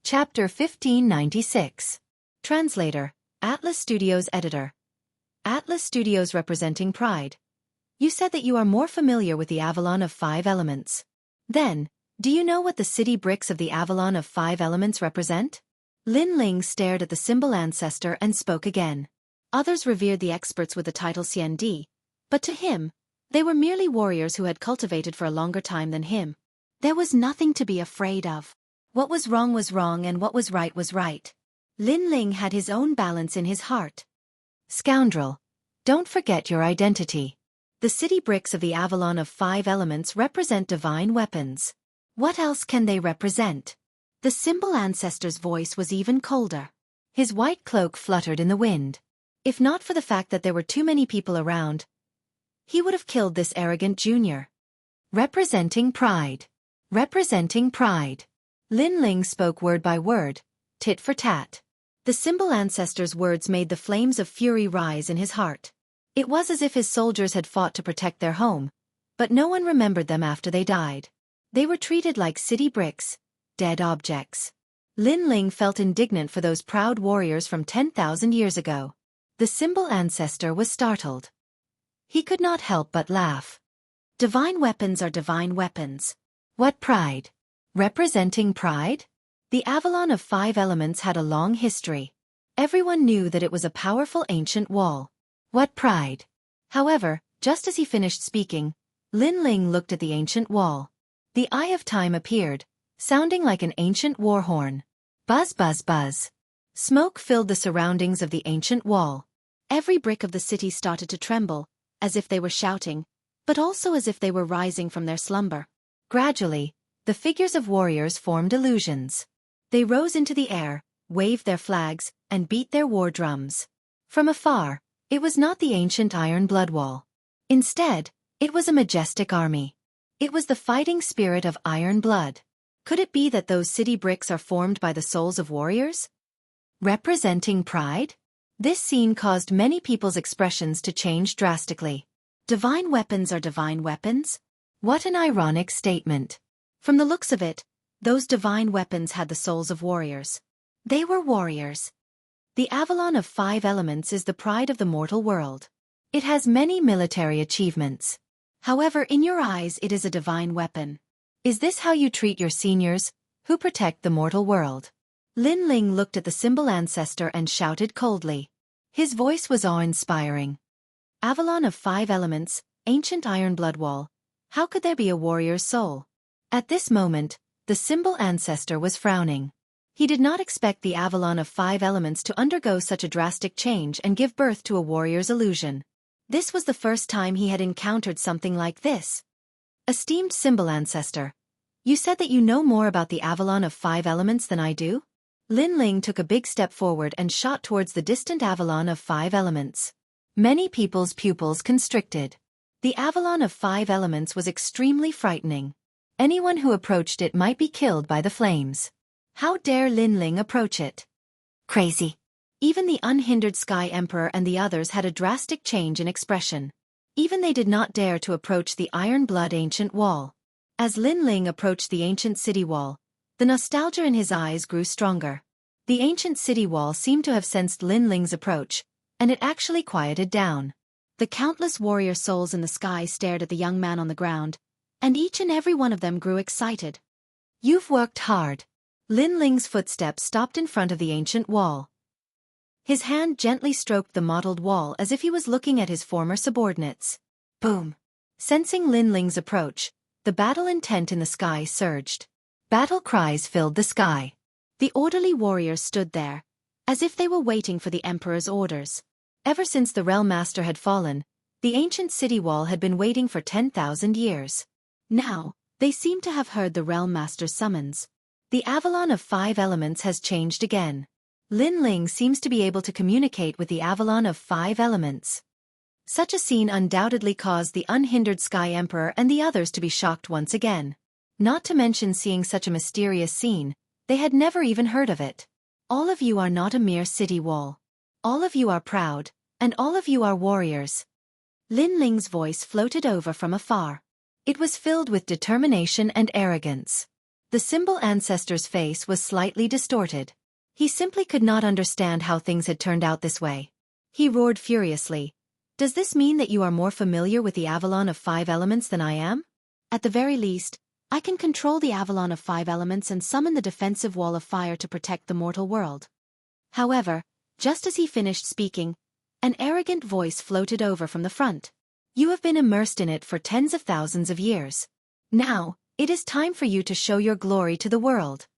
Chapter 1596. Translator, Atlas Studios Editor. Atlas Studios representing pride. You said that you are more familiar with the Avalon of 5 elements. Then, do you know what the city bricks of the Avalon of 5 elements represent? Lin Ling stared at the symbol ancestor and spoke again. Others revered the experts with the title Xian, but to him, they were merely warriors who had cultivated for a longer time than him. There was nothing to be afraid of. What was wrong and what was right. Lin Ling had his own balance in his heart. Scoundrel. Don't forget your identity. The city bricks of the Avalon of 5 elements represent divine weapons. What else can they represent? The symbol ancestor's voice was even colder. His white cloak fluttered in the wind. If not for the fact that there were too many people around, he would have killed this arrogant junior. Representing pride. Representing pride. Lin Ling spoke word by word, tit for tat. The symbol ancestor's words made the flames of fury rise in his heart. It was as if his soldiers had fought to protect their home, but no one remembered them after they died. They were treated like city bricks, dead objects. Lin Ling felt indignant for those proud warriors from 10,000 years ago. The symbol ancestor was startled. He could not help but laugh. Divine weapons are divine weapons. What pride? Representing pride? The Avalon of 5 elements had a long history. Everyone knew that it was a powerful ancient wall. What pride? However, just as he finished speaking, Lin Ling looked at the ancient wall. The Eye of Time appeared, sounding like an ancient war horn. Buzz buzz buzz. Smoke filled the surroundings of the ancient wall. Every brick of the city started to tremble, as if they were shouting, but also as if they were rising from their slumber. Gradually, the figures of warriors formed illusions. They rose into the air, waved their flags, and beat their war drums. From afar, it was not the ancient iron blood wall. Instead, it was a majestic army. It was the fighting spirit of iron blood. Could it be that those city bricks are formed by the souls of warriors? Representing pride? This scene caused many people's expressions to change drastically. Divine weapons are divine weapons? What an ironic statement. From the looks of it, those divine weapons had the souls of warriors. They were warriors. The Avalon of 5 elements is the pride of the mortal world. It has many military achievements. However, in your eyes it is a divine weapon. Is this how you treat your seniors, who protect the mortal world? Lin Ling looked at the symbol ancestor and shouted coldly. His voice was awe-inspiring. Avalon of 5 elements, ancient iron blood wall. How could there be a warrior's soul? At this moment, the symbol ancestor was frowning. He did not expect the Avalon of 5 elements to undergo such a drastic change and give birth to a warrior's illusion. This was the first time he had encountered something like this. Esteemed symbol ancestor, you said that you know more about the Avalon of 5 elements than I do? Lin Ling took a big step forward and shot towards the distant Avalon of 5 elements. Many people's pupils constricted. The Avalon of 5 elements was extremely frightening. Anyone who approached it might be killed by the flames. How dare Lin Ling approach it? Crazy. Even the unhindered Sky Emperor and the others had a drastic change in expression. Even they did not dare to approach the iron blood ancient wall. As Lin Ling approached the ancient city wall, the nostalgia in his eyes grew stronger. The ancient city wall seemed to have sensed Lin Ling's approach, and it actually quieted down. The countless warrior souls in the sky stared at the young man on the ground, and each and every one of them grew excited. You've worked hard. Lin Ling's footsteps stopped in front of the ancient wall. His hand gently stroked the mottled wall as if he was looking at his former subordinates. Boom! Sensing Lin Ling's approach, the battle intent in the sky surged. Battle cries filled the sky. The orderly warriors stood there, as if they were waiting for the Emperor's orders. Ever since the Realm Master had fallen, the ancient city wall had been waiting for 10,000 years. Now, they seem to have heard the Realm Master's summons. The Avalon of 5 elements has changed again. Lin Ling seems to be able to communicate with the Avalon of 5 elements. Such a scene undoubtedly caused the unhindered Sky Emperor and the others to be shocked once again. Not to mention seeing such a mysterious scene, they had never even heard of it. All of you are not a mere city wall. All of you are proud, and all of you are warriors. Lin Ling's voice floated over from afar. It was filled with determination and arrogance. The symbol ancestor's face was slightly distorted. He simply could not understand how things had turned out this way. He roared furiously. Does this mean that you are more familiar with the Avalon of 5 elements than I am? At the very least, I can control the Avalon of 5 elements and summon the defensive wall of fire to protect the mortal world. However, just as he finished speaking, an arrogant voice floated over from the front. You have been immersed in it for tens of thousands of years. Now, it is time for you to show your glory to the world.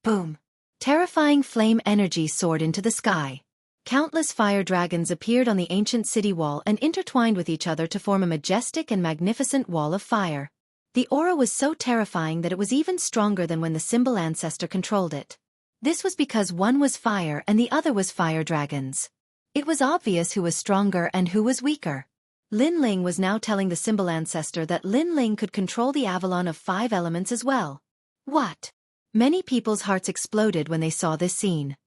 Boom! Terrifying flame energy soared into the sky. Countless fire dragons appeared on the ancient city wall and intertwined with each other to form a majestic and magnificent wall of fire. The aura was so terrifying that it was even stronger than when the symbol ancestor controlled it. This was because one was fire and the other was fire dragons. It was obvious who was stronger and who was weaker. Lin Ling was now telling the symbol ancestor that Lin Ling could control the Avalon of 5 elements as well. What? Many people's hearts exploded when they saw this scene.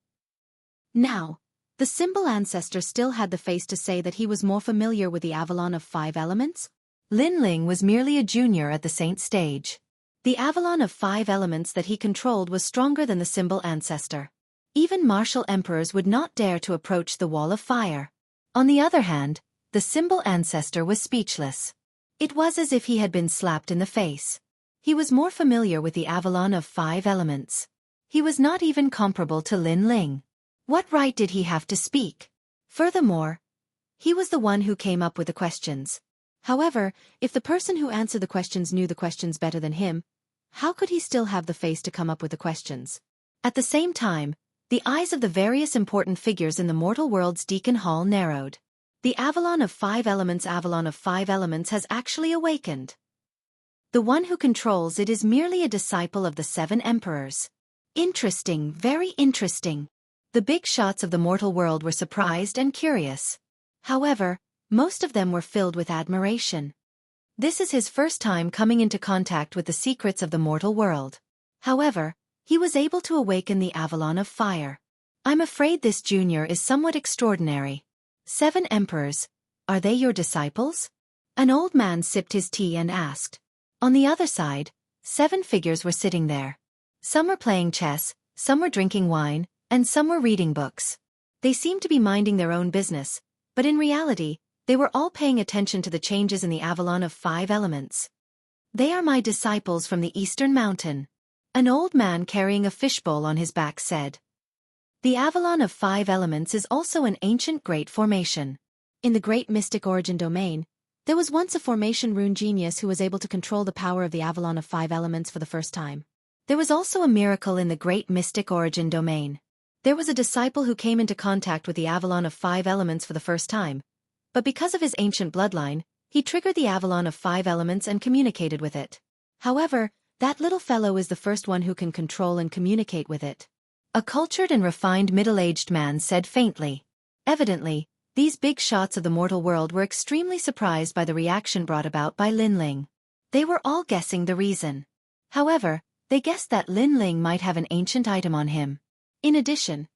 Now, the symbol ancestor still had the face to say that he was more familiar with the Avalon of 5 elements? Lin Ling was merely a junior at the saint stage. The Avalon of 5 elements that he controlled was stronger than the symbol ancestor. Even martial emperors would not dare to approach the wall of fire. On the other hand, the symbol ancestor was speechless. It was as if he had been slapped in the face. He was more familiar with the Avalon of 5 elements. He was not even comparable to Lin Ling. What right did he have to speak? Furthermore, he was the one who came up with the questions. However, if the person who answered the questions knew the questions better than him, how could he still have the face to come up with the questions? At the same time, the eyes of the various important figures in the mortal world's Deacon Hall narrowed. The Avalon of 5 elements has actually awakened. The one who controls it is merely a disciple of the 7 emperors. Interesting, very interesting. The big shots of the mortal world were surprised and curious. However, most of them were filled with admiration. This is his first time coming into contact with the secrets of the mortal world. However, he was able to awaken the Avalon of Fire. I'm afraid this junior is somewhat extraordinary. 7 emperors, are they your disciples? An old man sipped his tea and asked. On the other side, 7 figures were sitting there. Some were playing chess, some were drinking wine, and some were reading books. They seemed to be minding their own business, but in reality, they were all paying attention to the changes in the Avalon of 5 elements. They are my disciples from the Eastern Mountain. An old man carrying a fishbowl on his back said. The Avalon of 5 elements is also an ancient great formation. In the great mystic origin domain, there was once a formation rune genius who was able to control the power of the Avalon of 5 elements for the first time. There was also a miracle in the great mystic origin domain. There was a disciple who came into contact with the Avalon of 5 elements for the first time, but because of his ancient bloodline, he triggered the Avalon of 5 elements and communicated with it. However, that little fellow is the first one who can control and communicate with it. A cultured and refined middle-aged man said faintly. Evidently, these big shots of the mortal world were extremely surprised by the reaction brought about by Lin Ling. They were all guessing the reason. However, they guessed that Lin Ling might have an ancient item on him. In addition,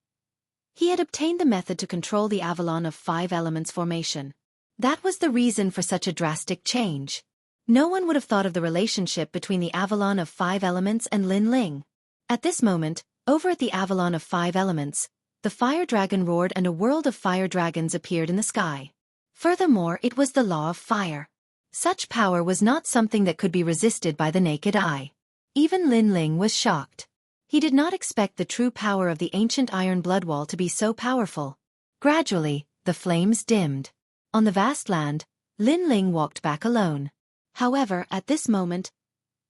he had obtained the method to control the Avalon of 5 elements formation. That was the reason for such a drastic change. No one would have thought of the relationship between the Avalon of 5 elements and Lin Ling. At this moment, over at the Avalon of 5 elements, the fire dragon roared and a world of fire dragons appeared in the sky. Furthermore, it was the law of fire. Such power was not something that could be resisted by the naked eye. Even Lin Ling was shocked. He did not expect the true power of the ancient iron blood wall to be so powerful. Gradually, the flames dimmed. On the vast land, Lin Ling walked back alone. However, at this moment,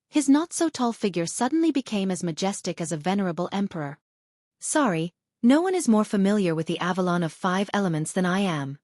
his not-so-tall figure suddenly became as majestic as a venerable emperor. Sorry, no one is more familiar with the Avalon of 5 elements than I am.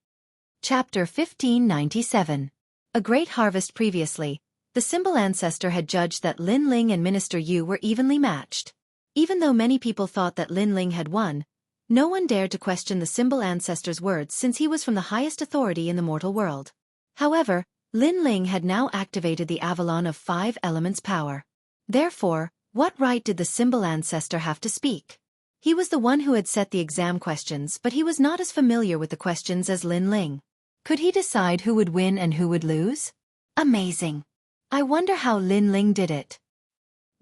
Chapter 1597. A great harvest previously, the symbol ancestor had judged that Lin Ling and Minister Yu were evenly matched. Even though many people thought that Lin Ling had won, no one dared to question the symbol ancestor's words since he was from the highest authority in the mortal world. However, Lin Ling had now activated the Avalon of 5 elements power. Therefore, what right did the symbol ancestor have to speak? He was the one who had set the exam questions, but he was not as familiar with the questions as Lin Ling. Could he decide who would win and who would lose? Amazing. I wonder how Lin Ling did it.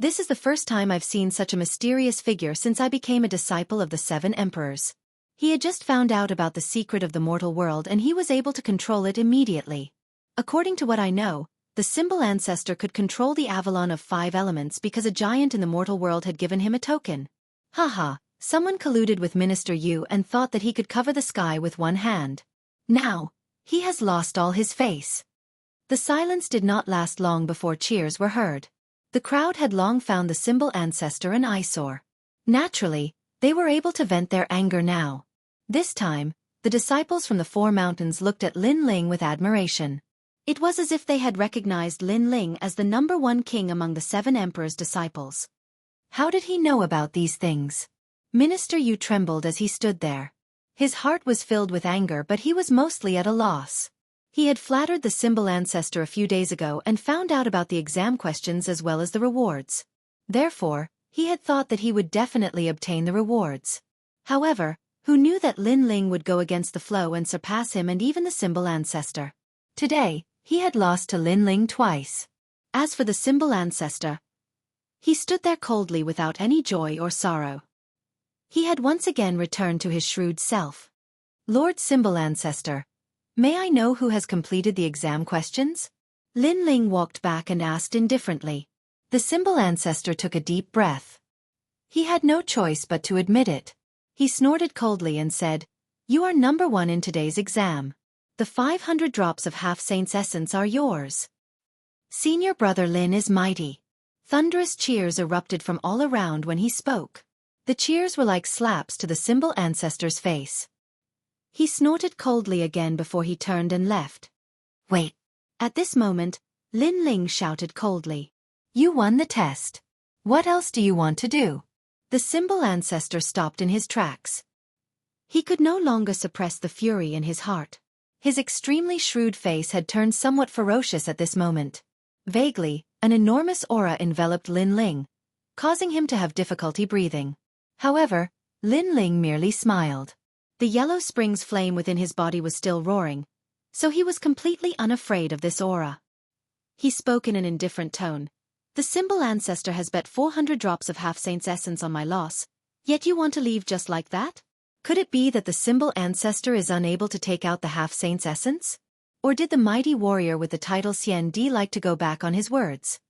This is the first time I've seen such a mysterious figure since I became a disciple of the 7 emperors. He had just found out about the secret of the mortal world and he was able to control it immediately. According to what I know, the symbol ancestor could control the Avalon of 5 elements because a giant in the mortal world had given him a token. Haha, someone colluded with Minister Yu and thought that he could cover the sky with one hand. Now, he has lost all his face. The silence did not last long before cheers were heard. The crowd had long found the symbol ancestor an eyesore. Naturally, they were able to vent their anger now. This time, the disciples from the 4 mountains looked at Lin Ling with admiration. It was as if they had recognized Lin Ling as the #1 king among the 7 emperors' disciples. How did he know about these things? Minister Yu trembled as he stood there. His heart was filled with anger, but he was mostly at a loss. He had flattered the symbol ancestor a few days ago and found out about the exam questions as well as the rewards. Therefore, he had thought that he would definitely obtain the rewards. However, who knew that Lin Ling would go against the flow and surpass him and even the symbol ancestor? Today, he had lost to Lin Ling twice. As for the symbol ancestor, he stood there coldly without any joy or sorrow. He had once again returned to his shrewd self. Lord Symbol Ancestor, may I know who has completed the exam questions? Lin Ling walked back and asked indifferently. The symbol ancestor took a deep breath. He had no choice but to admit it. He snorted coldly and said, "You are #1 in today's exam. The 500 drops of half-saint's essence are yours." Senior brother Lin is mighty. Thunderous cheers erupted from all around when he spoke. The cheers were like slaps to the symbol ancestor's face. He snorted coldly again before he turned and left. Wait. At this moment, Lin Ling shouted coldly. You won the test. What else do you want to do? The symbol ancestor stopped in his tracks. He could no longer suppress the fury in his heart. His extremely shrewd face had turned somewhat ferocious at this moment. Vaguely, an enormous aura enveloped Lin Ling, causing him to have difficulty breathing. However, Lin Ling merely smiled. The yellow spring's flame within his body was still roaring, so he was completely unafraid of this aura. He spoke in an indifferent tone. The symbol ancestor has bet 400 drops of half-saint's essence on my loss, yet you want to leave just like that? Could it be that the symbol ancestor is unable to take out the half-saint's essence? Or did the mighty warrior with the title Xianxia like to go back on his words?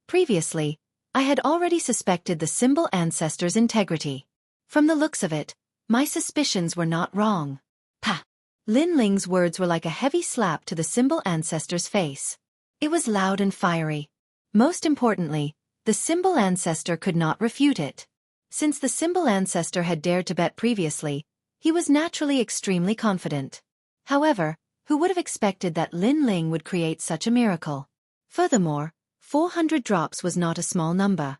Previously, I had already suspected the symbol ancestor's integrity. From the looks of it, my suspicions were not wrong. Pah! Lin Ling's words were like a heavy slap to the symbol ancestor's face. It was loud and fiery. Most importantly, the symbol ancestor could not refute it. Since the symbol ancestor had dared to bet previously, he was naturally extremely confident. However, who would have expected that Lin Ling would create such a miracle? Furthermore, 400 drops was not a small number.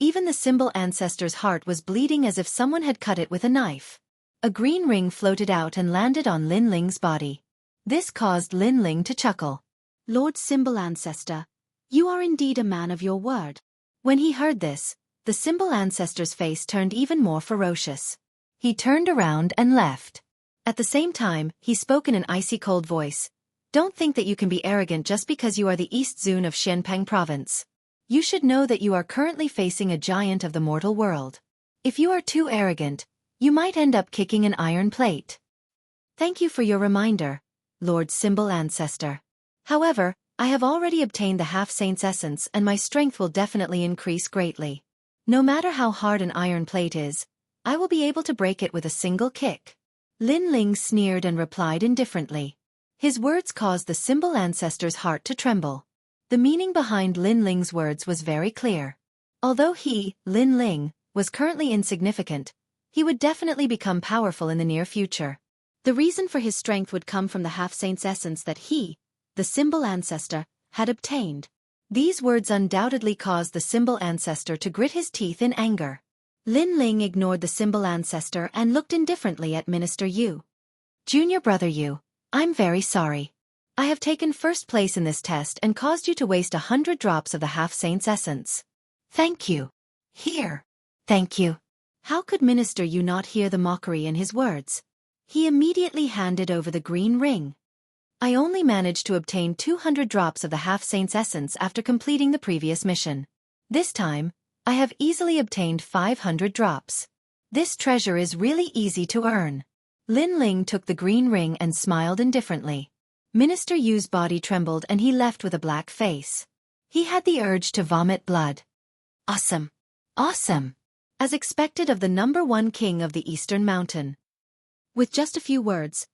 Even the symbol ancestor's heart was bleeding as if someone had cut it with a knife. A green ring floated out and landed on Lin Ling's body. This caused Lin Ling to chuckle. Lord Symbol Ancestor, you are indeed a man of your word. When he heard this, the symbol ancestor's face turned even more ferocious. He turned around and left. At the same time, he spoke in an icy cold voice. Don't think that you can be arrogant just because you are the East Zone of Xianpeng province. You should know that you are currently facing a giant of the mortal world. If you are too arrogant, you might end up kicking an iron plate. Thank you for your reminder, Lord Symbol Ancestor. However, I have already obtained the half-saint's essence and my strength will definitely increase greatly. No matter how hard an iron plate is, I will be able to break it with a single kick. Lin Ling sneered and replied indifferently. His words caused the symbol ancestor's heart to tremble. The meaning behind Lin Ling's words was very clear. Although he, Lin Ling, was currently insignificant, he would definitely become powerful in the near future. The reason for his strength would come from the half-saint's essence that he, the symbol ancestor, had obtained. These words undoubtedly caused the symbol ancestor to grit his teeth in anger. Lin Ling ignored the symbol ancestor and looked indifferently at Minister Yu. Junior brother Yu, I'm very sorry. I have taken first place in this test and caused you to waste 100 drops of the half-saint's essence. Thank you. Here. Thank you. How could Minister Yu not hear the mockery in his words? He immediately handed over the green ring. I only managed to obtain 200 drops of the half-saint's essence after completing the previous mission. This time, I have easily obtained 500 drops. This treasure is really easy to earn. Lin Ling took the green ring and smiled indifferently. Minister Yu's body trembled and he left with a black face. He had the urge to vomit blood. Awesome! Awesome! As expected of the #1 king of the Eastern Mountain. With just a few words,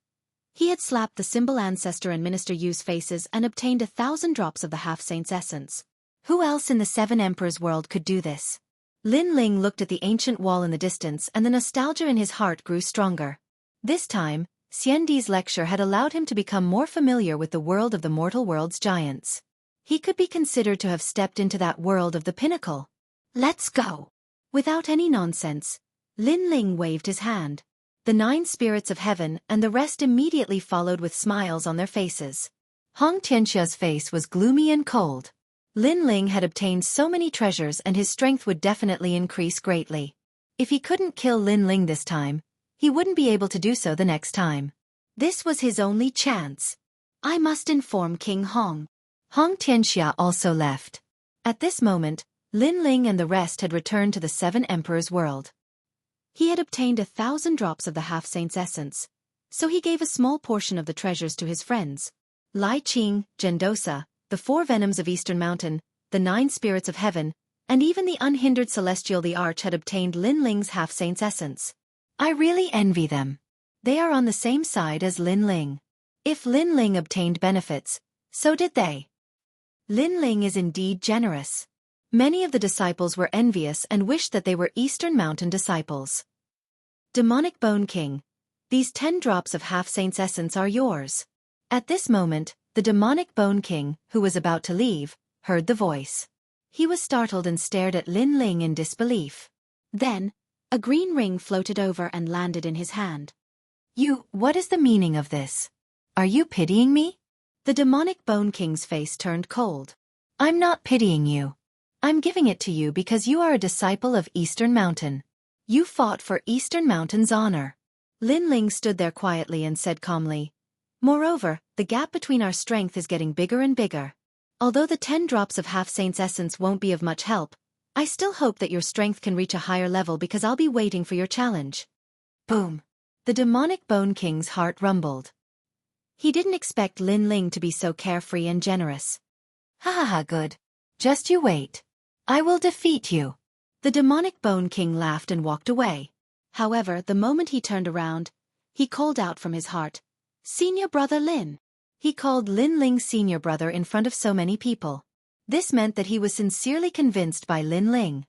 he had slapped the symbol ancestor and Minister Yu's faces and obtained 1,000 drops of the half-saint's essence. Who else in the Seven Emperors world could do this? Lin Ling looked at the ancient wall in the distance and the nostalgia in his heart grew stronger. This time, Xiandi's lecture had allowed him to become more familiar with the world of the mortal world's giants. He could be considered to have stepped into that world of the pinnacle. Let's go! Without any nonsense, Lin Ling waved his hand. The 9 spirits of heaven and the rest immediately followed with smiles on their faces. Xianxia's face was gloomy and cold. Lin Ling had obtained so many treasures and his strength would definitely increase greatly. If he couldn't kill Lin Ling this time, he wouldn't be able to do so the next time. This was his only chance. I must inform King Hong. Xianxia also left. At this moment, Lin Ling and the rest had returned to the Seven Emperors world. He had obtained 1,000 drops of the half-saint's essence, so he gave a small portion of the treasures to his friends. Lai Qing, Gendosa, the 4 venoms of Eastern Mountain, the 9 spirits of heaven, and even the unhindered celestial the Arch had obtained Lin Ling's half-saint's essence. I really envy them. They are on the same side as Lin Ling. If Lin Ling obtained benefits, so did they. Lin Ling is indeed generous. Many of the disciples were envious and wished that they were Eastern Mountain disciples. Demonic Bone King, these 10 drops of half-saint's essence are yours. At this moment, the Demonic Bone King, who was about to leave, heard the voice. He was startled and stared at Lin Ling in disbelief. Then, a green ring floated over and landed in his hand. What is the meaning of this? Are you pitying me? The Demonic Bone King's face turned cold. I'm not pitying you. I'm giving it to you because you are a disciple of Eastern Mountain. You fought for Eastern Mountain's honor. Lin Ling stood there quietly and said calmly, moreover, the gap between our strength is getting bigger and bigger. Although the 10 drops of half-saint's essence won't be of much help, I still hope that your strength can reach a higher level because I'll be waiting for your challenge. Boom! The Demonic Bone King's heart rumbled. He didn't expect Lin Ling to be so carefree and generous. Ha ha ha, good. Just you wait. I will defeat you. The Demonic Bone King laughed and walked away. However, the moment he turned around, he called out from his heart, Senior Brother Lin. He called Lin Ling Senior Brother in front of so many people. This meant that he was sincerely convinced by Lin Ling.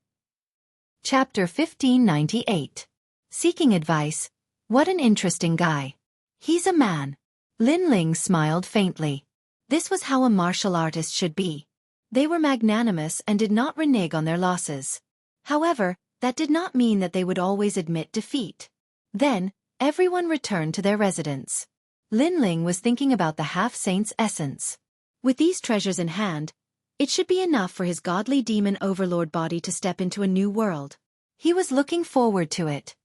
Chapter 1598. Seeking advice. What an interesting guy. He's a man. Lin Ling smiled faintly. This was how a martial artist should be. They were magnanimous and did not renege on their losses. However, that did not mean that they would always admit defeat. Then, everyone returned to their residence. Lin Ling was thinking about the half-saint's essence. With these treasures in hand, it should be enough for his godly demon overlord body to step into a new world. He was looking forward to it.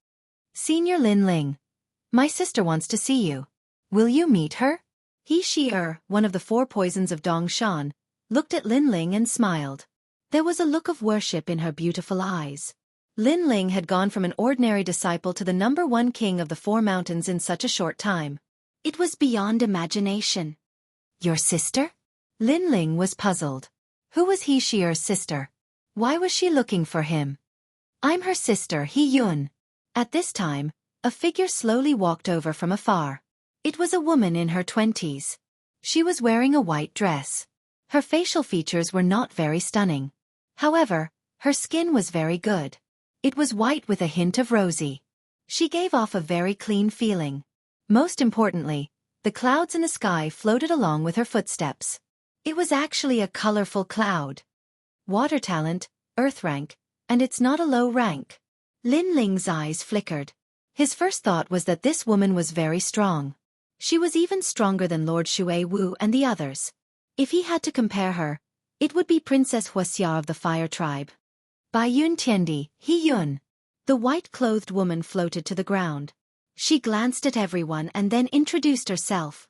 Senior Lin Ling, my sister wants to see you. Will you meet her? She, one of the 4 poisons of Dongshan, looked at Lin Ling and smiled. There was a look of worship in her beautiful eyes. Lin Ling had gone from an ordinary disciple to the #1 king of the 4 mountains in such a short time. It was beyond imagination. Your sister? Lin Ling was puzzled. Who was She's sister? Why was she looking for him? I'm her sister, He Yun. At this time, a figure slowly walked over from afar. It was a woman in her 20s. She was wearing a white dress. Her facial features were not very stunning. However, her skin was very good. It was white with a hint of rosy. She gave off a very clean feeling. Most importantly, the clouds in the sky floated along with her footsteps. It was actually a colorful cloud. Water talent, earth rank, and it's not a low rank. Lin Ling's eyes flickered. His first thought was that this woman was very strong. She was even stronger than Lord Shui Wu and the others. If he had to compare her, it would be Princess Wuxia of the Fire Tribe. Bai Yun Tiendi, He Yun. The white-clothed woman floated to the ground. She glanced at everyone and then introduced herself.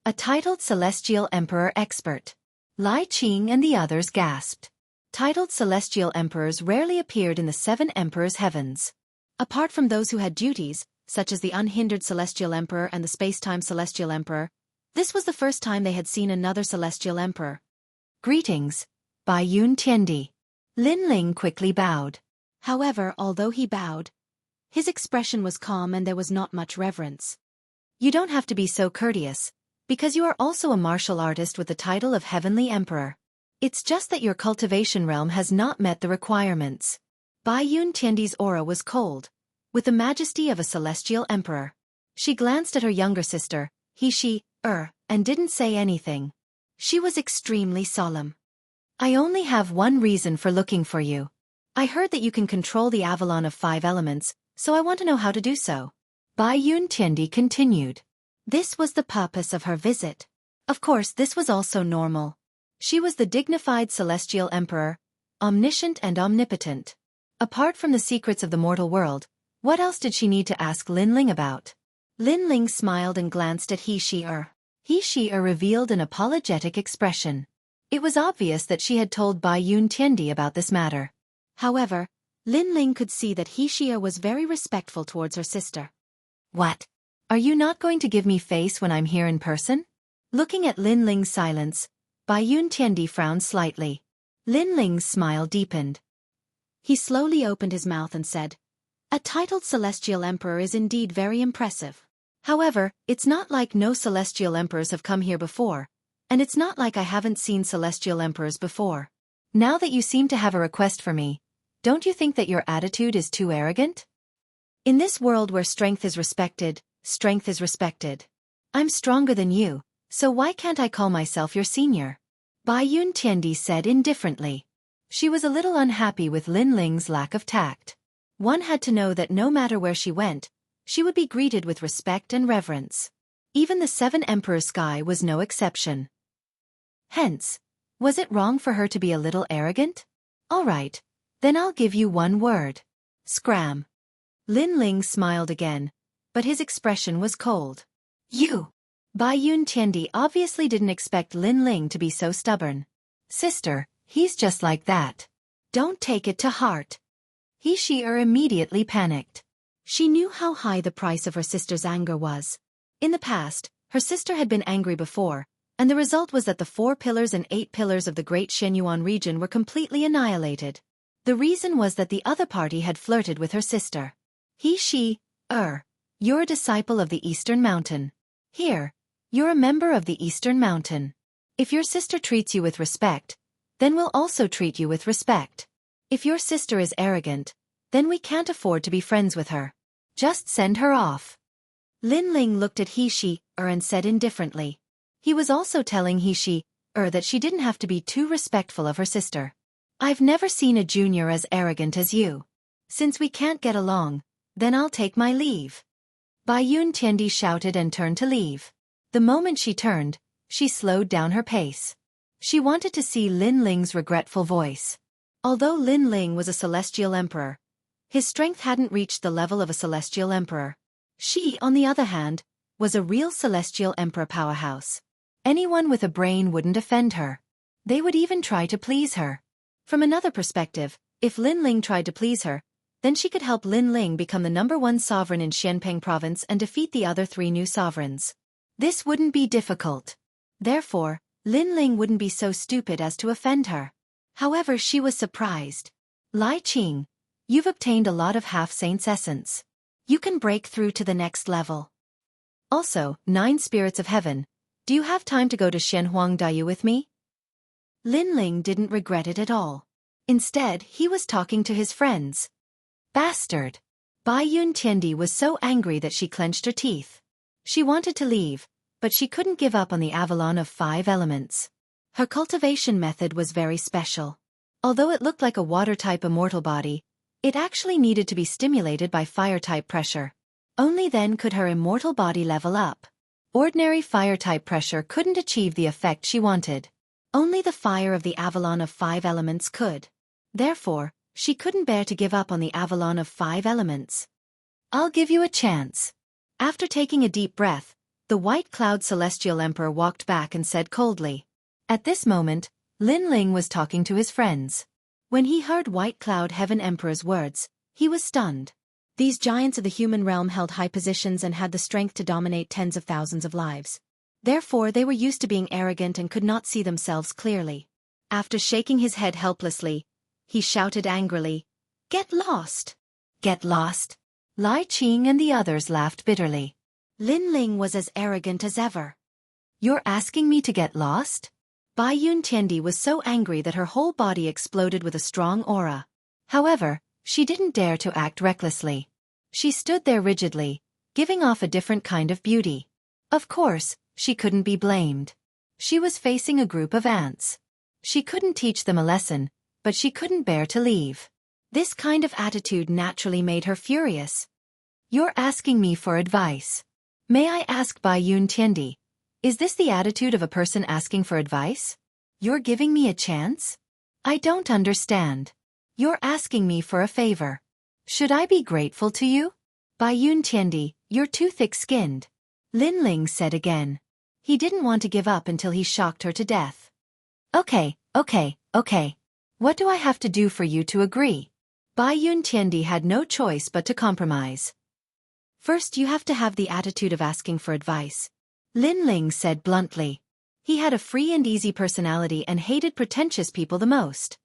A titled Celestial Emperor expert. Lai Qing and the others gasped. Titled celestial emperors rarely appeared in the 7 emperors' heavens. Apart from those who had duties, such as the unhindered celestial emperor and the space-time celestial emperor, this was the first time they had seen another celestial emperor. Greetings, Bai Yun Tiandi. Lin Ling quickly bowed. However, although he bowed, his expression was calm and there was not much reverence. You don't have to be so courteous, because you are also a martial artist with the title of Heavenly Emperor. It's just that your cultivation realm has not met the requirements. Bai Yun Tiandi's aura was cold, with the majesty of a celestial emperor. She glanced at her younger sister, and didn't say anything. She was extremely solemn. I only have one reason for looking for you. I heard that you can control the Avalon of 5 elements, so I want to know how to do so. Bai Yun Tiandi continued. This was the purpose of her visit. Of course, this was also normal. She was the dignified celestial emperor, omniscient and omnipotent. Apart from the secrets of the mortal world, what else did she need to ask Lin Ling about? Lin Ling smiled and glanced at He revealed an apologetic expression. It was obvious that she had told Bai Yun Tiandi about this matter. However, Lin Ling could see that He was very respectful towards her sister. What? Are you not going to give me face when I'm here in person? Looking at Lin Ling's silence, Bai Yun Tiandi frowned slightly. Lin Ling's smile deepened. He slowly opened his mouth and said, "A titled celestial emperor is indeed very impressive. However, it's not like no celestial emperors have come here before, and it's not like I haven't seen celestial emperors before. Now that you seem to have a request for me, don't you think that your attitude is too arrogant? In this world where strength is respected, I'm stronger than you, so why can't I call myself your senior?" Bai Yun Tiandi said indifferently. She was a little unhappy with Lin Ling's lack of tact. One had to know that no matter where she went, she would be greeted with respect and reverence. Even the 7 Emperors' sky was no exception. Hence, was it wrong for her to be a little arrogant? All right, then I'll give you one word. Scram. Lin Ling smiled again, but his expression was cold. You. Bai Yun Tiandi obviously didn't expect Lin Ling to be so stubborn. Sister, he's just like that. Don't take it to heart. He immediately panicked. She knew how high the price of her sister's anger was. In the past, her sister had been angry before, and the result was that the 4 pillars and 8 pillars of the Great Xianxia region were completely annihilated. The reason was that the other party had flirted with her sister. You're a disciple of the Eastern Mountain. Here, you're a member of the Eastern Mountain. If your sister treats you with respect, then we'll also treat you with respect. If your sister is arrogant, then we can't afford to be friends with her. Just send her off. Lin Ling looked at He and said indifferently. He was also telling He that she didn't have to be too respectful of her sister. I've never seen a junior as arrogant as you. Since we can't get along, then I'll take my leave. Bai Yun Tiandi shouted and turned to leave. The moment she turned, she slowed down her pace. She wanted to see Lin Ling's regretful voice. Although Lin Ling was a celestial emperor, his strength hadn't reached the level of a celestial emperor. She, on the other hand, was a real celestial emperor powerhouse. Anyone with a brain wouldn't offend her. They would even try to please her. From another perspective, if Lin Ling tried to please her, then she could help Lin Ling become the #1 sovereign in Xianpeng province and defeat the other 3 new sovereigns. This wouldn't be difficult. Therefore, Lin Ling wouldn't be so stupid as to offend her. However, she was surprised. Lai Qing, you've obtained a lot of half-saint's essence. You can break through to the next level. Also, 9 spirits of heaven, do you have time to go to Shenhuangdayu with me? Lin Ling didn't regret it at all. Instead, he was talking to his friends. Bastard! Bai Yun Tiandi was so angry that she clenched her teeth. She wanted to leave, but she couldn't give up on the Avalon of 5 elements. Her cultivation method was very special. Although it looked like a water-type immortal body, it actually needed to be stimulated by fire-type pressure. Only then could her immortal body level up. Ordinary fire-type pressure couldn't achieve the effect she wanted. Only the fire of the Avalon of 5 elements could. Therefore, she couldn't bear to give up on the Avalon of 5 elements. I'll give you a chance. After taking a deep breath, the White Cloud Celestial Emperor walked back and said coldly. At this moment, Lin Ling was talking to his friends. When he heard White Cloud Heaven Emperor's words, he was stunned. These giants of the human realm held high positions and had the strength to dominate tens of thousands of lives. Therefore, they were used to being arrogant and could not see themselves clearly. After shaking his head helplessly, he shouted angrily, "Get lost! Get lost!" Lai Qing and the others laughed bitterly. Lin Ling was as arrogant as ever. "You're asking me to get lost?" Bai Yun Tiandi was so angry that her whole body exploded with a strong aura. However, she didn't dare to act recklessly. She stood there rigidly, giving off a different kind of beauty. Of course, she couldn't be blamed. She was facing a group of ants. She couldn't teach them a lesson, but she couldn't bear to leave. This kind of attitude naturally made her furious. "You're asking me for advice. May I ask Bai Yun Tiandi, is this the attitude of a person asking for advice? You're giving me a chance? I don't understand. You're asking me for a favor. Should I be grateful to you?" "Bai Yun Tiandi, you're too thick-skinned," Lin Ling said again. He didn't want to give up until he shocked her to death. Okay. What do I have to do for you to agree?" Bai Yun Tiandi had no choice but to compromise. "First, you have to have the attitude of asking for advice," Lin Ling said bluntly. He had a free and easy personality and hated pretentious people the most.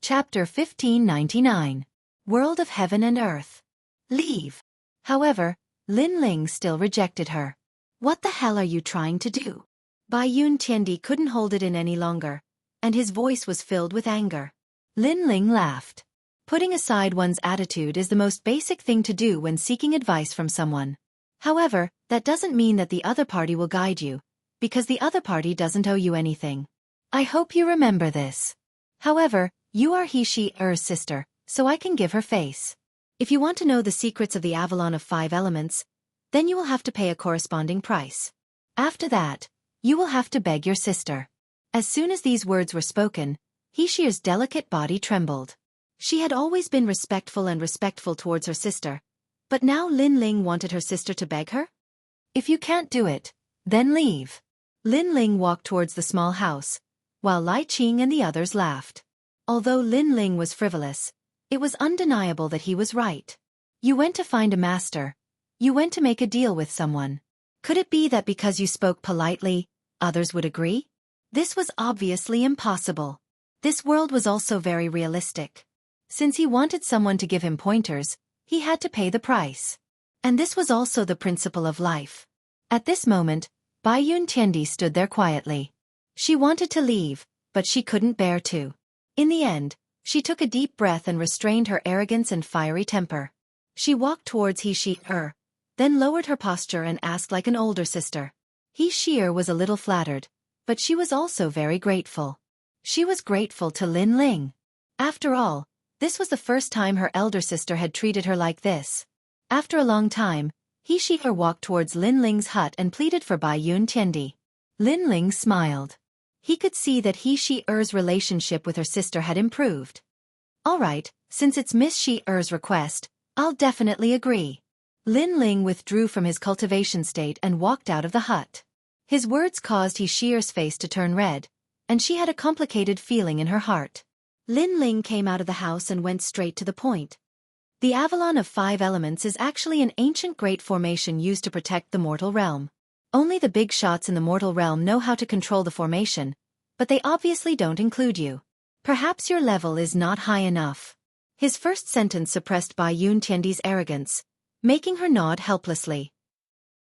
Chapter 1599. World of Heaven and Earth. Leave. However, Lin Ling still rejected her. "What the hell are you trying to do?" Bai Yun Tiandi couldn't hold it in any longer, and his voice was filled with anger. Lin Ling laughed. Putting aside one's attitude is the most basic thing to do when seeking advice from someone. However, that doesn't mean that the other party will guide you, because the other party doesn't owe you anything. I hope you remember this. However, you are He-She-Er's sister, so I can give her face. If you want to know the secrets of the Avalon of 5 elements, then you will have to pay a corresponding price. After that, you will have to beg your sister. As soon as these words were spoken, He-She's delicate body trembled. She had always been respectful towards her sister, but now Lin Ling wanted her sister to beg her? "If you can't do it, then leave." Lin Ling walked towards the small house, while Lai Qing and the others laughed. Although Lin Ling was frivolous, it was undeniable that he was right. You went to find a master. You went to make a deal with someone. Could it be that because you spoke politely, others would agree? This was obviously impossible. This world was also very realistic. Since he wanted someone to give him pointers, he had to pay the price. And this was also the principle of life. At this moment, Bai Yun Tiandi stood there quietly. She wanted to leave, but she couldn't bear to. In the end, she took a deep breath and restrained her arrogance and fiery temper. She walked towards He-She-Er, then lowered her posture and asked like an older sister. He-She-Er was a little flattered, but she was also very grateful. She was grateful to Lin Ling. After all, this was the first time her elder sister had treated her like this. After a long time, He-She-Er walked towards Lin Ling's hut and pleaded for Bai Yun Tiandi. Lin Ling smiled. He could see that He-She-Er's relationship with her sister had improved. "All right, since it's Miss She-Er's request, I'll definitely agree." Lin Ling withdrew from his cultivation state and walked out of the hut. His words caused He-She-Er's face to turn red, and she had a complicated feeling in her heart. Lin Ling came out of the house and went straight to the point. The Avalon of 5 elements is actually an ancient great formation used to protect the mortal realm. Only the big shots in the mortal realm know how to control the formation, but they obviously don't include you. Perhaps your level is not high enough. His first sentence suppressed Bai Yun Tiandi's arrogance, making her nod helplessly.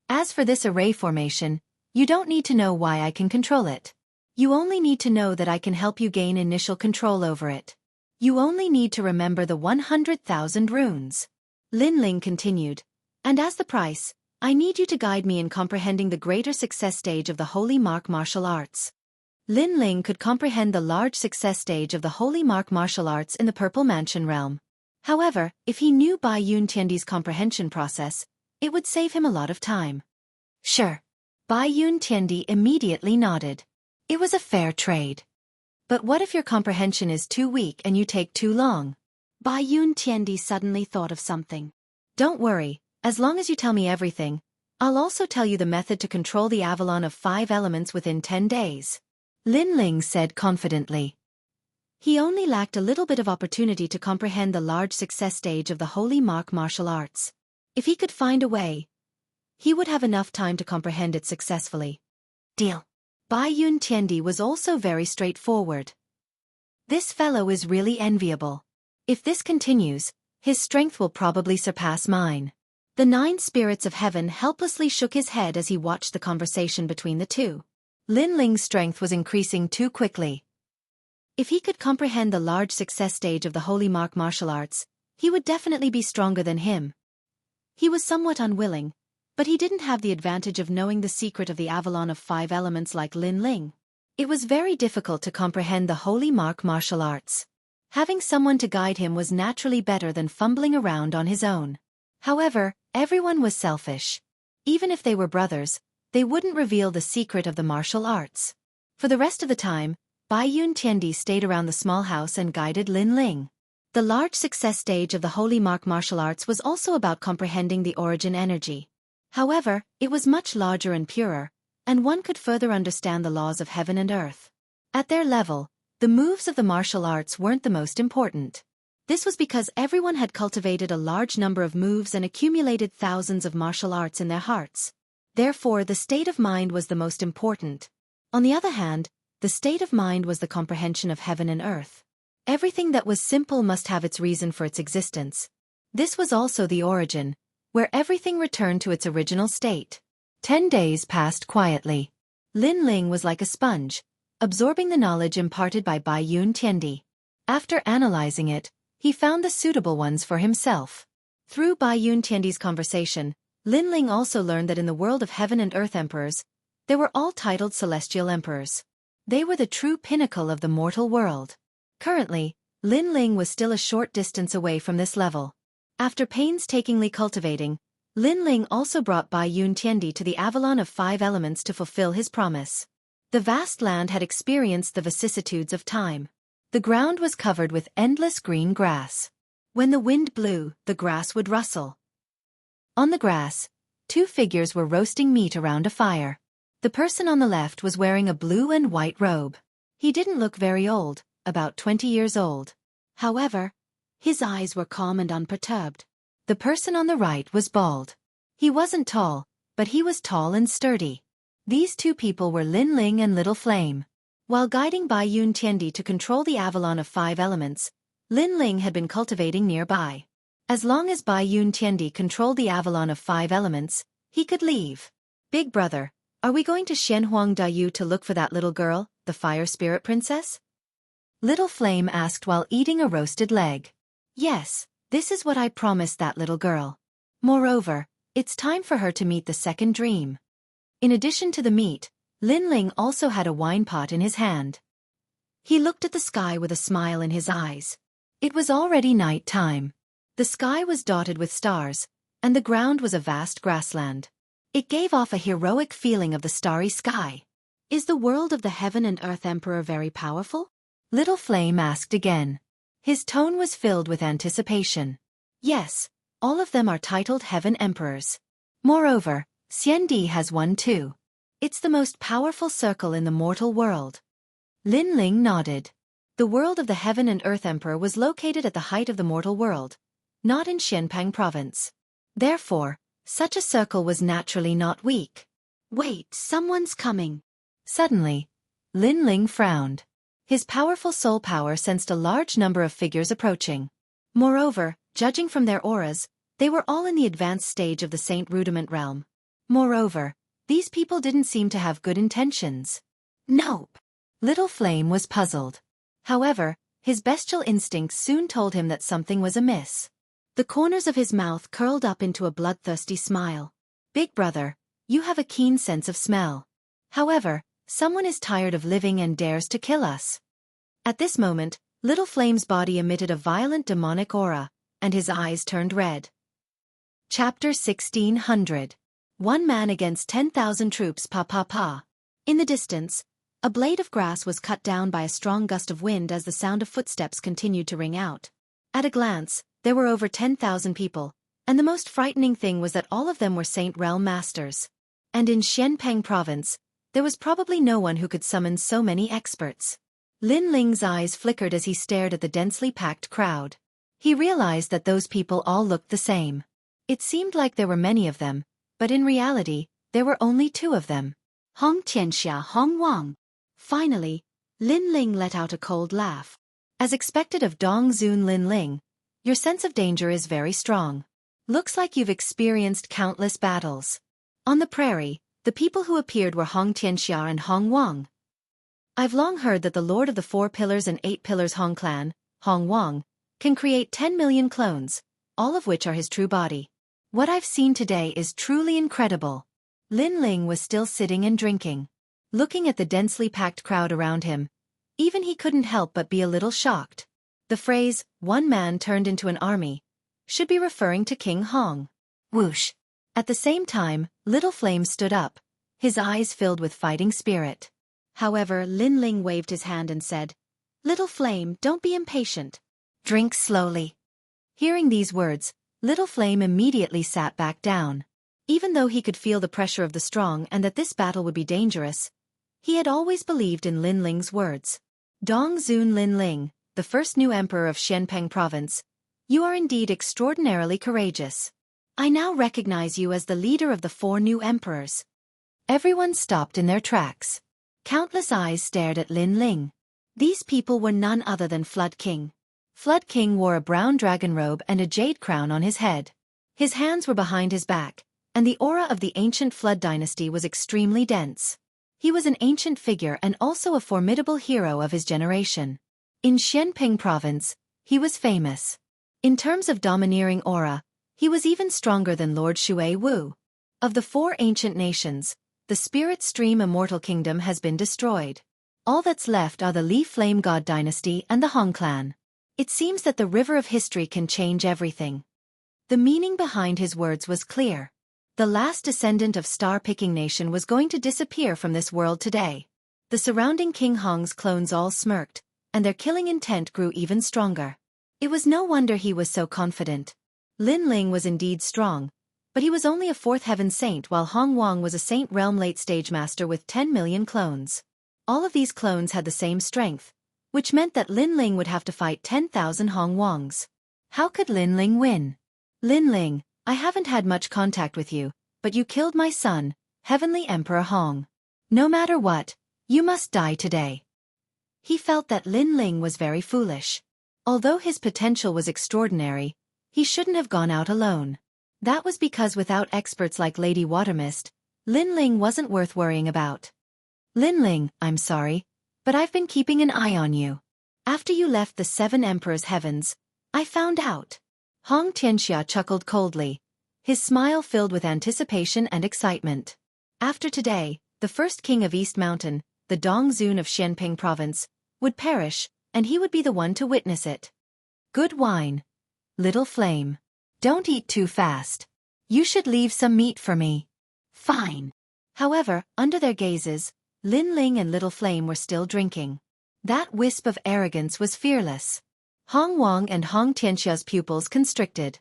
As for this array formation, you don't need to know why I can control it. You only need to know that I can help you gain initial control over it. You only need to remember the 100,000 runes. Lin Ling continued, and as the price, I need you to guide me in comprehending the greater success stage of the Holy Mark martial arts. Lin Ling could comprehend the large success stage of the Holy Mark martial arts in the Purple Mansion realm. However, if he knew Bai Yun Tiandi's comprehension process, it would save him a lot of time. Sure. Bai Yun Tiandi immediately nodded. It was a fair trade. But what if your comprehension is too weak and you take too long? Bai Yun Tiandi suddenly thought of something. Don't worry, as long as you tell me everything, I'll also tell you the method to control the Avalon of 5 elements within 10 days. Lin Ling said confidently. He only lacked a little bit of opportunity to comprehend the large success stage of the holy martial arts. If he could find a way, he would have enough time to comprehend it successfully. Deal. Bai Yun Tiandi was also very straightforward. This fellow is really enviable. If this continues, his strength will probably surpass mine. The 9 spirits of heaven helplessly shook his head as he watched the conversation between the two. Lin Ling's strength was increasing too quickly. If he could comprehend the large success stage of the holy martial arts, he would definitely be stronger than him. He was somewhat unwilling, but he didn't have the advantage of knowing the secret of the Avalon of 5 elements like Lin Ling. It was very difficult to comprehend the holy martial arts. Having someone to guide him was naturally better than fumbling around on his own. However, everyone was selfish. Even if they were brothers, they wouldn't reveal the secret of the martial arts. For the rest of the time, Bai Yun Tiandi stayed around the small house and guided Lin Ling. The large success stage of the holy martial arts was also about comprehending the origin energy. However, it was much larger and purer, and one could further understand the laws of heaven and earth. At their level, the moves of the martial arts weren't the most important. This was because everyone had cultivated a large number of moves and accumulated thousands of martial arts in their hearts. Therefore, the state of mind was the most important. On the other hand, the state of mind was the comprehension of heaven and earth. Everything that was simple must have its reason for its existence. This was also the origin, where everything returned to its original state. 10 days passed quietly. Lin Ling was like a sponge, absorbing the knowledge imparted by Bai Yun Tiandi. After analyzing it, he found the suitable ones for himself. Through Bai Yun Tiandi's conversation, Lin Ling also learned that in the world of heaven and earth emperors, they were all titled celestial emperors. They were the true pinnacle of the mortal world. Currently, Lin Ling was still a short distance away from this level. After painstakingly cultivating, Lin Ling also brought Bai Yun Tiandi to the Avalon of 5 elements to fulfill his promise. The vast land had experienced the vicissitudes of time. The ground was covered with endless green grass. When the wind blew, the grass would rustle. On the grass, 2 figures were roasting meat around a fire. The person on the left was wearing a blue and white robe. He didn't look very old, about 20 years old. However, his eyes were calm and unperturbed. The person on the right was bald. He wasn't tall, but he was tall and sturdy. These 2 people were Lin Ling and Little Flame. While guiding Bai Yun Tiandi to control the Avalon of 5 elements, Lin Ling had been cultivating nearby. As long as Bai Yun Tiandi controlled the Avalon of 5 elements, he could leave. Big brother, are we going to Xianxia to look for that little girl, the fire spirit princess? Little Flame asked while eating a roasted leg. Yes, this is what I promised that little girl. Moreover, it's time for her to meet the second dream. In addition to the meat, Lin Ling also had a wine pot in his hand. He looked at the sky with a smile in his eyes. It was already night time. The sky was dotted with stars, and the ground was a vast grassland. It gave off a heroic feeling of the starry sky. Is the world of the heaven and earth emperor very powerful? Little Flame asked again. His tone was filled with anticipation. Yes, all of them are titled heaven emperors. Moreover, Xiandi has one too. It's the most powerful circle in the mortal world. Lin Ling nodded. The world of the heaven and earth emperor was located at the height of the mortal world, not in Xianpeng province. Therefore, such a circle was naturally not weak. Wait, someone's coming. Suddenly, Lin Ling frowned. His powerful soul power sensed a large number of figures approaching. Moreover, judging from their auras, they were all in the advanced stage of the Saint Rudiment realm. Moreover, these people didn't seem to have good intentions. Nope. Little Flame was puzzled. However, his bestial instincts soon told him that something was amiss. The corners of his mouth curled up into a bloodthirsty smile. Big brother, you have a keen sense of smell. However, someone is tired of living and dares to kill us. At this moment, Little Flame's body emitted a violent demonic aura, and his eyes turned red. Chapter 1600. 1 man against 10,000 troops. Pa. In the distance, a blade of grass was cut down by a strong gust of wind as the sound of footsteps continued to ring out. At a glance, there were over 10,000 people, and the most frightening thing was that all of them were Saint Realm masters. And in Xianpeng province, there was probably no one who could summon so many experts. Lin Ling's eyes flickered as he stared at the densely packed crowd. He realized that those people all looked the same. It seemed like there were many of them, but in reality, there were only 2 of them. Hong Tianxia, Hong Wang. Finally, Lin Ling let out a cold laugh. As expected of Dong Zun Lin Ling, your sense of danger is very strong. Looks like you've experienced countless battles. On the prairie, the people who appeared were Hong Tianxia and Hong Wang. I've long heard that the Lord of the 4 Pillars and 8 Pillars Hong Clan, Hong Wang, can create 10 million clones, all of which are his true body. What I've seen today is truly incredible. Lin Ling was still sitting and drinking. Looking at the densely packed crowd around him, even he couldn't help but be a little shocked. The phrase, "one man turned into an army," should be referring to King Hong. Whoosh! At the same time, Little Flame stood up, his eyes filled with fighting spirit. However, Lin Ling waved his hand and said, "Little Flame, don't be impatient. Drink slowly." Hearing these words, Little Flame immediately sat back down. Even though he could feel the pressure of the strong and that this battle would be dangerous, he had always believed in Lin Ling's words. Dong Zun Lin Ling, the first new emperor of Xianpeng province, you are indeed extraordinarily courageous. I now recognize you as the leader of the 4 new emperors. Everyone stopped in their tracks. Countless eyes stared at Lin Ling. These people were none other than Flood King. Flood King wore a brown dragon robe and a jade crown on his head. His hands were behind his back, and the aura of the ancient Flood dynasty was extremely dense. He was an ancient figure and also a formidable hero of his generation. In Xianpeng province, he was famous. In terms of domineering aura, he was even stronger than Lord Shui Wu. Of the 4 ancient nations, the Spirit Stream Immortal Kingdom has been destroyed. All that's left are the Li Flame God dynasty and the Hong clan. It seems that the river of history can change everything. The meaning behind his words was clear. The last descendant of Star-Picking Nation was going to disappear from this world today. The surrounding King Hong's clones all smirked, and their killing intent grew even stronger. It was no wonder he was so confident. Lin Ling was indeed strong, but he was only a 4th heaven saint while Hong Wang was a Saint Realm late-stage master with 10 million clones. All of these clones had the same strength, which meant that Lin Ling would have to fight 10,000 Hong Wangs. How could Lin Ling win? Lin Ling, I haven't had much contact with you, but you killed my son, Heavenly Emperor Hong. No matter what, you must die today. He felt that Lin Ling was very foolish. Although his potential was extraordinary, he shouldn't have gone out alone. That was because without experts like Lady Watermist, Lin Ling wasn't worth worrying about. Lin Ling, I'm sorry, but I've been keeping an eye on you. After you left the 7 Emperors' heavens, I found out. Hong Tianxia chuckled coldly, his smile filled with anticipation and excitement. After today, the first king of East Mountain, the Dong Zun of Xianpeng province, would perish, and he would be the one to witness it. Good wine. Little Flame. Don't eat too fast. You should leave some meat for me. Fine. However, under their gazes, Lin Ling and Little Flame were still drinking. That wisp of arrogance was fearless. Hong Wang and Hong Tianxia's pupils constricted.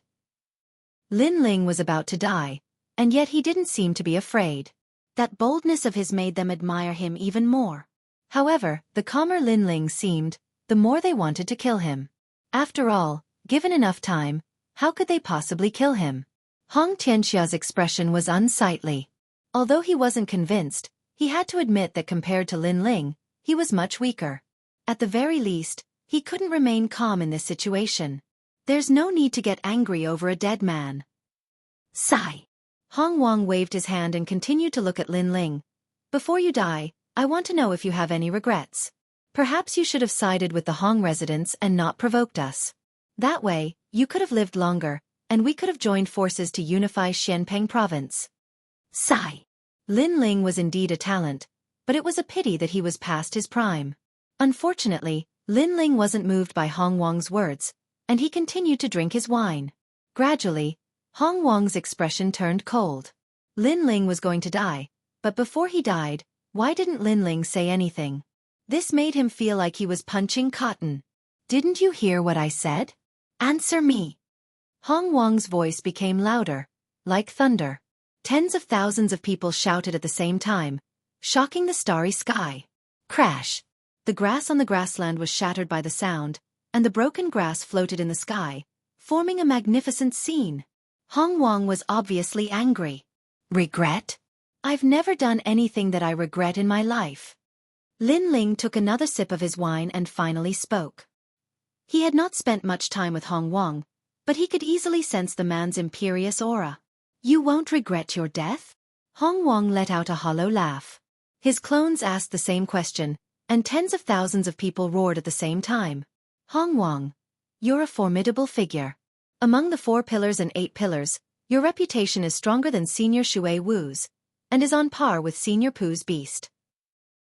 Lin Ling was about to die, and yet he didn't seem to be afraid. That boldness of his made them admire him even more. However, the calmer Lin Ling seemed, the more they wanted to kill him. After all, given enough time, how could they possibly kill him? Hong Tianxia's expression was unsightly. Although he wasn't convinced, he had to admit that compared to Lin Ling, he was much weaker. At the very least, he couldn't remain calm in this situation. There's no need to get angry over a dead man. Sigh. Hong Wang waved his hand and continued to look at Lin Ling. Before you die, I want to know if you have any regrets. Perhaps you should have sided with the Hong residents and not provoked us. That way, you could have lived longer, and we could have joined forces to unify Xianpeng province. Sigh. Lin Ling was indeed a talent, but it was a pity that he was past his prime. Unfortunately, Lin Ling wasn't moved by Hong Wang's words, and he continued to drink his wine. Gradually, Hong Wang's expression turned cold. Lin Ling was going to die, but before he died, why didn't Lin Ling say anything? This made him feel like he was punching cotton. Didn't you hear what I said? Answer me. Hong Wang's voice became louder, like thunder. Tens of thousands of people shouted at the same time, shocking the starry sky. Crash. The grass on the grassland was shattered by the sound, and the broken grass floated in the sky, forming a magnificent scene. Hong Wang was obviously angry. Regret? I've never done anything that I regret in my life. Lin Ling took another sip of his wine and finally spoke. He had not spent much time with Hong Wang, but he could easily sense the man's imperious aura. You won't regret your death? Hong Wang let out a hollow laugh. His clones asked the same question, and tens of thousands of people roared at the same time. Hong Wang, you're a formidable figure. Among the 4 pillars and 8 pillars, your reputation is stronger than Senior Shui Wu's, and is on par with Senior Pu's beast.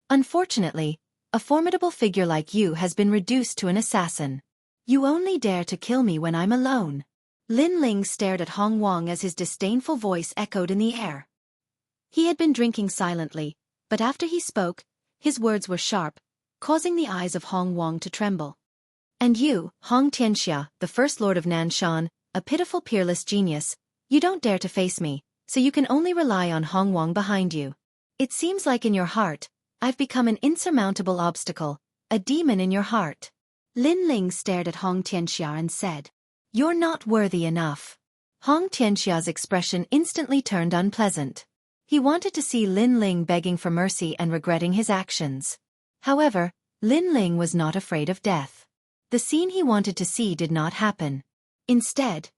Unfortunately, a formidable figure like you has been reduced to an assassin. You only dare to kill me when I'm alone. Lin Ling stared at Hong Wang as his disdainful voice echoed in the air. He had been drinking silently, but after he spoke, his words were sharp, causing the eyes of Hong Wang to tremble. And you, Hong Xianxia, the first lord of Nanshan, a pitiful peerless genius, you don't dare to face me, so you can only rely on Hong Wang behind you. It seems like in your heart, I've become an insurmountable obstacle, a demon in your heart. Lin Ling stared at Hong Xianxia and said, You're not worthy enough. Hong Xianxia's expression instantly turned unpleasant. He wanted to see Lin Ling begging for mercy and regretting his actions. However, Lin Ling was not afraid of death. The scene he wanted to see did not happen. Instead,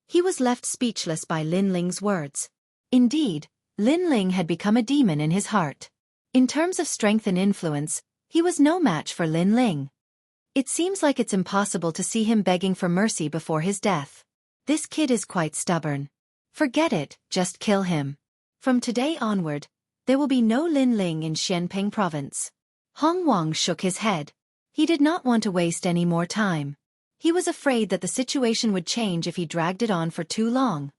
he was left speechless by Lin Ling's words. Indeed, Lin Ling had become a demon in his heart. In terms of strength and influence, he was no match for Lin Ling. It seems like it's impossible to see him begging for mercy before his death. This kid is quite stubborn. Forget it, just kill him. From today onward, there will be no Lin Ling in Xianpeng province. Hong Wang shook his head. He did not want to waste any more time. He was afraid that the situation would change if he dragged it on for too long.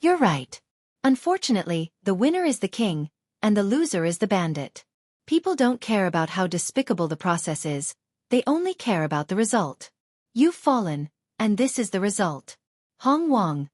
You're right. Unfortunately, the winner is the king, and the loser is the bandit. People don't care about how despicable the process is, they only care about the result. You've fallen, and this is the result. Hong Wang.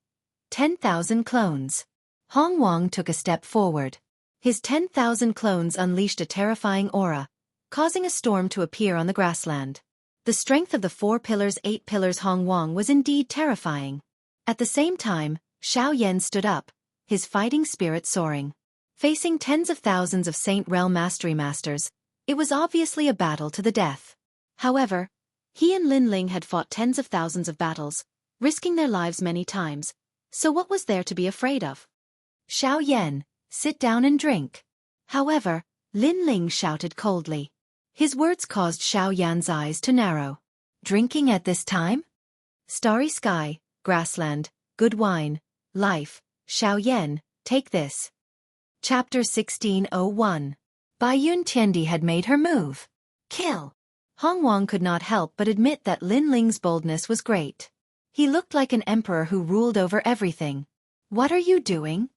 10,000 clones. Hong Wang took a step forward. His 10,000 clones unleashed a terrifying aura, causing a storm to appear on the grassland. The strength of the 4 pillars 8 pillars Hong Wang was indeed terrifying. At the same time, Xiao Yan stood up, his fighting spirit soaring. Facing tens of thousands of Saint Realm Mastery Masters, it was obviously a battle to the death. However, he and Lin Ling had fought tens of thousands of battles, risking their lives many times, so what was there to be afraid of? Xiao Yan, sit down and drink. However, Lin Ling shouted coldly. His words caused Xiao Yan's eyes to narrow. Drinking at this time? Starry sky, grassland, good wine, life, Xiao Yan, take this. Chapter 1601. Bai Yun Tiandi had made her move. Kill. Hong Wang could not help but admit that Lin Ling's boldness was great. He looked like an emperor who ruled over everything. What are you doing?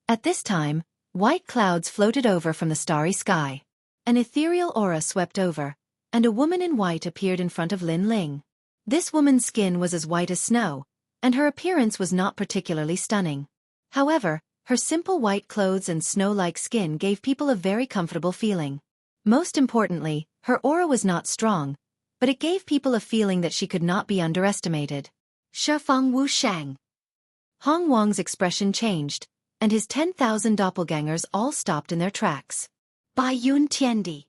At this time, white clouds floated over from the starry sky. An ethereal aura swept over, and a woman in white appeared in front of Lin Ling. This woman's skin was as white as snow, and her appearance was not particularly stunning. However, her simple white clothes and snow-like skin gave people a very comfortable feeling. Most importantly, her aura was not strong, but it gave people a feeling that she could not be underestimated. Shifeng Wu Shang. Hong Wang's expression changed, and his 10,000 doppelgangers all stopped in their tracks. Bai Yun Tiandi.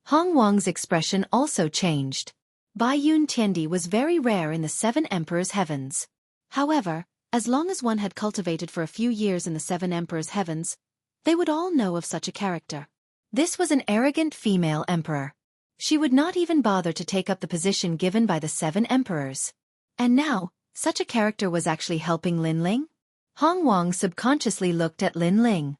Hong Wang's expression also changed. Bai Yun Tiandi was very rare in the 7 Emperors' heavens. However, as long as one had cultivated for a few years in the 7 Emperors' heavens, they would all know of such a character. This was an arrogant female emperor. She would not even bother to take up the position given by the 7 Emperors. And now, such a character was actually helping Lin Ling? Hong Wang subconsciously looked at Lin Ling.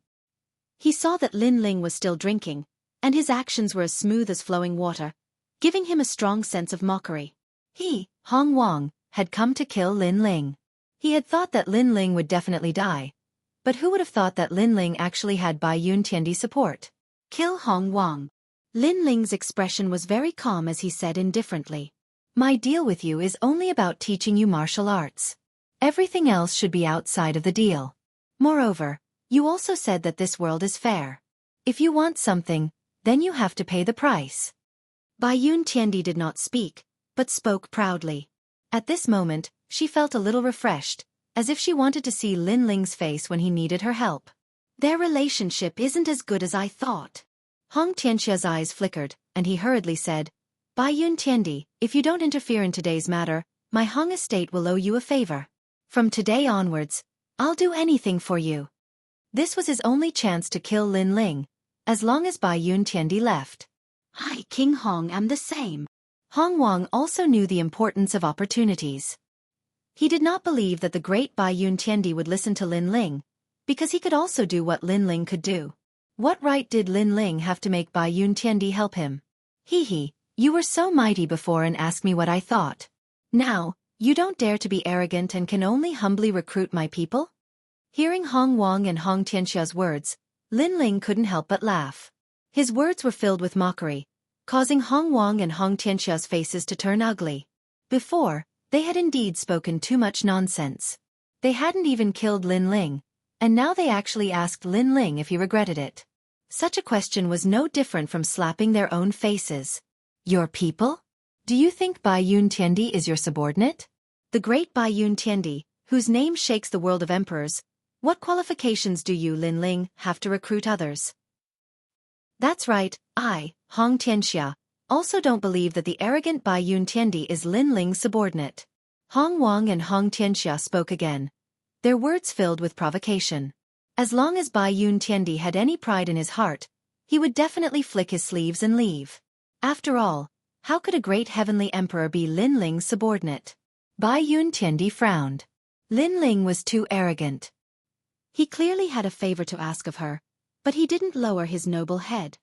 He saw that Lin Ling was still drinking, and his actions were as smooth as flowing water, giving him a strong sense of mockery. He, Hong Wang, had come to kill Lin Ling. He had thought that Lin Ling would definitely die. But who would have thought that Lin Ling actually had Bai Yun Tiandi's support? Kill Hong Wang. Lin Ling's expression was very calm as he said indifferently. My deal with you is only about teaching you martial arts. Everything else should be outside of the deal. Moreover, you also said that this world is fair. If you want something, then you have to pay the price. Bai Yun Tiandi did not speak, but spoke proudly. At this moment, she felt a little refreshed, as if she wanted to see Lin Ling's face when he needed her help. Their relationship isn't as good as I thought. Hong Tianxia's eyes flickered, and he hurriedly said, Bai Yun Tiandi, if you don't interfere in today's matter, my Hong estate will owe you a favor. From today onwards, I'll do anything for you. This was his only chance to kill Lin Ling, as long as Bai Yun Tiandi left. I, King Hong, am the same. Hong Wang also knew the importance of opportunities. He did not believe that the great Bai Yun Tiandi would listen to Lin Ling, because he could also do what Lin Ling could do. What right did Lin Ling have to make Bai Yun Tiandi help him? He, you were so mighty before and asked me what I thought. Now, you don't dare to be arrogant and can only humbly recruit my people? Hearing Hong Wang and Hong Tianxia's words, Lin Ling couldn't help but laugh. His words were filled with mockery, causing Hong Wang and Hong Tianxia's faces to turn ugly. Before, they had indeed spoken too much nonsense. They hadn't even killed Lin Ling, and now they actually asked Lin Ling if he regretted it. Such a question was no different from slapping their own faces. Your people? Do you think Bai Yun Tiandi is your subordinate? The great Bai Yun Tiandi, whose name shakes the world of emperors, what qualifications do you, Lin Ling, have to recruit others? That's right, I, Hong Tianxia, also don't believe that the arrogant Bai Yun Tiandi is Lin Ling's subordinate. Hong Wang and Hong Tianxia spoke again, their words filled with provocation. As long as Bai Yun Tiandi had any pride in his heart, he would definitely flick his sleeves and leave. After all, how could a great heavenly emperor be Lin Ling's subordinate? Bai Yun Tiandi frowned. Lin Ling was too arrogant. He clearly had a favor to ask of her, but he didn't lower his noble head.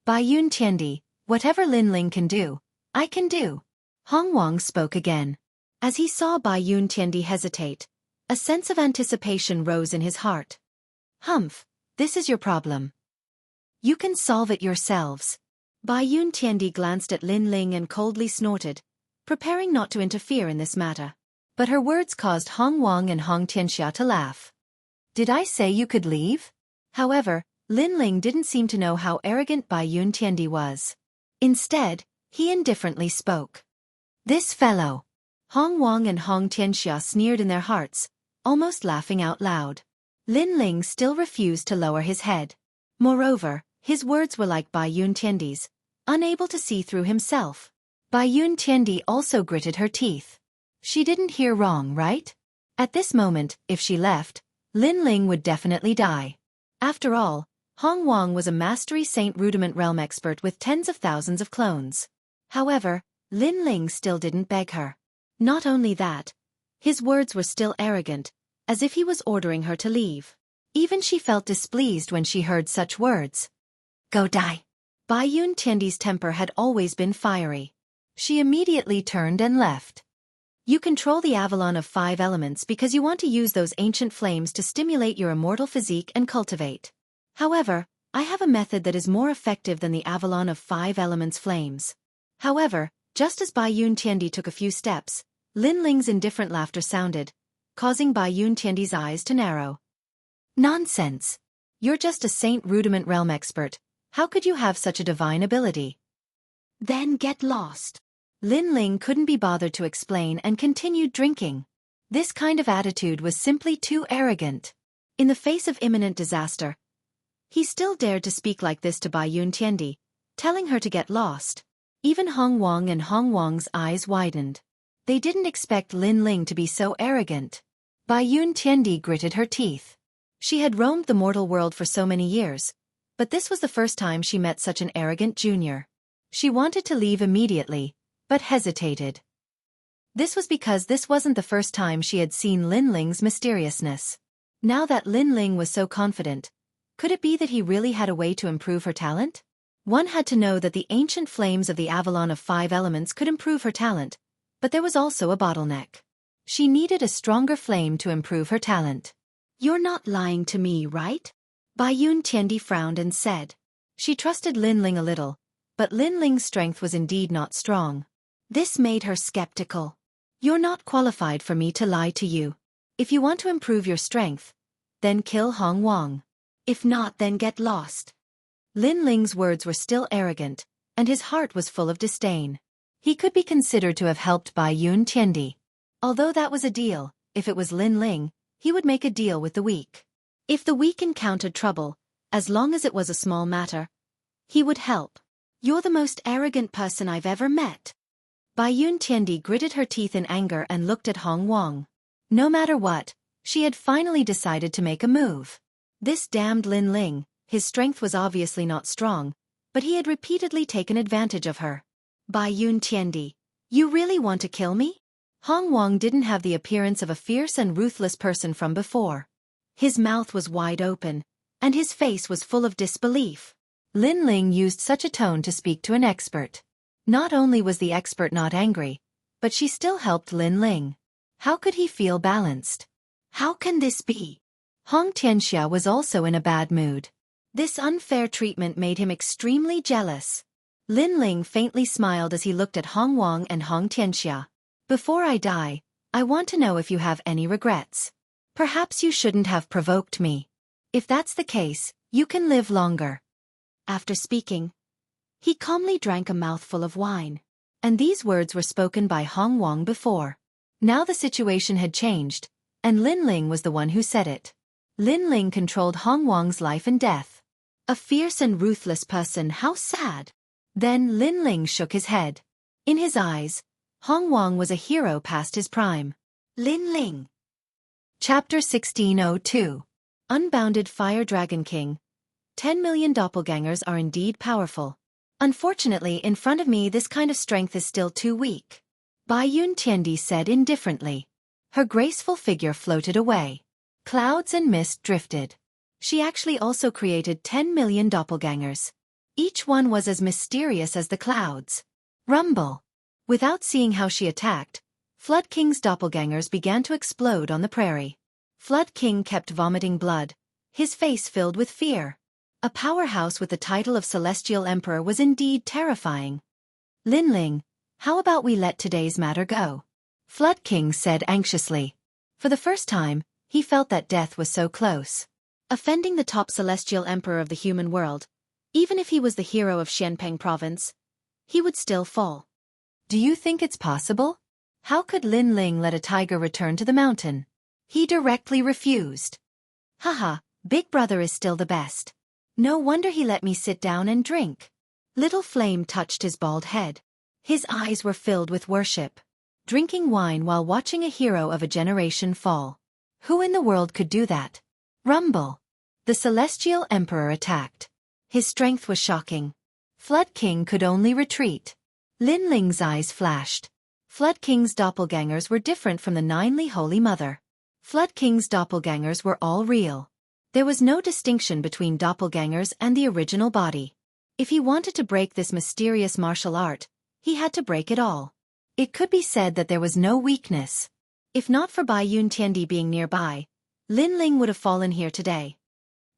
Bai Yun Tiandi, whatever Lin Ling can do, I can do. Hong Wang spoke again. As he saw Bai Yun Tiandi hesitate, a sense of anticipation rose in his heart. Humph, this is your problem. You can solve it yourselves. Bai Yun Tiandi glanced at Lin Ling and coldly snorted, preparing not to interfere in this matter. But her words caused Hong Wang and Hong Tianxia to laugh. Did I say you could leave? However, Lin Ling didn't seem to know how arrogant Bai Yun Tiandi was. Instead, he indifferently spoke. This fellow. Hong Wang and Hong Tianxia sneered in their hearts, almost laughing out loud. Lin Ling still refused to lower his head. Moreover, his words were like Bai Yun Tiandi's, unable to see through himself. Bai Yun Tiandi also gritted her teeth. She didn't hear wrong, right? At this moment, if she left, Lin Ling would definitely die. After all, Hong Wang was a mastery Saint Rudiment realm expert with tens of thousands of clones. However, Lin Ling still didn't beg her. Not only that, his words were still arrogant, as if he was ordering her to leave. Even she felt displeased when she heard such words. Go die. Bai Yun Tiandi's temper had always been fiery. She immediately turned and left. You control the Avalon of 5 elements because you want to use those ancient flames to stimulate your immortal physique and cultivate. However, I have a method that is more effective than the Avalon of 5 elements flames. However, just as Bai Yun Tiandi took a few steps, Lin Ling's indifferent laughter sounded, causing Bai Yun Tiandi's eyes to narrow. Nonsense! You're just a Saint Rudiment realm expert. How could you have such a divine ability? Then get lost. Lin Ling couldn't be bothered to explain and continued drinking. This kind of attitude was simply too arrogant. In the face of imminent disaster, he still dared to speak like this to Bai Yun Tiandi, telling her to get lost. Even Hong Wang and Hong Wang's eyes widened. They didn't expect Lin Ling to be so arrogant. Bai Yun Tiandi gritted her teeth. She had roamed the mortal world for so many years, but this was the first time she met such an arrogant junior. She wanted to leave immediately, but hesitated. This was because this wasn't the first time she had seen Lin Ling's mysteriousness. Now that Lin Ling was so confident, could it be that he really had a way to improve her talent? One had to know that the ancient flames of the Avalon of 5 elements could improve her talent, but there was also a bottleneck. She needed a stronger flame to improve her talent. You're not lying to me, right? Bai Yun Tiandi frowned and said. She trusted Lin Ling a little, but Lin Ling's strength was indeed not strong. This made her skeptical. You're not qualified for me to lie to you. If you want to improve your strength, then kill Hong Wang. If not, then get lost. Lin Ling's words were still arrogant, and his heart was full of disdain. He could be considered to have helped Bai Yun Tiandi. Although that was a deal, if it was Lin Ling, he would make a deal with the weak. If the weak encountered trouble, as long as it was a small matter, he would help. You're the most arrogant person I've ever met. Bai Yun Tiandi gritted her teeth in anger and looked at Hong Wang. No matter what, she had finally decided to make a move. This damned Lin Ling, his strength was obviously not strong, but he had repeatedly taken advantage of her. Bai Yun Tiandi, you really want to kill me? Hong Wang didn't have the appearance of a fierce and ruthless person from before. His mouth was wide open, and his face was full of disbelief. Lin Ling used such a tone to speak to an expert. Not only was the expert not angry, but she still helped Lin Ling. How could he feel balanced? How can this be? Xianxia was also in a bad mood. This unfair treatment made him extremely jealous. Lin Ling faintly smiled as he looked at Hong Wang and Xianxia. Before I die, I want to know if you have any regrets. Perhaps you shouldn't have provoked me. If that's the case, you can live longer. After speaking, he calmly drank a mouthful of wine. And these words were spoken by Hong Wang before. Now the situation had changed, and Lin Ling was the one who said it. Lin Ling controlled Hong Wang's life and death. A fierce and ruthless person, how sad. Then Lin Ling shook his head. In his eyes, Hong Wang was a hero past his prime. Lin Ling. Chapter 1602. Unbounded Fire Dragon King. 10 million doppelgangers are indeed powerful. Unfortunately, in front of me this kind of strength is still too weak. Bai Yun Tiandi said indifferently. Her graceful figure floated away. Clouds and mist drifted. She actually also created 10 million doppelgangers. Each one was as mysterious as the clouds. Rumble. Without seeing how she attacked, Flood King's doppelgangers began to explode on the prairie. Flood King kept vomiting blood, his face filled with fear. A powerhouse with the title of Celestial Emperor was indeed terrifying. Lin Ling, how about we let today's matter go? Flood King said anxiously. For the first time, he felt that death was so close. Offending the top Celestial Emperor of the human world, even if he was the hero of Xianpeng province, he would still fall. Do you think it's possible? How could Lin Ling let a tiger return to the mountain? He directly refused. Haha, Big Brother is still the best. No wonder he let me sit down and drink. Little Flame touched his bald head. His eyes were filled with worship. Drinking wine while watching a hero of a generation fall. Who in the world could do that? Rumble. The Celestial Emperor attacked. His strength was shocking. Flood King could only retreat. Lin Ling's eyes flashed. Flood King's doppelgangers were different from the Ninely Holy Mother. Flood King's doppelgangers were all real. There was no distinction between doppelgangers and the original body. If he wanted to break this mysterious martial art, he had to break it all. It could be said that there was no weakness. If not for Bai Yun Tiandi being nearby, Lin Ling would have fallen here today.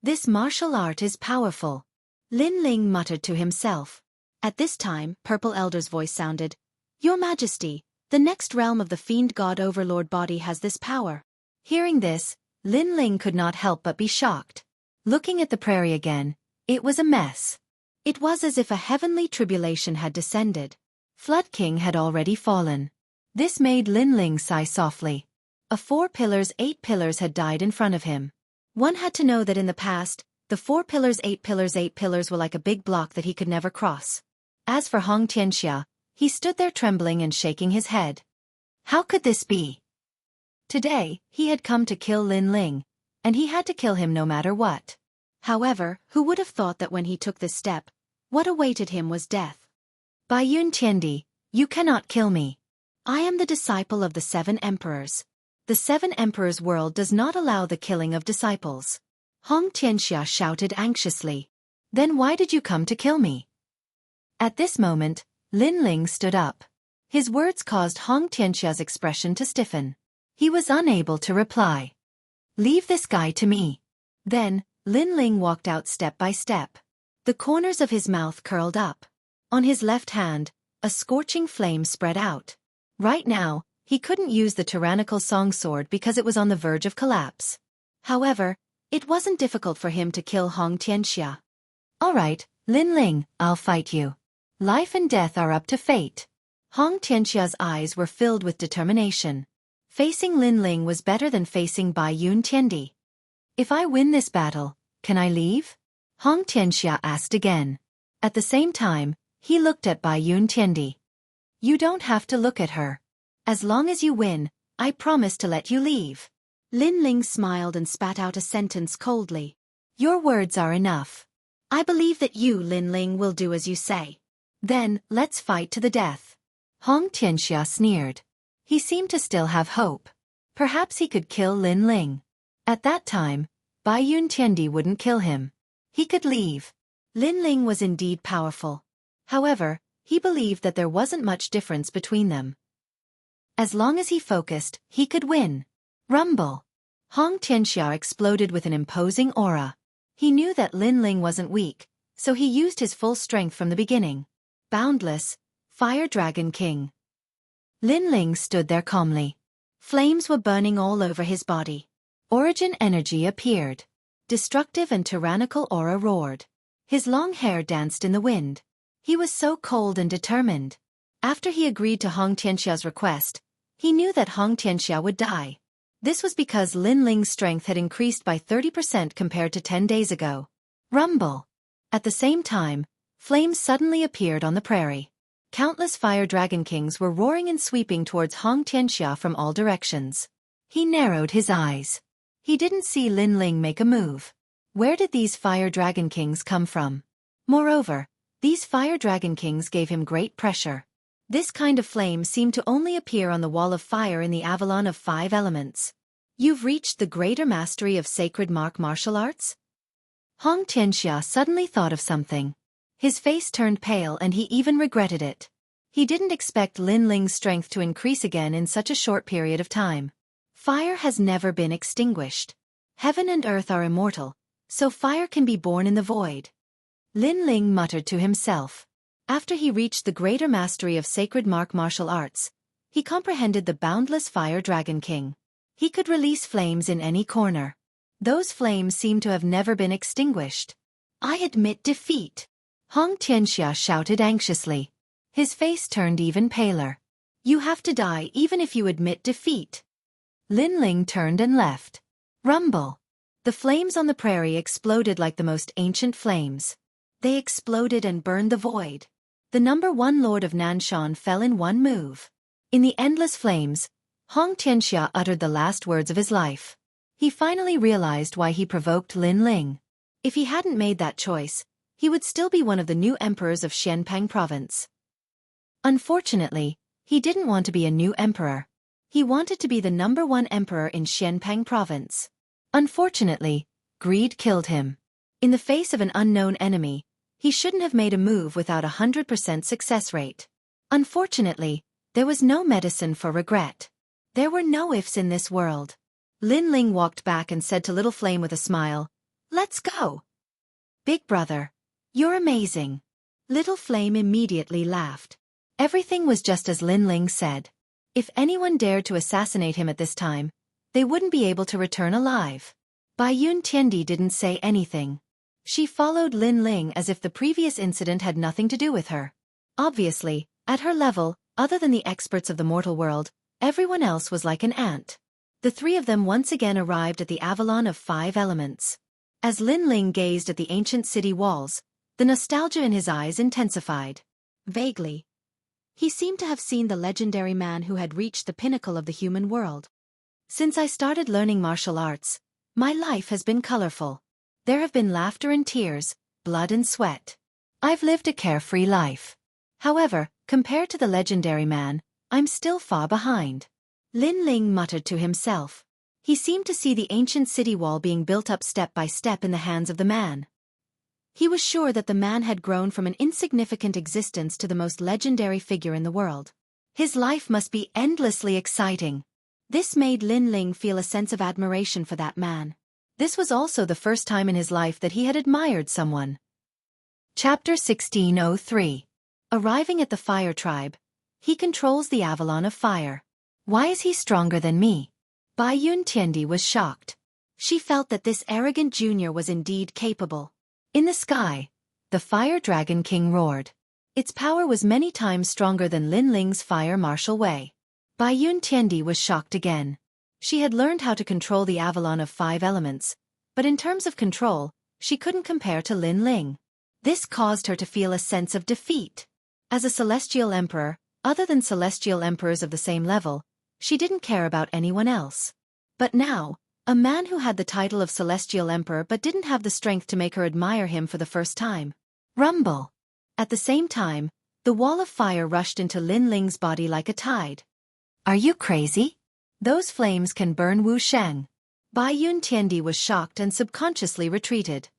This martial art is powerful. Lin Ling muttered to himself. At this time, Purple Elder's voice sounded. Your Majesty, the next realm of the Fiend God Overlord body has this power. Hearing this, Lin Ling could not help but be shocked. Looking at the prairie again, it was a mess. It was as if a heavenly tribulation had descended. Flood King had already fallen. This made Lin Ling sigh softly. A 4 pillars 8 pillars had died in front of him. One had to know that in the past, the 4 pillars 8 pillars 8 pillars were like a big block that he could never cross. As for Xianxia, he stood there trembling and shaking his head. How could this be? Today, he had come to kill Lin Ling, and he had to kill him no matter what. However, who would have thought that when he took this step, what awaited him was death? Bai Yun Tiandi, you cannot kill me. I am the disciple of the 7 emperors. The 7 emperors' world does not allow the killing of disciples. Xianxia shouted anxiously. Then why did you come to kill me? At this moment, Lin Ling stood up. His words caused Xianxia's expression to stiffen. He was unable to reply. Leave this guy to me. Then, Lin Ling walked out step by step. The corners of his mouth curled up. On his left hand, a scorching flame spread out. Right now, he couldn't use the tyrannical song sword because it was on the verge of collapse. However, it wasn't difficult for him to kill Xianxia. All right, Lin Ling, I'll fight you. Life and death are up to fate. Xianxia's eyes were filled with determination. Facing Lin Ling was better than facing Bai Yuntiandi. If I win this battle, can I leave? Xianxia asked again. At the same time, he looked at Bai Yuntiandi. You don't have to look at her. As long as you win, I promise to let you leave. Lin Ling smiled and spat out a sentence coldly. Your words are enough. I believe that you, Lin Ling, will do as you say. Then, let's fight to the death. Xianxia sneered. He seemed to still have hope. Perhaps he could kill Lin Ling. At that time, Bai Yuntiandi wouldn't kill him. He could leave. Lin Ling was indeed powerful. However, he believed that there wasn't much difference between them. As long as he focused, he could win. Rumble. Xianxia exploded with an imposing aura. He knew that Lin Ling wasn't weak, so he used his full strength from the beginning. Boundless, Fire Dragon King. Lin Ling stood there calmly. Flames were burning all over his body. Origin energy appeared. Destructive and tyrannical aura roared. His long hair danced in the wind. He was so cold and determined. After he agreed to Xianxia's request, he knew that Xianxia would die. This was because Lin Ling's strength had increased by 30% compared to 10 days ago. Rumble. At the same time, flames suddenly appeared on the prairie. Countless fire dragon kings were roaring and sweeping towards Xianxia from all directions. He narrowed his eyes. He didn't see Lin Ling make a move. Where did these fire dragon kings come from? Moreover, these fire dragon kings gave him great pressure. This kind of flame seemed to only appear on the wall of fire in the Avalon of 5 elements. You've reached the greater mastery of sacred martial arts? Xianxia suddenly thought of something. His face turned pale and he even regretted it. He didn't expect Lin Ling's strength to increase again in such a short period of time. Fire has never been extinguished. Heaven and earth are immortal, so fire can be born in the void. Lin Ling muttered to himself. After he reached the greater mastery of sacred martial arts, he comprehended the boundless Fire Dragon King. He could release flames in any corner. Those flames seemed to have never been extinguished. I admit defeat. Xianxia shouted anxiously. His face turned even paler. You have to die even if you admit defeat. Lin Ling turned and left. Rumble. The flames on the prairie exploded like the most ancient flames. They exploded and burned the void. The number 1 Lord of Nanshan fell in one move. In the endless flames, Xianxia uttered the last words of his life. He finally realized why he provoked Lin Ling. If he hadn't made that choice, he would still be one of the new emperors of Xianpeng province. Unfortunately, he didn't want to be a new emperor. He wanted to be the number 1 emperor in Xianpeng province. Unfortunately, greed killed him. In the face of an unknown enemy, he shouldn't have made a move without a 100% success rate. Unfortunately, there was no medicine for regret. There were no ifs in this world. Lin Ling walked back and said to Little Flame with a smile, "Let's go." "Big brother, you're amazing." Little Flame immediately laughed. Everything was just as Lin Ling said. If anyone dared to assassinate him at this time, they wouldn't be able to return alive. Bai Yuntiandi didn't say anything. She followed Lin Ling as if the previous incident had nothing to do with her. Obviously, at her level, other than the experts of the mortal world, everyone else was like an ant. The 3 of them once again arrived at the Avalon of 5 elements. As Lin Ling gazed at the ancient city walls, the nostalgia in his eyes intensified. Vaguely, he seemed to have seen the legendary man who had reached the pinnacle of the human world. Since I started learning martial arts, my life has been colorful. There have been laughter and tears, blood and sweat. I've lived a carefree life. However, compared to the legendary man, I'm still far behind. Lin Ling muttered to himself. He seemed to see the ancient city wall being built up step by step in the hands of the man. He was sure that the man had grown from an insignificant existence to the most legendary figure in the world. His life must be endlessly exciting. This made Lin Ling feel a sense of admiration for that man. This was also the first time in his life that he had admired someone. Chapter 1603. Arriving at the Fire Tribe, he controls the Avalon of Fire. Why is he stronger than me? Bai Yuntiandi was shocked. She felt that this arrogant junior was indeed capable. In the sky, the Fire Dragon King roared. Its power was many times stronger than Lin Ling's fire martial Wei. Bai Yun Tiandi was shocked again. She had learned how to control the Avalon of 5 elements, but in terms of control, she couldn't compare to Lin Ling. This caused her to feel a sense of defeat. As a celestial emperor, other than celestial emperors of the same level, she didn't care about anyone else. But now, a man who had the title of celestial emperor but didn't have the strength to make her admire him for the first time. Rumble! At the same time, the wall of fire rushed into Lin Ling's body like a tide. Are you crazy? Those flames can burn Wuxiang. Bai Yun Tiandi was shocked and subconsciously retreated.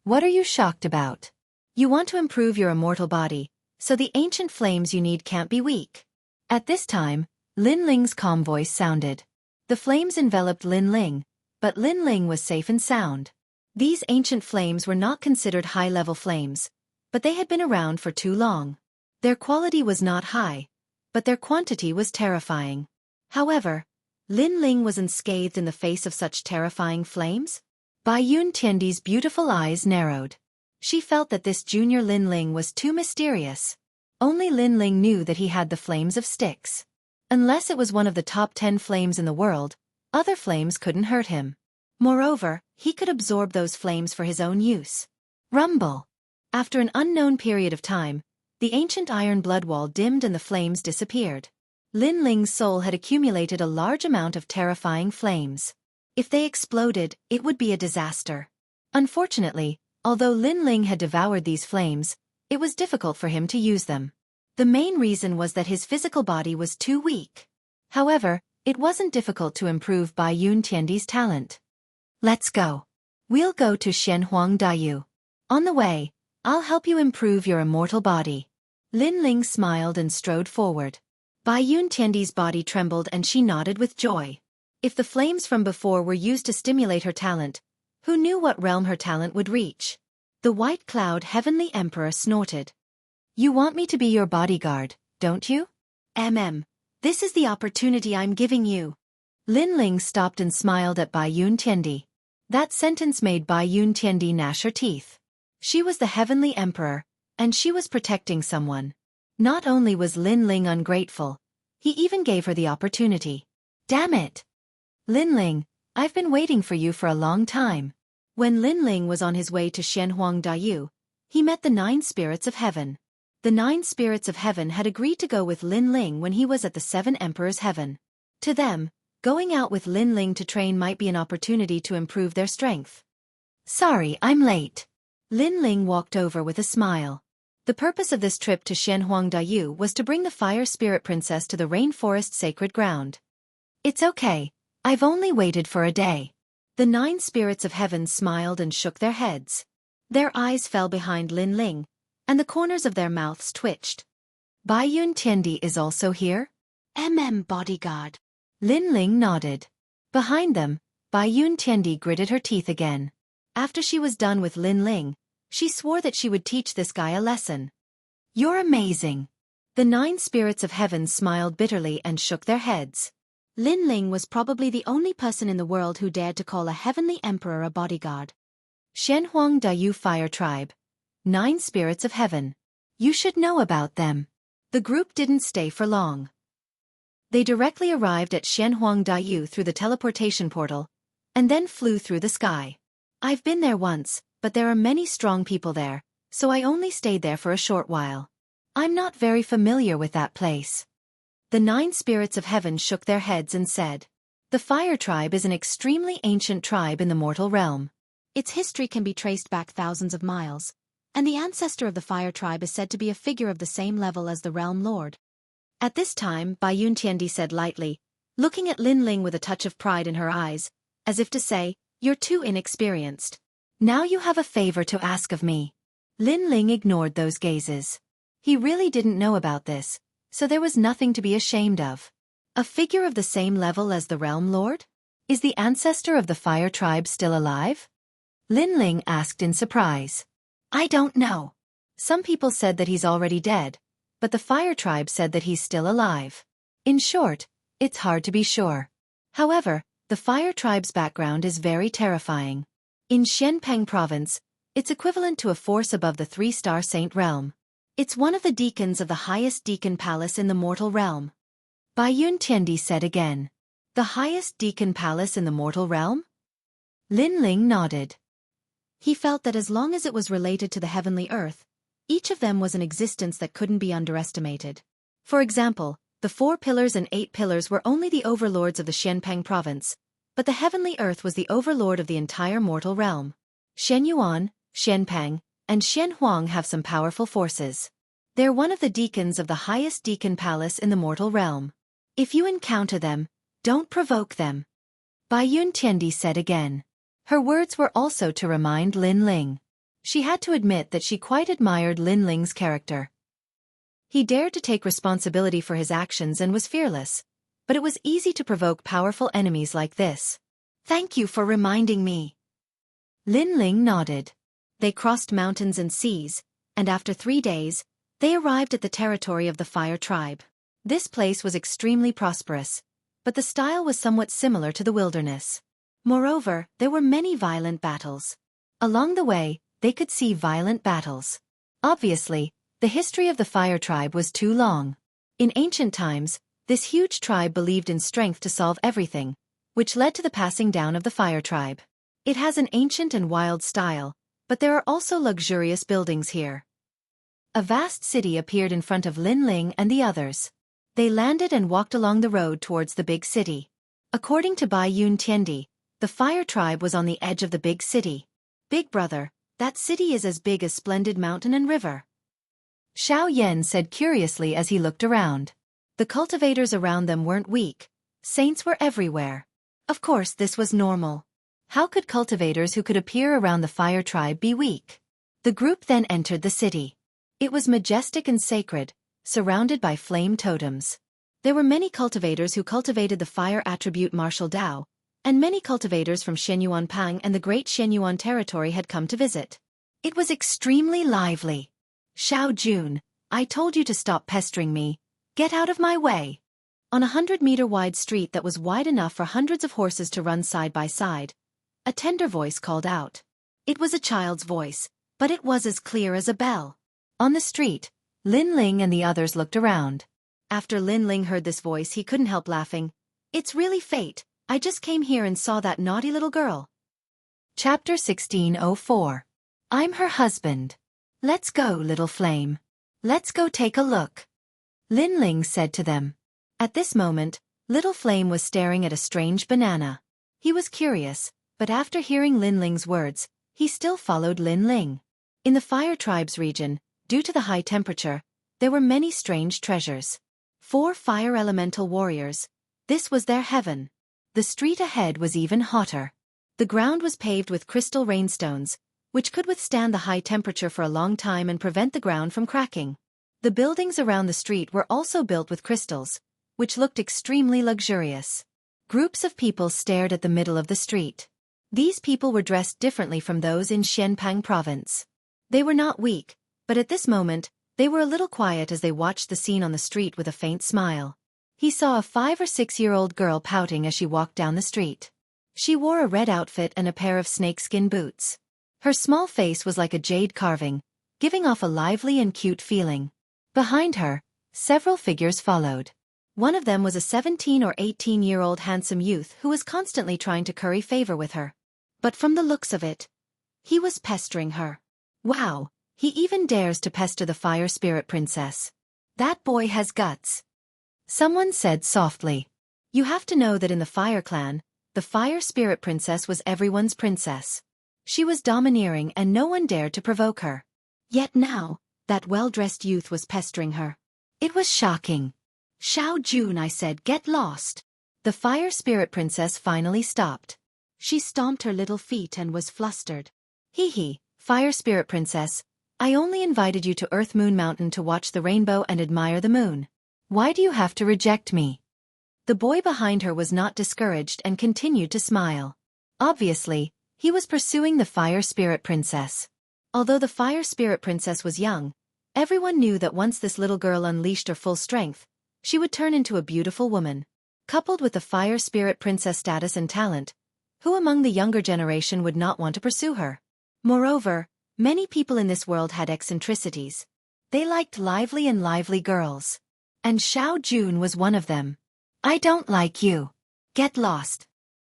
What are you shocked about? You want to improve your immortal body, so the ancient flames you need can't be weak. At this time, Lin Ling's calm voice sounded. The flames enveloped Lin Ling, but Lin Ling was safe and sound. These ancient flames were not considered high-level flames, but they had been around for too long. Their quality was not high, but their quantity was terrifying. However, Lin Ling was unscathed in the face of such terrifying flames. Bai Yun Tiandi's beautiful eyes narrowed. She felt that this junior Lin Ling was too mysterious. Only Lin Ling knew that he had the flames of Styx. Unless it was one of the top 10 flames in the world, other flames couldn't hurt him. Moreover, he could absorb those flames for his own use. Rumble! After an unknown period of time, the ancient iron blood wall dimmed and the flames disappeared. Lin Ling's soul had accumulated a large amount of terrifying flames. If they exploded, it would be a disaster. Unfortunately, although Lin Ling had devoured these flames, it was difficult for him to use them. The main reason was that his physical body was too weak. However, it wasn't difficult to improve Bai Yun Tiandi's talent. Let's go. We'll go to Shenhuang Dayu. On the way, I'll help you improve your immortal body. Lin Ling smiled and strode forward. Bai Yun Tiandi's body trembled and she nodded with joy. If the flames from before were used to stimulate her talent, who knew what realm her talent would reach? The White Cloud Heavenly Emperor snorted. You want me to be your bodyguard, don't you? This is the opportunity I'm giving you. Lin Ling stopped and smiled at Bai Yun Tiandi. That sentence made Bai Yun Tiandi gnash her teeth. She was the Heavenly Emperor, and she was protecting someone. Not only was Lin Ling ungrateful, he even gave her the opportunity. Damn it! Lin Ling, I've been waiting for you for a long time. When Lin Ling was on his way to Shenhuang Dayu, he met the 9 spirits of heaven. The 9 spirits of heaven had agreed to go with Lin Ling when he was at the 7 Emperors' heaven. To them, going out with Lin Ling to train might be an opportunity to improve their strength. Sorry, I'm late. Lin Ling walked over with a smile. The purpose of this trip to Shenhuang Dayu was to bring the Fire Spirit Princess to the rainforest sacred ground. It's okay, I've only waited for a day. The 9 spirits of heaven smiled and shook their heads. Their eyes fell behind Lin Ling, and the corners of their mouths twitched. Bai Yun Tiandi is also here? Bodyguard. Lin Ling nodded. Behind them, Bai Yun Tiandi gritted her teeth again. After she was done with Lin Ling, she swore that she would teach this guy a lesson. You're amazing. The 9 spirits of heaven smiled bitterly and shook their heads. Lin Ling was probably the only person in the world who dared to call a heavenly emperor a bodyguard. Shenhuang Dayu Fire Tribe. 9 spirits of heaven. You should know about them. The group didn't stay for long. They directly arrived at Shenhuang Dayu through the teleportation portal, and then flew through the sky. I've been there once, but there are many strong people there, so I only stayed there for a short while. I'm not very familiar with that place. The 9 spirits of heaven shook their heads and said, the Fire Tribe is an extremely ancient tribe in the mortal realm. Its history can be traced back thousands of miles, and the ancestor of the Fire Tribe is said to be a figure of the same level as the Realm Lord. At this time, Bai Yun Tiandi said lightly, looking at Lin Ling with a touch of pride in her eyes, as if to say, you're too inexperienced. Now you have a favor to ask of me. Lin Ling ignored those gazes. He really didn't know about this, so there was nothing to be ashamed of. A figure of the same level as the Realm Lord? Is the ancestor of the Fire Tribe still alive? Lin Ling asked in surprise. I don't know. Some people said that he's already dead, but the Fire Tribe said that he's still alive. In short, it's hard to be sure. However, the Fire Tribe's background is very terrifying. In Xianpeng Province, it's equivalent to a force above the 3-star Saint realm. It's one of the deacons of the highest deacon palace in the mortal realm. Bai Yun Tiandi said again. The highest deacon palace in the mortal realm? Lin Ling nodded. He felt that as long as it was related to the heavenly earth, each of them was an existence that couldn't be underestimated. For example, the 4 pillars and 8 pillars were only the overlords of the Xianpeng province, but the heavenly earth was the overlord of the entire mortal realm. Shen Yuan, Xianpeng, and Xian Huang have some powerful forces. They're one of the deacons of the highest deacon palace in the mortal realm. If you encounter them, don't provoke them. Bai Yun Tiandi said again. Her words were also to remind Lin Ling. She had to admit that she quite admired Lin Ling's character. He dared to take responsibility for his actions and was fearless, but it was easy to provoke powerful enemies like this. Thank you for reminding me. Lin Ling nodded. They crossed mountains and seas, and after 3 days, they arrived at the territory of the Fire Tribe. This place was extremely prosperous, but the style was somewhat similar to the wilderness. Moreover, there were many violent battles. Along the way, they could see violent battles. Obviously, the history of the Fire Tribe was too long. In ancient times, this huge tribe believed in strength to solve everything, which led to the passing down of the Fire Tribe. It has an ancient and wild style, but there are also luxurious buildings here. A vast city appeared in front of Lin Ling and the others. They landed and walked along the road towards the big city. According to Bai Yun Tiandi, the Fire Tribe was on the edge of the big city. Big brother, that city is as big as splendid mountain and river. Xiao Yan said curiously as he looked around. The cultivators around them weren't weak. Saints were everywhere. Of course this was normal. How could cultivators who could appear around the Fire Tribe be weak? The group then entered the city. It was majestic and sacred, surrounded by flame totems. There were many cultivators who cultivated the fire attribute martial Dao, and many cultivators from Shenyuanpang and the great Shenyuan territory had come to visit. It was extremely lively. Xiao Jun, I told you to stop pestering me. Get out of my way. On a 100-meter wide street that was wide enough for hundreds of horses to run side by side, a tender voice called out. It was a child's voice, but it was as clear as a bell. On the street, Lin Ling and the others looked around. After Lin Ling heard this voice, he couldn't help laughing. It's really fate. I just came here and saw that naughty little girl. Chapter 1604. I'm her husband. Let's go, little flame. Let's go take a look. Lin Ling said to them. At this moment, little flame was staring at a strange banana. He was curious, but after hearing Lin Ling's words, he still followed Lin Ling. In the Fire Tribe's region, due to the high temperature, there were many strange treasures. 4 fire elemental warriors. This was their heaven. The street ahead was even hotter. The ground was paved with crystal rainstones, which could withstand the high temperature for a long time and prevent the ground from cracking. The buildings around the street were also built with crystals, which looked extremely luxurious. Groups of people stared at the middle of the street. These people were dressed differently from those in Xianpeng province. They were not weak, but at this moment, they were a little quiet as they watched the scene on the street with a faint smile. He saw a 5 or 6-year-old girl pouting as she walked down the street. She wore a red outfit and a pair of snakeskin boots. Her small face was like a jade carving, giving off a lively and cute feeling. Behind her, several figures followed. One of them was a 17 or 18-year-old handsome youth who was constantly trying to curry favor with her. But from the looks of it, he was pestering her. Wow, he even dares to pester the Fire Spirit Princess. That boy has guts. Someone said softly. You have to know that in the Fire Clan, the Fire Spirit Princess was everyone's princess. She was domineering and no one dared to provoke her. Yet now, that well-dressed youth was pestering her. It was shocking. Xiao Jun, I said, get lost. The Fire Spirit Princess finally stopped. She stomped her little feet and was flustered. Hee, Fire Spirit Princess, I only invited you to Earth Moon Mountain to watch the rainbow and admire the moon. Why do you have to reject me? The boy behind her was not discouraged and continued to smile. Obviously, he was pursuing the Fire Spirit Princess. Although the Fire Spirit Princess was young, everyone knew that once this little girl unleashed her full strength, she would turn into a beautiful woman. Coupled with the Fire Spirit Princess status and talent, who among the younger generation would not want to pursue her? Moreover, many people in this world had eccentricities. They liked lively girls. And Xiao Jun was one of them. I don't like you. Get lost.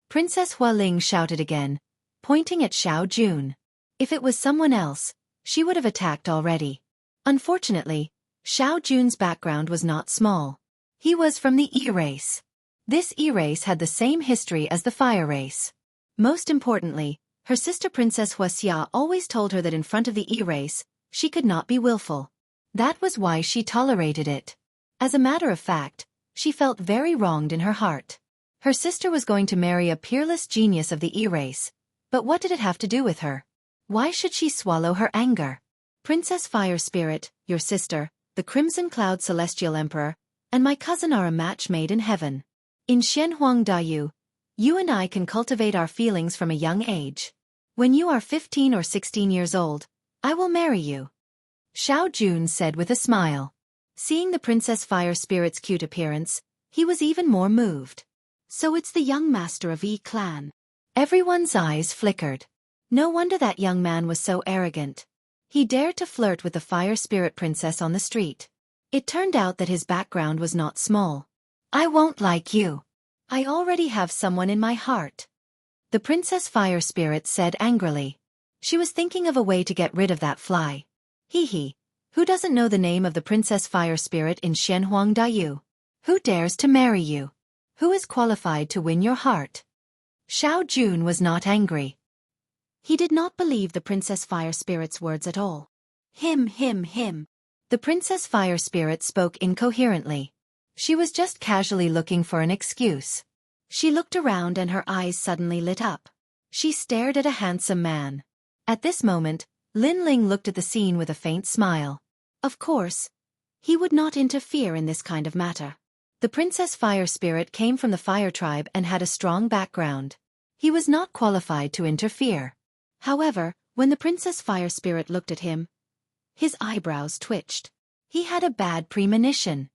Princess Hualing shouted again, pointing at Xiao Jun. If it was someone else, she would have attacked already. Unfortunately, Xiao Jun's background was not small. He was from the E race. This E race had the same history as the Fire race. Most importantly, her sister Princess Wuxia always told her that in front of the E race, she could not be willful. That was why she tolerated it. As a matter of fact, she felt very wronged in her heart. Her sister was going to marry a peerless genius of the E race, but what did it have to do with her? Why should she swallow her anger? Princess Fire Spirit, your sister, the Crimson Cloud Celestial Emperor, and my cousin are a match made in heaven. In Xianhuang Dayu, you and I can cultivate our feelings from a young age. When you are 15 or 16 years old, I will marry you. Xiao Jun said with a smile. Seeing the Princess Fire Spirit's cute appearance, he was even more moved. So it's the young master of E clan. Everyone's eyes flickered. No wonder that young man was so arrogant. He dared to flirt with the Fire Spirit Princess on the street. It turned out that his background was not small. I won't like you. I already have someone in my heart. The Princess Fire Spirit said angrily. She was thinking of a way to get rid of that fly. Hee. Who doesn't know the name of the Princess Fire Spirit in Xianhuang Dayu? Who dares to marry you? Who is qualified to win your heart? Xiao Jun was not angry. He did not believe the Princess Fire Spirit's words at all. Him. The Princess Fire Spirit spoke incoherently. She was just casually looking for an excuse. She looked around and her eyes suddenly lit up. She stared at a handsome man. At this moment, Lin Ling looked at the scene with a faint smile. Of course, he would not interfere in this kind of matter. The Princess Fire Spirit came from the Fire Tribe and had a strong background. He was not qualified to interfere. However, when the Princess Fire Spirit looked at him, his eyebrows twitched. He had a bad premonition.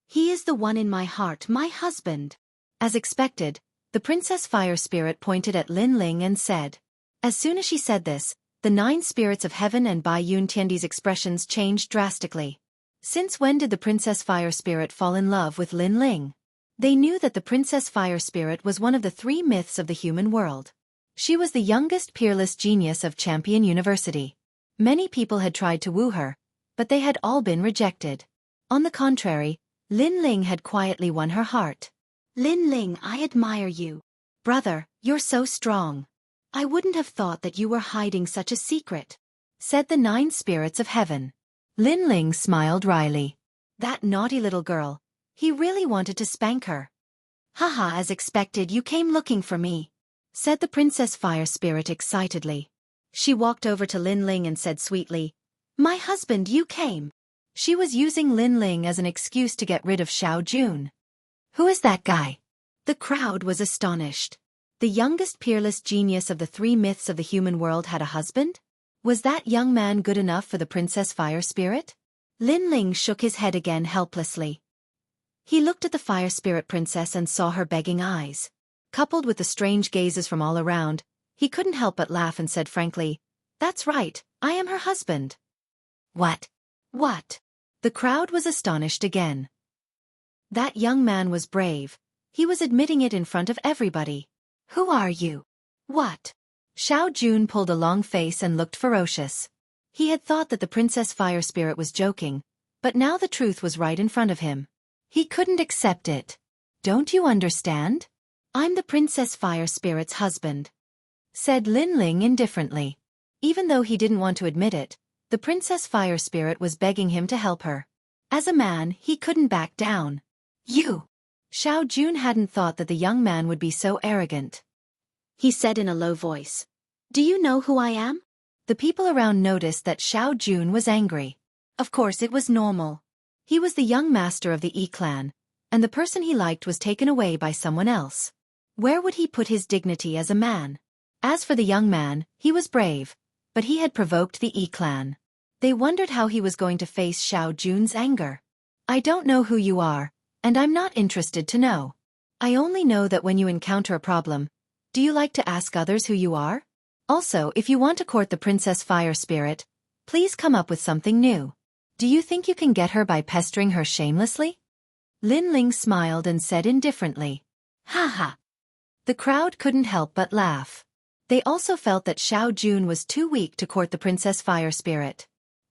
He is the one in my heart, my husband. As expected, the Princess Fire Spirit pointed at Lin Ling and said. As soon as she said this, the 9 spirits of heaven and Bai Yun Tiandi's expressions changed drastically. Since when did the Princess Fire Spirit fall in love with Lin Ling? They knew that the Princess Fire Spirit was one of the 3 myths of the human world. She was the youngest peerless genius of Champion University. Many people had tried to woo her, but they had all been rejected. On the contrary, Lin Ling had quietly won her heart. Lin Ling, I admire you. Brother, you're so strong. I wouldn't have thought that you were hiding such a secret, said the 9 spirits of heaven. Lin Ling smiled wryly. That naughty little girl. He really wanted to spank her. Haha, as expected you came looking for me, said the Princess Fire Spirit excitedly. She walked over to Lin Ling and said sweetly, My husband, you came. She was using Lin Ling as an excuse to get rid of Xiao Jun. Who is that guy? The crowd was astonished. The youngest peerless genius of the 3 myths of the human world had a husband? Was that young man good enough for the Princess Fire Spirit? Lin Ling shook his head again helplessly. He looked at the Fire Spirit Princess and saw her begging eyes. Coupled with the strange gazes from all around, he couldn't help but laugh and said frankly, That's right, I am her husband. What? What? The crowd was astonished again. That young man was brave. He was admitting it in front of everybody. Who are you? What? Xiao Jun pulled a long face and looked ferocious. He had thought that the Princess Fire Spirit was joking, but now the truth was right in front of him. He couldn't accept it. Don't you understand? I'm the Princess Fire Spirit's husband, said Lin Ling indifferently. Even though he didn't want to admit it, the Princess Fire Spirit was begging him to help her. As a man, he couldn't back down. You! Xiao Jun hadn't thought that the young man would be so arrogant. He said in a low voice, Do you know who I am? The people around noticed that Xiao Jun was angry. Of course it was normal. He was the young master of the E clan, and the person he liked was taken away by someone else. Where would he put his dignity as a man? As for the young man, he was brave, but he had provoked the E clan. They wondered how he was going to face Xiao Jun's anger. I don't know who you are, and I'm not interested to know. I only know that when you encounter a problem, do you like to ask others who you are? Also, if you want to court the Princess Fire Spirit, please come up with something new. Do you think you can get her by pestering her shamelessly? Lin Ling smiled and said indifferently. Ha ha. The crowd couldn't help but laugh. They also felt that Xiao Jun was too weak to court the Princess Fire Spirit.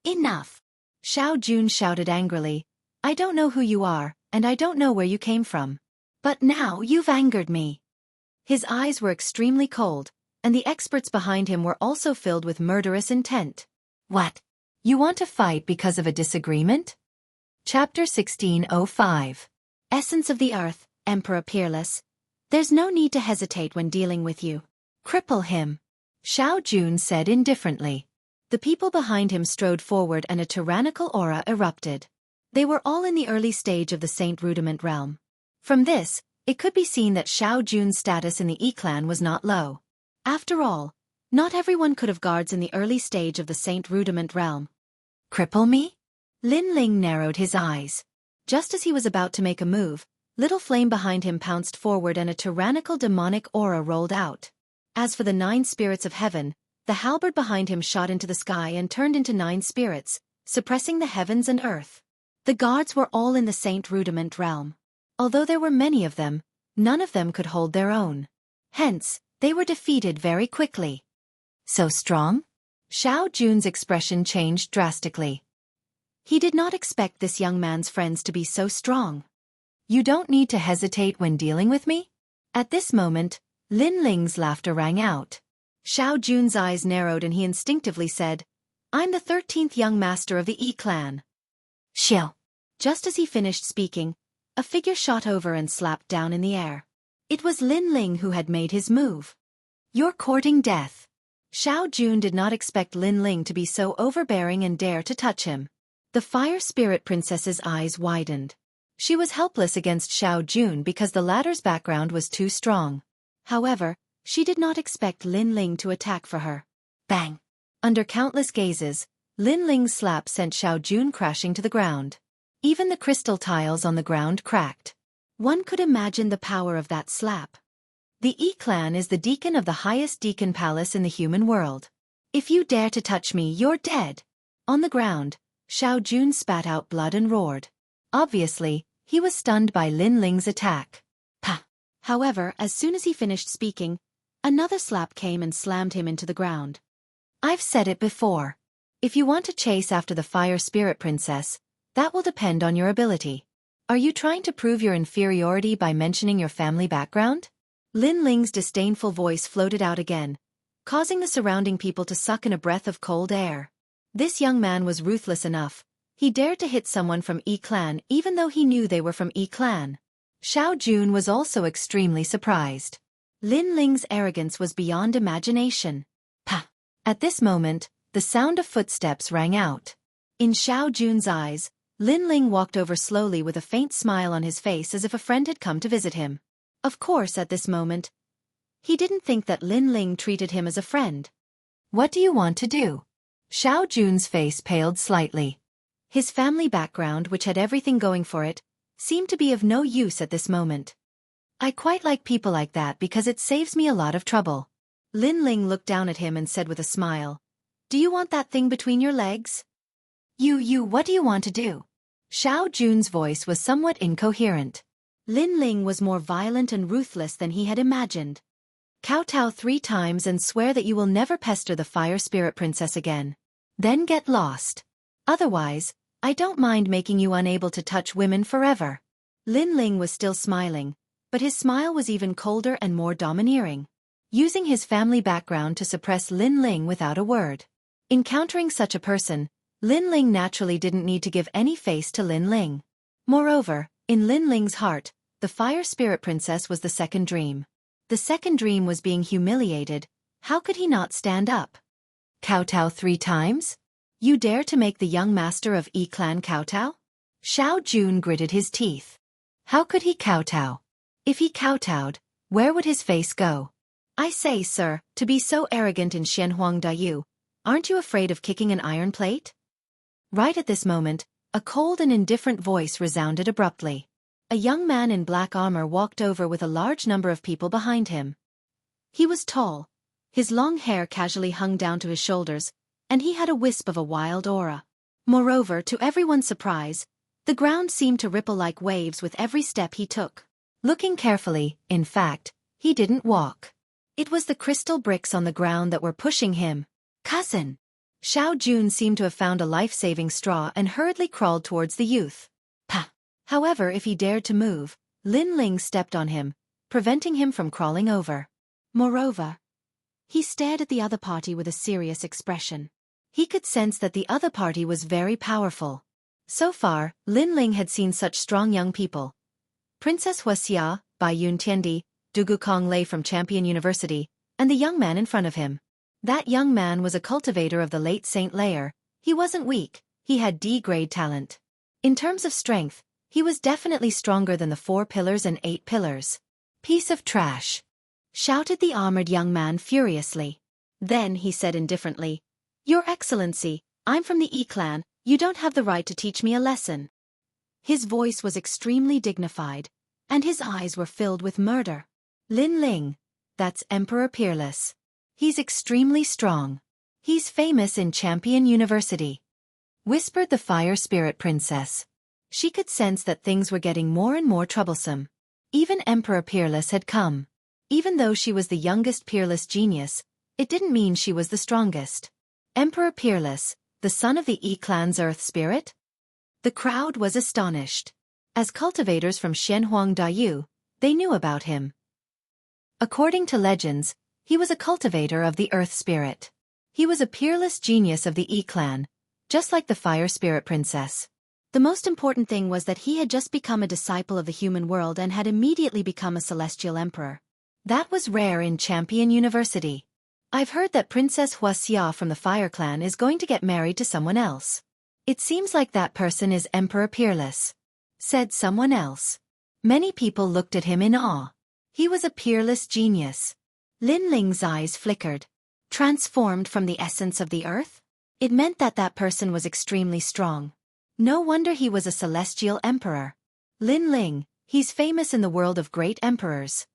Enough! Xiao Jun shouted angrily. I don't know who you are, and I don't know where you came from. But now you've angered me. His eyes were extremely cold, and the experts behind him were also filled with murderous intent. What? You want to fight because of a disagreement? Chapter 1605. Essence of the Earth, Emperor Peerless. There's no need to hesitate when dealing with you. Cripple him. Xiao Jun said indifferently. The people behind him strode forward and a tyrannical aura erupted. They were all in the early stage of the Saint Rudiment realm. From this, it could be seen that Xiao Jun's status in the E-clan was not low. After all, not everyone could have guards in the early stage of the Saint Rudiment realm. Cripple me? Lin Ling narrowed his eyes. Just as he was about to make a move, little flame behind him pounced forward and a tyrannical demonic aura rolled out. As for the 9 spirits of heaven, the halberd behind him shot into the sky and turned into 9 spirits, suppressing the heavens and earth. The guards were all in the Saint Rudiment realm. Although there were many of them, none of them could hold their own. Hence, they were defeated very quickly. So strong? Xiao Jun's expression changed drastically. He did not expect this young man's friends to be so strong. You don't need to hesitate when dealing with me? At this moment, Lin Ling's laughter rang out. Xiao Jun's eyes narrowed and he instinctively said, I'm the 13th young master of the E-clan. Xiao. Just as he finished speaking, a figure shot over and slapped down in the air. It was Lin Ling who had made his move. You're courting death. Xiao Jun did not expect Lin Ling to be so overbearing and dare to touch him. The Fire Spirit Princess's eyes widened. She was helpless against Xiao Jun because the latter's background was too strong. However, she did not expect Lin Ling to attack for her. Bang! Under countless gazes, Lin Ling's slap sent Xiao Jun crashing to the ground. Even the crystal tiles on the ground cracked. One could imagine the power of that slap. The E-clan is the deacon of the highest deacon palace in the human world. If you dare to touch me, you're dead. On the ground, Xiao Jun spat out blood and roared. Obviously, he was stunned by Lin Ling's attack. Pah! However, as soon as he finished speaking, another slap came and slammed him into the ground. I've said it before. If you want to chase after the Fire Spirit Princess, that will depend on your ability. Are you trying to prove your inferiority by mentioning your family background? Lin Ling's disdainful voice floated out again, causing the surrounding people to suck in a breath of cold air. This young man was ruthless enough. He dared to hit someone from E-clan even though he knew they were from E-clan. Xiao Jun was also extremely surprised. Lin Ling's arrogance was beyond imagination. Pah! At this moment, the sound of footsteps rang out. In Xiao Jun's eyes, Lin Ling walked over slowly with a faint smile on his face as if a friend had come to visit him. Of course, at this moment, he didn't think that Lin Ling treated him as a friend. What do you want to do? Xiao Jun's face paled slightly. His family background, which had everything going for it, seemed to be of no use at this moment. I quite like people like that because it saves me a lot of trouble. Lin Ling looked down at him and said with a smile, Do you want that thing between your legs? What do you want to do? Xiao Jun's voice was somewhat incoherent. Lin Ling was more violent and ruthless than he had imagined. Kowtow 3 times and swear that you will never pester the Fire Spirit Princess again. Then get lost. Otherwise, I don't mind making you unable to touch women forever. Lin Ling was still smiling, but his smile was even colder and more domineering. Using his family background to suppress Lin Ling without a word. Encountering such a person, Lin Ling naturally didn't need to give any face to Lin Ling. Moreover, in Lin Ling's heart, the Fire Spirit Princess was the second dream. The second dream was being humiliated. How could he not stand up? Kowtow 3 times? You dare to make the young master of E-clan kowtow? Xiao Jun gritted his teeth. How could he kowtow? If he kowtowed, where would his face go? I say, sir, to be so arrogant in Xianhuang Dayu, aren't you afraid of kicking an iron plate? Right at this moment, a cold and indifferent voice resounded abruptly. A young man in black armor walked over with a large number of people behind him. He was tall. His long hair casually hung down to his shoulders, and he had a wisp of a wild aura. Moreover, to everyone's surprise, the ground seemed to ripple like waves with every step he took. Looking carefully, in fact, he didn't walk. It was the crystal bricks on the ground that were pushing him. Cousin! Xiao Jun seemed to have found a life-saving straw and hurriedly crawled towards the youth. Pah! However, if he dared to move, Lin Ling stepped on him, preventing him from crawling over. Moreover, he stared at the other party with a serious expression. He could sense that the other party was very powerful. So far, Lin Ling had seen such strong young people. Princess Wuxia, Bai Yun Tiandi, Dugu Kong Lei from Champion University, and the young man in front of him. That young man was a cultivator of the late Saint Layer. He wasn't weak, he had D-grade talent. In terms of strength, he was definitely stronger than the 4 pillars and 8 pillars. Piece of trash! Shouted the armored young man furiously. Then he said indifferently, Your Excellency, I'm from the E-clan, you don't have the right to teach me a lesson. His voice was extremely dignified, and his eyes were filled with murder. Lin Ling, that's Emperor Peerless. He's extremely strong. He's famous in Champion University. Whispered the Fire Spirit Princess. She could sense that things were getting more and more troublesome. Even Emperor Peerless had come. Even though she was the youngest Peerless genius, it didn't mean she was the strongest. Emperor Peerless, the son of the E-clan's Earth Spirit? The crowd was astonished. As cultivators from Xianhuang Dayu, they knew about him. According to legends, he was a cultivator of the Earth Spirit. He was a peerless genius of the E-clan, just like the Fire Spirit Princess. The most important thing was that he had just become a disciple of the human world and had immediately become a celestial emperor. That was rare in Champion University. I've heard that Princess Wuxia from the Fire Clan is going to get married to someone else. It seems like that person is Emperor Peerless, said someone else. Many people looked at him in awe. He was a peerless genius. Lin Ling's eyes flickered. Transformed from the essence of the earth? It meant that that person was extremely strong. No wonder he was a celestial emperor. Lin Ling, he's famous in the world of great emperors,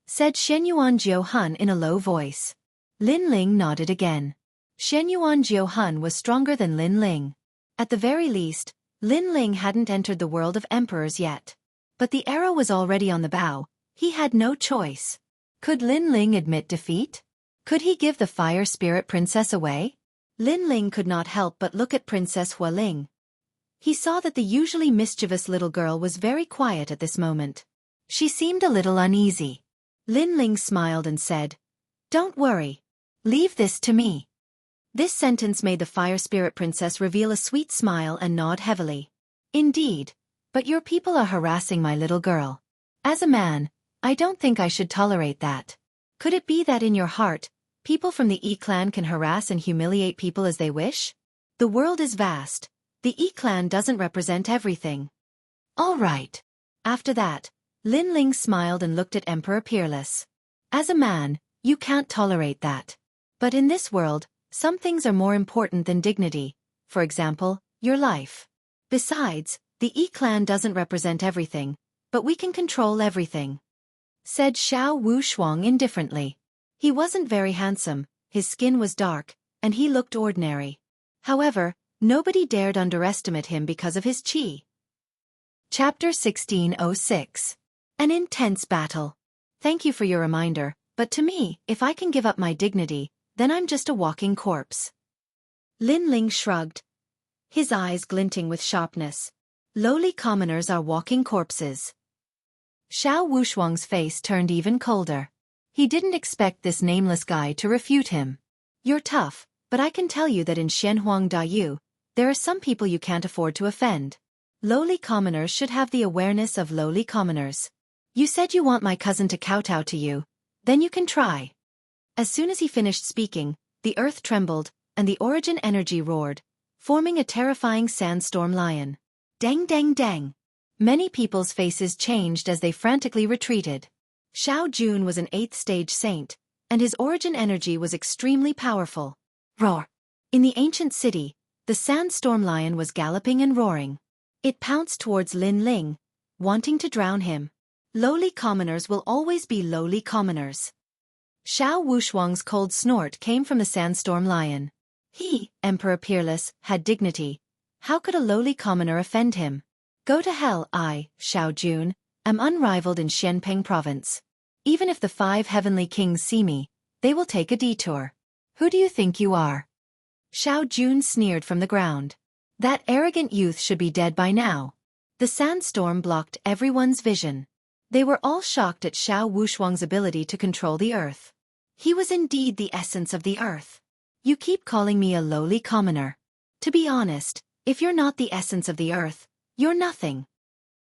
said Shenyuan Jiuhun in a low voice. Lin Ling nodded again. Shenyuan Jiuhun was stronger than Lin Ling. At the very least, Lin Ling hadn't entered the world of emperors yet. But the arrow was already on the bow. He had no choice. Could Lin Ling admit defeat? Could he give the Fire Spirit Princess away? Lin Ling could not help but look at Princess Hua Ling. He saw that the usually mischievous little girl was very quiet at this moment. She seemed a little uneasy. Lin Ling smiled and said, Don't worry. Leave this to me. This sentence made the Fire Spirit Princess reveal a sweet smile and nod heavily. Indeed, but your people are harassing my little girl. As a man, I don't think I should tolerate that. Could it be that in your heart, people from the E-clan can harass and humiliate people as they wish? The world is vast. The E-clan doesn't represent everything. All right. After that, Lin Ling smiled and looked at Emperor Peerless. As a man, you can't tolerate that. But in this world, some things are more important than dignity. For example, your life. Besides, the E-clan doesn't represent everything, but we can control everything, said Xiao Wushuang indifferently. He wasn't very handsome, his skin was dark, and he looked ordinary. However, nobody dared underestimate him because of his qi. Chapter 1606. An intense battle. Thank you for your reminder, but to me, if I can give up my dignity, then I'm just a walking corpse. Lin Ling shrugged, his eyes glinting with sharpness. Lowly commoners are walking corpses. Xiao Wushuang's face turned even colder. He didn't expect this nameless guy to refute him. You're tough, but I can tell you that in Xianhuang Dayu, there are some people you can't afford to offend. Lowly commoners should have the awareness of lowly commoners. You said you want my cousin to kowtow to you. Then you can try. As soon as he finished speaking, the earth trembled, and the origin energy roared, forming a terrifying sandstorm lion. Dang dang dang. Many people's faces changed as they frantically retreated. Xiao Jun was an 8th stage saint, and his origin energy was extremely powerful. Roar! In the ancient city, the sandstorm lion was galloping and roaring. It pounced towards Lin Ling, wanting to drown him. Lowly commoners will always be lowly commoners. Xiao Wushuang's cold snort came from the sandstorm lion. He, Emperor Peerless, had dignity, How could a lowly commoner offend him? Go to hell, Xiao Jun, am unrivaled in Xianpeng province. Even if the 5 heavenly kings see me, they will take a detour. Who do you think you are? Xiao Jun sneered from the ground. That arrogant youth should be dead by now. The sandstorm blocked everyone's vision. They were all shocked at Xiao Wushuang's ability to control the earth. He was indeed the essence of the earth. You keep calling me a lowly commoner. To be honest, if you're not the essence of the earth, you're nothing.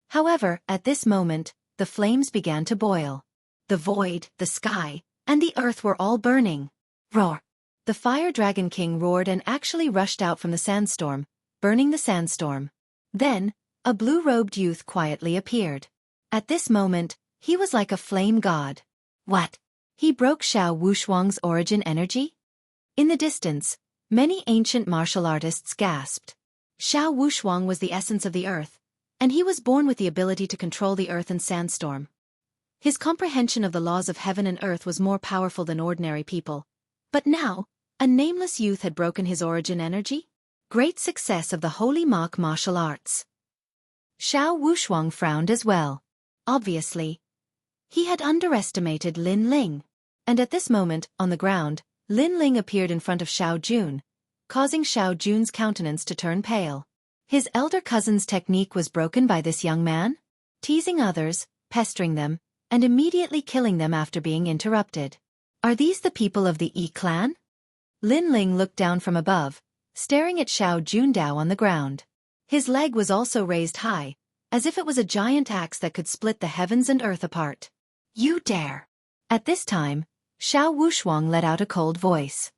However, at this moment, the flames began to boil. The void, the sky, and the earth were all burning. Roar! The Fire Dragon King roared and actually rushed out from the sandstorm, burning the sandstorm. Then, a blue-robed youth quietly appeared. At this moment, he was like a flame god. What? He broke Xiao Wushuang's origin energy? In the distance, many ancient martial artists gasped. Xiao Wushuang was the essence of the earth, and he was born with the ability to control the earth and sandstorm. His comprehension of the laws of heaven and earth was more powerful than ordinary people. But now, a nameless youth had broken his origin energy? Great success of the holy mock martial arts. Xiao Wushuang frowned as well. Obviously, he had underestimated Lin Ling. And at this moment, on the ground, Lin Ling appeared in front of Xiao Jun, causing Xiao Jun's countenance to turn pale. His elder cousin's technique was broken by this young man? Teasing others, pestering them, and immediately killing them after being interrupted. Are these the people of the Yi clan? Lin Ling looked down from above, staring at Xiao Jundao on the ground. His leg was also raised high, as if it was a giant axe that could split the heavens and earth apart. You dare! At this time, Xiao Wushuang let out a cold voice.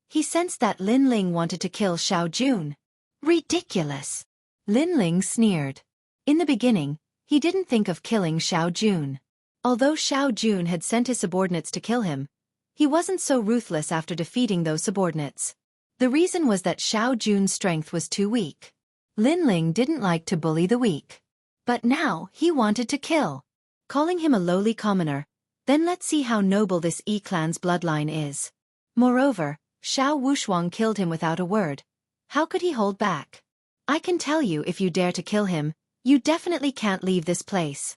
He sensed that Lin Ling wanted to kill Xiao Jun. Ridiculous! Lin Ling sneered. In the beginning, he didn't think of killing Xiao Jun. Although Xiao Jun had sent his subordinates to kill him, he wasn't so ruthless after defeating those subordinates. The reason was that Xiao Jun's strength was too weak. Lin Ling didn't like to bully the weak. But now he wanted to kill. Calling him a lowly commoner, then let's see how noble this Yi clan's bloodline is. Moreover, Xiao Wushuang killed him without a word. How could he hold back? I can tell you if you dare to kill him, you definitely can't leave this place.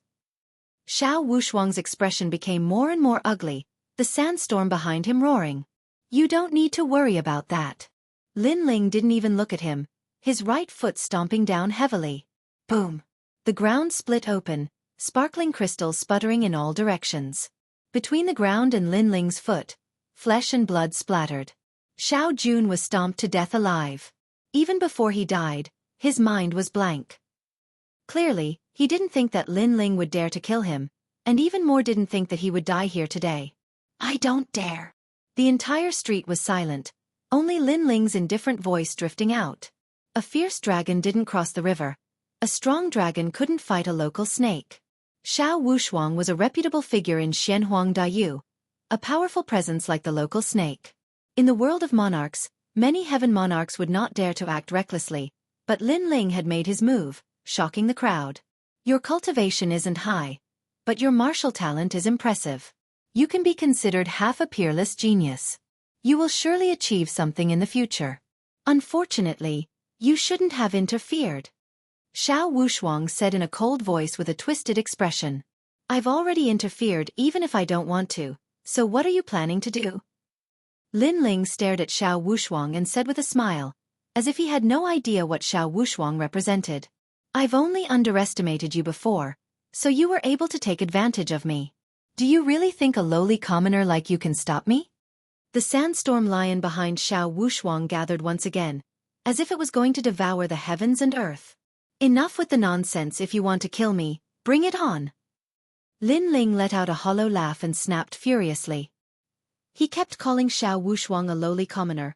Xiao Wushuang's expression became more and more ugly, the sandstorm behind him roaring. You don't need to worry about that. Lin Ling didn't even look at him, his right foot stomping down heavily. Boom! The ground split open, sparkling crystals sputtering in all directions. Between the ground and Lin Ling's foot, flesh and blood splattered. Xiao Jun was stomped to death alive. Even before he died, his mind was blank. Clearly, he didn't think that Lin Ling would dare to kill him, and even more didn't think that he would die here today. I don't dare. The entire street was silent, only Lin Ling's indifferent voice drifting out. A fierce dragon didn't cross the river. A strong dragon couldn't fight a local snake. Xiao Wushuang was a reputable figure in Xianhuang Daiyu, a powerful presence like the local snake. In the world of monarchs, many heaven monarchs would not dare to act recklessly, but Lin Ling had made his move, shocking the crowd. Your cultivation isn't high, but your martial talent is impressive. You can be considered half a peerless genius. You will surely achieve something in the future. Unfortunately, you shouldn't have interfered. Xiao Wushuang said in a cold voice with a twisted expression. I've already interfered even if I don't want to, so what are you planning to do? Lin Ling stared at Xiao Wushuang and said with a smile, as if he had no idea what Xiao Wushuang represented. I've only underestimated you before, so you were able to take advantage of me. Do you really think a lowly commoner like you can stop me? The sandstorm lion behind Xiao Wushuang gathered once again, as if it was going to devour the heavens and earth. Enough with the nonsense. If you want to kill me, bring it on. Lin Ling let out a hollow laugh and snapped furiously. He kept calling Xiao Wushuang a lowly commoner.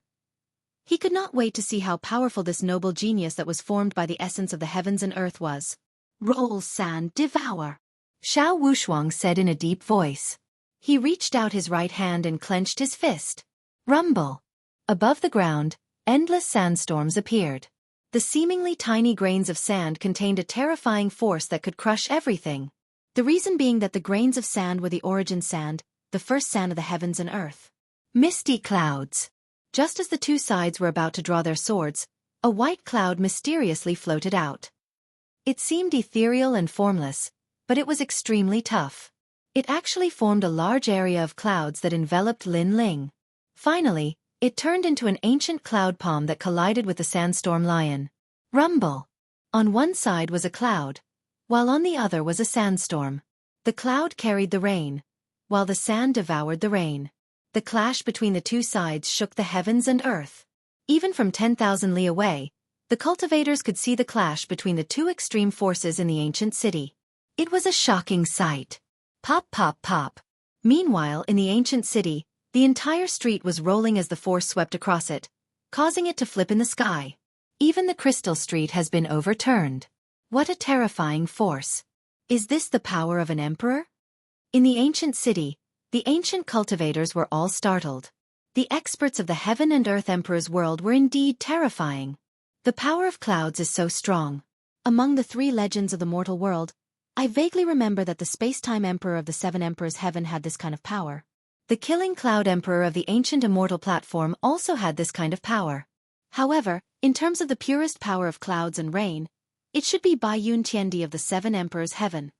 He could not wait to see how powerful this noble genius that was formed by the essence of the heavens and earth was. Roll, sand, devour, Xiao Wushuang said in a deep voice. He reached out his right hand and clenched his fist. Rumble! Above the ground, endless sandstorms appeared. The seemingly tiny grains of sand contained a terrifying force that could crush everything. The reason being that the grains of sand were the origin sand, the first sand of the heavens and earth. Misty clouds. Just as the two sides were about to draw their swords, A white cloud mysteriously floated out. It seemed ethereal and formless, but it was extremely tough. It actually formed a large area of clouds that enveloped Lin Ling. Finally, it turned into an ancient cloud palm that collided with the sandstorm lion. Rumble! On one side was a cloud, while on the other was a sandstorm. The cloud carried the rain, while the sand devoured the rain. The clash between the two sides shook the heavens and earth. Even from 10,000 li away, the cultivators could see the clash between the two extreme forces in the ancient city. It was a shocking sight. Pop, pop, pop. Meanwhile, in the ancient city, the entire street was rolling as the force swept across it, causing it to flip in the sky. Even the crystal street has been overturned. What a terrifying force. Is this the power of an emperor? In the ancient city, the ancient cultivators were all startled. The experts of the heaven and earth emperor's world were indeed terrifying. The power of clouds is so strong. Among the 3 legends of the mortal world, I vaguely remember that the space-time emperor of the 7 emperors heaven had this kind of power. The killing cloud emperor of the ancient immortal platform also had this kind of power. However, in terms of the purest power of clouds and rain, it should be Bai Yun Tiandi of the 7 emperors heaven.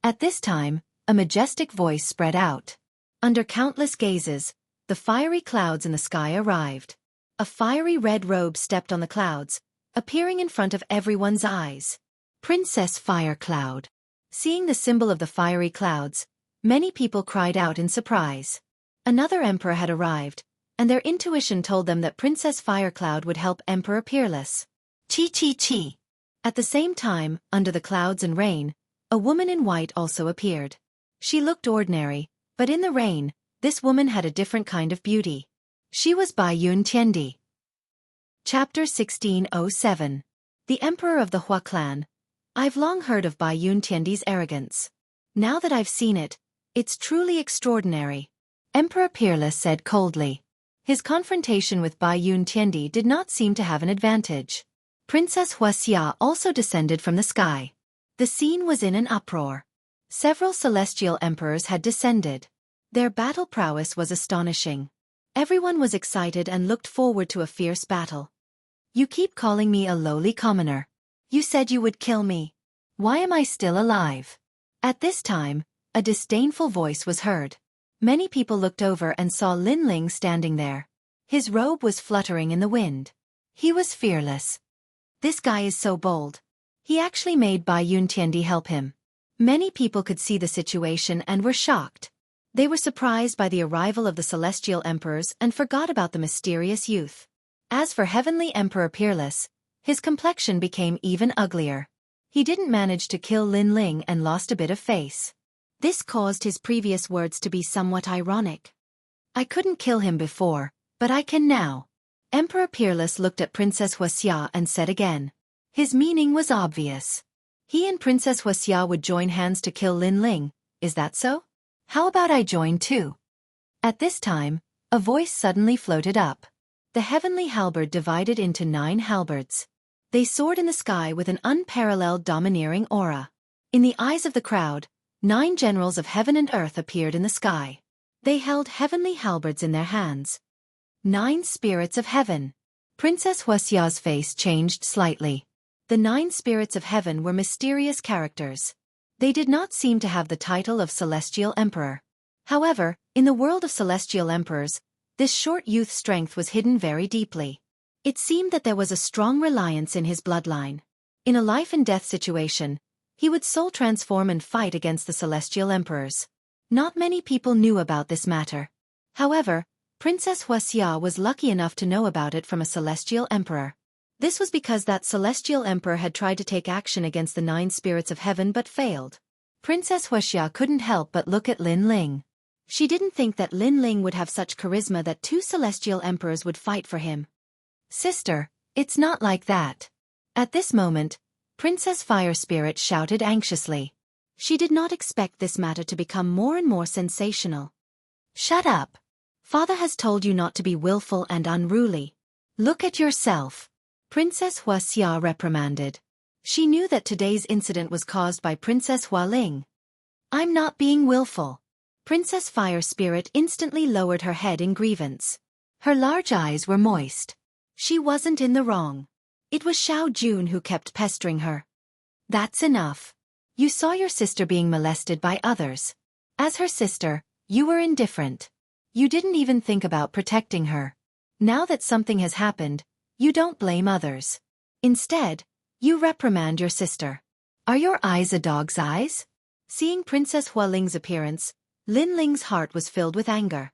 At this time, a majestic voice spread out. Under countless gazes, the fiery clouds in the sky arrived. A fiery red robe stepped on the clouds, appearing in front of everyone's eyes. Princess Fire Cloud. Seeing the symbol of the fiery clouds, many people cried out in surprise. Another emperor had arrived, and their intuition told them that Princess Fire Cloud would help Emperor Peerless. Chi chi chi. At the same time, under the clouds and rain, a woman in white also appeared. She looked ordinary, but in the rain, this woman had a different kind of beauty. She was Bai Yun Tiandi. Chapter 1607. The Emperor of the Hua clan. I've long heard of Bai Yun Tiandi's arrogance. Now that I've seen it, it's truly extraordinary. Emperor Peerless said coldly. His confrontation with Bai Yun Tiandi did not seem to have an advantage. Princess Wuxia also descended from the sky. The scene was in an uproar. Several celestial emperors had descended. Their battle prowess was astonishing. Everyone was excited and looked forward to a fierce battle. You keep calling me a lowly commoner. You said you would kill me. Why am I still alive? At this time, a disdainful voice was heard. Many people looked over and saw Lin Ling standing there. His robe was fluttering in the wind. He was fearless. This guy is so bold. He actually made Bai Yun Tiandi help him. Many people could see the situation and were shocked. They were surprised by the arrival of the celestial emperors and forgot about the mysterious youth. As for Heavenly Emperor Peerless, his complexion became even uglier. He didn't manage to kill Lin Ling and lost a bit of face. This caused his previous words to be somewhat ironic. I couldn't kill him before, but I can now. Emperor Peerless looked at Princess Wuxia and said again. His meaning was obvious. He and Princess Wuxia would join hands to kill Lin Ling, is that so? How about I join too? At this time, a voice suddenly floated up. The heavenly halberd divided into 9 halberds. They soared in the sky with an unparalleled domineering aura. In the eyes of the crowd, 9 generals of heaven and earth appeared in the sky. They held heavenly halberds in their hands. 9 spirits of heaven. Princess Wuxia's face changed slightly. The 9 spirits of heaven were mysterious characters. They did not seem to have the title of Celestial Emperor. However, in the world of Celestial Emperors, this short youth's strength was hidden very deeply. It seemed that there was a strong reliance in his bloodline. In a life-and-death situation, he would soul transform and fight against the Celestial Emperors. Not many people knew about this matter. However, Princess Wuxia was lucky enough to know about it from a Celestial Emperor. This was because that Celestial Emperor had tried to take action against the 9 spirits of heaven but failed. Princess Wuxia couldn't help but look at Lin Ling. She didn't think that Lin Ling would have such charisma that 2 Celestial Emperors would fight for him. Sister, it's not like that. At this moment, Princess Fire Spirit shouted anxiously. She did not expect this matter to become more and more sensational. Shut up. Father has told you not to be willful and unruly. Look at yourself. Princess Wuxia reprimanded. She knew that today's incident was caused by Princess Hualing. I'm not being willful. Princess Fire Spirit instantly lowered her head in grievance. Her large eyes were moist. She wasn't in the wrong. It was Xiao Jun who kept pestering her. That's enough. You saw your sister being molested by others. As her sister, you were indifferent. You didn't even think about protecting her. Now that something has happened, you don't blame others. Instead, you reprimand your sister. Are your eyes a dog's eyes? Seeing Princess Hualing's appearance, Lin Ling's heart was filled with anger.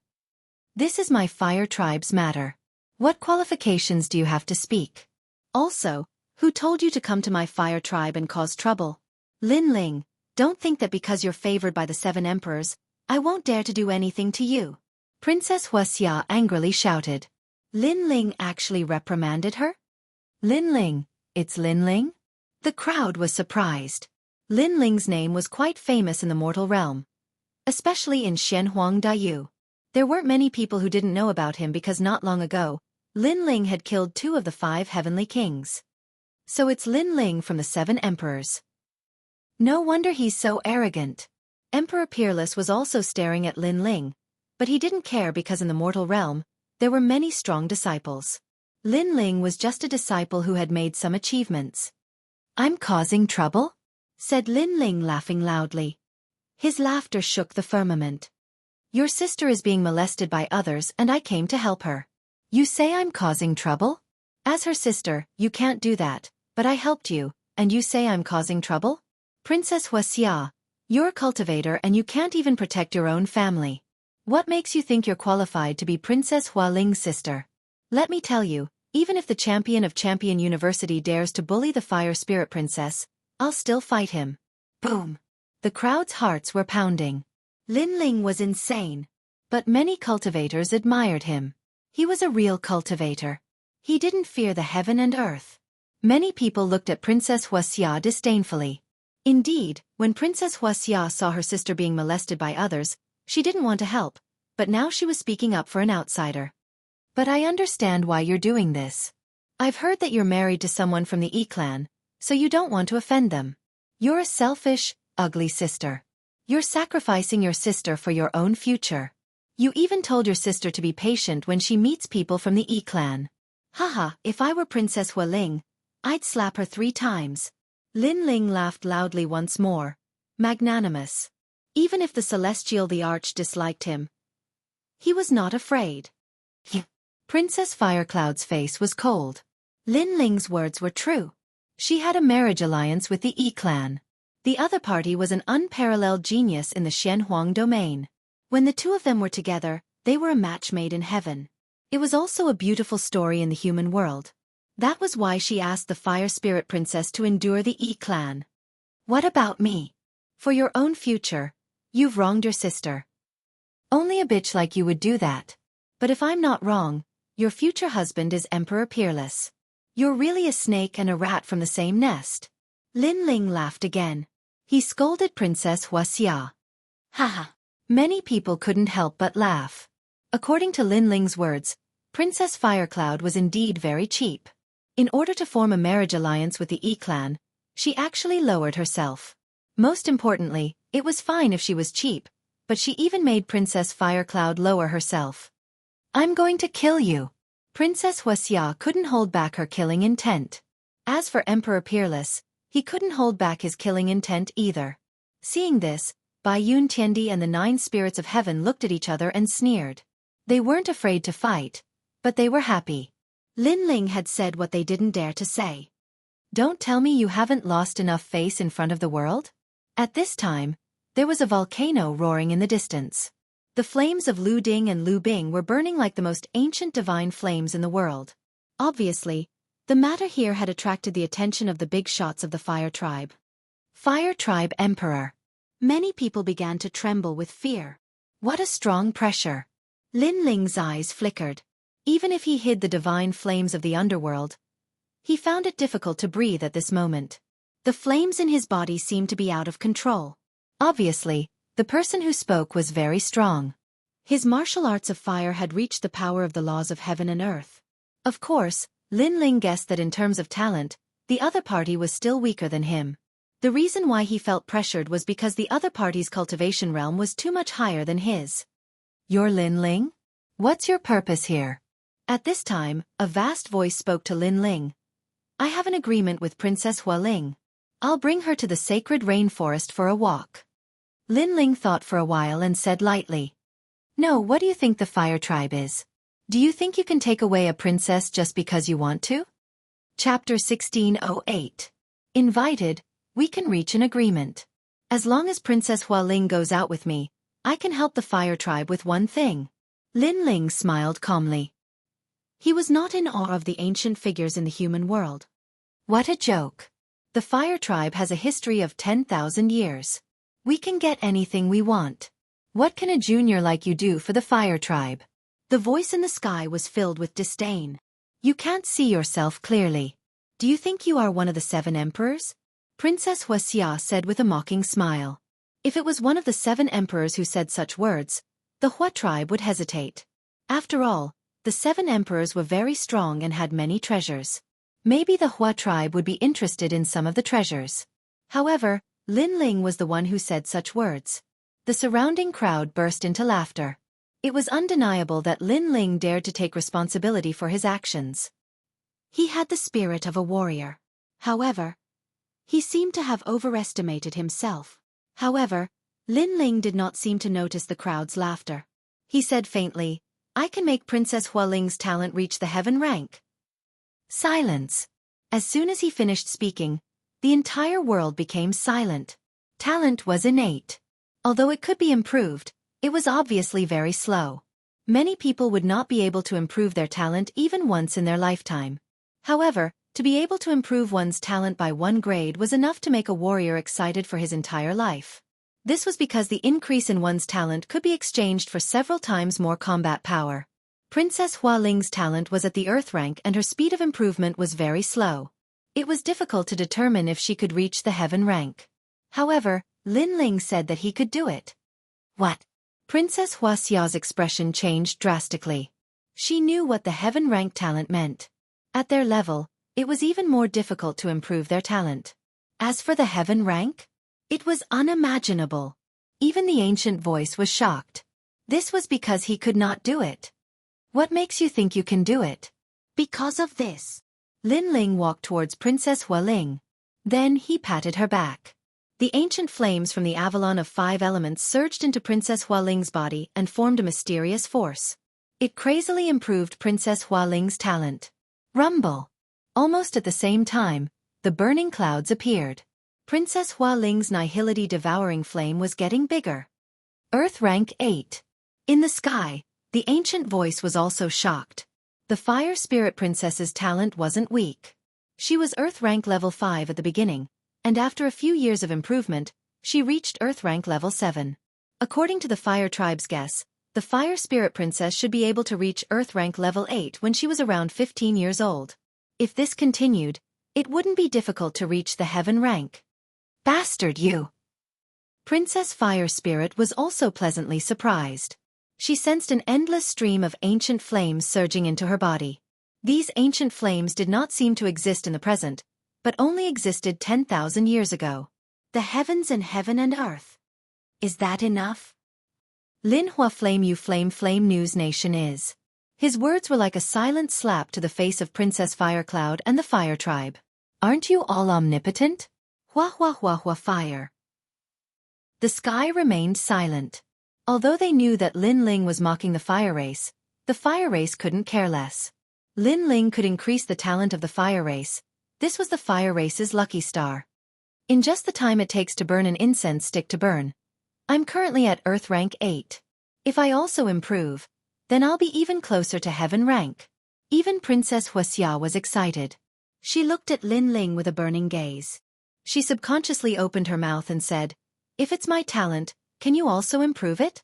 This is my fire tribe's matter. What qualifications do you have to speak? Also, who told you to come to my fire tribe and cause trouble? Lin Ling, don't think that because you're favored by the 7 emperors, I won't dare to do anything to you. Princess Wuxia angrily shouted. Lin Ling actually reprimanded her? Lin Ling, it's Lin Ling? The crowd was surprised. Lin Ling's name was quite famous in the mortal realm, especially in Xianhuang Daiyu. There weren't many people who didn't know about him because not long ago, Lin Ling had killed 2 of the 5 heavenly kings. So it's Lin Ling from the 7 emperors. No wonder he's so arrogant. Emperor Peerless was also staring at Lin Ling, but he didn't care because in the mortal realm, there were many strong disciples. Lin Ling was just a disciple who had made some achievements. I'm causing trouble? Said Lin Ling laughing loudly. His laughter shook the firmament. Your sister is being molested by others and I came to help her. You say I'm causing trouble? As her sister, you can't do that, but I helped you, and you say I'm causing trouble? Princess Wuxia, you're a cultivator and you can't even protect your own family. What makes you think you're qualified to be Princess Hualing's sister? Let me tell you, even if the champion of Champion University dares to bully the Fire Spirit Princess, I'll still fight him. Boom! The crowd's hearts were pounding. Lin Ling was insane. But many cultivators admired him. He was a real cultivator. He didn't fear the heaven and earth. Many people looked at Princess Wuxia disdainfully. Indeed, when Princess Wuxia saw her sister being molested by others, she didn't want to help, but now she was speaking up for an outsider. But I understand why you're doing this. I've heard that you're married to someone from the E clan, so you don't want to offend them. You're a selfish, ugly sister. You're sacrificing your sister for your own future. You even told your sister to be patient when she meets people from the E clan. Haha, if I were Princess Hualing, I'd slap her 3 times. Lin Ling laughed loudly once more. Magnanimous. Even if the Celestial the Arch disliked him, he was not afraid. Princess Firecloud's face was cold. Lin Ling's words were true. She had a marriage alliance with the E clan. The other party was an unparalleled genius in the Xianhuang domain. When the 2 of them were together, they were a match made in heaven. It was also a beautiful story in the human world. That was why she asked the Fire Spirit Princess to endure the E clan. What about me? For your own future, you've wronged your sister. Only a bitch like you would do that. But if I'm not wrong, your future husband is Emperor Peerless. You're really a snake and a rat from the same nest. Lin Ling laughed again. He scolded Princess Wuxia. Haha. Many people couldn't help but laugh. According to Lin Ling's words, Princess Firecloud was indeed very cheap. In order to form a marriage alliance with the E clan, she actually lowered herself. Most importantly, it was fine if she was cheap, but she even made Princess Firecloud lower herself. I'm going to kill you. Princess Wuxia couldn't hold back her killing intent. As for Emperor Peerless, he couldn't hold back his killing intent either. Seeing this, Bai Yun Tiandi and the 9 spirits of heaven looked at each other and sneered. They weren't afraid to fight, but they were happy. Lin Ling had said what they didn't dare to say. Don't tell me you haven't lost enough face in front of the world? At this time, there was a volcano roaring in the distance. The flames of Lu Ding and Lu Bing were burning like the most ancient divine flames in the world. Obviously, the matter here had attracted the attention of the big shots of the Fire Tribe. Fire Tribe Emperor. Many people began to tremble with fear. What a strong pressure. Lin Ling's eyes flickered. Even if he hid the divine flames of the underworld, he found it difficult to breathe at this moment. The flames in his body seemed to be out of control. Obviously, the person who spoke was very strong. His martial arts of fire had reached the power of the laws of heaven and earth. Of course, Lin Ling guessed that in terms of talent, the other party was still weaker than him. The reason why he felt pressured was because the other party's cultivation realm was too much higher than his. You're Lin Ling? What's your purpose here? At this time, a vast voice spoke to Lin Ling. I have an agreement with Princess Hualing. I'll bring her to the sacred rainforest for a walk. Lin Ling thought for a while and said lightly. No, what do you think the fire tribe is? Do you think you can take away a princess just because you want to? Chapter 1608. Invited, we can reach an agreement. As long as Princess Hualing goes out with me, I can help the fire tribe with one thing. Lin Ling smiled calmly. He was not in awe of the ancient figures in the human world. What a joke. The fire tribe has a history of 10,000 years. We can get anything we want. What can a junior like you do for the fire tribe? The voice in the sky was filled with disdain. You can't see yourself clearly. Do you think you are one of the 7 emperors? Princess Wuxia said with a mocking smile. If it was one of the 7 emperors who said such words, the Hua tribe would hesitate. After all, the 7 emperors were very strong and had many treasures. Maybe the Hua tribe would be interested in some of the treasures. However, Lin Ling was the one who said such words. The surrounding crowd burst into laughter. It was undeniable that Lin Ling dared to take responsibility for his actions. He had the spirit of a warrior. However, he seemed to have overestimated himself. However, Lin Ling did not seem to notice the crowd's laughter. He said faintly, I can make Princess Hualing's talent reach the heaven rank. Silence. As soon as he finished speaking, the entire world became silent. Talent was innate. Although it could be improved, it was obviously very slow. Many people would not be able to improve their talent even once in their lifetime. However, to be able to improve one's talent by 1 grade was enough to make a warrior excited for his entire life. This was because the increase in one's talent could be exchanged for several times more combat power. Princess Hualing's talent was at the earth rank and her speed of improvement was very slow. It was difficult to determine if she could reach the heaven rank. However, Lin Ling said that he could do it. What? Princess Huaxia's expression changed drastically. She knew what the heaven rank talent meant. At their level, it was even more difficult to improve their talent. As for the heaven rank, it was unimaginable. Even the ancient voice was shocked. This was because he could not do it. What makes you think you can do it? Because of this. Lin Ling walked towards Princess Hualing. Then he patted her back. The ancient flames from the Avalon of 5 elements surged into Princess Hualing's body and formed a mysterious force. It crazily improved Princess Hualing's talent. Rumble. Almost at the same time, the burning clouds appeared. Princess Hualing's nihility devouring flame was getting bigger. Earth rank 8. In the sky, the ancient voice was also shocked. The fire spirit princess's talent wasn't weak. She was earth rank level 5 at the beginning, and after a few years of improvement, she reached earth rank level 7. According to the fire tribe's guess, the fire spirit princess should be able to reach earth rank level 8 when she was around 15 years old. If this continued, it wouldn't be difficult to reach the heaven rank. Bastard you! Princess Fire Spirit was also pleasantly surprised. She sensed an endless stream of ancient flames surging into her body. These ancient flames did not seem to exist in the present, but only existed 10,000 years ago. The heavens and heaven and earth. Is that enough? Lin Hua Flame You Flame Flame News Nation is. His words were like a silent slap to the face of Princess Firecloud and the Fire Tribe. Aren't you all omnipotent? Hua Hua Hua Hua Fire. The sky remained silent. Although they knew that Lin Ling was mocking the fire race, the fire race couldn't care less. Lin Ling could increase the talent of the fire race. This was the fire race's lucky star. In just the time it takes to burn an incense stick to burn, I'm currently at earth rank 8. If I also improve, then I'll be even closer to heaven rank. Even Princess Wuxia was excited. She looked at Lin Ling with a burning gaze. She subconsciously opened her mouth and said, "If it's my talent, can you also improve it?"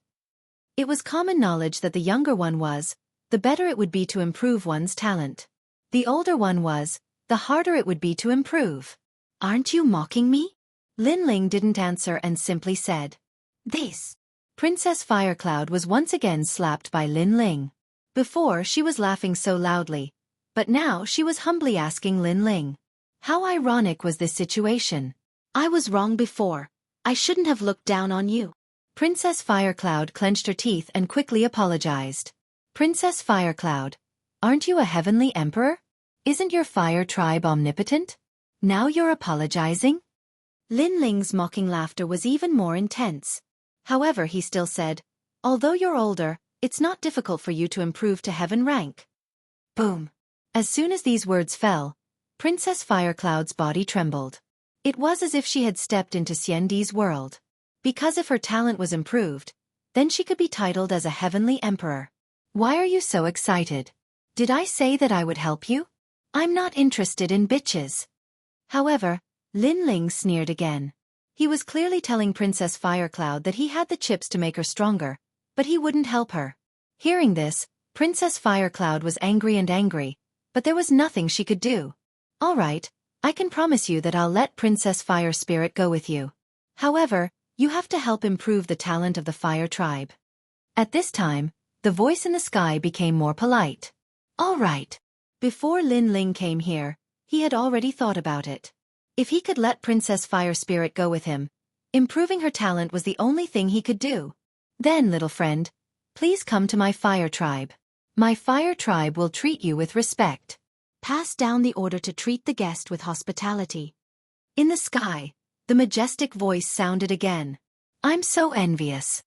It was common knowledge that the younger one was, the better it would be to improve one's talent. The older one was, the harder it would be to improve. Aren't you mocking me? Lin Ling didn't answer and simply said, "This." Princess Firecloud was once again slapped by Lin Ling. Before she was laughing so loudly, but now she was humbly asking Lin Ling. How ironic was this situation? I was wrong before. I shouldn't have looked down on you. Princess Firecloud clenched her teeth and quickly apologized. Princess Firecloud, aren't you a heavenly emperor? Isn't your fire tribe omnipotent? Now you're apologizing? Lin Ling's mocking laughter was even more intense. However, he still said, although you're older, it's not difficult for you to improve to heaven rank. Boom. As soon as these words fell, Princess Firecloud's body trembled. It was as if she had stepped into Xiandi's world. Because if her talent was improved, then she could be titled as a heavenly emperor. Why are you so excited? Did I say that I would help you? I'm not interested in bitches. However, Lin Ling sneered again. He was clearly telling Princess Firecloud that he had the chips to make her stronger, but he wouldn't help her. Hearing this, Princess Firecloud was angry, but there was nothing she could do. All right, I can promise you that I'll let Princess Fire Spirit go with you. However, you have to help improve the talent of the Fire Tribe. At this time, the voice in the sky became more polite. All right. Before Lin Ling came here, he had already thought about it. If he could let Princess Fire Spirit go with him, improving her talent was the only thing he could do. Then, little friend, please come to my Fire Tribe. My Fire Tribe will treat you with respect. Pass down the order to treat the guest with hospitality. In the sky, the majestic voice sounded again. I'm so envious.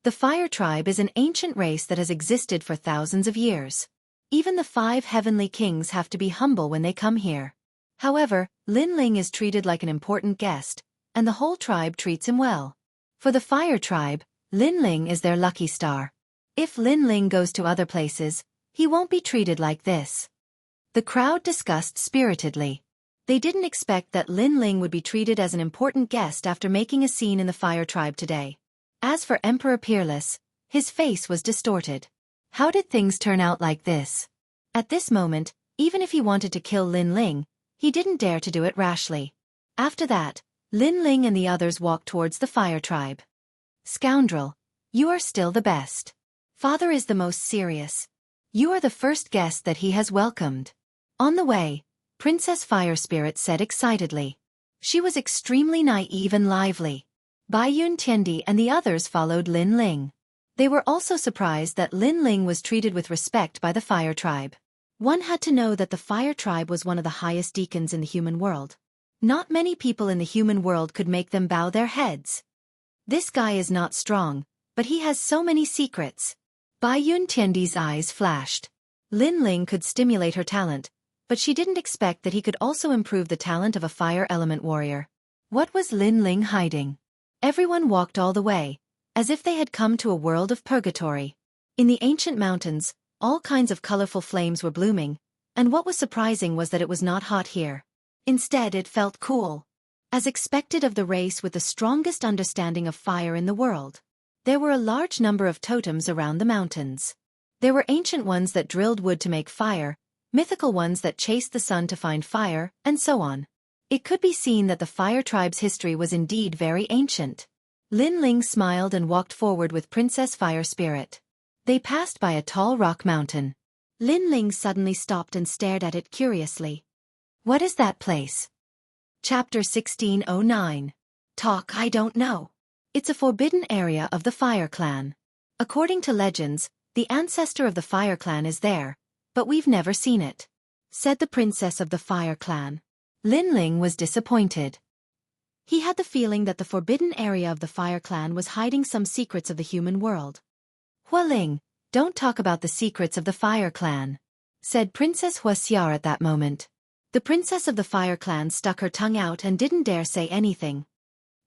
The Fire Tribe is an ancient race that has existed for thousands of years. Even the 5 heavenly kings have to be humble when they come here. However, Lin Ling is treated like an important guest, and the whole tribe treats him well. For the Fire Tribe, Lin Ling is their lucky star. If Lin Ling goes to other places, he won't be treated like this. The crowd discussed spiritedly. They didn't expect that Lin Ling would be treated as an important guest after making a scene in the Fire Tribe today. As for Emperor Peerless, his face was distorted. How did things turn out like this? At this moment, even if he wanted to kill Lin Ling, he didn't dare to do it rashly. After that, Lin Ling and the others walked towards the Fire Tribe. Scoundrel, you are still the best. Father is the most serious. You are the first guest that he has welcomed. On the way, Princess Fire Spirit said excitedly. She was extremely naive and lively. Bai Yun Tiendi and the others followed Lin Ling. They were also surprised that Lin Ling was treated with respect by the Fire Tribe. One had to know that the Fire Tribe was one of the highest deacons in the human world. Not many people in the human world could make them bow their heads. This guy is not strong, but he has so many secrets. Bai Yun Tiendi's eyes flashed. Lin Ling could stimulate her talent, but she didn't expect that he could also improve the talent of a fire element warrior. What was Lin Ling hiding? Everyone walked all the way, as if they had come to a world of purgatory. In the ancient mountains, all kinds of colorful flames were blooming, and what was surprising was that it was not hot here. Instead, it felt cool. As expected of the race with the strongest understanding of fire in the world. There were a large number of totems around the mountains. There were ancient ones that drilled wood to make fire, mythical ones that chased the sun to find fire, and so on. It could be seen that the Fire Tribe's history was indeed very ancient. Lin Ling smiled and walked forward with Princess Fire Spirit. They passed by a tall rock mountain. Lin Ling suddenly stopped and stared at it curiously. What is that place? Chapter 1609. Talk I don't know. It's a forbidden area of the Fire Clan. According to legends, the ancestor of the Fire Clan is there, but we've never seen it, said the princess of the Fire Clan. Lin Ling was disappointed. He had the feeling that the forbidden area of the Fire Clan was hiding some secrets of the human world. Hualing, don't talk about the secrets of the Fire Clan, said Princess Wuxia at that moment. The princess of the Fire Clan stuck her tongue out and didn't dare say anything.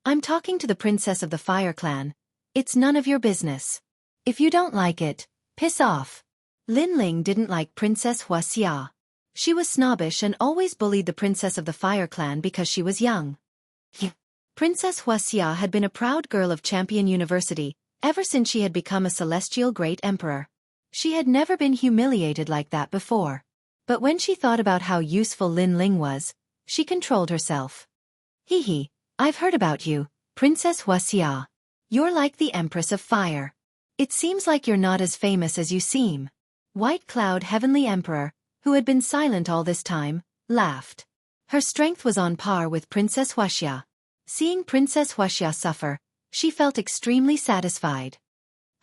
I'm talking to the princess of the Fire Clan. It's none of your business. If you don't like it, piss off. Lin Ling didn't like Princess Wuxia. She was snobbish and always bullied the princess of the Fire Clan because she was young. Princess Wuxia had been a proud girl of Champion University ever since she had become a celestial great emperor. She had never been humiliated like that before. But when she thought about how useful Lin Ling was, she controlled herself. Hee, I've heard about you, Princess Wuxia. You're like the Empress of Fire. It seems like you're not as famous as you seem. White Cloud Heavenly Emperor, who had been silent all this time, laughed. Her strength was on par with Princess Wuxia. Seeing Princess Wuxia suffer, she felt extremely satisfied.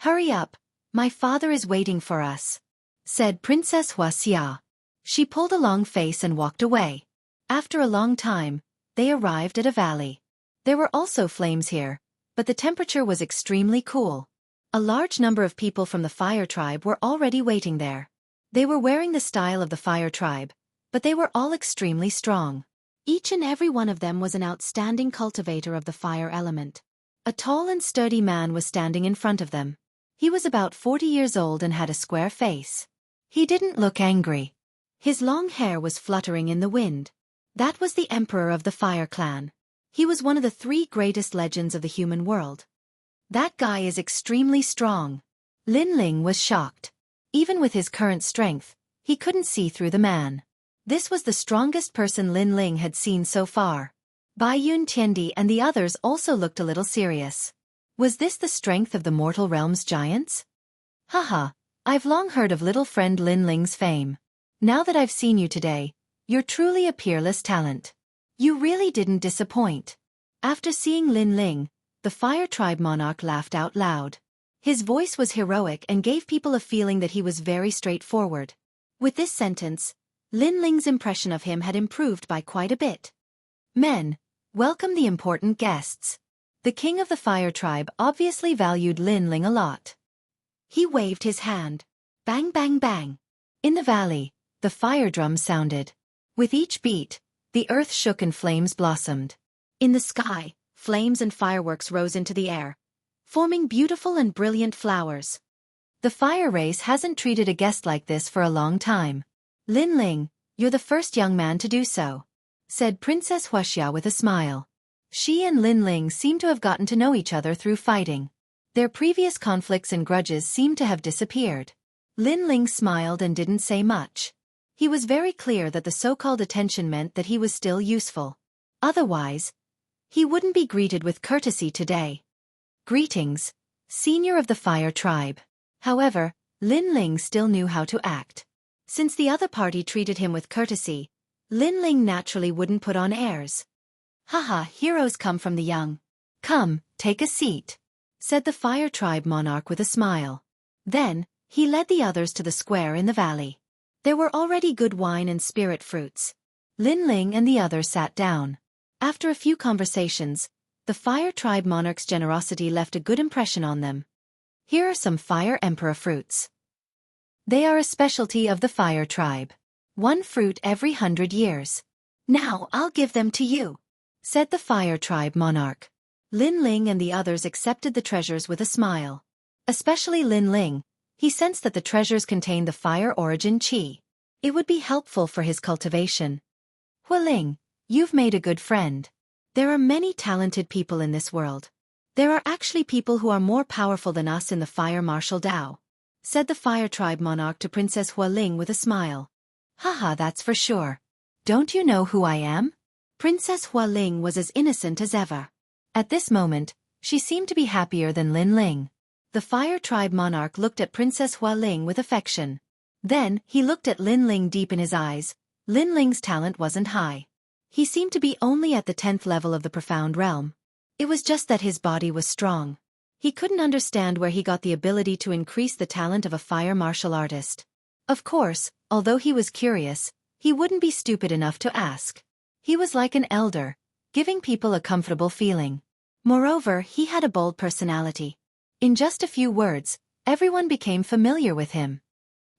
Hurry up, my father is waiting for us, said Princess Wuxia. She pulled a long face and walked away. After a long time, they arrived at a valley. There were also flames here, but the temperature was extremely cool. A large number of people from the fire tribe were already waiting there. They were wearing the style of the fire tribe, but they were all extremely strong. Each and every one of them was an outstanding cultivator of the fire element. A tall and sturdy man was standing in front of them. He was about 40 years old and had a square face. He didn't look angry. His long hair was fluttering in the wind. That was the emperor of the fire clan. He was one of the 3 greatest legends of the human world. That guy is extremely strong. Lin Ling was shocked. Even with his current strength, he couldn't see through the man. This was the strongest person Lin Ling had seen so far. Bai Yun Tiandi and the others also looked a little serious. Was this the strength of the mortal realm's giants? Haha, I've long heard of little friend Lin Ling's fame. Now that I've seen you today, you're truly a peerless talent. You really didn't disappoint. After seeing Lin Ling, the fire tribe monarch laughed out loud. His voice was heroic and gave people a feeling that he was very straightforward. With this sentence, Lin Ling's impression of him had improved by quite a bit. Men, welcome the important guests. The king of the fire tribe obviously valued Lin Ling a lot. He waved his hand. Bang bang bang. In the valley, the fire drums sounded. With each beat, the earth shook and flames blossomed. In the sky, flames and fireworks rose into the air, forming beautiful and brilliant flowers. The fire race hasn't treated a guest like this for a long time. Lin Ling, you're the first young man to do so, said Princess Wuxia with a smile. She and Lin Ling seemed to have gotten to know each other through fighting. Their previous conflicts and grudges seemed to have disappeared. Lin Ling smiled and didn't say much. He was very clear that the so-called attention meant that he was still useful. Otherwise, he wouldn't be greeted with courtesy today. Greetings, senior of the fire tribe. However, Lin Ling still knew how to act. Since the other party treated him with courtesy, Lin Ling naturally wouldn't put on airs. Haha, heroes come from the young. Come, take a seat, said the fire tribe monarch with a smile. Then, he led the others to the square in the valley. There were already good wine and spirit fruits. Lin Ling and the others sat down. After a few conversations, the fire tribe monarch's generosity left a good impression on them. Here are some fire emperor fruits. They are a specialty of the fire tribe. 1 fruit every 100 years. Now I'll give them to you, said the fire tribe monarch. Lin Ling and the others accepted the treasures with a smile. Especially Lin Ling, he sensed that the treasures contained the fire origin qi. It would be helpful for his cultivation. Hualing, you've made a good friend. There are many talented people in this world. There are actually people who are more powerful than us in the fire martial Dao, said the fire tribe monarch to Princess Hualing with a smile. Haha, that's for sure. Don't you know who I am? Princess Hualing was as innocent as ever. At this moment, she seemed to be happier than Lin Ling. The fire tribe monarch looked at Princess Hualing with affection. Then, he looked at Lin Ling deep in his eyes. Lin Ling's talent wasn't high. He seemed to be only at the 10th level of the profound realm. It was just that his body was strong. He couldn't understand where he got the ability to increase the talent of a fire martial artist. Of course, although he was curious, he wouldn't be stupid enough to ask. He was like an elder, giving people a comfortable feeling. Moreover, he had a bold personality. In just a few words, everyone became familiar with him.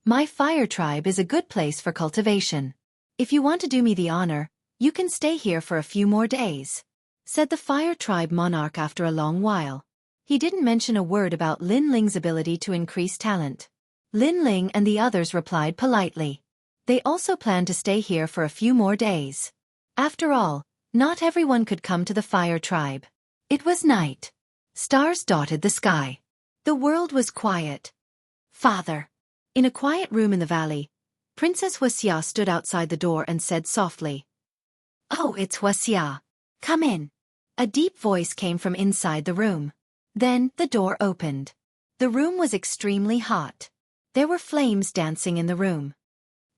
My fire tribe is a good place for cultivation. If you want to do me the honor, you can stay here for a few more days, said the fire tribe monarch after a long while. He didn't mention a word about Lin Ling's ability to increase talent. Lin Ling and the others replied politely. They also planned to stay here for a few more days. After all, not everyone could come to the fire tribe. It was night. Stars dotted the sky. The world was quiet. Father. In a quiet room in the valley, Princess Wuxia stood outside the door and said softly, "Oh, it's Wuxia. Come in." A deep voice came from inside the room. Then, the door opened. The room was extremely hot. There were flames dancing in the room.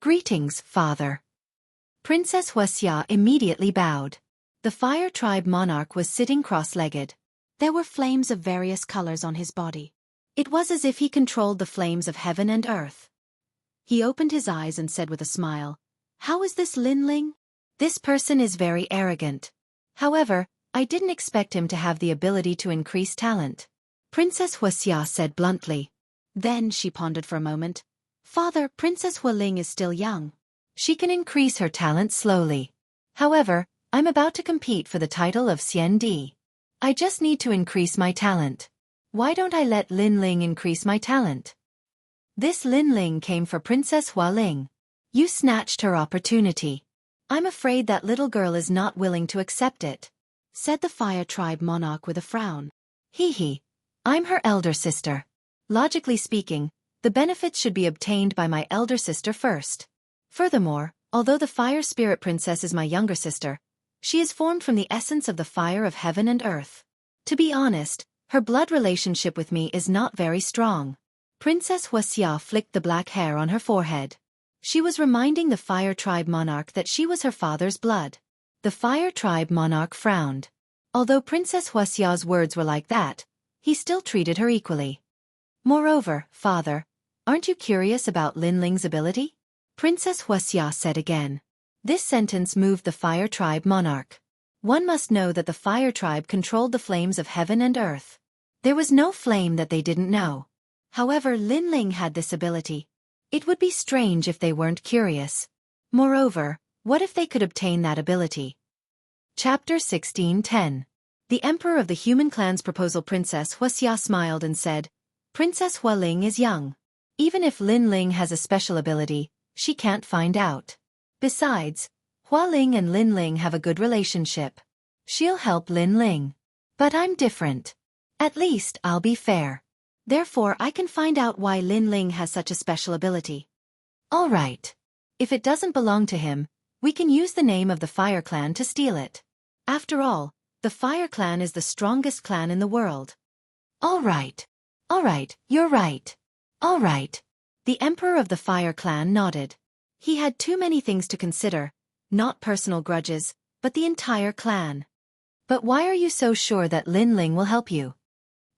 Greetings, Father. Princess Wuxia immediately bowed. The fire tribe monarch was sitting cross-legged. There were flames of various colors on his body. It was as if he controlled the flames of heaven and earth. He opened his eyes and said with a smile, How is this Lin Ling? This person is very arrogant. However, I didn't expect him to have the ability to increase talent. Princess Wuxia said bluntly. Then she pondered for a moment. Father, Princess Hualing is still young. She can increase her talent slowly. However, I'm about to compete for the title of Xiandi. I just need to increase my talent. Why don't I let Lin Ling increase my talent? This Lin Ling came for Princess Hualing. You snatched her opportunity. I'm afraid that little girl is not willing to accept it, said the Fire Tribe monarch with a frown. Hee. I'm her elder sister. Logically speaking, the benefits should be obtained by my elder sister first. Furthermore, although the Fire Spirit Princess is my younger sister, she is formed from the essence of the fire of heaven and earth. To be honest, her blood relationship with me is not very strong. Princess Wuxia flicked the black hair on her forehead. She was reminding the Fire Tribe monarch that she was her father's blood. The Fire Tribe monarch frowned. Although Princess Wuxia's words were like that, he still treated her equally. Moreover, father, aren't you curious about Lin Ling's ability? Princess Wuxia said again. This sentence moved the Fire Tribe monarch. One must know that the Fire Tribe controlled the flames of heaven and earth. There was no flame that they didn't know. However, Lin Ling had this ability. It would be strange if they weren't curious. Moreover, what if they could obtain that ability? Chapter 16:10. The Emperor of the Human Clan's proposal. Princess Wuxia smiled and said, Princess Hualing is young. Even if Lin Ling has a special ability, she can't find out. Besides, Hualing and Lin Ling have a good relationship. She'll help Lin Ling. But I'm different. At least I'll be fair. Therefore I can find out why Lin Ling has such a special ability. All right. If it doesn't belong to him, we can use the name of the Fire Clan to steal it. After all, the Fire Clan is the strongest clan in the world. All right, you're right. All right. The Emperor of the Fire Clan nodded. He had too many things to consider, not personal grudges, but the entire clan. But why are you so sure that Lin Ling will help you?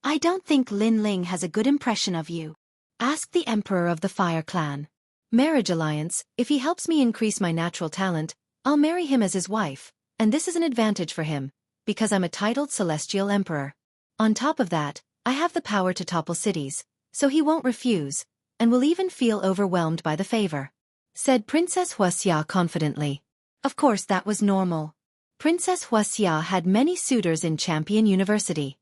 I don't think Lin Ling has a good impression of you, asked the Emperor of the Fire Clan. Marriage alliance, if he helps me increase my natural talent, I'll marry him as his wife, and this is an advantage for him, because I'm a titled Celestial Emperor. On top of that, I have the power to topple cities, so he won't refuse, and will even feel overwhelmed by the favor, said Princess Wuxia confidently. Of course that was normal. Princess Wuxia had many suitors in Champion University.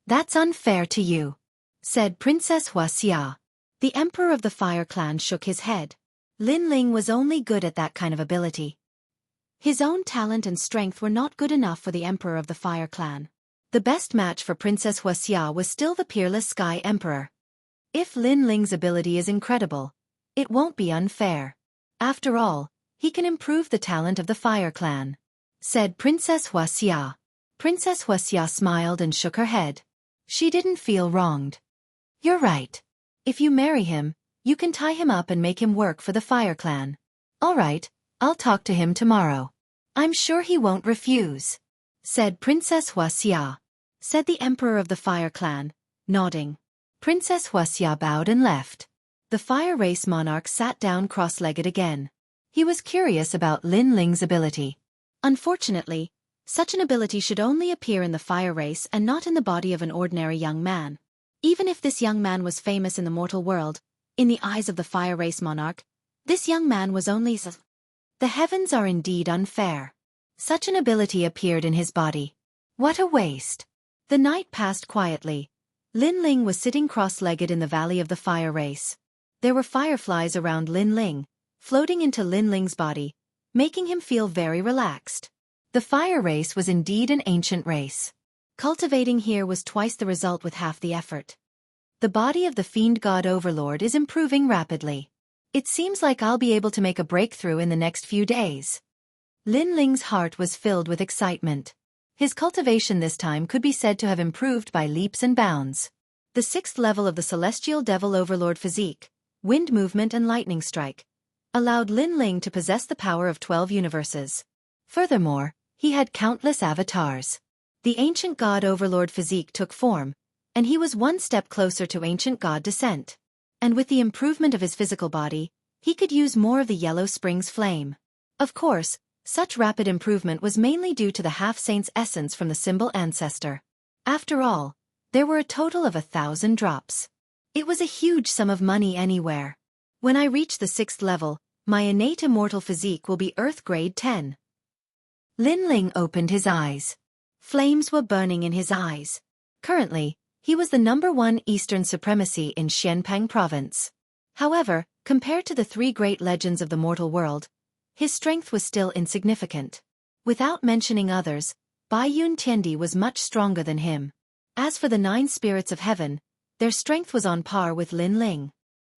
That's unfair to you, said Princess Wuxia. The Emperor of the Fire Clan shook his head. Lin Ling was only good at that kind of ability. His own talent and strength were not good enough for the Emperor of the Fire Clan. The best match for Princess Wuxia was still the peerless Sky Emperor. If Lin Ling's ability is incredible, it won't be unfair. After all, he can improve the talent of the Fire Clan, said Princess Wuxia. Princess Wuxia smiled and shook her head. She didn't feel wronged. You're right. If you marry him, you can tie him up and make him work for the Fire Clan. All right, I'll talk to him tomorrow. I'm sure he won't refuse, said Princess Wuxia, said the Emperor of the Fire Clan, nodding. Princess Wuxia bowed and left. The Fire Race monarch sat down cross-legged again. He was curious about Lin Ling's ability. Unfortunately, such an ability should only appear in the Fire Race and not in the body of an ordinary young man. Even if this young man was famous in the mortal world, in the eyes of the Fire Race monarch, this young man was only The heavens are indeed unfair. Such an ability appeared in his body. What a waste. The night passed quietly. Lin Ling was sitting cross-legged in the valley of the Fire Race. There were fireflies around Lin Ling, floating into Lin Ling's body, making him feel very relaxed. The Fire Race was indeed an ancient race. Cultivating here was twice the result with half the effort. The body of the Fiend God Overlord is improving rapidly. It seems like I'll be able to make a breakthrough in the next few days. Lin Ling's heart was filled with excitement. His cultivation this time could be said to have improved by leaps and bounds. The 6th level of the Celestial Devil Overlord physique, wind movement and lightning strike, allowed Lin Ling to possess the power of 12 universes. Furthermore, he had countless avatars. The Ancient God Overlord physique took form, and he was one step closer to Ancient God descent. And with the improvement of his physical body, he could use more of the Yellow Spring's flame. Of course, such rapid improvement was mainly due to the half-saint's essence from the symbol ancestor. After all, there were a total of 1,000 drops. It was a huge sum of money anywhere. When I reach the 6th level, my innate immortal physique will be Earth Grade 10. Lin Ling opened his eyes. Flames were burning in his eyes. Currently, he was the #1 Eastern supremacy in Xianpeng province. However, compared to the 3 great legends of the mortal world, his strength was still insignificant. Without mentioning others, Bai Yun Tiandi was much stronger than him. As for the 9 spirits of heaven, their strength was on par with Lin Ling.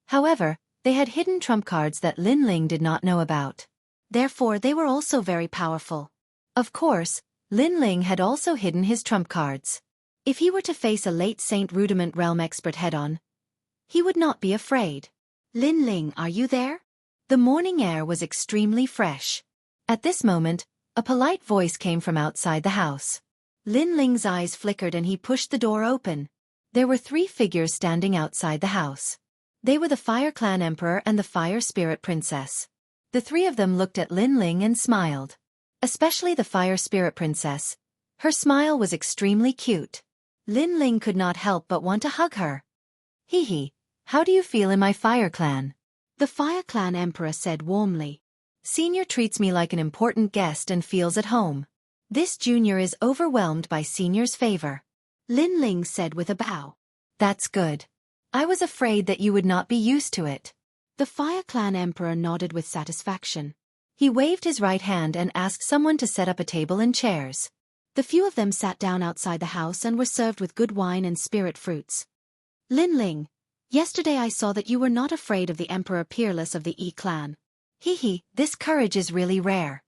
However, they had hidden trump cards that Lin Ling did not know about. Therefore they were also very powerful. Of course, Lin Ling had also hidden his trump cards. If he were to face a late Saint Rudiment Realm expert head-on, he would not be afraid. Lin Ling, are you there? The morning air was extremely fresh. At this moment, a polite voice came from outside the house. Lin Ling's eyes flickered and he pushed the door open. There were 3 figures standing outside the house. They were the Fire Clan Emperor and the Fire Spirit Princess. The 3 of them looked at Lin Ling and smiled. Especially the Fire Spirit Princess. Her smile was extremely cute. Lin Ling could not help but want to hug her. Hee hee, how do you feel in my Fire Clan? The Fire Clan Emperor said warmly. Senior treats me like an important guest and feels at home. This junior is overwhelmed by Senior's favor. Lin Ling said with a bow. That's good. I was afraid that you would not be used to it. The Fire Clan Emperor nodded with satisfaction. He waved his right hand and asked someone to set up a table and chairs. The few of them sat down outside the house and were served with good wine and spirit fruits. Lin Ling, yesterday I saw that you were not afraid of the Emperor Peerless of the E clan. Hee hee, this courage is really rare.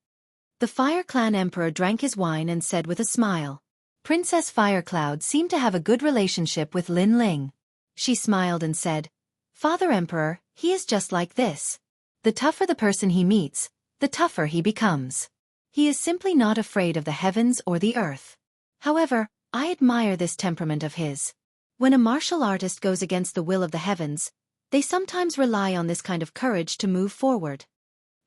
The Fire Clan Emperor drank his wine and said with a smile. Princess Firecloud seemed to have a good relationship with Lin Ling. She smiled and said, Father Emperor, he is just like this. The tougher the person he meets, the tougher he becomes. He is simply not afraid of the heavens or the earth. However, I admire this temperament of his. When a martial artist goes against the will of the heavens, they sometimes rely on this kind of courage to move forward.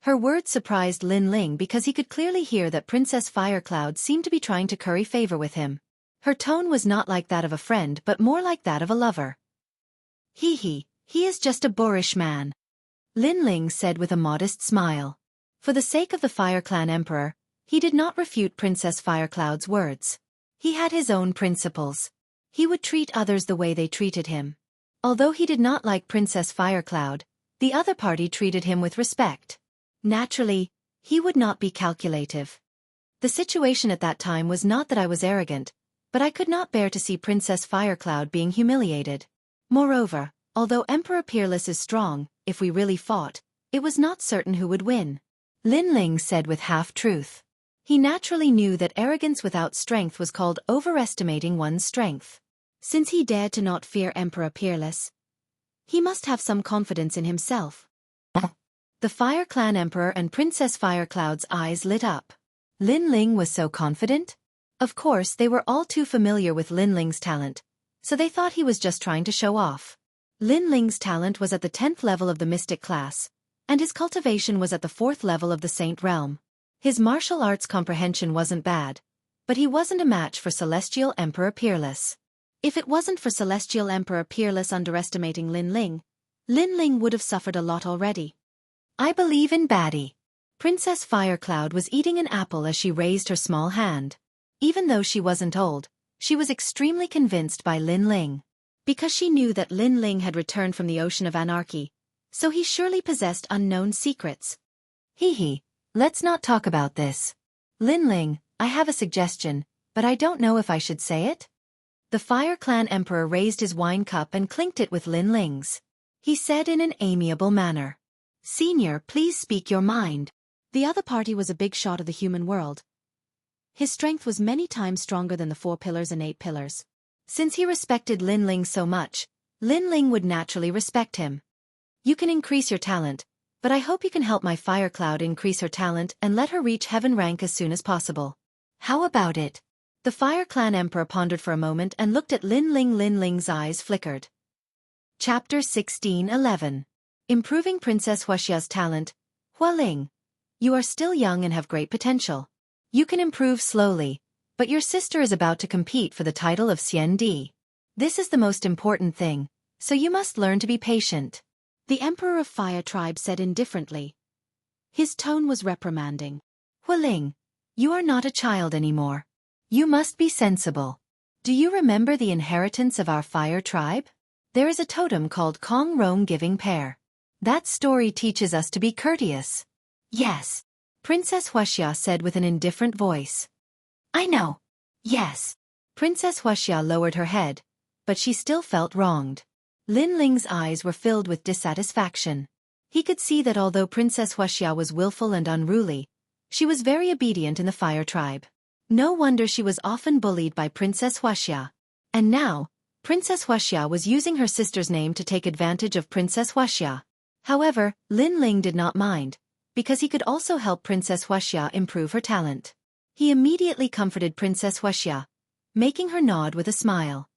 Her words surprised Lin Ling because he could clearly hear that Princess Firecloud seemed to be trying to curry favor with him. Her tone was not like that of a friend but more like that of a lover. Hee hee, he is just a boorish man. Lin Ling said with a modest smile. For the sake of the Fire Clan Emperor, he did not refute Princess Firecloud's words. He had his own principles. He would treat others the way they treated him. Although he did not like Princess Firecloud, the other party treated him with respect. Naturally, he would not be calculative. The situation at that time was not that I was arrogant, but I could not bear to see Princess Firecloud being humiliated. Moreover, although Emperor Peerless is strong, if we really fought, it was not certain who would win. Lin Ling said with half-truth. He naturally knew that arrogance without strength was called overestimating one's strength. Since he dared to not fear Emperor Peerless, he must have some confidence in himself. The Fire Clan Emperor and Princess Firecloud's eyes lit up. Lin Ling was so confident? Of course, they were all too familiar with Lin Ling's talent, so they thought he was just trying to show off. Lin Ling's talent was at the 10th level of the Mystic class, and his cultivation was at the 4th level of the Saint realm. His martial arts comprehension wasn't bad, but he wasn't a match for Celestial Emperor Peerless. If it wasn't for Celestial Emperor Peerless underestimating Lin Ling would have suffered a lot already. I believe in baddie. Princess Firecloud was eating an apple as she raised her small hand. Even though she wasn't old, she was extremely convinced by Lin Ling. Because she knew that Lin Ling had returned from the Ocean of Anarchy, so he surely possessed unknown secrets. Hee hee, let's not talk about this. Lin Ling, I have a suggestion, but I don't know if I should say it. The Fire Clan Emperor raised his wine cup and clinked it with Lin Ling's. He said in an amiable manner. Senior, please speak your mind. The other party was a big shot of the human world. His strength was many times stronger than the 4 pillars and 8 pillars. Since he respected Lin Ling so much, Lin Ling would naturally respect him. You can increase your talent, but I hope you can help my Fire Cloud increase her talent and let her reach heaven rank as soon as possible. How about it? The Fire Clan Emperor pondered for a moment and looked at Lin Ling. Lin Ling's eyes flickered. Chapter 16:11. Improving Princess Wuxia's talent. Hua Ling, You are still young and have great potential. You can improve slowly, but your sister is about to compete for the title of Xian. This is the most important thing, so you must learn to be patient. The Emperor of Fire Tribe said indifferently. His tone was reprimanding. Huling, you are not a child anymore. You must be sensible. Do you remember the inheritance of our fire tribe? There is a totem called Kong Rong Giving Pair. That story teaches us to be courteous. Yes, Princess Wuxia said with an indifferent voice. I know. Yes. Princess Wuxia lowered her head, but she still felt wronged. Lin Ling's eyes were filled with dissatisfaction. He could see that although Princess Wuxia was willful and unruly, she was very obedient in the fire tribe. No wonder she was often bullied by Princess Wuxia. And now, Princess Wuxia was using her sister's name to take advantage of Princess Wuxia. However, Lin Ling did not mind, because he could also help Princess Wuxia improve her talent. He immediately comforted Princess Wuxia, making her nod with a smile.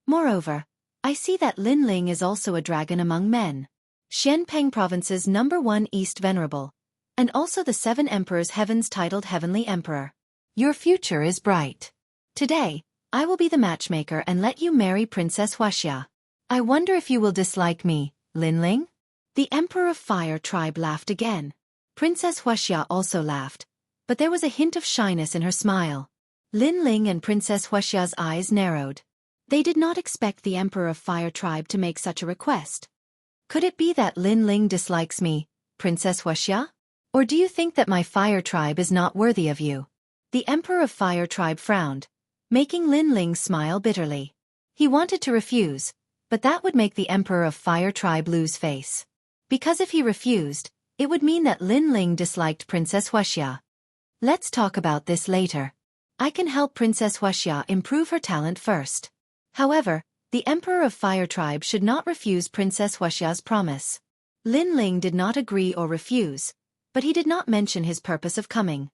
Moreover, I see that Lin Ling is also a dragon among men. Xianpeng Province's #1 East Venerable, and also the 7 Emperors Heaven's titled Heavenly Emperor. Your future is bright. Today, I will be the matchmaker and let you marry Princess Wuxia. I wonder if you will dislike me, Lin Ling? The Emperor of Fire Tribe laughed again. Princess Wuxia also laughed, but there was a hint of shyness in her smile. Lin Ling and Princess Wuxia's eyes narrowed. They did not expect the Emperor of Fire Tribe to make such a request. Could it be that Lin Ling dislikes me, Princess Wuxia? Or do you think that my Fire Tribe is not worthy of you? The Emperor of Fire Tribe frowned, making Lin Ling smile bitterly. He wanted to refuse, but that would make the Emperor of Fire Tribe lose face. Because if he refused, it would mean that Lin Ling disliked Princess Wuxia. Let's talk about this later. I can help Princess Wuxia improve her talent first. However, the Emperor of Fire Tribe should not refuse Princess Wuxia's promise. Lin Ling did not agree or refuse, but he did not mention his purpose of coming.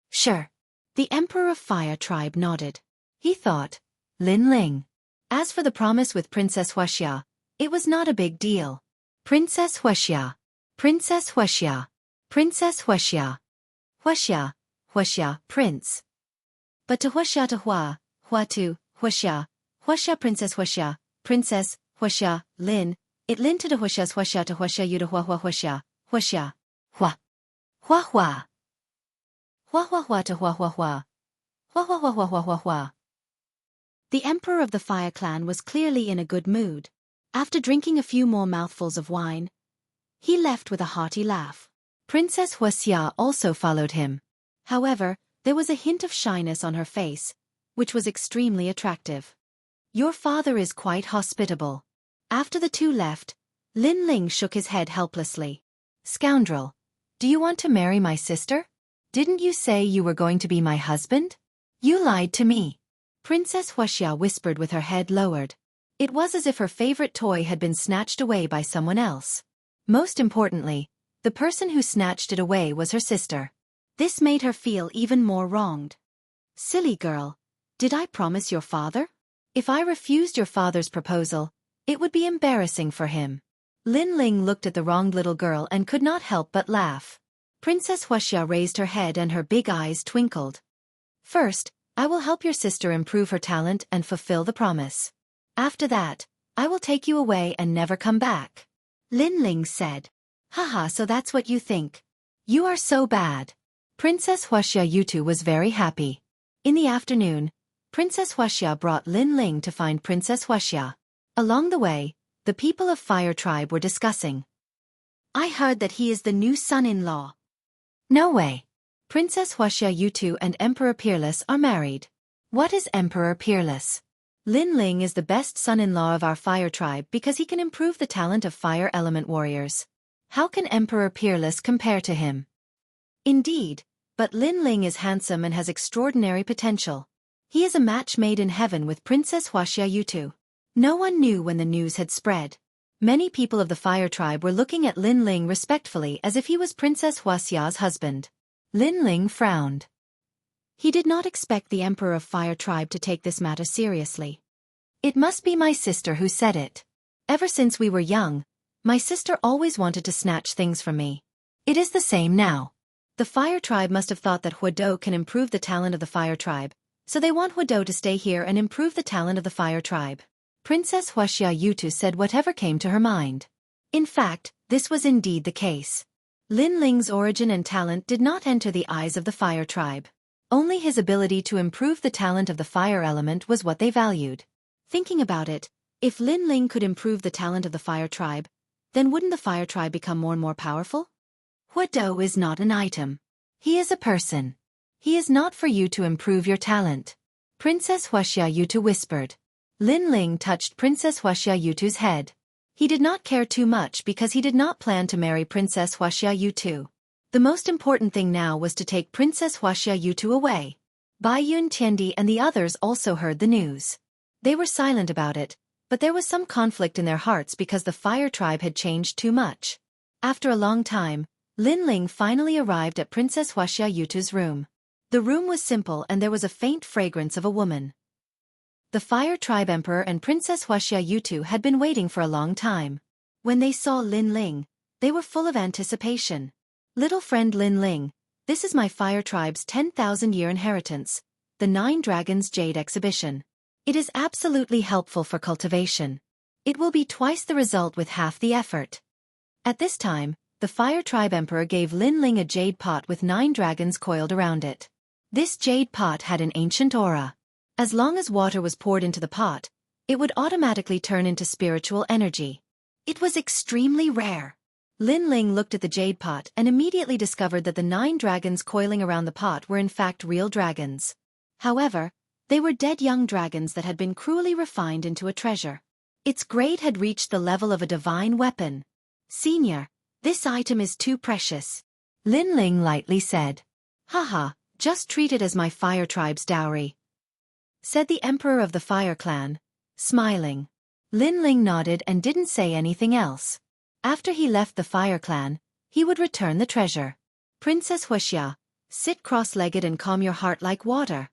Sure. The Emperor of Fire Tribe nodded. He thought, Lin Ling. As for the promise with Princess Wuxia, it was not a big deal. Princess Wuxia. Princess Wuxia. Princess Wuxia. Wuxia, Wuxia, Prince. But to Wuxia to Hua to Wuxia, Wuxia Princess Wuxia, Princess Wuxia, Lin, it Lin to the Wuxia's Wuxia to Wuxia you to Hua Wuxia, Wuxia, Hua. Hua Hua. Hua Hua Hua to Hua Hua Hua. Hua Hua Hua Hua Hua Hua Hua. The Emperor of the Fire Clan was clearly in a good mood. After drinking a few more mouthfuls of wine, he left with a hearty laugh. Princess Wuxia also followed him. However, there was a hint of shyness on her face, which was extremely attractive. Your father is quite hospitable. After the two left, Lin Ling shook his head helplessly. Scoundrel, do you want to marry my sister? Didn't you say you were going to be my husband? You lied to me. Princess Wuxia whispered with her head lowered. It was as if her favorite toy had been snatched away by someone else. Most importantly, the person who snatched it away was her sister. This made her feel even more wronged. Silly girl, did I promise your father? If I refused your father's proposal, it would be embarrassing for him. Lin Ling looked at the wronged little girl and could not help but laugh. Princess Wuxia raised her head and her big eyes twinkled. First, I will help your sister improve her talent and fulfill the promise. After that, I will take you away and never come back. Lin Ling said. Haha, so that's what you think. You are so bad. Princess Wuxia Yutu was very happy. In the afternoon, Princess Wuxia brought Lin Ling to find Princess Wuxia. Along the way, the people of Fire Tribe were discussing. I heard that he is the new son-in-law. No way. Princess Wuxia Yutu and Emperor Peerless are married. What is Emperor Peerless? Lin Ling is the best son-in-law of our Fire Tribe because he can improve the talent of fire element warriors. How can Emperor Peerless compare to him? Indeed, but Lin Ling is handsome and has extraordinary potential. He is a match made in heaven with Princess Wuxia Yutu. No one knew when the news had spread. Many people of the Fire Tribe were looking at Lin Ling respectfully as if he was Princess Wuxia's husband. Lin Ling frowned. He did not expect the Emperor of Fire Tribe to take this matter seriously. It must be my sister who said it. Ever since we were young, my sister always wanted to snatch things from me. It is the same now. The fire tribe must have thought that Huodou can improve the talent of the fire tribe, so they want Huodou to stay here and improve the talent of the fire tribe. Princess Wuxia Yutu said whatever came to her mind. In fact, this was indeed the case. Lin Ling's origin and talent did not enter the eyes of the fire tribe. Only his ability to improve the talent of the fire element was what they valued. Thinking about it, if Lin Ling could improve the talent of the fire tribe, then wouldn't the fire tribe become more and more powerful? Huodou is not an item. He is a person. He is not for you to improve your talent. Princess Wuxia Yutu whispered. Lin Ling touched Princess Wuxia Yutu's head. He did not care too much because he did not plan to marry Princess Wuxia Yutu. The most important thing now was to take Princess Wuxia Yutu away. Bai Yun Tiandi and the others also heard the news. They were silent about it, but there was some conflict in their hearts because the fire tribe had changed too much. After a long time, Lin Ling finally arrived at Princess Wuxia Yutu's room. The room was simple and there was a faint fragrance of a woman. The fire tribe emperor and Princess Wuxia Yutu had been waiting for a long time. When they saw Lin Ling, they were full of anticipation. Little friend Lin Ling, this is my fire tribe's 10,000-year inheritance, the 9 Dragons Jade exhibition. It is absolutely helpful for cultivation. It will be twice the result with half the effort. At this time, the fire tribe emperor gave Lin Ling a jade pot with 9 dragons coiled around it. This jade pot had an ancient aura. As long as water was poured into the pot, it would automatically turn into spiritual energy. It was extremely rare. Lin Ling looked at the jade pot and immediately discovered that the 9 dragons coiling around the pot were in fact real dragons. However, they were dead young dragons that had been cruelly refined into a treasure. Its grade had reached the level of a divine weapon. Senior, this item is too precious. Lin Ling lightly said. Haha, just treat it as my fire tribe's dowry, said the emperor of the fire clan, smiling. Lin Ling nodded and didn't say anything else. After he left the fire clan, he would return the treasure. Princess Wuxia, sit cross-legged and calm your heart like water.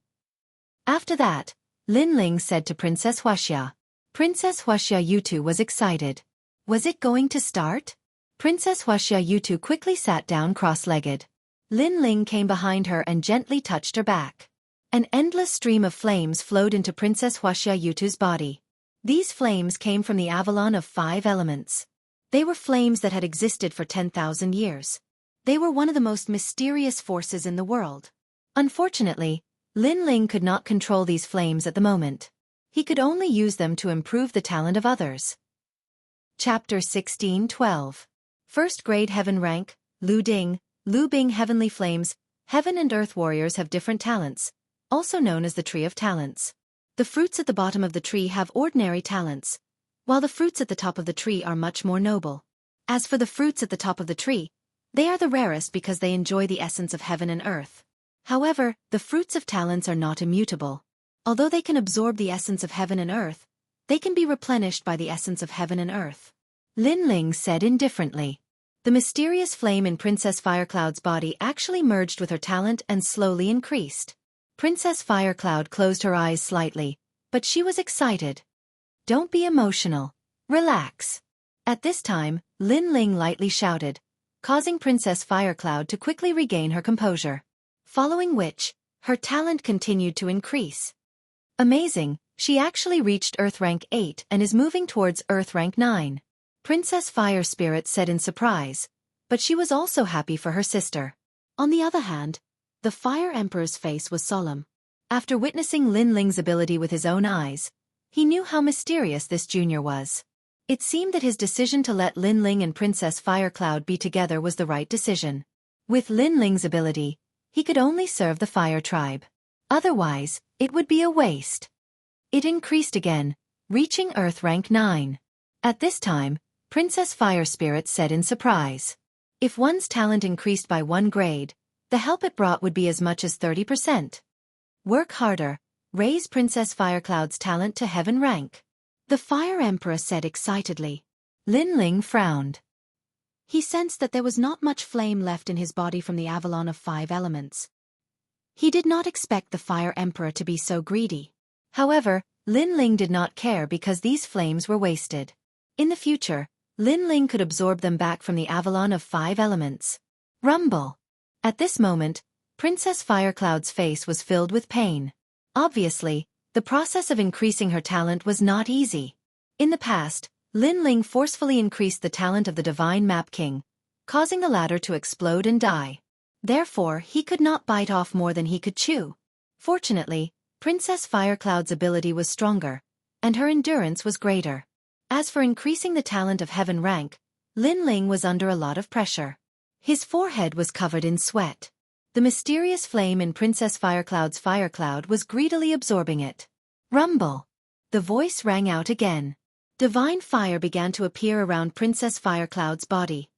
After that, Lin Ling said to Princess Wuxia. Princess Wuxia Yutu was excited. Was it going to start? Princess Wuxia Yutu quickly sat down cross-legged. Lin Ling came behind her and gently touched her back. An endless stream of flames flowed into Princess Wuxia Yutu's body. These flames came from the Avalon of 5 elements. They were flames that had existed for 10,000 years. They were one of the most mysterious forces in the world. Unfortunately, Lin Ling could not control these flames at the moment. He could only use them to improve the talent of others. Chapter 16:12. First Grade Heaven Rank, Lu Ding, Lu Bing Heavenly Flames. Heaven and Earth warriors have different talents, also known as the Tree of Talents. The fruits at the bottom of the tree have ordinary talents, while the fruits at the top of the tree are much more noble. As for the fruits at the top of the tree, they are the rarest because they enjoy the essence of heaven and earth. However, the fruits of talents are not immutable. Although they can absorb the essence of heaven and earth, they can be replenished by the essence of heaven and earth. Lin Ling said indifferently. The mysterious flame in Princess Firecloud's body actually merged with her talent and slowly increased. Princess Firecloud closed her eyes slightly, but she was excited. Don't be emotional. Relax. At this time, Lin Ling lightly shouted, causing Princess Firecloud to quickly regain her composure. Following which, her talent continued to increase. Amazing, she actually reached Earth Rank 8 and is moving towards Earth Rank 9. Princess Fire Spirit said in surprise, but she was also happy for her sister. On the other hand, the Fire Emperor's face was solemn. After witnessing Lin Ling's ability with his own eyes, he knew how mysterious this junior was. It seemed that his decision to let Lin Ling and Princess Firecloud be together was the right decision. With Lin Ling's ability, he could only serve the Fire Tribe. Otherwise, it would be a waste. It increased again, reaching Earth Rank 9. At this time, Princess Fire Spirit said in surprise. If one's talent increased by 1 grade, the help it brought would be as much as 30%. Work harder, raise Princess Firecloud's talent to heaven rank. The Fire Emperor said excitedly. Lin Ling frowned. He sensed that there was not much flame left in his body from the Avalon of 5 elements. He did not expect the Fire Emperor to be so greedy. However, Lin Ling did not care because these flames were wasted. In the future, Lin Ling could absorb them back from the Avalon of 5 elements. Rumble. At this moment, Princess Firecloud's face was filled with pain. Obviously, the process of increasing her talent was not easy. In the past, Lin Ling forcefully increased the talent of the Divine Map King, causing the latter to explode and die. Therefore, he could not bite off more than he could chew. Fortunately, Princess Firecloud's ability was stronger, and her endurance was greater. As for increasing the talent of heaven rank, Lin Ling was under a lot of pressure. His forehead was covered in sweat. The mysterious flame in Princess Firecloud's fire cloud was greedily absorbing it. Rumble! The voice rang out again. Divine fire began to appear around Princess Firecloud's body.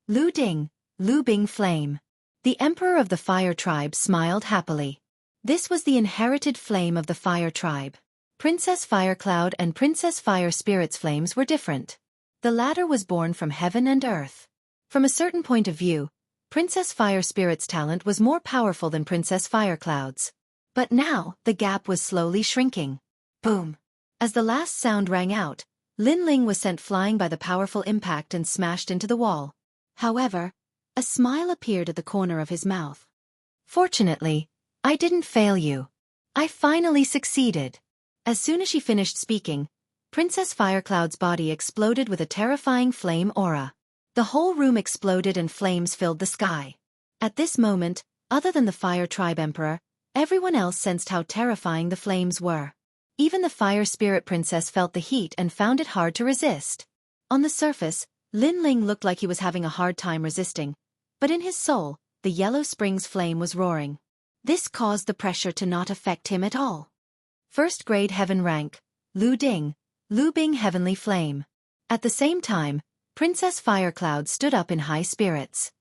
Lu Ding, Lu Bing Flame. The Emperor of the Fire Tribe smiled happily. This was the inherited flame of the Fire Tribe. Princess Firecloud and Princess Fire Spirit's flames were different. The latter was born from heaven and earth. From a certain point of view, Princess Fire Spirit's talent was more powerful than Princess Firecloud's. But now, the gap was slowly shrinking. Boom! As the last sound rang out, Lin Ling was sent flying by the powerful impact and smashed into the wall. However, a smile appeared at the corner of his mouth. Fortunately, I didn't fail you. I finally succeeded. As soon as she finished speaking, Princess Firecloud's body exploded with a terrifying flame aura. The whole room exploded and flames filled the sky. At this moment, other than the Fire Tribe Emperor, everyone else sensed how terrifying the flames were. Even the Fire Spirit Princess felt the heat and found it hard to resist. On the surface, Lin Ling looked like he was having a hard time resisting, but in his soul, the Yellow Springs flame was roaring. This caused the pressure to not affect him at all. First grade heaven rank, Lu Ding, Lu Bing Heavenly Flame. At the same time, Princess Firecloud stood up in high spirits.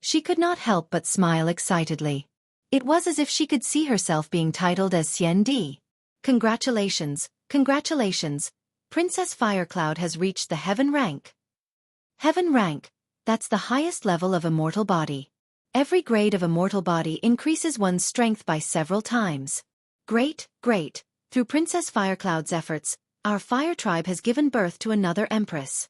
She could not help but smile excitedly. It was as if she could see herself being titled as Xian Di. Congratulations, congratulations, Princess Firecloud has reached the heaven rank. Heaven rank, that's the highest level of immortal body. Every grade of immortal body increases one's strength by several times. Great, great, through Princess Firecloud's efforts, our Fire Tribe has given birth to another Empress.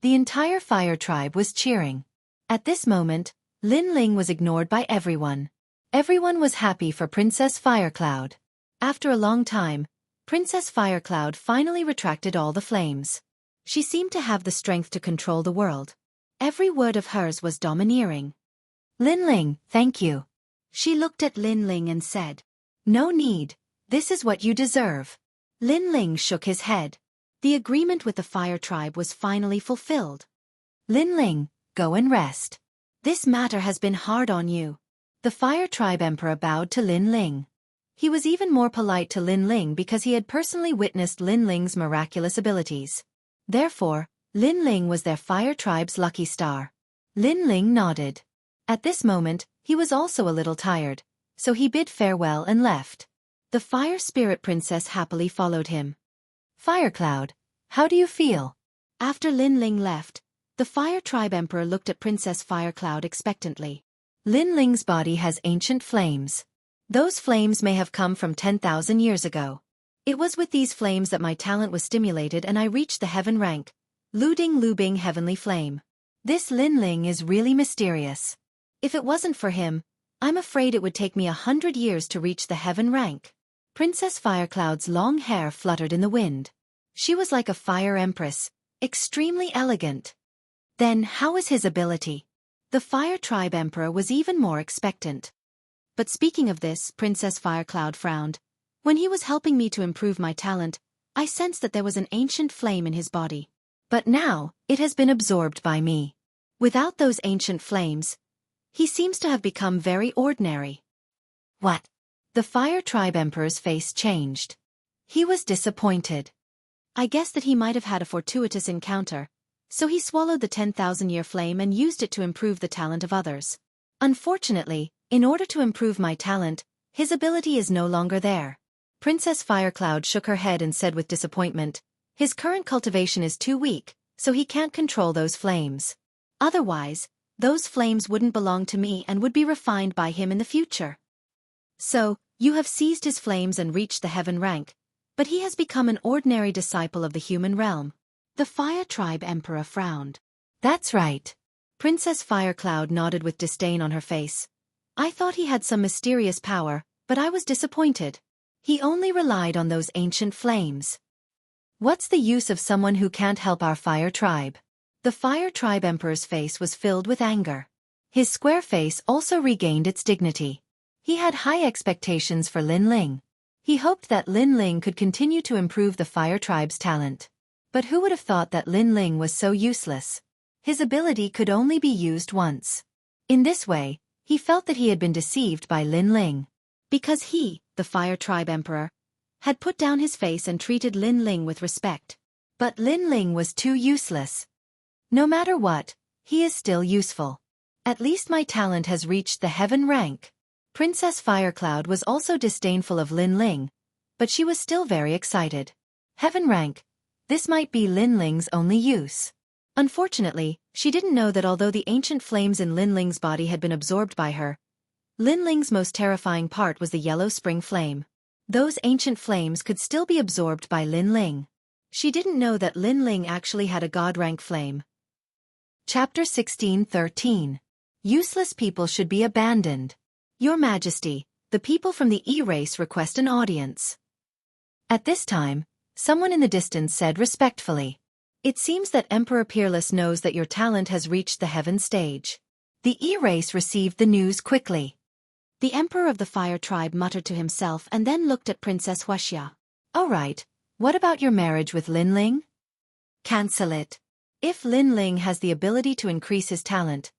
The entire Fire Tribe was cheering. At this moment, Lin Ling was ignored by everyone. Everyone was happy for Princess Firecloud. After a long time, Princess Firecloud finally retracted all the flames. She seemed to have the strength to control the world. Every word of hers was domineering. Lin Ling, thank you. She looked at Lin Ling and said, no need, this is what you deserve. Lin Ling shook his head. The agreement with the Fire Tribe was finally fulfilled. Lin Ling, go and rest. This matter has been hard on you. The Fire Tribe Emperor bowed to Lin Ling. He was even more polite to Lin Ling because he had personally witnessed Lin Ling's miraculous abilities. Therefore, Lin Ling was their Fire Tribe's lucky star. Lin Ling nodded. At this moment, he was also a little tired, so he bid farewell and left. The Fire Spirit Princess happily followed him. Firecloud, how do you feel? After Lin Ling left, the Fire Tribe Emperor looked at Princess Firecloud expectantly. Lin Ling's body has ancient flames. Those flames may have come from 10,000 years ago. It was with these flames that my talent was stimulated and I reached the heaven rank, Lu Ding Lu Bing Heavenly Flame. This Lin Ling is really mysterious. If it wasn't for him, I'm afraid it would take me 100 years to reach the heaven rank. Princess Firecloud's long hair fluttered in the wind. She was like a fire empress, extremely elegant. Then how is his ability? The Fire Tribe Emperor was even more expectant. But speaking of this, Princess Firecloud frowned. When he was helping me to improve my talent, I sensed that there was an ancient flame in his body. But now, it has been absorbed by me. Without those ancient flames, he seems to have become very ordinary. What? The Fire Tribe Emperor's face changed. He was disappointed. I guessed that he might have had a fortuitous encounter, so he swallowed the 10,000-year flame and used it to improve the talent of others. Unfortunately, in order to improve my talent, his ability is no longer there. Princess Firecloud shook her head and said with disappointment, his current cultivation is too weak, so he can't control those flames. Otherwise, those flames wouldn't belong to me and would be refined by him in the future. So, you have seized his flames and reached the heaven rank, but he has become an ordinary disciple of the human realm. The Fire Tribe Emperor frowned. That's right. Princess Firecloud nodded with disdain on her face. I thought he had some mysterious power, but I was disappointed. He only relied on those ancient flames. What's the use of someone who can't help our fire tribe? The fire tribe emperor's face was filled with anger. His square face also regained its dignity. He had high expectations for Lin Ling. He hoped that Lin Ling could continue to improve the fire tribe's talent. But who would have thought that Lin Ling was so useless? His ability could only be used once. In this way, he felt that he had been deceived by Lin Ling. Because he, the fire tribe emperor, had put down his face and treated Lin Ling with respect. But Lin Ling was too useless. No matter what, he is still useful. At least my talent has reached the heaven rank. Princess Firecloud was also disdainful of Lin Ling, but she was still very excited. Heaven rank. This might be Lin Ling's only use. Unfortunately, she didn't know that although the ancient flames in Lin Ling's body had been absorbed by her, Lin Ling's most terrifying part was the yellow spring flame. Those ancient flames could still be absorbed by Lin Ling. She didn't know that Lin Ling actually had a god-rank flame. Chapter 16:13. Useless people should be abandoned. Your Majesty, the people from the E-race request an audience. At this time, someone in the distance said respectfully. It seems that Emperor Peerless knows that your talent has reached the heaven stage. The E-race received the news quickly. The Emperor of the Fire Tribe muttered to himself and then looked at Princess Wuxia. All right, what about your marriage with Lin Ling? Cancel it. If Lin Ling has the ability to increase his talent,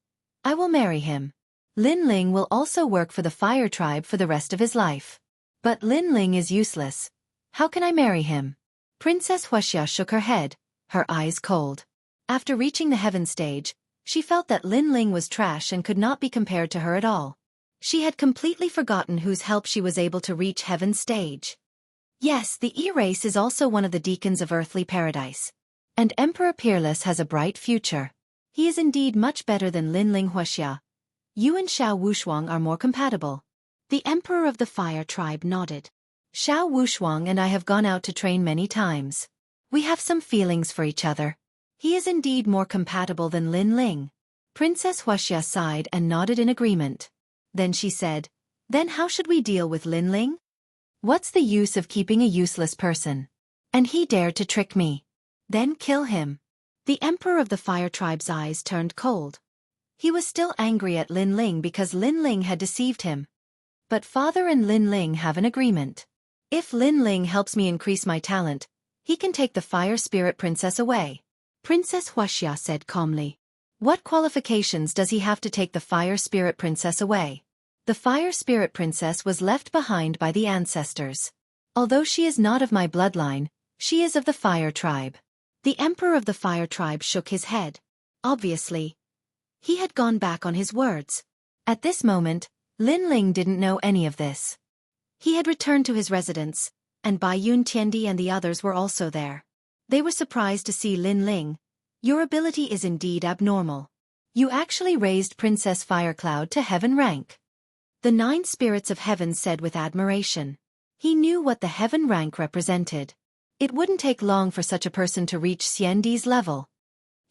I will marry him. Lin Ling will also work for the Fire Tribe for the rest of his life. But Lin Ling is useless. How can I marry him? Princess Wuxia shook her head, her eyes cold. After reaching the heaven stage, she felt that Lin Ling was trash and could not be compared to her at all. She had completely forgotten whose help she was able to reach heaven's stage. Yes, the E-race is also one of the deacons of earthly paradise. And Emperor Peerless has a bright future. He is indeed much better than Lin Ling Wuxia. You and Xiao Wushuang are more compatible. The Emperor of the Fire Tribe nodded. Xiao Wushuang and I have gone out to train many times. We have some feelings for each other. He is indeed more compatible than Lin Ling. Princess Wuxia sighed and nodded in agreement. Then she said, then how should we deal with Lin Ling? What's the use of keeping a useless person? And he dared to trick me. Then kill him. The Emperor of the Fire Tribe's eyes turned cold. He was still angry at Lin Ling because Lin Ling had deceived him. But father and Lin Ling have an agreement. If Lin Ling helps me increase my talent, he can take the Fire Spirit Princess away. Princess Wuxia said calmly. What qualifications does he have to take the Fire Spirit Princess away? The Fire Spirit Princess was left behind by the ancestors. Although she is not of my bloodline, she is of the Fire Tribe. The Emperor of the Fire Tribe shook his head. Obviously, he had gone back on his words. At this moment, Lin Ling didn't know any of this. He had returned to his residence, and Bai Yun Tiandi and the others were also there. They were surprised to see Lin Ling. Your ability is indeed abnormal. You actually raised Princess Firecloud to heaven rank. The 9 spirits of heaven said with admiration. He knew what the heaven rank represented. It wouldn't take long for such a person to reach Xiandi's level.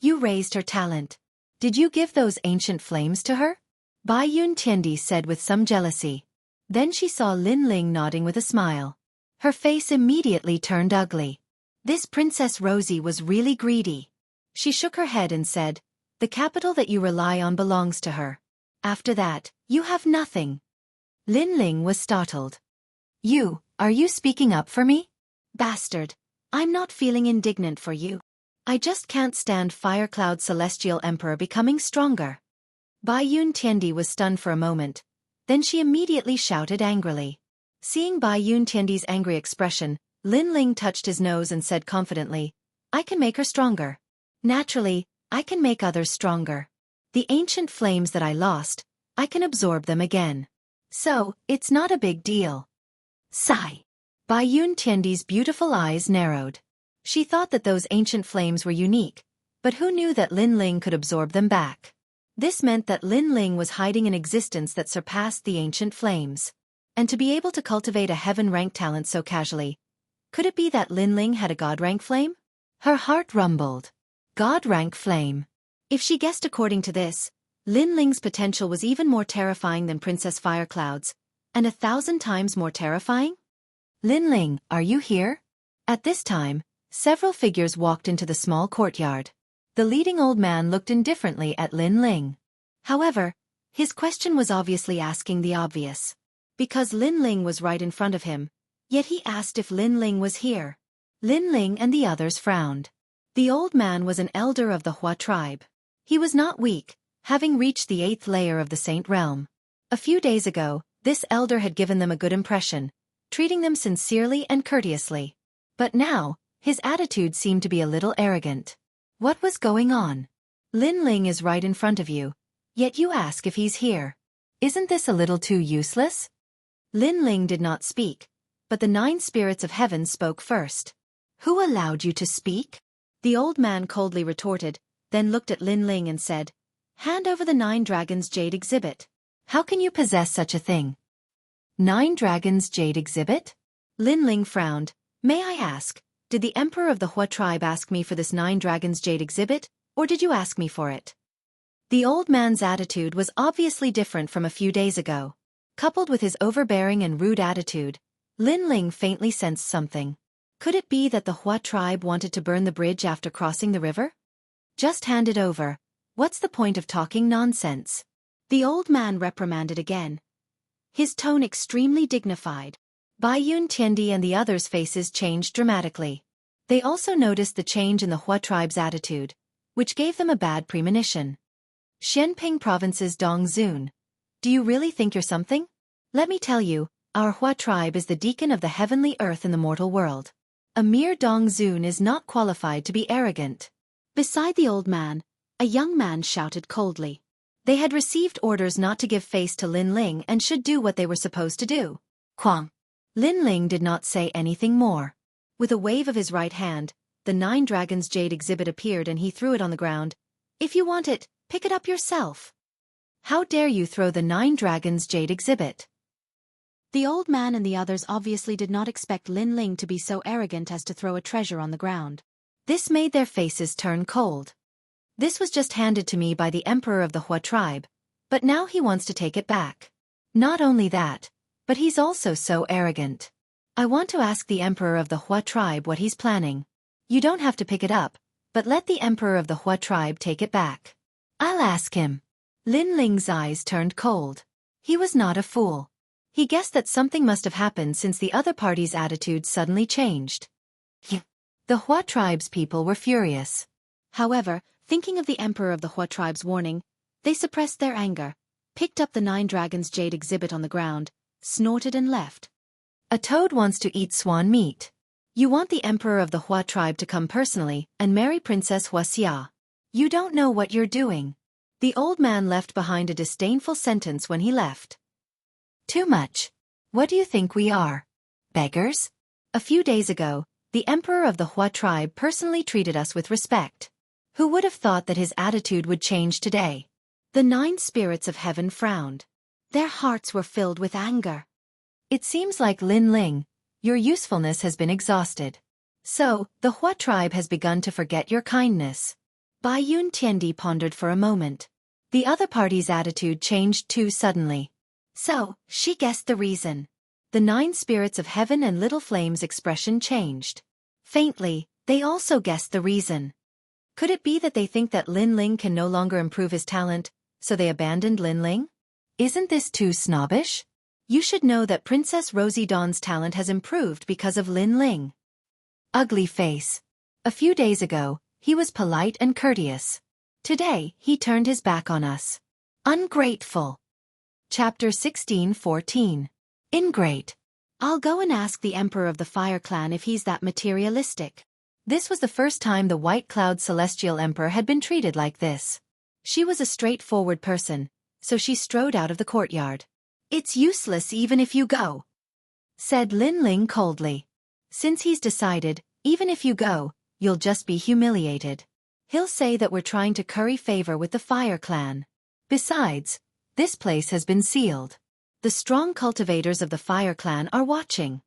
You raised her talent. Did you give those ancient flames to her? Bai Yun Tiandi said with some jealousy. Then she saw Lin Ling nodding with a smile. Her face immediately turned ugly. This Princess Rosie was really greedy. She shook her head and said, the capital that you rely on belongs to her. After that, you have nothing. Lin Ling was startled. Are you speaking up for me? Bastard, I'm not feeling indignant for you. I just can't stand Firecloud Celestial Emperor becoming stronger. Bai Yun Tiandi was stunned for a moment. Then she immediately shouted angrily. Seeing Bai Yun Tiandi's angry expression, Lin Ling touched his nose and said confidently, I can make her stronger. Naturally, I can make others stronger. The ancient flames that I lost, I can absorb them again. So, it's not a big deal. Sigh. Bai Yun Tiandi's beautiful eyes narrowed. She thought that those ancient flames were unique, but who knew that Lin Ling could absorb them back? This meant that Lin Ling was hiding an existence that surpassed the ancient flames. And to be able to cultivate a heaven-rank talent so casually, could it be that Lin Ling had a god-rank flame? Her heart rumbled. God-rank flame. If she guessed according to this, Lin Ling's potential was even more terrifying than Princess Firecloud's, and 1,000 times more terrifying? Lin Ling, are you here? At this time, several figures walked into the small courtyard. The leading old man looked indifferently at Lin Ling. However, his question was obviously asking the obvious. Because Lin Ling was right in front of him, yet he asked if Lin Ling was here. Lin Ling and the others frowned. The old man was an elder of the Hua tribe. He was not weak, having reached the 8th layer of the Saint Realm. A few days ago, this elder had given them a good impression, treating them sincerely and courteously. But now, his attitude seemed to be a little arrogant. What was going on? Lin Ling is right in front of you, yet you ask if he's here. Isn't this a little too useless? Lin Ling did not speak, but the 9 spirits of heaven spoke first. Who allowed you to speak? The old man coldly retorted, then looked at Lin Ling and said, Hand over the 9 dragons jade exhibit. How can you possess such a thing? 9 dragons jade exhibit? Lin Ling frowned. May I ask, did the emperor of the Hua tribe ask me for this 9 dragons jade exhibit, or did you ask me for it? The old man's attitude was obviously different from a few days ago. Coupled with his overbearing and rude attitude, Lin Ling faintly sensed something. Could it be that the Hua tribe wanted to burn the bridge after crossing the river? Just hand it over. What's the point of talking nonsense? The old man reprimanded again, his tone extremely dignified. Bai Yun Tiandi and the others' faces changed dramatically. They also noticed the change in the Hua tribe's attitude, which gave them a bad premonition. Xianping Province's Dong Zun. Do you really think you're something? Let me tell you, our Hua tribe is the deacon of the heavenly earth in the mortal world. A mere Dong Zun is not qualified to be arrogant. Beside the old man, a young man shouted coldly. They had received orders not to give face to Lin Ling and should do what they were supposed to do. Quang. Lin Ling did not say anything more. With a wave of his right hand, the 9 dragons jade exhibit appeared and he threw it on the ground. If you want it, pick it up yourself. How dare you throw the 9 dragons jade exhibit? The old man and the others obviously did not expect Lin Ling to be so arrogant as to throw a treasure on the ground. This made their faces turn cold. This was just handed to me by the emperor of the Hua tribe, but now he wants to take it back. Not only that, but he's also so arrogant. I want to ask the emperor of the Hua tribe what he's planning. You don't have to pick it up, but let the emperor of the Hua tribe take it back. I'll ask him. Lin Ling's eyes turned cold. He was not a fool. He guessed that something must have happened since the other party's attitude suddenly changed. The Hua tribe's people were furious. However, thinking of the emperor of the Hua tribe's warning, they suppressed their anger, picked up the 9 dragons jade exhibit on the ground, snorted and left. A toad wants to eat swan meat. You want the emperor of the Hua tribe to come personally and marry Princess Wuxia. You don't know what you're doing. The old man left behind a disdainful sentence when he left. Too much. What do you think we are? Beggars? A few days ago, the emperor of the Hua tribe personally treated us with respect. Who would have thought that his attitude would change today? The 9 spirits of heaven frowned. Their hearts were filled with anger. It seems like Lin Ling, your usefulness has been exhausted. So, the Hua tribe has begun to forget your kindness. Bai Yun Tiandi pondered for a moment. The other party's attitude changed too suddenly. So, she guessed the reason. The 9 spirits of heaven and Little Flame's expression changed. Faintly, they also guessed the reason. Could it be that they think that Lin Ling can no longer improve his talent, so they abandoned Lin Ling? Isn't this too snobbish? You should know that Princess Rosie Dawn's talent has improved because of Lin Ling. Ugly face. A few days ago, he was polite and courteous. Today, he turned his back on us. Ungrateful. Chapter 16:14. Ingrate. I'll go and ask the Emperor of the Fire Clan if he's that materialistic. This was the first time the White Cloud Celestial Emperor had been treated like this. She was a straightforward person, so she strode out of the courtyard. It's useless even if you go, said Lin Ling coldly. Since he's decided, even if you go, you'll just be humiliated. He'll say that we're trying to curry favor with the Fire Clan. Besides, this place has been sealed. The strong cultivators of the Fire Clan are watching.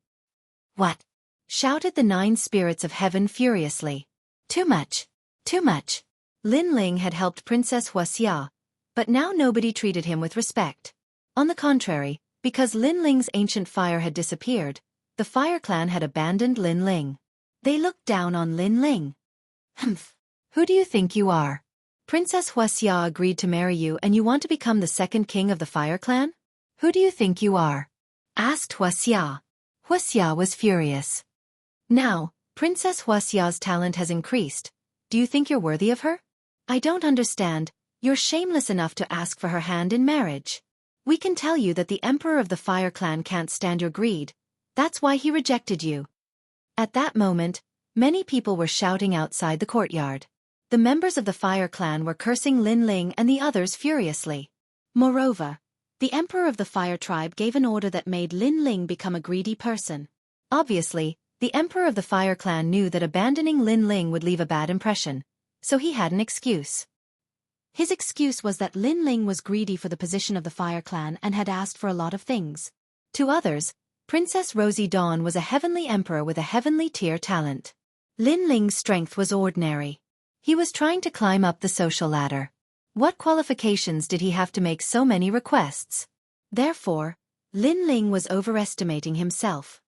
What? Shouted the 9 spirits of heaven furiously. Too much. Too much. Lin Ling had helped Princess Wuxia, but now nobody treated him with respect. On the contrary, because Lin Ling's ancient fire had disappeared, the Fire Clan had abandoned Lin Ling. They looked down on Lin Ling. Humph. Who do you think you are? Princess Wuxia agreed to marry you and you want to become the second king of the Fire Clan? Who do you think you are? Asked Wuxia. Wuxia was furious. Now, Princess Wuxia's talent has increased. Do you think you're worthy of her? I don't understand. You're shameless enough to ask for her hand in marriage. We can tell you that the Emperor of the Fire Clan can't stand your greed. That's why he rejected you. At that moment, many people were shouting outside the courtyard. The members of the Fire Clan were cursing Lin Ling and the others furiously. Moreover, the Emperor of the Fire Tribe gave an order that made Lin Ling become a greedy person. Obviously, the Emperor of the Fire Clan knew that abandoning Lin Ling would leave a bad impression, so he had an excuse. His excuse was that Lin Ling was greedy for the position of the Fire Clan and had asked for a lot of things. To others, Princess Rosie Dawn was a heavenly emperor with a heavenly tier talent. Lin Ling's strength was ordinary. He was trying to climb up the social ladder. What qualifications did he have to make so many requests? Therefore, Lin Ling was overestimating himself.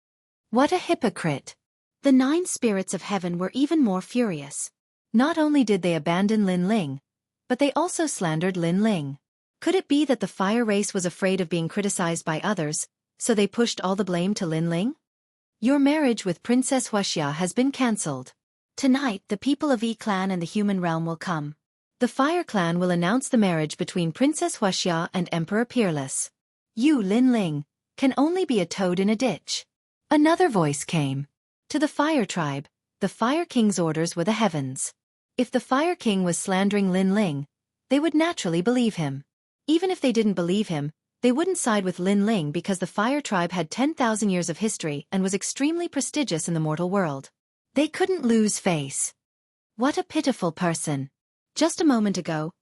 What a hypocrite! The 9 spirits of heaven were even more furious. Not only did they abandon Lin Ling, but they also slandered Lin Ling. Could it be that the fire race was afraid of being criticized by others, so they pushed all the blame to Lin Ling? Your marriage with Princess Wuxia has been cancelled. Tonight the people of E-Clan and the human realm will come. The Fire Clan will announce the marriage between Princess Wuxia and Emperor Peerless. You, Lin Ling, can only be a toad in a ditch. Another voice came. To the Fire Tribe, the Fire King's orders were the heavens. If the Fire King was slandering Lin Ling, they would naturally believe him. Even if they didn't believe him, they wouldn't side with Lin Ling because the Fire Tribe had 10,000 years of history and was extremely prestigious in the mortal world. They couldn't lose face. What a pitiful person. Just a moment ago,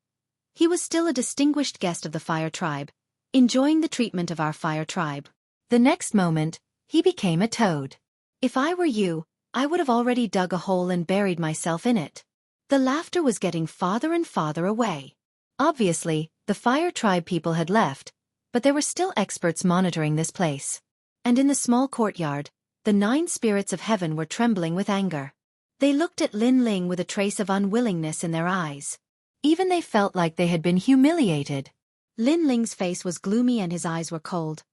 he was still a distinguished guest of the Fire Tribe, enjoying the treatment of our Fire Tribe. The next moment, he became a toad. If I were you, I would have already dug a hole and buried myself in it. The laughter was getting farther and farther away. Obviously, the Fire Tribe people had left, but there were still experts monitoring this place. And in the small courtyard, the 9 spirits of heaven were trembling with anger. They looked at Lin Ling with a trace of unwillingness in their eyes. Even they felt like they had been humiliated. Lin Ling's face was gloomy and his eyes were cold.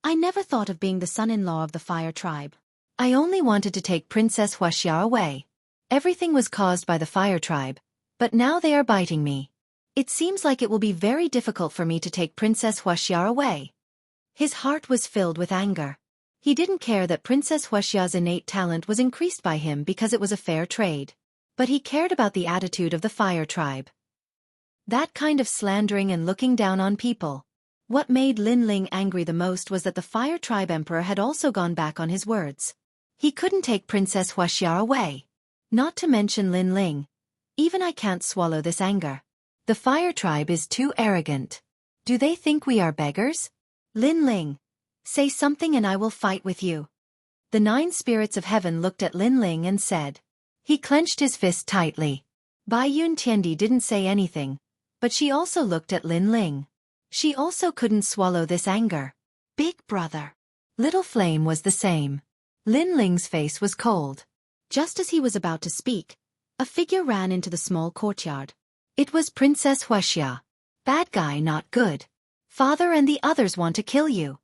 I never thought of being the son-in-law of the Fire Tribe. I only wanted to take Princess Wuxia away. Everything was caused by the Fire Tribe, but now they are biting me. It seems like it will be very difficult for me to take Princess Wuxia away. His heart was filled with anger. He didn't care that Princess Wuxia's innate talent was increased by him because it was a fair trade. But he cared about the attitude of the Fire Tribe. That kind of slandering and looking down on people. What made Lin Ling angry the most was that the Fire Tribe Emperor had also gone back on his words. He couldn't take Princess Wuxia away. Not to mention Lin Ling. Even I can't swallow this anger. The Fire Tribe is too arrogant. Do they think we are beggars? Lin Ling, say something and I will fight with you. The 9 spirits of heaven looked at Lin Ling and said. He clenched his fist tightly. Bai Yun Tiandi didn't say anything, but she also looked at Lin Ling. She also couldn't swallow this anger. Big brother. Little Flame was the same. Lin Ling's face was cold. Just as he was about to speak, a figure ran into the small courtyard. It was Princess Wuxia. Bad guy, not good. Father and the others want to kill you.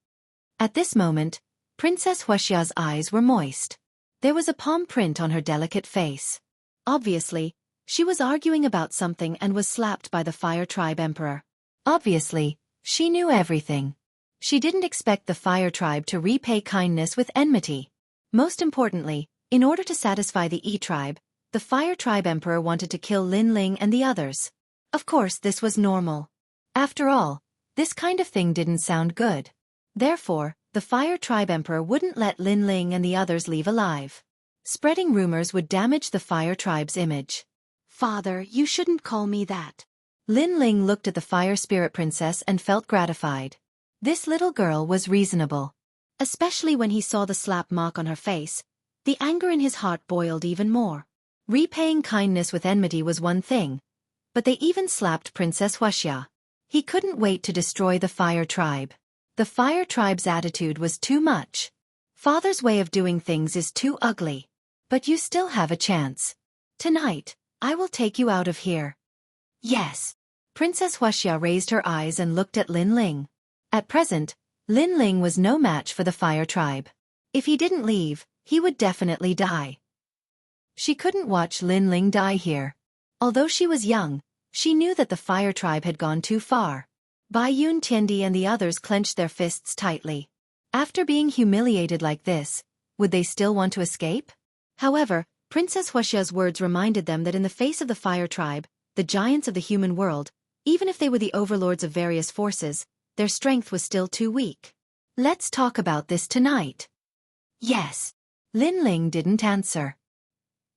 At this moment, Princess Wuxia's eyes were moist. There was a palm print on her delicate face. Obviously, she was arguing about something and was slapped by the Fire Tribe Emperor. Obviously, she knew everything. She didn't expect the Fire Tribe to repay kindness with enmity. Most importantly, in order to satisfy the E-Tribe, the Fire Tribe Emperor wanted to kill Lin Ling and the others. Of course, this was normal. After all, this kind of thing didn't sound good. Therefore, the Fire Tribe Emperor wouldn't let Lin Ling and the others leave alive. Spreading rumors would damage the Fire Tribe's image. Father, you shouldn't call me that. Lin Ling looked at the Fire Spirit Princess and felt gratified. This little girl was reasonable. Especially when he saw the slap mark on her face, the anger in his heart boiled even more. Repaying kindness with enmity was one thing, but they even slapped Princess Wuxia. He couldn't wait to destroy the Fire Tribe. The Fire Tribe's attitude was too much. Father's way of doing things is too ugly. But you still have a chance. Tonight, I will take you out of here. Yes. Princess Wuxia raised her eyes and looked at Lin Ling. At present, Lin Ling was no match for the Fire Tribe. If he didn't leave, he would definitely die. She couldn't watch Lin Ling die here. Although she was young, she knew that the Fire Tribe had gone too far. Bai Yun Tiandi and the others clenched their fists tightly. After being humiliated like this, would they still want to escape? However, Princess Wuxia's words reminded them that in the face of the Fire Tribe, the giants of the human world, even if they were the overlords of various forces, their strength was still too weak. Let's talk about this tonight. Yes. Lin Ling didn't answer.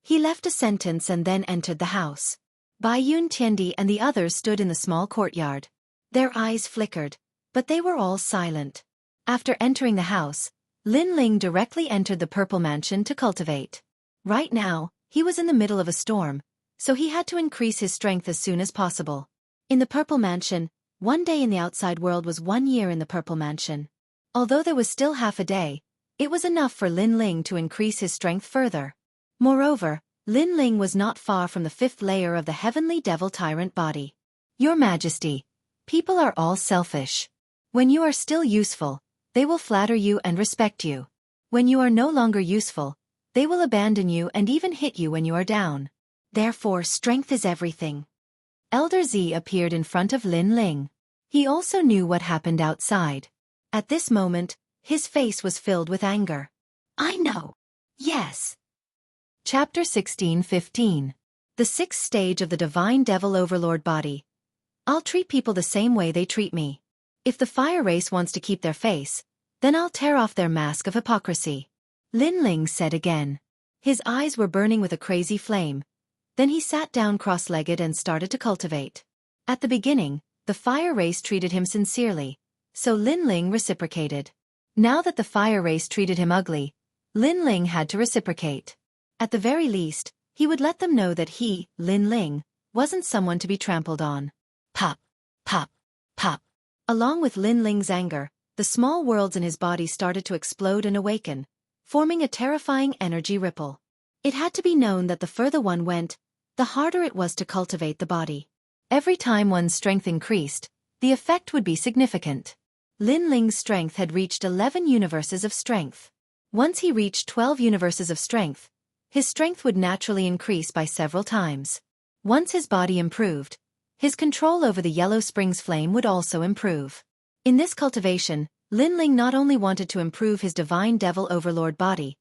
He left a sentence and then entered the house. Bai Yun Tiandi and the others stood in the small courtyard. Their eyes flickered, but they were all silent. After entering the house, Lin Ling directly entered the Purple Mansion to cultivate. Right now, he was in the middle of a storm, so he had to increase his strength as soon as possible. In the Purple Mansion, 1 day in the outside world was 1 year in the Purple Mansion. Although there was still half a day, it was enough for Lin Ling to increase his strength further. Moreover, Lin Ling was not far from the 5th layer of the Heavenly Devil Tyrant body. Your Majesty, people are all selfish. When you are still useful, they will flatter you and respect you. When you are no longer useful, they will abandon you and even hit you when you are down. Therefore, strength is everything. Elder Z appeared in front of Lin Ling. He also knew what happened outside. At this moment, his face was filled with anger. I know. Yes. Chapter 16:15. The 6th stage of the Divine Devil Overlord body. I'll treat people the same way they treat me. If the fire race wants to keep their face, then I'll tear off their mask of hypocrisy. Lin Ling said again. His eyes were burning with a crazy flame. Then he sat down cross-legged and started to cultivate. At the beginning, the fire race treated him sincerely, so Lin Ling reciprocated. Now that the fire race treated him ugly, Lin Ling had to reciprocate. At the very least, he would let them know that he, Lin Ling, wasn't someone to be trampled on. Pop, pop, pop. Along with Lin Ling's anger, the small worlds in his body started to explode and awaken, forming a terrifying energy ripple. It had to be known that the further one went, the harder it was to cultivate the body. Every time one's strength increased, the effect would be significant. Lin Ling's strength had reached 11 universes of strength. Once he reached 12 universes of strength, his strength would naturally increase by several times. Once his body improved, his control over the Yellow Springs flame would also improve. In this cultivation, Lin Ling not only wanted to improve his Divine Devil Overlord body,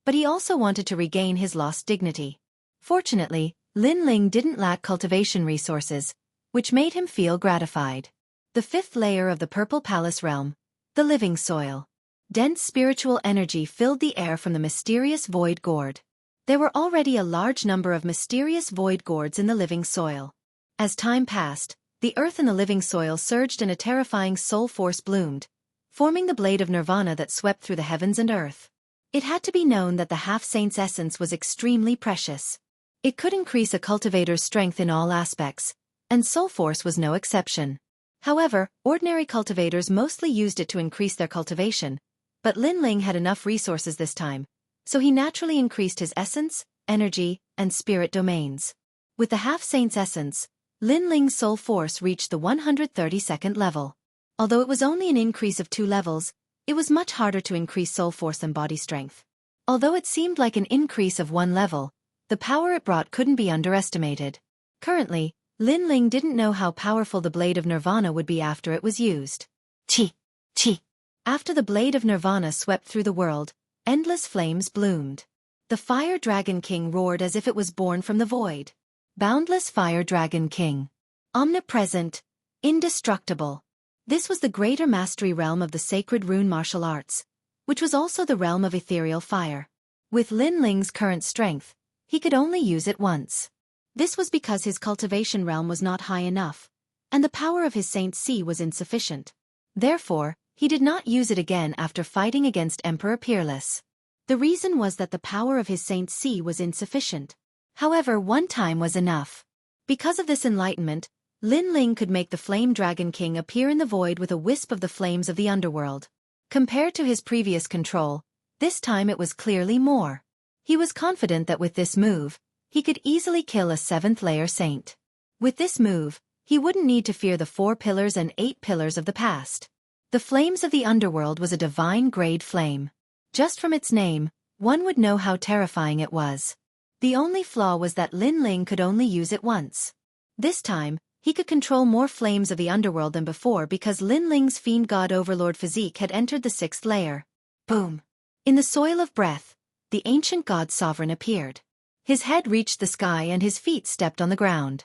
but he also wanted to regain his lost dignity. Fortunately, Lin Ling didn't lack cultivation resources, which made him feel gratified. The 5th layer of the Purple Palace realm, the living soil. Dense spiritual energy filled the air from the mysterious void gourd. There were already a large number of mysterious void gourds in the living soil. As time passed, the earth in the living soil surged and a terrifying soul force bloomed, forming the blade of nirvana that swept through the heavens and earth. It had to be known that the half-saint's essence was extremely precious. It could increase a cultivator's strength in all aspects, and soul force was no exception. However, ordinary cultivators mostly used it to increase their cultivation, but Lin Ling had enough resources this time, so he naturally increased his essence, energy, and spirit domains. With the half-saint's essence, Lin Ling's soul force reached the 132nd level. Although it was only an increase of 2 levels, it was much harder to increase soul force than body strength. Although it seemed like an increase of 1 level, the power it brought couldn't be underestimated. Currently, Lin Ling didn't know how powerful the Blade of Nirvana would be after it was used. Chi! Chi! After the Blade of Nirvana swept through the world, endless flames bloomed. The Fire Dragon King roared as if it was born from the void. Boundless Fire Dragon King. Omnipresent. Indestructible. This was the greater mastery realm of the sacred rune martial arts, which was also the realm of ethereal fire. With Lin Ling's current strength, he could only use it once. This was because his cultivation realm was not high enough, and the power of his Saint C was insufficient. Therefore, he did not use it again after fighting against Emperor Peerless. The reason was that the power of his Saint C was insufficient. However, one time was enough. Because of this enlightenment, Lin Ling could make the Flame Dragon King appear in the void with a wisp of the flames of the underworld. Compared to his previous control, this time it was clearly more. He was confident that with this move, he could easily kill a 7th-layer saint. With this move, he wouldn't need to fear the 4 pillars and 8 pillars of the past. The flames of the underworld was a divine-grade flame. Just from its name, one would know how terrifying it was. The only flaw was that Lin Ling could only use it once. This time, he could control more flames of the underworld than before because Lin Ling's Fiend God Overlord physique had entered the 6th layer. Boom! In the soil of breath, the ancient god sovereign appeared. His head reached the sky and his feet stepped on the ground.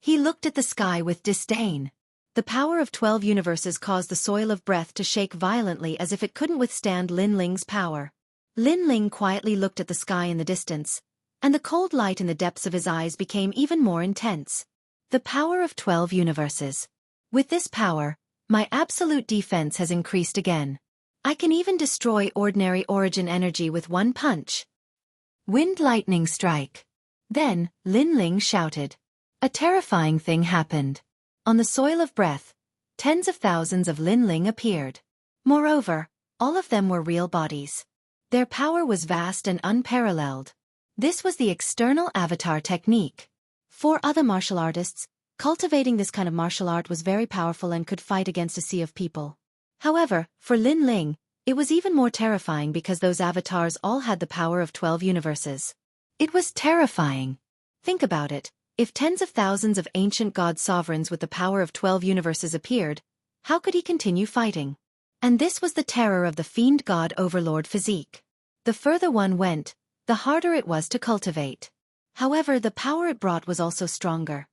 He looked at the sky with disdain. The power of 12 universes caused the soil of breath to shake violently as if it couldn't withstand Lin Ling's power. Lin Ling quietly looked at the sky in the distance, and the cold light in the depths of his eyes became even more intense. The power of 12 universes. With this power, my absolute defense has increased again. I can even destroy ordinary origin energy with one punch. Wind lightning strike. Then, Lin Ling shouted. A terrifying thing happened. On the soil of breath, tens of thousands of Lin Ling appeared. Moreover, all of them were real bodies. Their power was vast and unparalleled. This was the external avatar technique. For other martial artists, cultivating this kind of martial art was very powerful and could fight against a sea of people. However, for Lin Ling, it was even more terrifying because those avatars all had the power of 12 universes. It was terrifying. Think about it, if tens of thousands of ancient god sovereigns with the power of 12 universes appeared, how could he continue fighting? And this was the terror of the Fiend God Overlord physique. The further one went, the harder it was to cultivate. However, the power it brought was also stronger.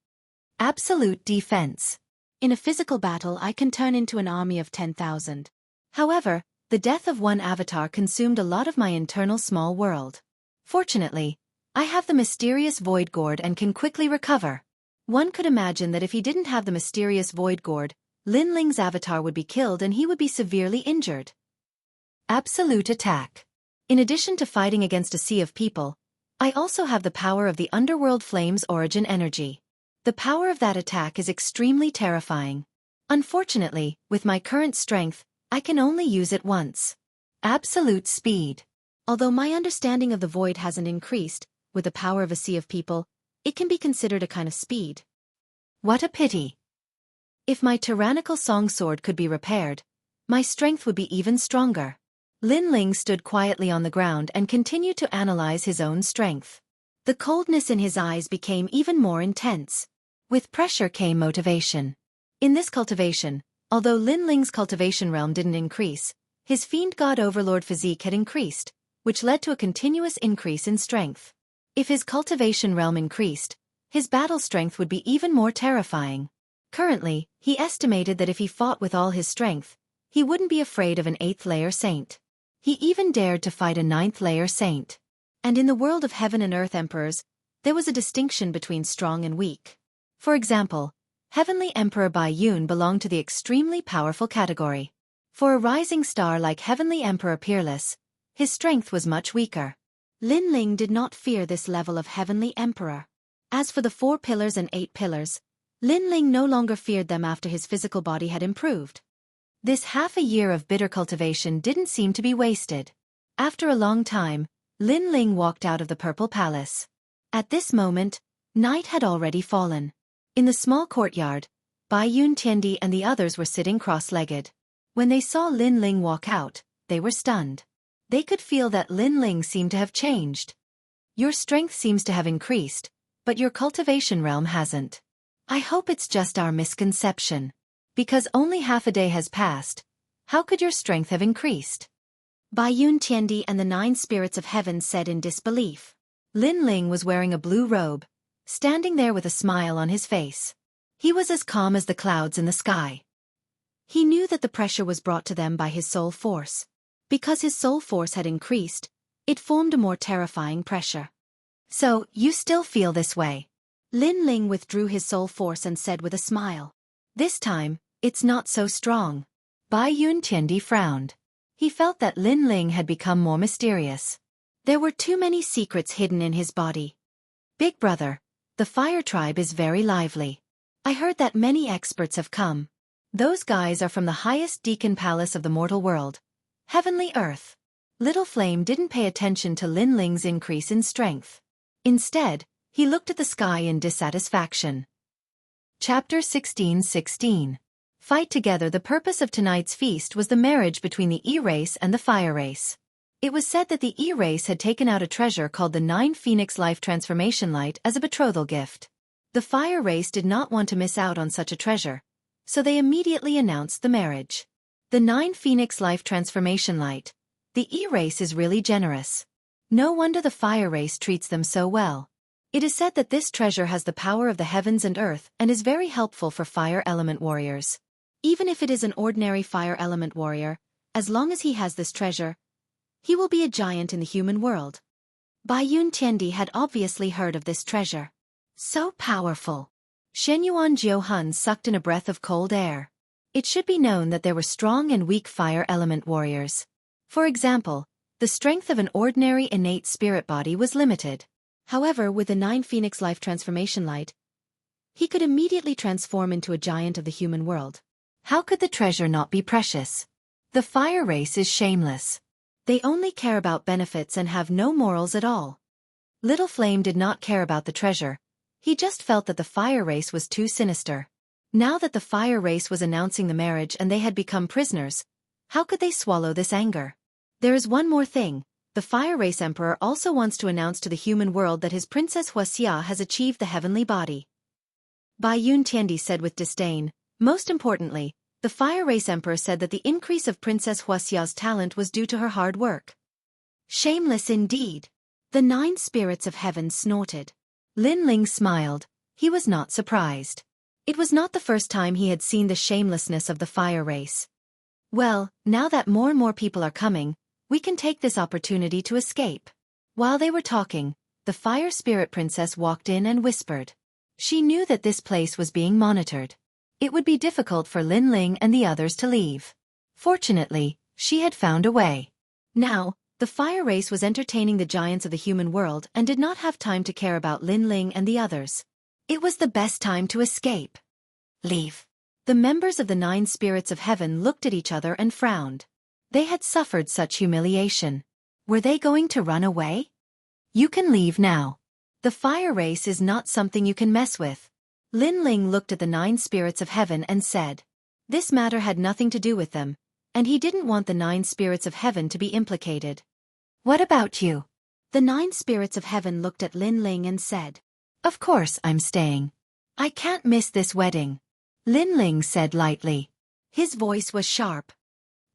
Absolute defense. In a physical battle I can turn into an army of 10,000. However, the death of one avatar consumed a lot of my internal small world. Fortunately, I have the mysterious Void Gourd and can quickly recover. One could imagine that if he didn't have the mysterious Void Gourd, Lin Ling's avatar would be killed and he would be severely injured. Absolute attack. In addition to fighting against a sea of people, I also have the power of the Underworld Flame's origin energy. The power of that attack is extremely terrifying. Unfortunately, with my current strength, I can only use it once. Absolute speed. Although my understanding of the void hasn't increased, with the power of a sea of people, it can be considered a kind of speed. What a pity. If my tyrannical song sword could be repaired, my strength would be even stronger. Lin Ling stood quietly on the ground and continued to analyze his own strength. The coldness in his eyes became even more intense. With pressure came motivation. In this cultivation, although Lin Ling's cultivation realm didn't increase, his Fiend God Overlord physique had increased, which led to a continuous increase in strength. If his cultivation realm increased, his battle strength would be even more terrifying. Currently, he estimated that if he fought with all his strength, he wouldn't be afraid of an 8th-layer saint. He even dared to fight a 9th-layer saint. And in the world of heaven and earth emperors, there was a distinction between strong and weak. For example, Heavenly Emperor Bai Yun belonged to the extremely powerful category. For a rising star like Heavenly Emperor Peerless, his strength was much weaker. Lin Ling did not fear this level of Heavenly Emperor. As for the 4 pillars and 8 pillars, Lin Ling no longer feared them after his physical body had improved. This half a year of bitter cultivation didn't seem to be wasted. After a long time, Lin Ling walked out of the Purple Palace. At this moment, night had already fallen. In the small courtyard, Bai Yun Tiandi and the others were sitting cross-legged. When they saw Lin Ling walk out, they were stunned. They could feel that Lin Ling seemed to have changed. Your strength seems to have increased, but your cultivation realm hasn't. I hope it's just our misconception. Because only half a day has passed, how could your strength have increased? Bai Yun Tiandi and the 9 spirits of heaven said in disbelief. Lin Ling was wearing a blue robe, standing there with a smile on his face. He was as calm as the clouds in the sky. He knew that the pressure was brought to them by his soul force. Because his soul force had increased, it formed a more terrifying pressure. So, you still feel this way? Lin Ling withdrew his soul force and said with a smile. This time, it's not so strong. Bai Yun Tiandi frowned. He felt that Lin Ling had become more mysterious. There were too many secrets hidden in his body. Big brother, The fire tribe is very lively. I heard that many experts have come. Those guys are from the highest Deacon Palace of the mortal world. Heavenly Earth. Little Flame didn't pay attention to Lin Ling's increase in strength. Instead, he looked at the sky in dissatisfaction. Chapter 16:16. Fight together. The purpose of tonight's feast was the marriage between the E-race and the fire race. It was said that the E-race had taken out a treasure called the 9 Phoenix Life Transformation Light as a betrothal gift. The fire race did not want to miss out on such a treasure, so they immediately announced the marriage. The 9 Phoenix Life Transformation Light. The E-race is really generous. No wonder the fire race treats them so well. It is said that this treasure has the power of the heavens and earth and is very helpful for fire element warriors. Even if it is an ordinary fire element warrior, as long as he has this treasure, he will be a giant in the human world. Bai Yun Tiandi had obviously heard of this treasure. So powerful. Shenyuan Jiuhun sucked in a breath of cold air. It should be known that there were strong and weak fire element warriors. For example, the strength of an ordinary innate spirit body was limited. However, with the 9 Phoenix Life Transformation Light, he could immediately transform into a giant of the human world. How could the treasure not be precious? The fire race is shameless. They only care about benefits and have no morals at all. Little Flame did not care about the treasure. He just felt that the fire race was too sinister. Now that the fire race was announcing the marriage and they had become prisoners, how could they swallow this anger? There is one more thing. The fire race emperor also wants to announce to the human world that his princess Wuxia has achieved the heavenly body. Bai Yun Tiandi said with disdain. Most importantly, the fire race emperor said that the increase of Princess Wuxia's talent was due to her hard work. Shameless indeed. The 9 spirits of heaven snorted. Lin Ling smiled. He was not surprised. It was not the first time he had seen the shamelessness of the fire race. Well, now that more and more people are coming, we can take this opportunity to escape. While they were talking, the fire spirit princess walked in and whispered. She knew that this place was being monitored. It would be difficult for Lin Ling and the others to leave. Fortunately, she had found a way. Now, the fire race was entertaining the giants of the human world and did not have time to care about Lin Ling and the others. It was the best time to escape. Leave. The members of the 9 spirits of heaven looked at each other and frowned. They had suffered such humiliation. Were they going to run away? You can leave now. The fire race is not something you can mess with. Lin Ling looked at the 9 spirits of heaven and said. This matter had nothing to do with them, and he didn't want the 9 spirits of heaven to be implicated. What about you? The 9 spirits of heaven looked at Lin Ling and said. Of course I'm staying. I can't miss this wedding. Lin Ling said lightly. His voice was sharp.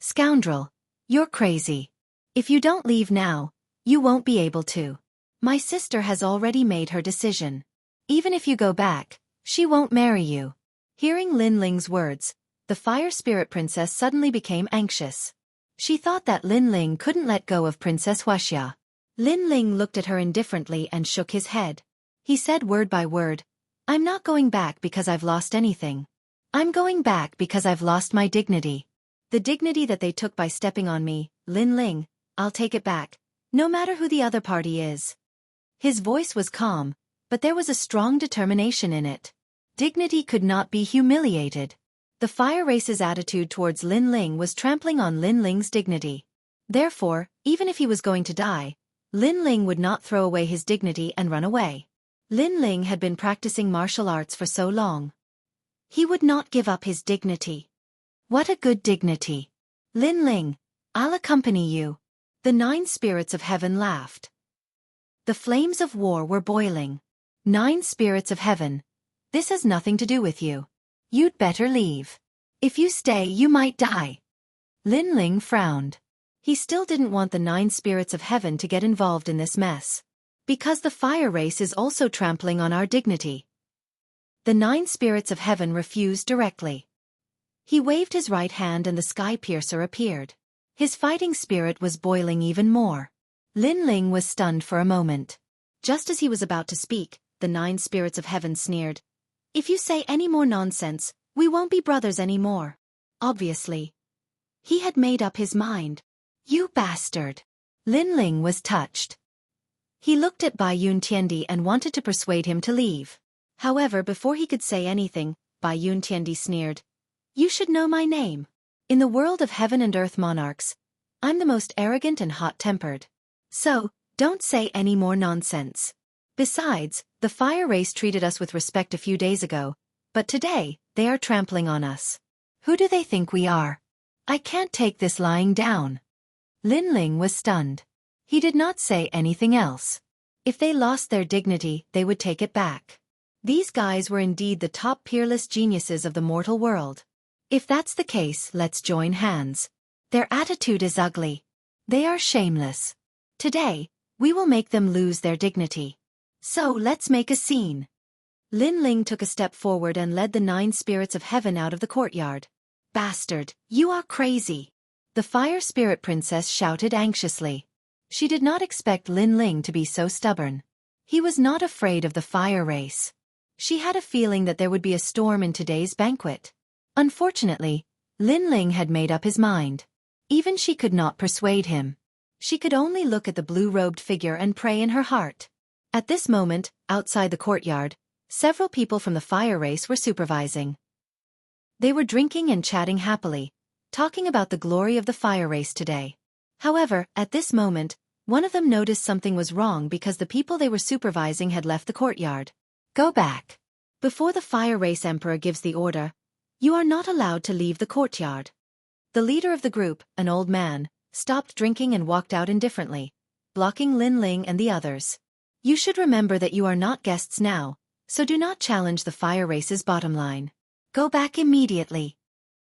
Scoundrel, you're crazy. If you don't leave now, you won't be able to. My sister has already made her decision. Even if you go back, she won't marry you. Hearing Lin Ling's words, the fire spirit princess suddenly became anxious. She thought that Lin Ling couldn't let go of Princess Wuxia. Lin Ling looked at her indifferently and shook his head. He said word by word, I'm not going back because I've lost anything. I'm going back because I've lost my dignity. The dignity that they took by stepping on me, Lin Ling, I'll take it back, no matter who the other party is. His voice was calm, but there was a strong determination in it. Dignity could not be humiliated. The fire race's attitude towards Lin Ling was trampling on Lin Ling's dignity. Therefore, even if he was going to die, Lin Ling would not throw away his dignity and run away. Lin Ling had been practicing martial arts for so long. He would not give up his dignity. What a good dignity. Lin Ling, I'll accompany you. The 9 spirits of heaven laughed. The flames of war were boiling. 9 spirits of heaven. This has nothing to do with you. You'd better leave. If you stay, you might die. Lin Ling frowned. He still didn't want the 9 spirits of heaven to get involved in this mess. Because the fire race is also trampling on our dignity. The 9 spirits of heaven refused directly. He waved his right hand and the sky piercer appeared. His fighting spirit was boiling even more. Lin Ling was stunned for a moment. Just as he was about to speak, the 9 spirits of heaven sneered. If you say any more nonsense, we won't be brothers anymore. Obviously. He had made up his mind. You bastard. Lin Ling was touched. He looked at Bai Yuntiandi and wanted to persuade him to leave. However, before he could say anything, Bai Yuntiandi sneered. You should know my name. In the world of heaven and earth monarchs, I'm the most arrogant and hot-tempered. So, don't say any more nonsense. Besides, the fire race treated us with respect a few days ago, but today, they are trampling on us. Who do they think we are? I can't take this lying down. Lin Ling was stunned. He did not say anything else. If they lost their dignity, they would take it back. These guys were indeed the top peerless geniuses of the mortal world. If that's the case, let's join hands. Their attitude is ugly. They are shameless. Today, we will make them lose their dignity. So let's make a scene. Lin Ling took a step forward and led the 9 spirits of heaven out of the courtyard. Bastard, you are crazy. The fire spirit princess shouted anxiously. She did not expect Lin Ling to be so stubborn. He was not afraid of the fire race. She had a feeling that there would be a storm in today's banquet. Unfortunately, Lin Ling had made up his mind. Even she could not persuade him. She could only look at the blue-robed figure and pray in her heart. At this moment, outside the courtyard, several people from the fire race were supervising. They were drinking and chatting happily, talking about the glory of the fire race today. However, at this moment, one of them noticed something was wrong because the people they were supervising had left the courtyard. Go back. Before the fire race emperor gives the order, you are not allowed to leave the courtyard. The leader of the group, an old man, stopped drinking and walked out indifferently, blocking Lin Ling and the others. You should remember that you are not guests now, so do not challenge the fire race's bottom line. Go back immediately.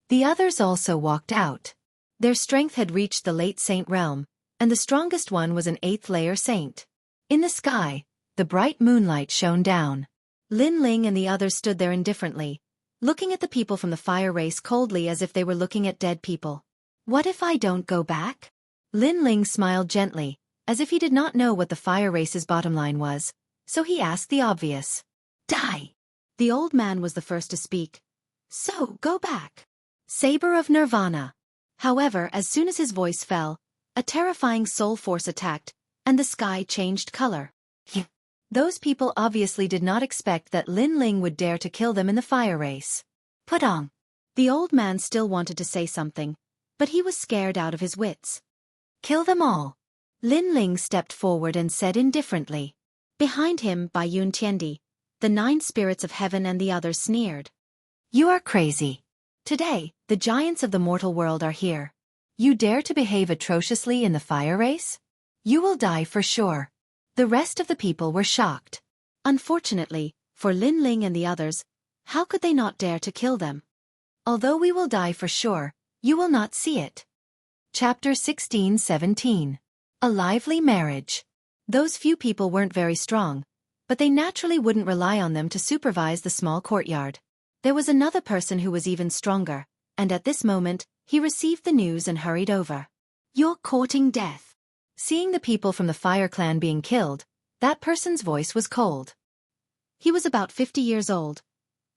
The others also walked out. Their strength had reached the late saint realm, and the strongest one was an 8th layer saint. In the sky, the bright moonlight shone down. Lin Ling and the others stood there indifferently, looking at the people from the fire race coldly as if they were looking at dead people. What if I don't go back? Lin Ling smiled gently, as if he did not know what the fire race's bottom line was, so he asked the obvious. Die! The old man was the first to speak. So, go back. Saber of Nirvana. However, as soon as his voice fell, a terrifying soul force attacked, and the sky changed color. Those people obviously did not expect that Lin Ling would dare to kill them in the fire race. Put on. The old man still wanted to say something, but he was scared out of his wits. Kill them all. Lin Ling stepped forward and said indifferently. Behind him, Bai Yuntiandi, the 9 spirits of heaven and the others sneered. You are crazy. Today, the giants of the mortal world are here. You dare to behave atrociously in the fire race? You will die for sure. The rest of the people were shocked. Unfortunately, for Lin Ling and the others, how could they not dare to kill them? Although we will die for sure, you will not see it. Chapter 16-17. A lively marriage. Those few people weren't very strong, but they naturally wouldn't rely on them to supervise the small courtyard. There was another person who was even stronger, and at this moment, he received the news and hurried over. You're courting death. Seeing the people from the fire clan being killed, that person's voice was cold. He was about 50 years old.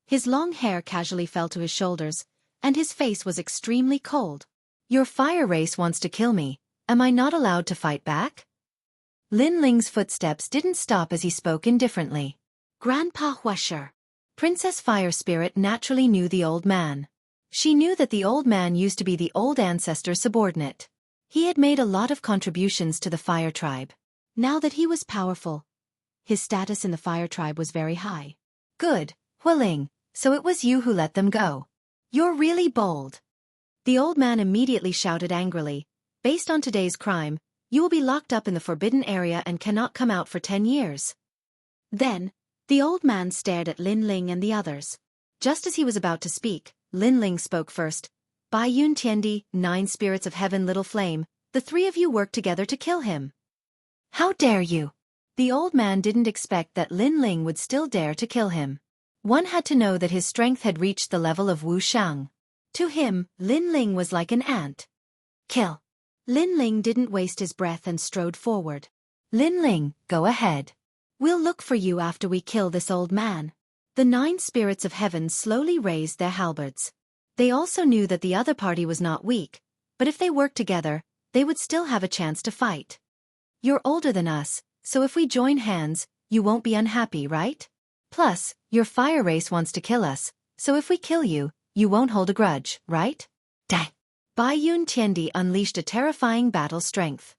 His long hair casually fell to his shoulders, and his face was extremely cold. Your fire race wants to kill me. Am I not allowed to fight back? Lin Ling's footsteps didn't stop as he spoke indifferently. Grandpa Wuxia. Princess Fire Spirit naturally knew the old man. She knew that the old man used to be the old ancestor's subordinate. He had made a lot of contributions to the fire tribe. Now that he was powerful, his status in the fire tribe was very high. Good, Huiling, so it was you who let them go. You're really bold. The old man immediately shouted angrily. Based on today's crime, you will be locked up in the forbidden area and cannot come out for 10 years. Then, the old man stared at Lin Ling and the others. Just as he was about to speak, Lin Ling spoke first. Bai Yuntiandi, 9 spirits of heaven, little flame, the 3 of you work together to kill him. How dare you? The old man didn't expect that Lin Ling would still dare to kill him. One had to know that his strength had reached the level of Wuxia. To him, Lin Ling was like an ant. Kill. Lin Ling didn't waste his breath and strode forward. Lin Ling, go ahead. We'll look for you after we kill this old man. The 9 spirits of heaven slowly raised their halberds. They also knew that the other party was not weak, but if they worked together, they would still have a chance to fight. You're older than us, so if we join hands, you won't be unhappy, right? Plus, your fire race wants to kill us, so if we kill you, you won't hold a grudge, right? Dai. Bai Yun Tiandi unleashed a terrifying battle strength.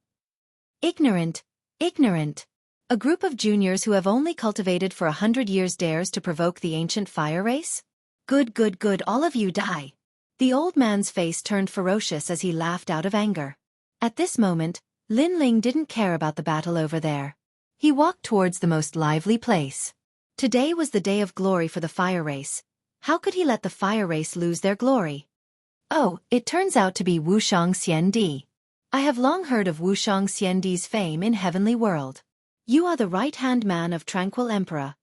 Ignorant, ignorant. A group of juniors who have only cultivated for 100 years dares to provoke the ancient fire race? Good, good, good, all of you die. The old man's face turned ferocious as he laughed out of anger. At this moment, Lin Ling didn't care about the battle over there. He walked towards the most lively place. Today was the day of glory for the fire race. How could he let the fire race lose their glory? Oh, it turns out to be Xianxia. I have long heard of Xianxia's fame in heavenly world. You are the right-hand man of Tranquil Emperor,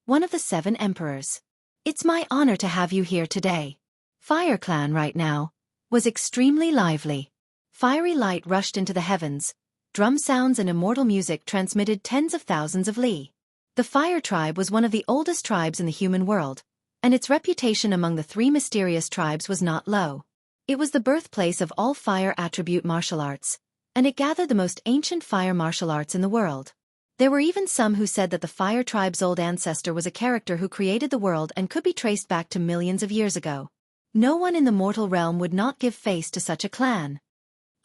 one of the 7 emperors. It's my honor to have you here today. Fire Clan right now was extremely lively. Fiery light rushed into the heavens. Drum sounds and immortal music transmitted tens of thousands of li. The Fire Tribe was one of the oldest tribes in the human world, and its reputation among the 3 mysterious tribes was not low. It was the birthplace of all fire attribute martial arts, and it gathered the most ancient fire martial arts in the world. There were even some who said that the Fire Tribe's old ancestor was a character who created the world and could be traced back to millions of years ago. No one in the mortal realm would not give face to such a clan.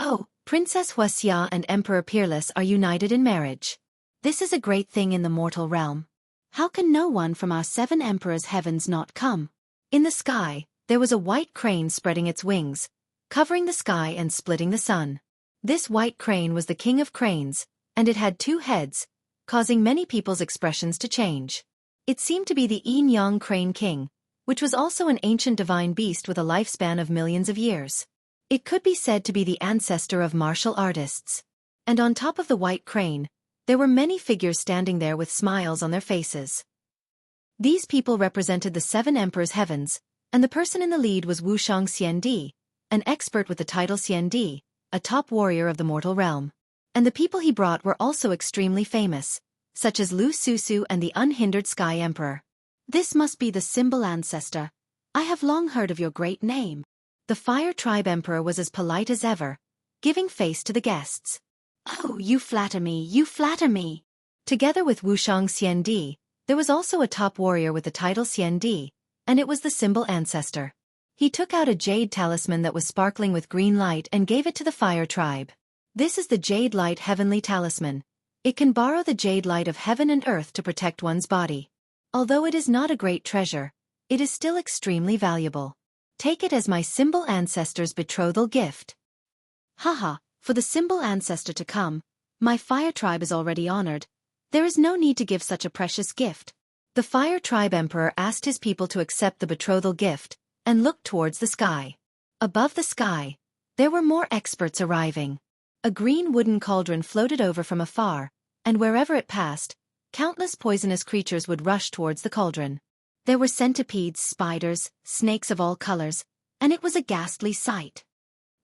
Oh, Princess Wuxia and Emperor Peerless are united in marriage. This is a great thing in the mortal realm. How can no one from our 7 emperors' heavens not come? In the sky, there was a white crane spreading its wings, covering the sky and splitting the sun. This white crane was the king of cranes, and it had 2 heads, causing many people's expressions to change. It seemed to be the Yin-Yang Crane King, which was also an ancient divine beast with a lifespan of millions of years. It could be said to be the ancestor of martial artists. And on top of the white crane, there were many figures standing there with smiles on their faces. These people represented the 7 emperors' heavens, and the person in the lead was Xianxia, an expert with the title Xiandi, a top warrior of the mortal realm. And the people he brought were also extremely famous, such as Lu Susu and the unhindered Sky Emperor. This must be the symbol ancestor. I have long heard of your great name. The Fire Tribe Emperor was as polite as ever, giving face to the guests. Oh, you flatter me, you flatter me. Together with Xianxia, there was also a top warrior with the title Xiandi, and it was the symbol ancestor. He took out a jade talisman that was sparkling with green light and gave it to the Fire Tribe. This is the Jade Light Heavenly Talisman. It can borrow the jade light of heaven and earth to protect one's body. Although it is not a great treasure, it is still extremely valuable. Take it as my symbol ancestor's betrothal gift. Haha, for the symbol ancestor to come, my Fire Tribe is already honored. There is no need to give such a precious gift. The Fire Tribe Emperor asked his people to accept the betrothal gift, and looked towards the sky. Above the sky, there were more experts arriving. A green wooden cauldron floated over from afar, and wherever it passed, countless poisonous creatures would rush towards the cauldron. There were centipedes, spiders, snakes of all colors, and it was a ghastly sight.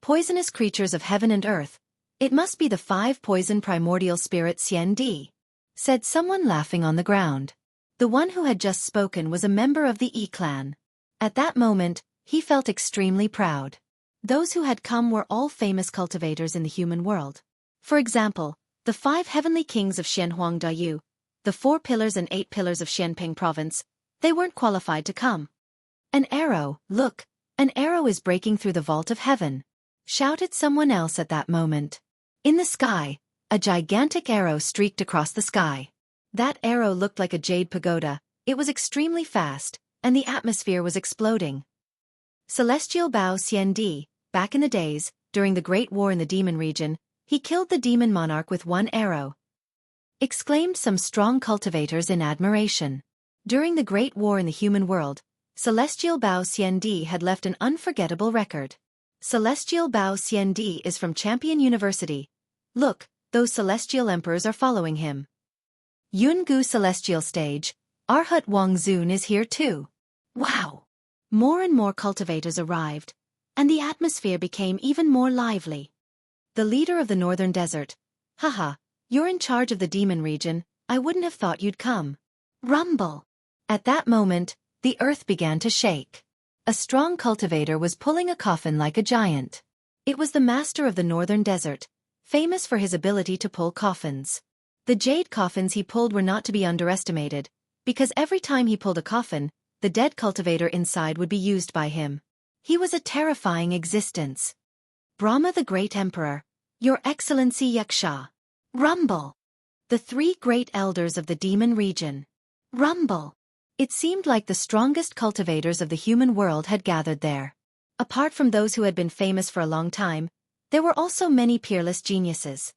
Poisonous creatures of heaven and earth. It must be the 5 poison primordial spirits Xiandi, said someone laughing on the ground. The one who had just spoken was a member of the E-clan. At that moment, he felt extremely proud. Those who had come were all famous cultivators in the human world. For example, the 5 heavenly kings of Xianhuangdayu, the 4 pillars and 8 pillars of Xianping province, they weren't qualified to come. An arrow, look, an arrow is breaking through the vault of heaven, shouted someone else at that moment. In the sky, a gigantic arrow streaked across the sky. That arrow looked like a jade pagoda, it was extremely fast, and the atmosphere was exploding. Celestial Bao Xiandi, back in the days, during the Great War in the Demon region, he killed the demon monarch with 1 arrow. Exclaimed some strong cultivators in admiration. During the Great War in the human world, Celestial Bao Xiandi had left an unforgettable record. Celestial Bao Xiandi is from Champion University. Look, those celestial emperors are following him. Yungu Celestial Stage, Arhat Wangzun is here too. Wow! More and more cultivators arrived, and the atmosphere became even more lively. The leader of the northern desert. Haha, you're in charge of the demon region, I wouldn't have thought you'd come. Rumble! At that moment, the earth began to shake. A strong cultivator was pulling a coffin like a giant. It was the master of the northern desert, famous for his ability to pull coffins. The jade coffins he pulled were not to be underestimated, because every time he pulled a coffin, the dead cultivator inside would be used by him. He was a terrifying existence. Brahma the Great Emperor, Your Excellency Xianxia. Rumble. The three great elders of the demon region. Rumble. It seemed like the strongest cultivators of the human world had gathered there. Apart from those who had been famous for a long time, there were also many peerless geniuses.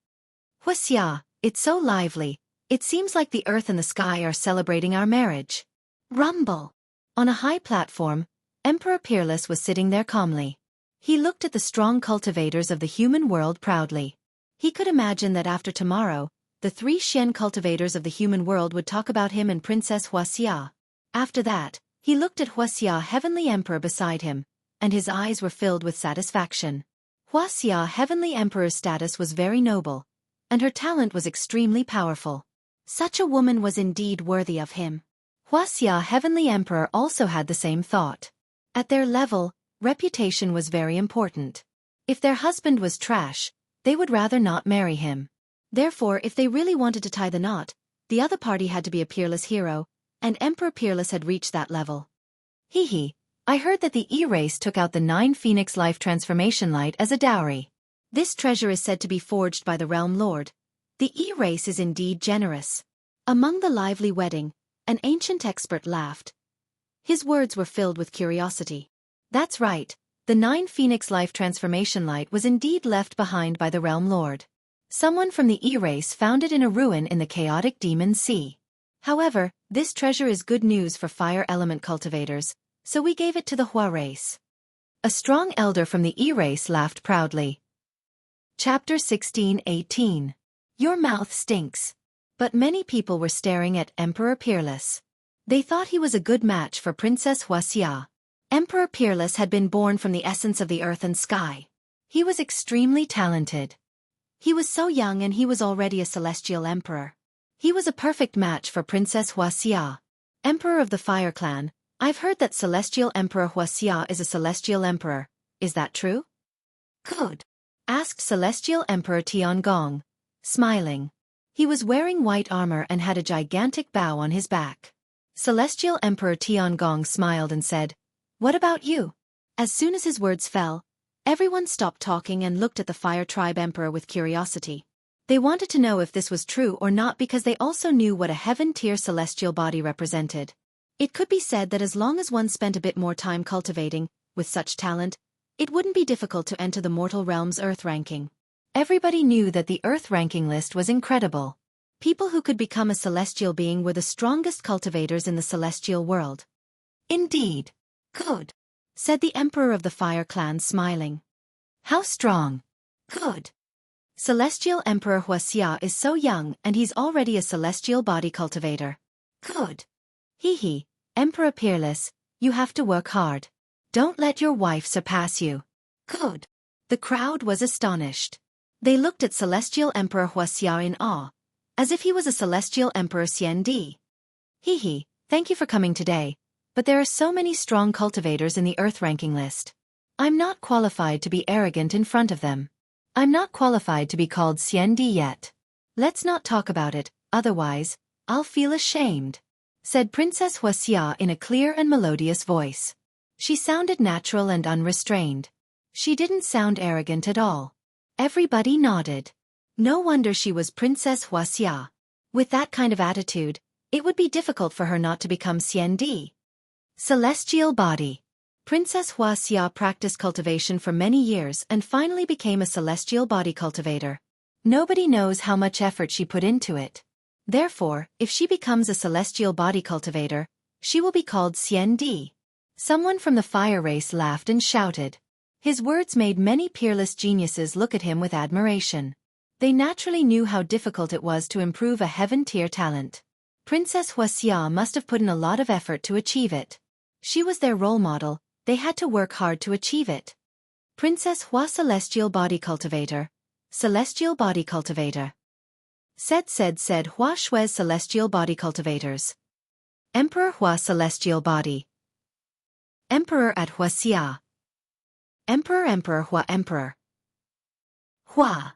Wuxia, it's so lively, it seems like the earth and the sky are celebrating our marriage. Rumble. On a high platform, Emperor Peerless was sitting there calmly. He looked at the strong cultivators of the human world proudly. He could imagine that after tomorrow, the three Xian cultivators of the human world would talk about him and Princess Wuxia. After that, he looked at Wuxia Heavenly Emperor beside him, and his eyes were filled with satisfaction. Wuxia Heavenly Emperor's status was very noble, and her talent was extremely powerful. Such a woman was indeed worthy of him. Wuxia Heavenly Emperor also had the same thought. At their level, reputation was very important. If their husband was trash, they would rather not marry him. Therefore, if they really wanted to tie the knot, the other party had to be a peerless hero, and Emperor Peerless had reached that level. I heard that the E-Race took out the 9 Phoenix Life Transformation Light as a dowry. This treasure is said to be forged by the Realm Lord. The E-Race is indeed generous. Among the lively wedding, an ancient expert laughed. His words were filled with curiosity. That's right, the 9 Phoenix Life Transformation Light was indeed left behind by the Realm Lord. Someone from the E-Race found it in a ruin in the chaotic Demon Sea. However, this treasure is good news for fire element cultivators, so we gave it to the Hua race. A strong elder from the E-Race laughed proudly. Chapter 16:18. Your mouth stinks. But many people were staring at Emperor Peerless. They thought he was a good match for Princess Wuxia. Emperor Peerless had been born from the essence of the earth and sky. He was extremely talented. He was so young and he was already a celestial emperor. He was a perfect match for Princess Wuxia. Emperor of the Fire Clan, I've heard that Celestial Emperor Wuxia is a celestial emperor. Is that true? Good. Asked Celestial Emperor Tiangong, smiling. He was wearing white armor and had a gigantic bow on his back. Celestial Emperor Tiangong smiled and said, What about you? As soon as his words fell, everyone stopped talking and looked at the Fire Tribe Emperor with curiosity. They wanted to know if this was true or not because they also knew what a heaven-tier celestial body represented. It could be said that as long as one spent a bit more time cultivating, with such talent, it wouldn't be difficult to enter the mortal realm's Earth ranking. Everybody knew that the Earth ranking list was incredible. People who could become a celestial being were the strongest cultivators in the celestial world. Indeed. Good. Said the Emperor of the Fire Clan smiling. How strong. Good. Celestial Emperor Wuxia is so young and he's already a celestial body cultivator. Good. Emperor Peerless, you have to work hard. Don't let your wife surpass you. Good. The crowd was astonished. They looked at Celestial Emperor Wuxia in awe, as if he was a Celestial Emperor Xiandi. Thank you for coming today, but there are so many strong cultivators in the Earth ranking list. I'm not qualified to be arrogant in front of them. I'm not qualified to be called Xiandi yet. Let's not talk about it, otherwise, I'll feel ashamed, said Princess Wuxia in a clear and melodious voice. She sounded natural and unrestrained. She didn't sound arrogant at all. Everybody nodded. No wonder she was Princess Wuxia. With that kind of attitude, it would be difficult for her not to become Xiandi. Celestial body. Princess Wuxia practiced cultivation for many years and finally became a celestial body cultivator. Nobody knows how much effort she put into it. Therefore, if she becomes a celestial body cultivator, she will be called Xiandi. Someone from the fire race laughed and shouted. His words made many peerless geniuses look at him with admiration. They naturally knew how difficult it was to improve a heaven-tier talent. Princess Wuxia must have put in a lot of effort to achieve it. She was their role model, they had to work hard to achieve it. Princess Hua Celestial Body Cultivator. Celestial Body Cultivator. Said Hua Shui's Celestial Body Cultivators. Emperor Hua Celestial Body. Emperor at Wuxia. Emperor Hua Emperor. Hua.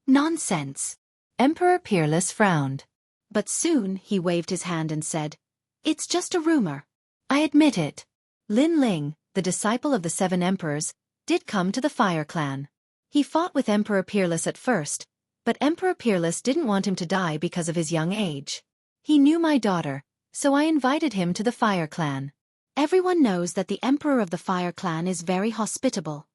Nonsense. Emperor Peerless frowned. But soon he waved his hand and said, "It's just a rumor. I admit it. Lin Ling, the disciple of the 7 emperors, did come to the Fire Clan. He fought with Emperor Peerless at first, but Emperor Peerless didn't want him to die because of his young age. He knew my daughter, so I invited him to the Fire Clan. Everyone knows that the Emperor of the Fire Clan is very hospitable.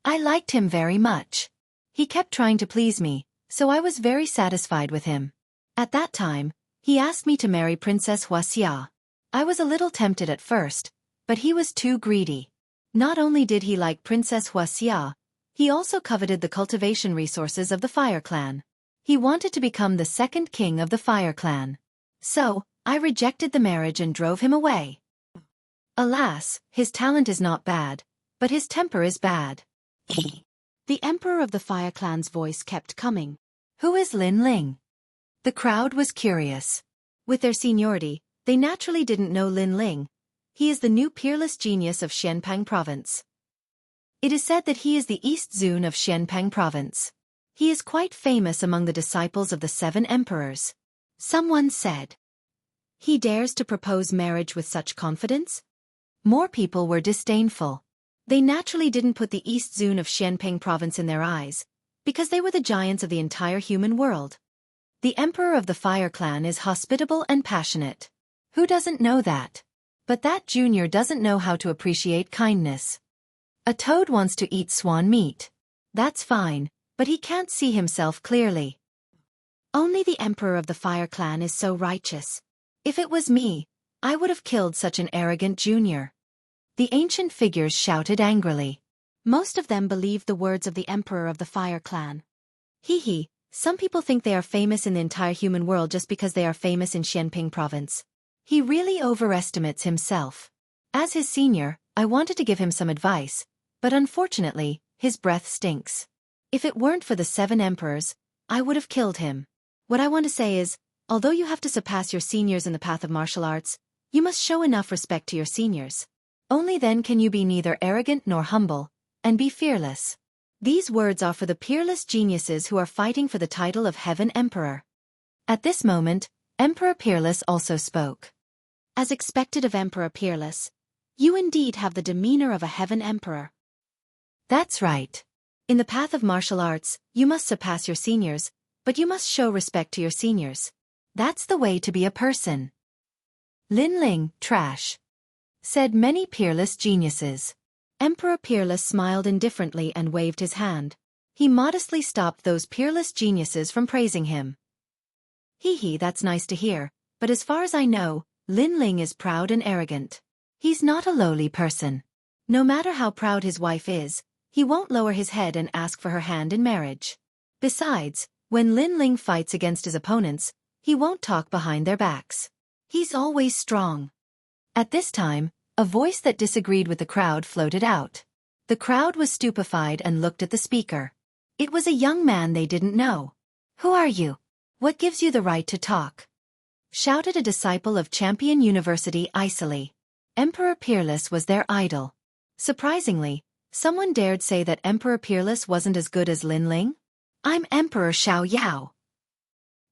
I liked him very much. He kept trying to please me, so I was very satisfied with him. At that time, he asked me to marry Princess Wuxia. I was a little tempted at first, but he was too greedy. Not only did he like Princess Wuxia, he also coveted the cultivation resources of the Fire Clan. He wanted to become the 2nd king of the Fire Clan. So, I rejected the marriage and drove him away. Alas, his talent is not bad, but his temper is bad." The Emperor of the Fire Clan's voice kept coming. "Who is Lin Ling?" The crowd was curious. With their seniority, they naturally didn't know Lin Ling. He is the new peerless genius of Xianpang Province. It is said that he is the East Zun of Xianpang Province. He is quite famous among the disciples of the 7 emperors. Someone said, "He dares to propose marriage with such confidence?" More people were disdainful. They naturally didn't put the East Zun of Xianping Province in their eyes, because they were the giants of the entire human world. The Emperor of the Fire Clan is hospitable and passionate. Who doesn't know that? But that junior doesn't know how to appreciate kindness. A toad wants to eat swan meat. That's fine, but he can't see himself clearly. Only the Emperor of the Fire Clan is so righteous. If it was me, I would have killed such an arrogant junior. The ancient figures shouted angrily. Most of them believed the words of the Emperor of the Fire Clan. Hee, some people think they are famous in the entire human world just because they are famous in Xianping Province. He really overestimates himself. As his senior, I wanted to give him some advice, but unfortunately, his breath stinks. If it weren't for the 7 emperors, I would have killed him. What I want to say is, although you have to surpass your seniors in the path of martial arts, you must show enough respect to your seniors. Only then can you be neither arrogant nor humble, and be fearless. These words are for the peerless geniuses who are fighting for the title of Heaven Emperor. At this moment, Emperor Peerless also spoke. As expected of Emperor Peerless, you indeed have the demeanor of a Heaven Emperor. That's right. In the path of martial arts, you must surpass your seniors, but you must show respect to your seniors. That's the way to be a person. Lin Ling, trash, said many peerless geniuses. Emperor Peerless smiled indifferently and waved his hand. He modestly stopped those peerless geniuses from praising him. Hee, that's nice to hear, but as far as I know, Lin Ling is proud and arrogant. He's not a lowly person. No matter how proud his wife is, he won't lower his head and ask for her hand in marriage. Besides, when Lin Ling fights against his opponents, he won't talk behind their backs. He's always strong. At this time, a voice that disagreed with the crowd floated out. The crowd was stupefied and looked at the speaker. It was a young man they didn't know. "Who are you? What gives you the right to talk?" shouted a disciple of Champion University icily. Emperor Peerless was their idol. Surprisingly, someone dared say that Emperor Peerless wasn't as good as Lin Ling. "I'm Emperor Xiao,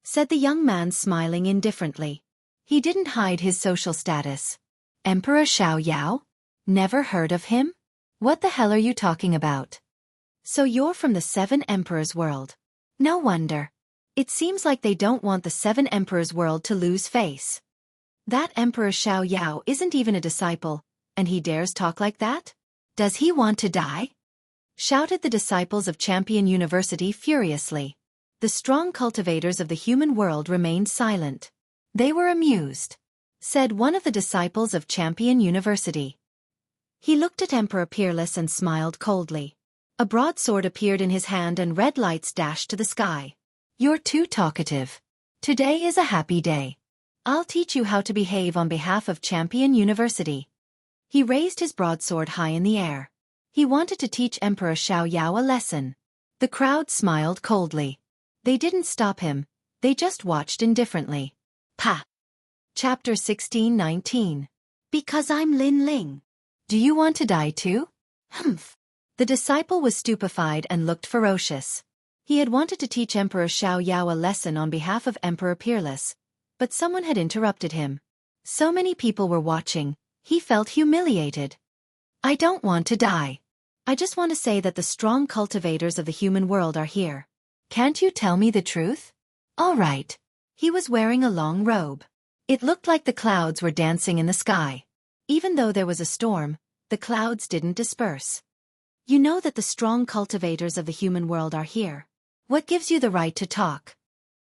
said the young man, smiling indifferently. He didn't hide his social status. "Emperor Xiao? Never heard of him? What the hell are you talking about? So you're from the 7 emperors' world. No wonder. It seems like they don't want the 7 emperors' world to lose face. That Emperor Xiao isn't even a disciple, and he dares talk like that? Does he want to die?" shouted the disciples of Champion University furiously. The strong cultivators of the human world remained silent. They were amused, said one of the disciples of Champion University. He looked at Emperor Peerless and smiled coldly. A broadsword appeared in his hand and red lights dashed to the sky. "You're too talkative. Today is a happy day. I'll teach you how to behave on behalf of Champion University." He raised his broadsword high in the air. He wanted to teach Emperor Xiao a lesson. The crowd smiled coldly. They didn't stop him, they just watched indifferently. Pa! Chapter 16-19. Because I'm Lin Ling. Do you want to die too? Humph. The disciple was stupefied and looked ferocious. He had wanted to teach Emperor Xiaoyao a lesson on behalf of Emperor Peerless, but someone had interrupted him. So many people were watching, he felt humiliated. I don't want to die. I just want to say that the strong cultivators of the human world are here. Can't you tell me the truth? All right. He was wearing a long robe. It looked like the clouds were dancing in the sky. Even though there was a storm, the clouds didn't disperse. You know that the strong cultivators of the human world are here. What gives you the right to talk?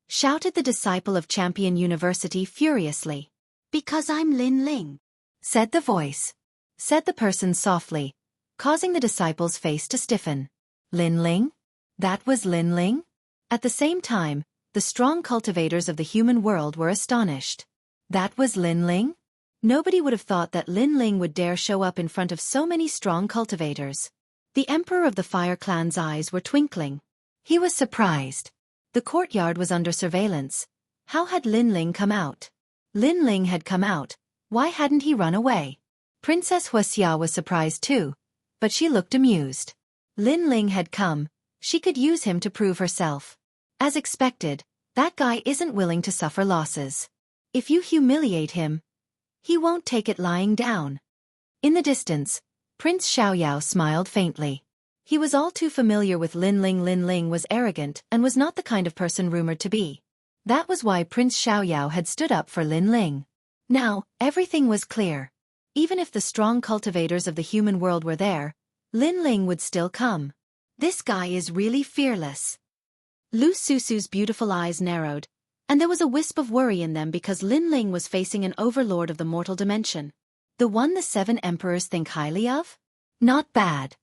Shouted the disciple of Champion University furiously. Because I'm Lin Ling, said the voice. Said the person softly, causing the disciple's face to stiffen. Lin Ling? That was Lin Ling? At the same time, the strong cultivators of the human world were astonished. That was Lin Ling? Nobody would have thought that Lin Ling would dare show up in front of so many strong cultivators. The Emperor of the Fire Clan's eyes were twinkling. He was surprised. The courtyard was under surveillance. How had Lin Ling come out? Lin Ling had come out. Why hadn't he run away? Princess Wuxia was surprised too, but she looked amused. Lin Ling had come. She could use him to prove herself. As expected, that guy isn't willing to suffer losses. If you humiliate him, he won't take it lying down. In the distance, Prince Xiaoyao smiled faintly. He was all too familiar with Lin Ling. Lin Ling was arrogant and was not the kind of person rumored to be. That was why Prince Xiaoyao had stood up for Lin Ling. Now, everything was clear. Even if the strong cultivators of the human world were there, Lin Ling would still come. This guy is really fearless. Lu Susu's beautiful eyes narrowed, and there was a wisp of worry in them because Lin Ling was facing an overlord of the mortal dimension. The one the 7 emperors think highly of? Not bad.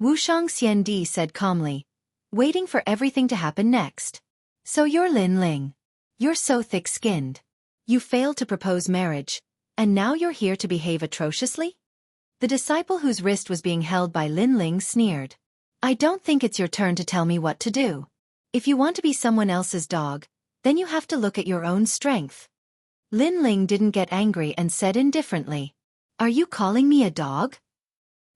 Wuxiang Xiandi said calmly, waiting for everything to happen next. So you're Lin Ling. You're so thick-skinned. You failed to propose marriage, and now you're here to behave atrociously? The disciple whose wrist was being held by Lin Ling sneered. I don't think it's your turn to tell me what to do. If you want to be someone else's dog, then you have to look at your own strength. Lin Ling didn't get angry and said indifferently, Are you calling me a dog?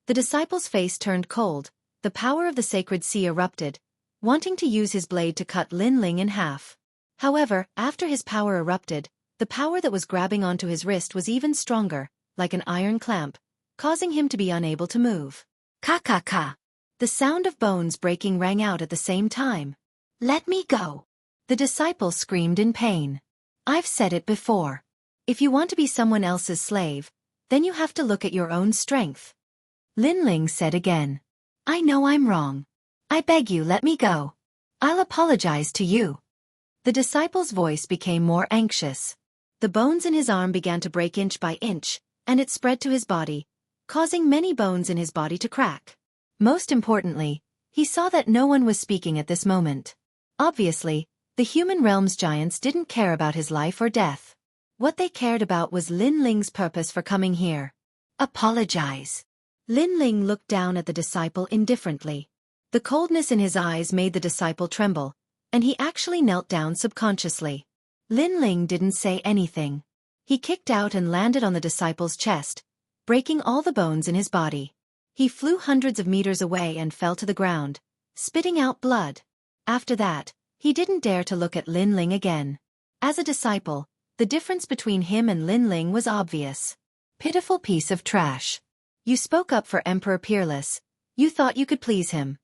The disciple's face turned cold. The power of the sacred sea erupted, wanting to use his blade to cut Lin Ling in half. However, after his power erupted, the power that was grabbing onto his wrist was even stronger, like an iron clamp, causing him to be unable to move. Ka-ka-ka! The sound of bones breaking rang out at the same time. Let me go! The disciple screamed in pain. I've said it before. If you want to be someone else's slave, then you have to look at your own strength. Lin Ling said again. I know I'm wrong. I beg you, let me go. I'll apologize to you. The disciple's voice became more anxious. The bones in his arm began to break inch by inch, and it spread to his body, causing many bones in his body to crack. Most importantly, he saw that no one was speaking at this moment. Obviously, the human realm's giants didn't care about his life or death. What they cared about was Lin Ling's purpose for coming here. Apologize. Lin Ling looked down at the disciple indifferently. The coldness in his eyes made the disciple tremble, and he actually knelt down subconsciously. Lin Ling didn't say anything. He kicked out and landed on the disciple's chest, breaking all the bones in his body. He flew hundreds of meters away and fell to the ground, spitting out blood. After that, he didn't dare to look at Lin Ling again. As a disciple, the difference between him and Lin Ling was obvious. Pitiful piece of trash. You spoke up for Emperor Peerless. You thought you could please him.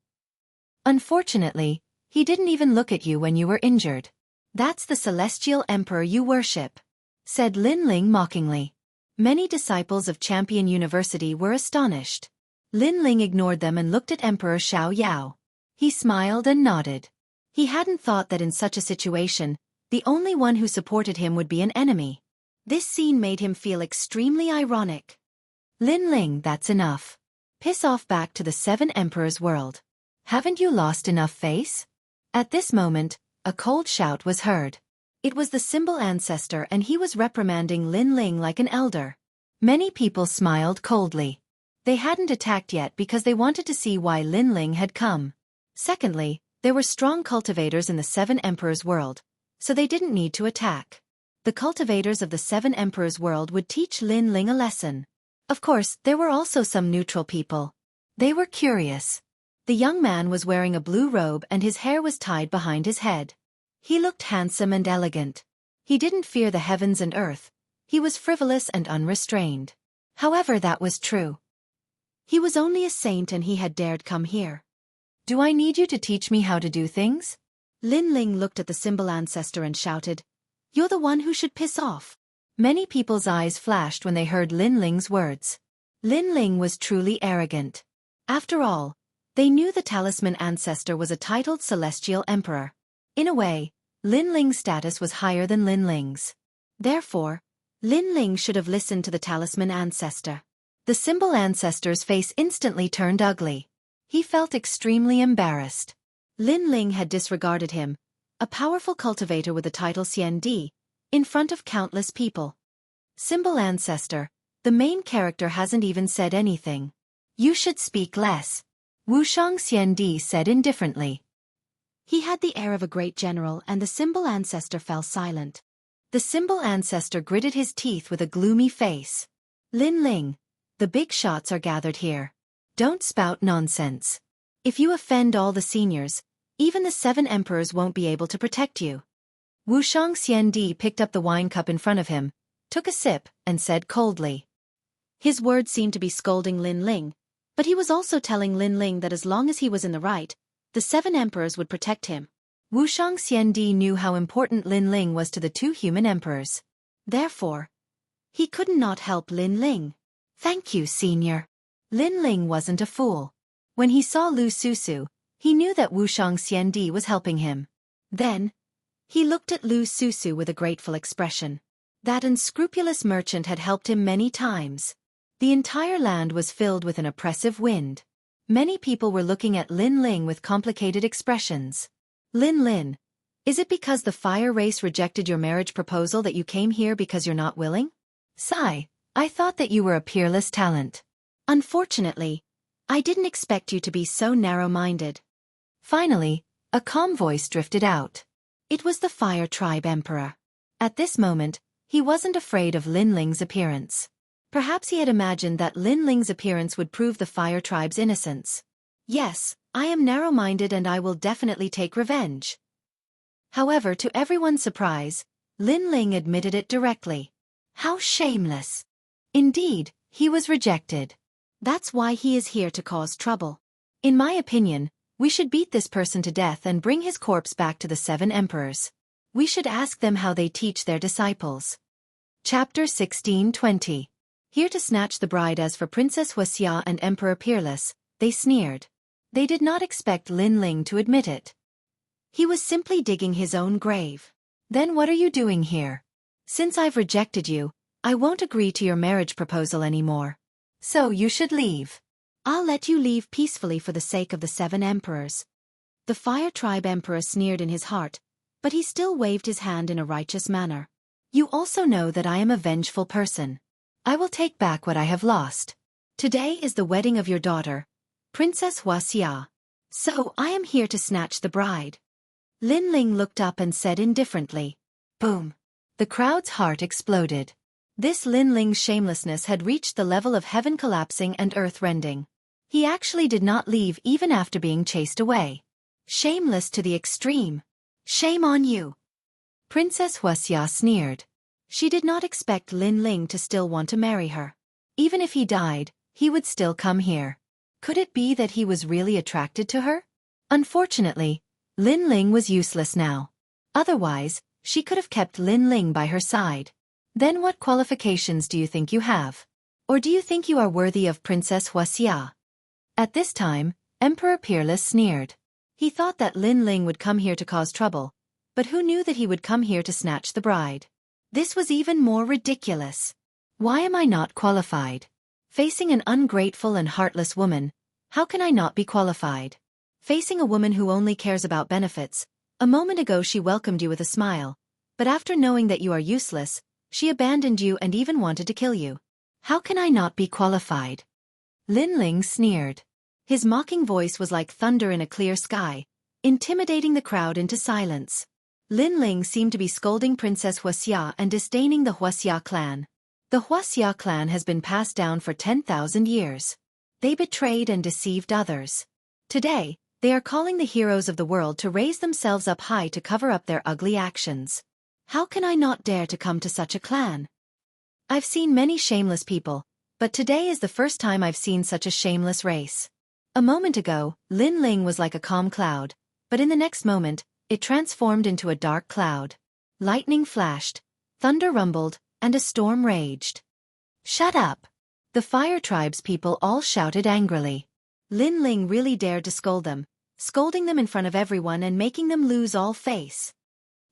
Unfortunately, he didn't even look at you when you were injured. That's the celestial emperor you worship, said Lin Ling mockingly. Many disciples of Champion University were astonished. Lin Ling ignored them and looked at Emperor Xiaoyao. He smiled and nodded. He hadn't thought that in such a situation, the only one who supported him would be an enemy. This scene made him feel extremely ironic. Lin Ling, that's enough. Piss off back to the 7 Emperors' world. Haven't you lost enough face? At this moment, a cold shout was heard. It was the symbol ancestor and he was reprimanding Lin Ling like an elder. Many people smiled coldly. They hadn't attacked yet because they wanted to see why Lin Ling had come. Secondly, there were strong cultivators in the 7 Emperors' world, so they didn't need to attack. The cultivators of the 7 Emperors' world would teach Lin Ling a lesson. Of course, there were also some neutral people. They were curious. The young man was wearing a blue robe and his hair was tied behind his head. He looked handsome and elegant. He didn't fear the heavens and earth. He was frivolous and unrestrained. However, that was true. He was only a saint and he had dared come here. Do I need you to teach me how to do things? Lin Ling looked at the symbol ancestor and shouted, "You're the one who should piss off." Many people's eyes flashed when they heard Lin Ling's words. Lin Ling was truly arrogant. After all, they knew the talisman ancestor was a titled celestial emperor. In a way, Lin Ling's status was higher than Lin Ling's. Therefore, Lin Ling should have listened to the talisman ancestor. The symbol ancestor's face instantly turned ugly. He felt extremely embarrassed. Lin Ling had disregarded him, a powerful cultivator with the title Xianxia, in front of countless people. Symbol ancestor, the main character hasn't even said anything. You should speak less. Xianxia said indifferently. He had the air of a great general and the symbol ancestor fell silent. The symbol ancestor gritted his teeth with a gloomy face. Lin Ling, the big shots are gathered here. Don't spout nonsense. If you offend all the seniors, even the 7 emperors won't be able to protect you. Xianxia picked up the wine cup in front of him, took a sip, and said coldly. His words seemed to be scolding Lin Ling, but he was also telling Lin Ling that as long as he was in the right, the 7 emperors would protect him. Xianxia knew how important Lin Ling was to the 2 human emperors. Therefore, he could not help Lin Ling. Thank you, senior. Lin Ling wasn't a fool. When he saw Lu Susu, he knew that Xianxia was helping him. Then, he looked at Lu Susu with a grateful expression. That unscrupulous merchant had helped him many times. The entire land was filled with an oppressive wind. Many people were looking at Lin Ling with complicated expressions. Lin, is it because the fire race rejected your marriage proposal that you came here because you're not willing? Sigh, I thought that you were a peerless talent. Unfortunately, I didn't expect you to be so narrow-minded. Finally, a calm voice drifted out. It was the Fire Tribe Emperor. At this moment, he wasn't afraid of Lin Ling's appearance. Perhaps he had imagined that Lin Ling's appearance would prove the Fire Tribe's innocence. Yes, I am narrow-minded and I will definitely take revenge. However, to everyone's surprise, Lin Ling admitted it directly. How shameless! Indeed, he was rejected. That's why he is here to cause trouble. In my opinion, we should beat this person to death and bring his corpse back to the 7 emperors. We should ask them how they teach their disciples. Chapter 16:20. Here to snatch the bride. As for Princess Wuxia and Emperor Peerless, they sneered. They did not expect Lin Ling to admit it. He was simply digging his own grave. Then what are you doing here? Since I've rejected you, I won't agree to your marriage proposal anymore. So you should leave. I'll let you leave peacefully for the sake of the 7 emperors. The Fire Tribe Emperor sneered in his heart, but he still waved his hand in a righteous manner. You also know that I am a vengeful person. I will take back what I have lost. Today is the wedding of your daughter, Princess Wuxia. So I am here to snatch the bride. Lin Ling looked up and said indifferently. Boom. The crowd's heart exploded. This Lin Ling's shamelessness had reached the level of heaven collapsing and earth rending. He actually did not leave even after being chased away. Shameless to the extreme. Shame on you. Princess Wuxia sneered. She did not expect Lin Ling to still want to marry her. Even if he died, he would still come here. Could it be that he was really attracted to her? Unfortunately, Lin Ling was useless now. Otherwise, she could have kept Lin Ling by her side. Then what qualifications do you think you have? Or do you think you are worthy of Princess Wuxia? At this time, Emperor Peerless sneered. He thought that Lin Ling would come here to cause trouble, but who knew that he would come here to snatch the bride? This was even more ridiculous. Why am I not qualified? Facing an ungrateful and heartless woman, how can I not be qualified? Facing a woman who only cares about benefits, a moment ago she welcomed you with a smile, but after knowing that you are useless, she abandoned you and even wanted to kill you. How can I not be qualified? Lin Ling sneered. His mocking voice was like thunder in a clear sky, intimidating the crowd into silence. Lin Ling seemed to be scolding Princess Wuxia and disdaining the Wuxia clan. The Wuxia clan has been passed down for 10,000 years. They betrayed and deceived others. Today, they are calling the heroes of the world to raise themselves up high to cover up their ugly actions. How can I not dare to come to such a clan? I've seen many shameless people, but today is the first time I've seen such a shameless race. A moment ago, Lin Ling was like a calm cloud, but in the next moment, it transformed into a dark cloud. Lightning flashed, thunder rumbled, and a storm raged. Shut up! The Fire Tribe's people all shouted angrily. Lin Ling really dared to scold them, scolding them in front of everyone and making them lose all face.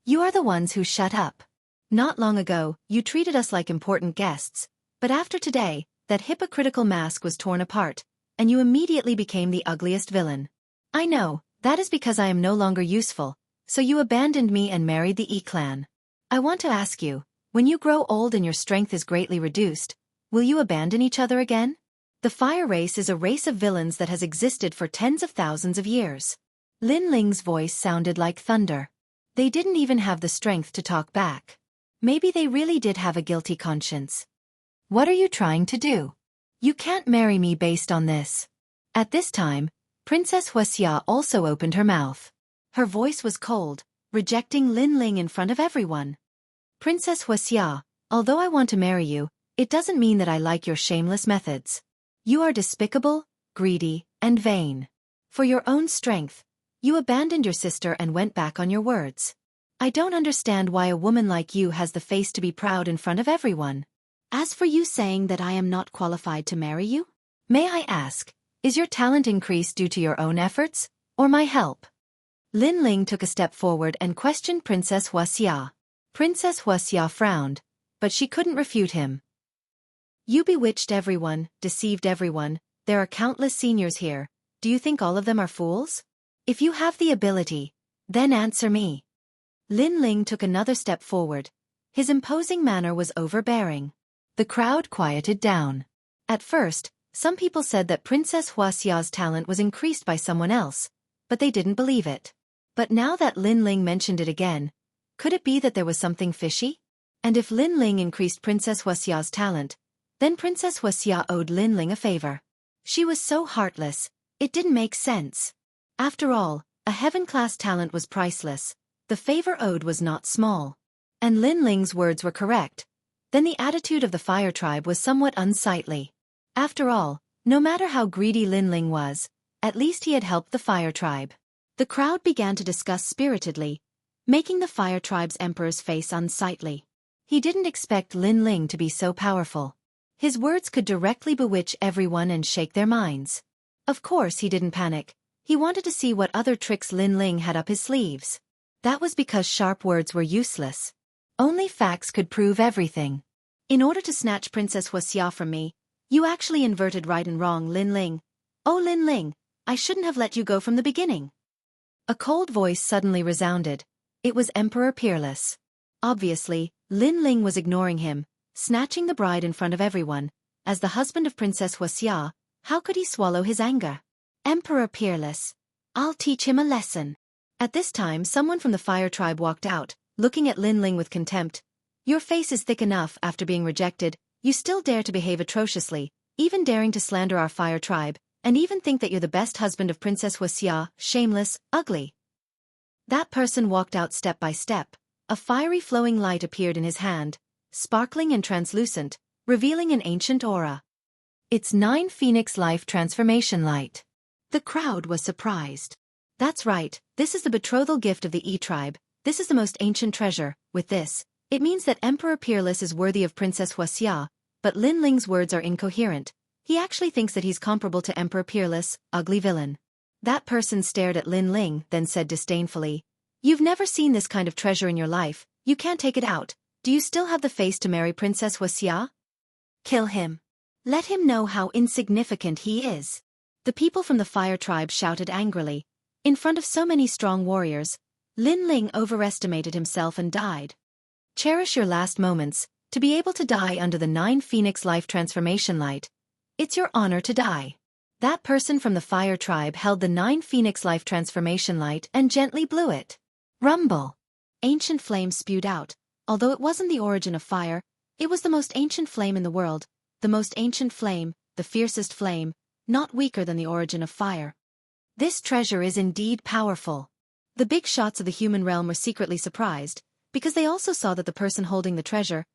You are the ones who shut up. Not long ago, you treated us like important guests, but after today, that hypocritical mask was torn apart, and you immediately became the ugliest villain. I know, that is because I am no longer useful, so you abandoned me and married the E-clan. I want to ask you, when you grow old and your strength is greatly reduced, will you abandon each other again? The fire race is a race of villains that has existed for tens of thousands of years. Lin Ling's voice sounded like thunder. They didn't even have the strength to talk back. Maybe they really did have a guilty conscience. What are you trying to do? You can't marry me based on this. At this time, Princess Wuxia also opened her mouth. Her voice was cold, rejecting Lin Ling in front of everyone. Princess Wuxia, although I want to marry you, it doesn't mean that I like your shameless methods. You are despicable, greedy, and vain. For your own strength, you abandoned your sister and went back on your words. I don't understand why a woman like you has the face to be proud in front of everyone. As for you saying that I am not qualified to marry you, may I ask, is your talent increased due to your own efforts, or my help? Lin Ling took a step forward and questioned Princess Wuxia. Princess Wuxia frowned, but she couldn't refute him. You bewitched everyone, deceived everyone, there are countless seniors here, do you think all of them are fools? If you have the ability, then answer me. Lin Ling took another step forward. His imposing manner was overbearing. The crowd quieted down. At first, some people said that Princess Wuxia's talent was increased by someone else, but they didn't believe it. But now that Lin Ling mentioned it again, could it be that there was something fishy? And if Lin Ling increased Princess Wuxia's talent, then Princess Wuxia owed Lin Ling a favor. She was so heartless, it didn't make sense. After all, a heaven-class talent was priceless. The favor owed was not small. And Lin Ling's words were correct. Then the attitude of the Fire Tribe was somewhat unsightly. After all, no matter how greedy Lin Ling was, at least he had helped the Fire Tribe. The crowd began to discuss spiritedly, making the Fire Tribe's emperor's face unsightly. He didn't expect Lin Ling to be so powerful. His words could directly bewitch everyone and shake their minds. Of course he didn't panic. He wanted to see what other tricks Lin Ling had up his sleeves. That was because sharp words were useless. Only facts could prove everything. In order to snatch Princess Wuxia from me, you actually inverted right and wrong, Lin Ling. Oh Lin Ling, I shouldn't have let you go from the beginning. A cold voice suddenly resounded. It was Emperor Peerless. Obviously, Lin Ling was ignoring him, snatching the bride in front of everyone. As the husband of Princess Wuxia, how could he swallow his anger? Emperor Peerless, I'll teach him a lesson. At this time someone from the Fire Tribe walked out, looking at Lin Ling with contempt. Your face is thick enough after being rejected, you still dare to behave atrociously, even daring to slander our Fire Tribe, and even think that you're the best husband of Princess Wuxia, shameless, ugly. That person walked out step by step. A fiery flowing light appeared in his hand, sparkling and translucent, revealing an ancient aura. It's 9 Phoenix Life Transformation Light. The crowd was surprised. That's right, this is the betrothal gift of the E-Tribe, this is the most ancient treasure. With this, it means that Emperor Peerless is worthy of Princess Wuxia, but Lin Ling's words are incoherent. He actually thinks that he's comparable to Emperor Peerless, ugly villain. That person stared at Lin Ling, then said disdainfully, You've never seen this kind of treasure in your life, you can't take it out. Do you still have the face to marry Princess Wuxia? Kill him. Let him know how insignificant he is. The people from the Fire Tribe shouted angrily. In front of so many strong warriors, Lin Ling overestimated himself and died. Cherish your last moments, to be able to die under the 9 Phoenix Life Transformation Light. It's your honor to die. That person from the Fire Tribe held the 9 Phoenix Life Transformation Light and gently blew it. Rumble. Ancient flame spewed out. Although it wasn't the origin of fire, it was the most ancient flame in the world, the most ancient flame, the fiercest flame, not weaker than the origin of fire. This treasure is indeed powerful. The big shots of the human realm were secretly surprised, because they also saw that the person holding the treasure,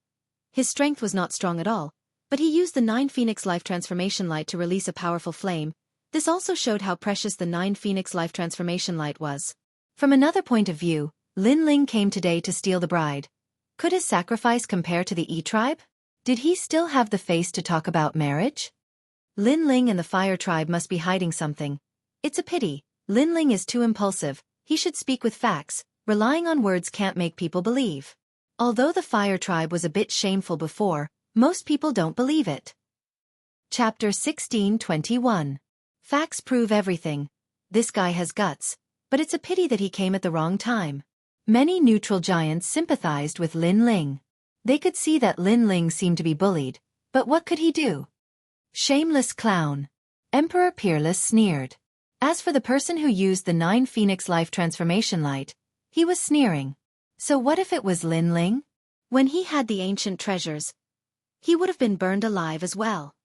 his strength was not strong at all, but he used the 9 Phoenix Life Transformation Light to release a powerful flame. This also showed how precious the 9 Phoenix Life Transformation Light was. From another point of view, Lin Ling came today to steal the bride. Could his sacrifice compare to the E tribe? Did he still have the face to talk about marriage? Lin Ling and the Fire tribe must be hiding something. It's a pity. Lin Ling is too impulsive. He should speak with facts. Relying on words can't make people believe. Although the Fire tribe was a bit shameful before, most people don't believe it. Chapter 16:21. Facts prove everything. This guy has guts, but it's a pity that he came at the wrong time. Many neutral giants sympathized with Lin Ling. They could see that Lin Ling seemed to be bullied, but what could he do? Shameless clown. Emperor Peerless sneered. As for the person who used the 9 Phoenix Life Transformation Light, he was sneering. So what if it was Lin Ling? When he had the ancient treasures, he would have been burned alive as well.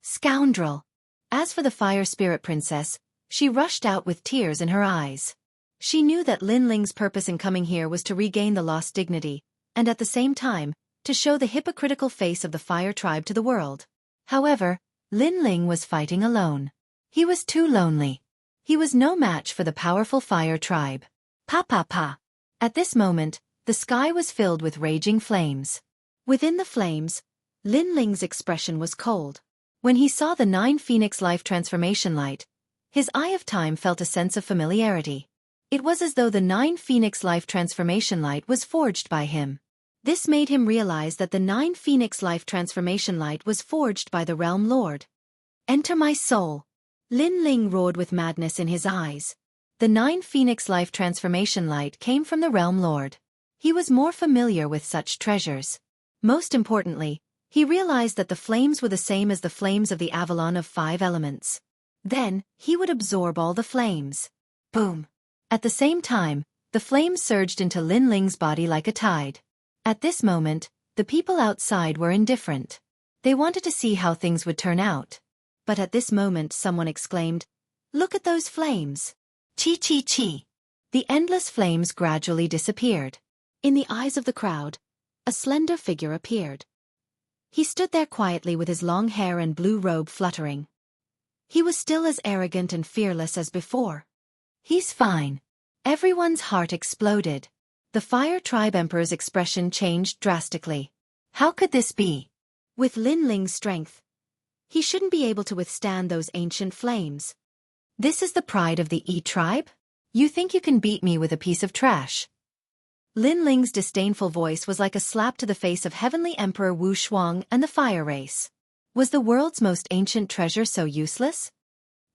Scoundrel. As for the Fire Spirit Princess, she rushed out with tears in her eyes. She knew that Lin Ling's purpose in coming here was to regain the lost dignity, and at the same time, to show the hypocritical face of the Fire tribe to the world. However, Lin Ling was fighting alone. He was too lonely. He was no match for the powerful Fire tribe. Pa pa pa. At this moment, the sky was filled with raging flames. Within the flames, Lin Ling's expression was cold. When he saw the 9 Phoenix Life Transformation Light, his Eye of Time felt a sense of familiarity. It was as though the 9 Phoenix Life Transformation Light was forged by him. This made him realize that the 9 Phoenix Life Transformation Light was forged by the Realm Lord. Enter my soul. Lin Ling roared with madness in his eyes. The 9 Phoenix Life Transformation Light came from the Realm Lord. He was more familiar with such treasures. Most importantly, he realized that the flames were the same as the flames of the Avalon of 5 elements. Then, he would absorb all the flames. Boom! At the same time, the flames surged into Lin Ling's body like a tide. At this moment, the people outside were indifferent. They wanted to see how things would turn out. But at this moment someone exclaimed, "Look at those flames!" Chi chi chi! The endless flames gradually disappeared. In the eyes of the crowd, a slender figure appeared. He stood there quietly with his long hair and blue robe fluttering. He was still as arrogant and fearless as before. He's fine. Everyone's heart exploded. The Fire Tribe Emperor's expression changed drastically. How could this be? With Lin Ling's strength, he shouldn't be able to withstand those ancient flames. This is the pride of the E tribe? You think you can beat me with a piece of trash? Lin Ling's disdainful voice was like a slap to the face of Heavenly Emperor Wu Shuang and the Fire Race. Was the world's most ancient treasure so useless?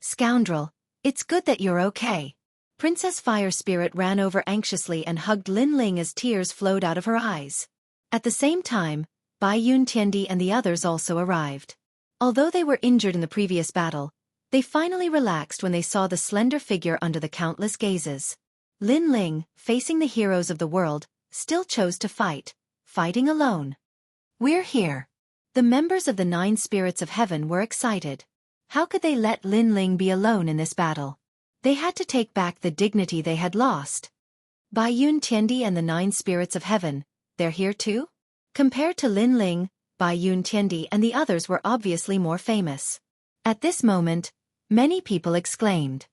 Scoundrel, it's good that you're okay. Princess Fire Spirit ran over anxiously and hugged Lin Ling as tears flowed out of her eyes. At the same time, Bai Yun Tiandi and the others also arrived. Although they were injured in the previous battle, they finally relaxed when they saw the slender figure under the countless gazes. Lin Ling, facing the heroes of the world, still chose to fight, fighting alone. We're here. The members of the 9 spirits of heaven were excited. How could they let Lin Ling be alone in this battle? They had to take back the dignity they had lost. Bai Yun Tiandi and the 9 spirits of heaven, they're here too? Compared to Lin Ling, Bai Yun Tiandi and the others were obviously more famous. At this moment, many people exclaimed.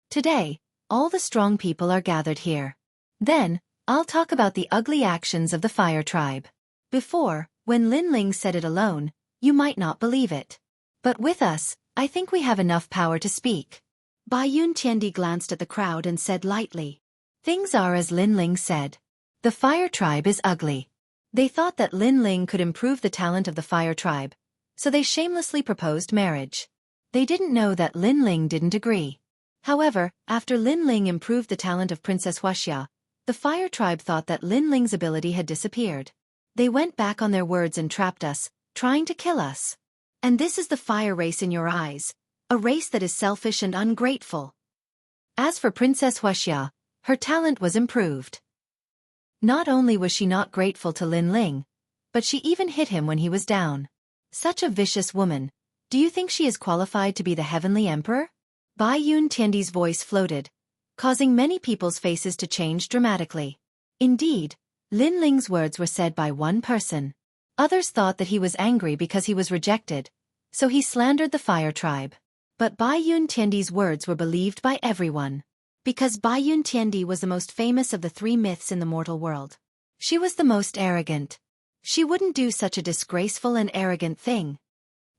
Today, all the strong people are gathered here. Then, I'll talk about the ugly actions of the Fire Tribe. Before, when Lin Ling said it alone, you might not believe it. But with us, I think we have enough power to speak. Bai Yun Tiandi glanced at the crowd and said lightly. Things are as Lin Ling said. The Fire Tribe is ugly. They thought that Lin Ling could improve the talent of the Fire Tribe, so they shamelessly proposed marriage. They didn't know that Lin Ling didn't agree. However, after Lin Ling improved the talent of Princess Wuxia, the Fire Tribe thought that Lin Ling's ability had disappeared. They went back on their words and trapped us, trying to kill us. And this is the Fire Race in your eyes, a race that is selfish and ungrateful. As for Princess Wuxia, her talent was improved. Not only was she not grateful to Lin Ling, but she even hit him when he was down. Such a vicious woman. Do you think she is qualified to be the Heavenly Emperor? Bai Yun Tiandi's voice floated, causing many people's faces to change dramatically. Indeed, Lin Ling's words were said by one person. Others thought that he was angry because he was rejected, so he slandered the fire tribe. But Bai Yun Tiandi's words were believed by everyone. Because Bai Yun Tiandi was the most famous of the three myths in the mortal world. She was the most arrogant. She wouldn't do such a disgraceful and arrogant thing.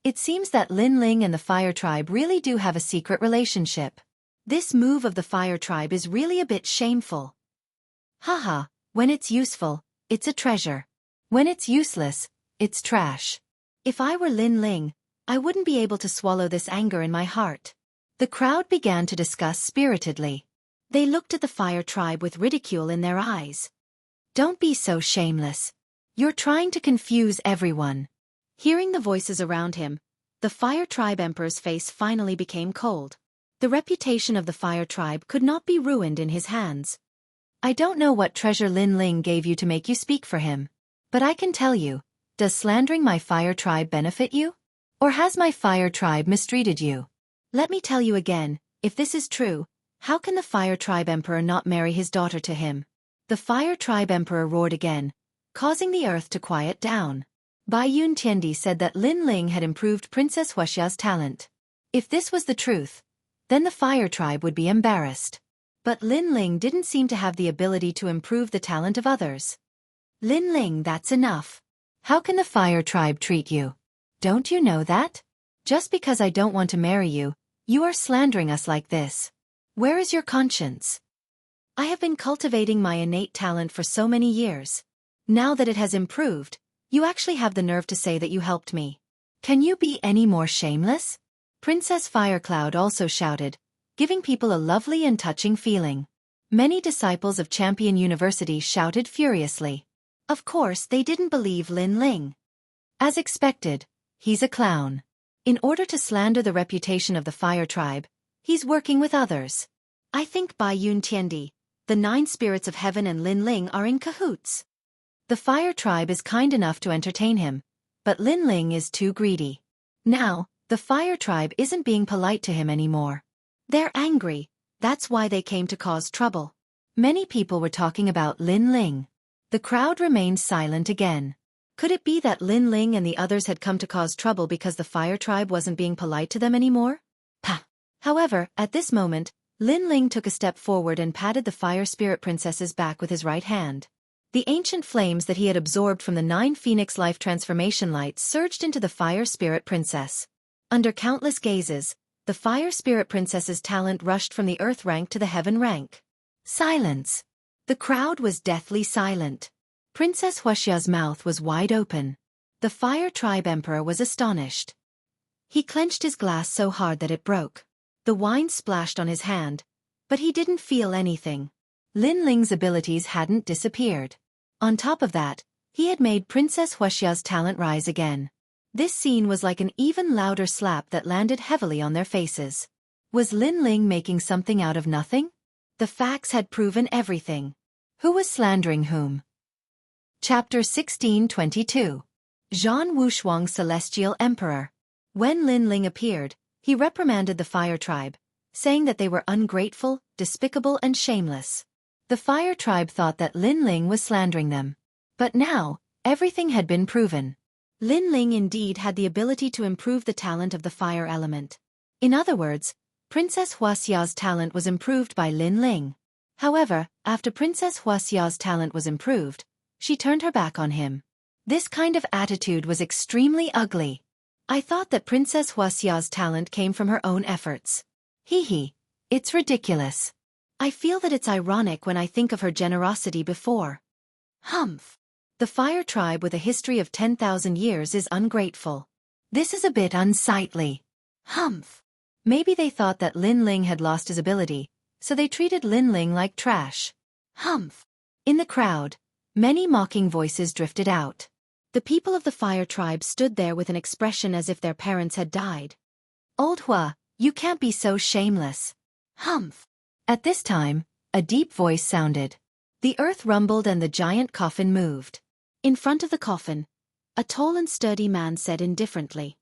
It seems that Lin Ling and the fire tribe really do have a secret relationship. This move of the fire tribe is really a bit shameful. Haha, when it's useful, it's a treasure. When it's useless, it's trash. If I were Lin Ling, I wouldn't be able to swallow this anger in my heart. The crowd began to discuss spiritedly. They looked at the fire tribe with ridicule in their eyes. Don't be so shameless. You're trying to confuse everyone. Hearing the voices around him, the fire tribe emperor's face finally became cold. The reputation of the fire tribe could not be ruined in his hands. I don't know what treasure Lin Ling gave you to make you speak for him. But I can tell you, does slandering my fire tribe benefit you? Or has my fire tribe mistreated you? Let me tell you again, if this is true, how can the fire tribe emperor not marry his daughter to him? The fire tribe emperor roared again, causing the earth to quiet down. Bai Yun Tiandi said that Lin Ling had improved Princess Wuxia's talent. If this was the truth, then the fire tribe would be embarrassed. But Lin Ling didn't seem to have the ability to improve the talent of others. Lin Ling, that's enough. How can the fire tribe treat you? Don't you know that? Just because I don't want to marry you, you are slandering us like this. Where is your conscience? I have been cultivating my innate talent for so many years. Now that it has improved, you actually have the nerve to say that you helped me. Can you be any more shameless? Princess Firecloud also shouted, giving people a lovely and touching feeling. Many disciples of Champion University shouted furiously. Of course, they didn't believe Lin Ling. As expected, he's a clown. In order to slander the reputation of the fire tribe, he's working with others. I think Bai Yun Tiandi, the 9 spirits of heaven and Lin Ling are in cahoots. The fire tribe is kind enough to entertain him, but Lin Ling is too greedy. Now, the fire tribe isn't being polite to him anymore. They're angry, that's why they came to cause trouble. Many people were talking about Lin Ling. The crowd remained silent again. Could it be that Lin Ling and the others had come to cause trouble because the fire tribe wasn't being polite to them anymore? Pah! However, at this moment, Lin Ling took a step forward and patted the fire spirit princess's back with his right hand. The ancient flames that he had absorbed from the 9 Phoenix life transformation lights surged into the fire spirit princess. Under countless gazes, the fire spirit princess's talent rushed from the earth rank to the heaven rank. Silence. The crowd was deathly silent. Princess Wuxia's mouth was wide open. The fire tribe emperor was astonished. He clenched his glass so hard that it broke. The wine splashed on his hand, but he didn't feel anything. Lin Ling's abilities hadn't disappeared. On top of that, he had made Princess Wuxia's talent rise again. This scene was like an even louder slap that landed heavily on their faces. Was Lin Ling making something out of nothing? The facts had proven everything. Who was slandering whom? Chapter 1622. Zhan Wushuang Celestial Emperor. When Lin Ling appeared, he reprimanded the fire tribe, saying that they were ungrateful, despicable and shameless. The fire tribe thought that Lin Ling was slandering them. But now, everything had been proven. Lin Ling indeed had the ability to improve the talent of the fire element. In other words, Princess Wuxia's talent was improved by Lin Ling. However, after Princess Wuxia's talent was improved, she turned her back on him. This kind of attitude was extremely ugly. I thought that Princess Wuxia's talent came from her own efforts. Hee, it's ridiculous. I feel that it's ironic when I think of her generosity before. Humph. The fire tribe with a history of 10,000 years is ungrateful. This is a bit unsightly. Humph. Maybe they thought that Lin Ling had lost his ability, so they treated Lin Ling like trash. Humph. In the crowd, many mocking voices drifted out. The people of the fire tribe stood there with an expression as if their parents had died. Old Hua, you can't be so shameless. Humph. At this time, a deep voice sounded. The earth rumbled and the giant coffin moved. In front of the coffin, a tall and sturdy man said indifferently.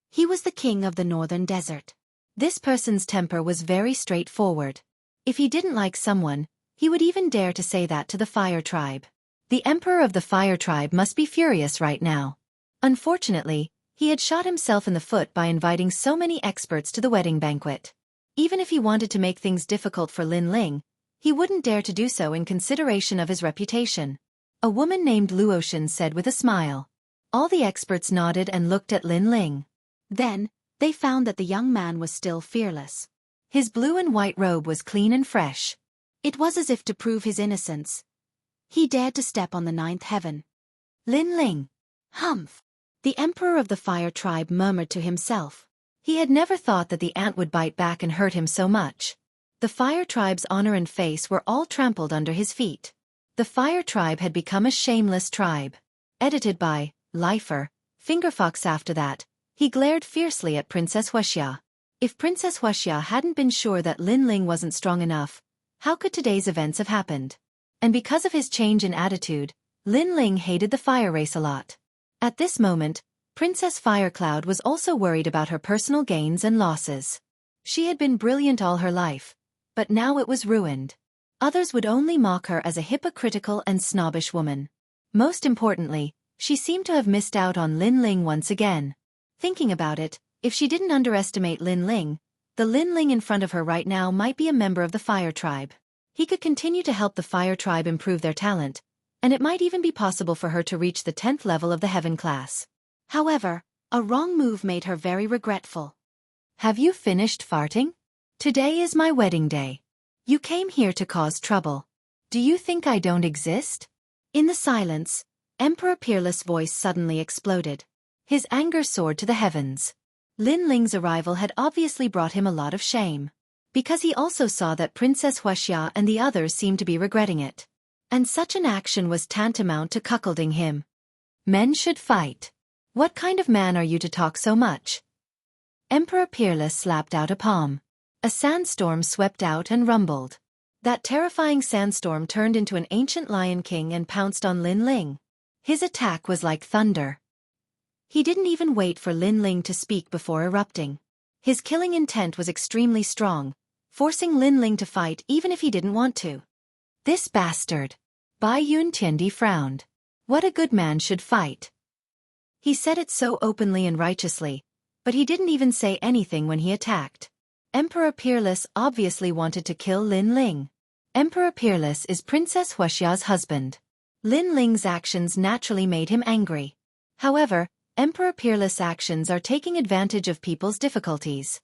He was the king of the northern desert. This person's temper was very straightforward. If he didn't like someone, he would even dare to say that to the fire tribe. The emperor of the fire tribe must be furious right now. Unfortunately, he had shot himself in the foot by inviting so many experts to the wedding banquet. Even if he wanted to make things difficult for Lin Ling, he wouldn't dare to do so in consideration of his reputation. A woman named Luotian said with a smile. All the experts nodded and looked at Lin Ling. Then, they found that the young man was still fearless. His blue and white robe was clean and fresh. It was as if to prove his innocence. He dared to step on the ninth heaven. Lin Ling. Humph. The emperor of the fire tribe murmured to himself. He had never thought that the ant would bite back and hurt him so much. The fire tribe's honor and face were all trampled under his feet. The fire tribe had become a shameless tribe. Edited by Lifer, Fingerfox. After that, he glared fiercely at Princess Wuxia. If Princess Wuxia hadn't been sure that Lin Ling wasn't strong enough, how could today's events have happened? And because of his change in attitude, Lin Ling hated the fire race a lot. At this moment, Princess Firecloud was also worried about her personal gains and losses. She had been brilliant all her life, but now it was ruined. Others would only mock her as a hypocritical and snobbish woman. Most importantly, she seemed to have missed out on Lin Ling once again. Thinking about it, if she didn't underestimate Lin Ling, the Lin Ling in front of her right now might be a member of the fire tribe. He could continue to help the fire tribe improve their talent, and it might even be possible for her to reach the 10th level of the heaven class. However, a wrong move made her very regretful. Have you finished farting? Today is my wedding day. You came here to cause trouble. Do you think I don't exist? In the silence, Emperor Peerless' voice suddenly exploded. His anger soared to the heavens. Lin Ling's arrival had obviously brought him a lot of shame. Because he also saw that Princess Wuxia and the others seemed to be regretting it. And such an action was tantamount to cuckolding him. Men should fight. What kind of man are you to talk so much? Emperor Peerless slapped out a palm. A sandstorm swept out and rumbled. That terrifying sandstorm turned into an ancient lion king and pounced on Lin Ling. His attack was like thunder. He didn't even wait for Lin Ling to speak before erupting. His killing intent was extremely strong, forcing Lin Ling to fight even if he didn't want to. This bastard. Bai Yun Tiandi frowned. What a good man should fight. He said it so openly and righteously, but he didn't even say anything when he attacked. Emperor Peerless obviously wanted to kill Lin Ling. Emperor Peerless is Princess Wuxia's husband. Lin Ling's actions naturally made him angry. However, Emperor Peerless' actions are taking advantage of people's difficulties.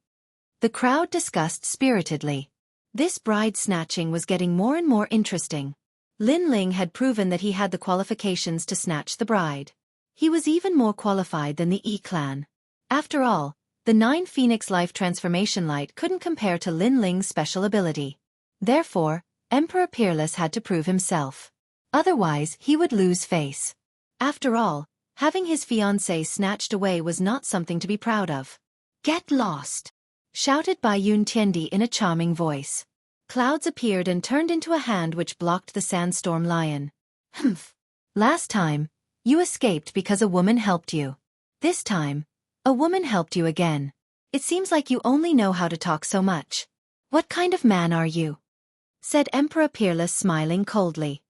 The crowd discussed spiritedly. This bride snatching was getting more and more interesting. Lin Ling had proven that he had the qualifications to snatch the bride. He was even more qualified than the Yi clan. After all, the 9 Phoenix Life Transformation Light couldn't compare to Lin Ling's special ability. Therefore, Emperor Peerless had to prove himself. Otherwise, he would lose face. After all, having his fiancée snatched away was not something to be proud of. Get lost! Shouted Bai Yun Tiandi in a charming voice. Clouds appeared and turned into a hand which blocked the sandstorm lion. Humph! Last time, you escaped because a woman helped you. This time, a woman helped you again. It seems like you only know how to talk so much. What kind of man are you? Said Emperor Peerless, smiling coldly.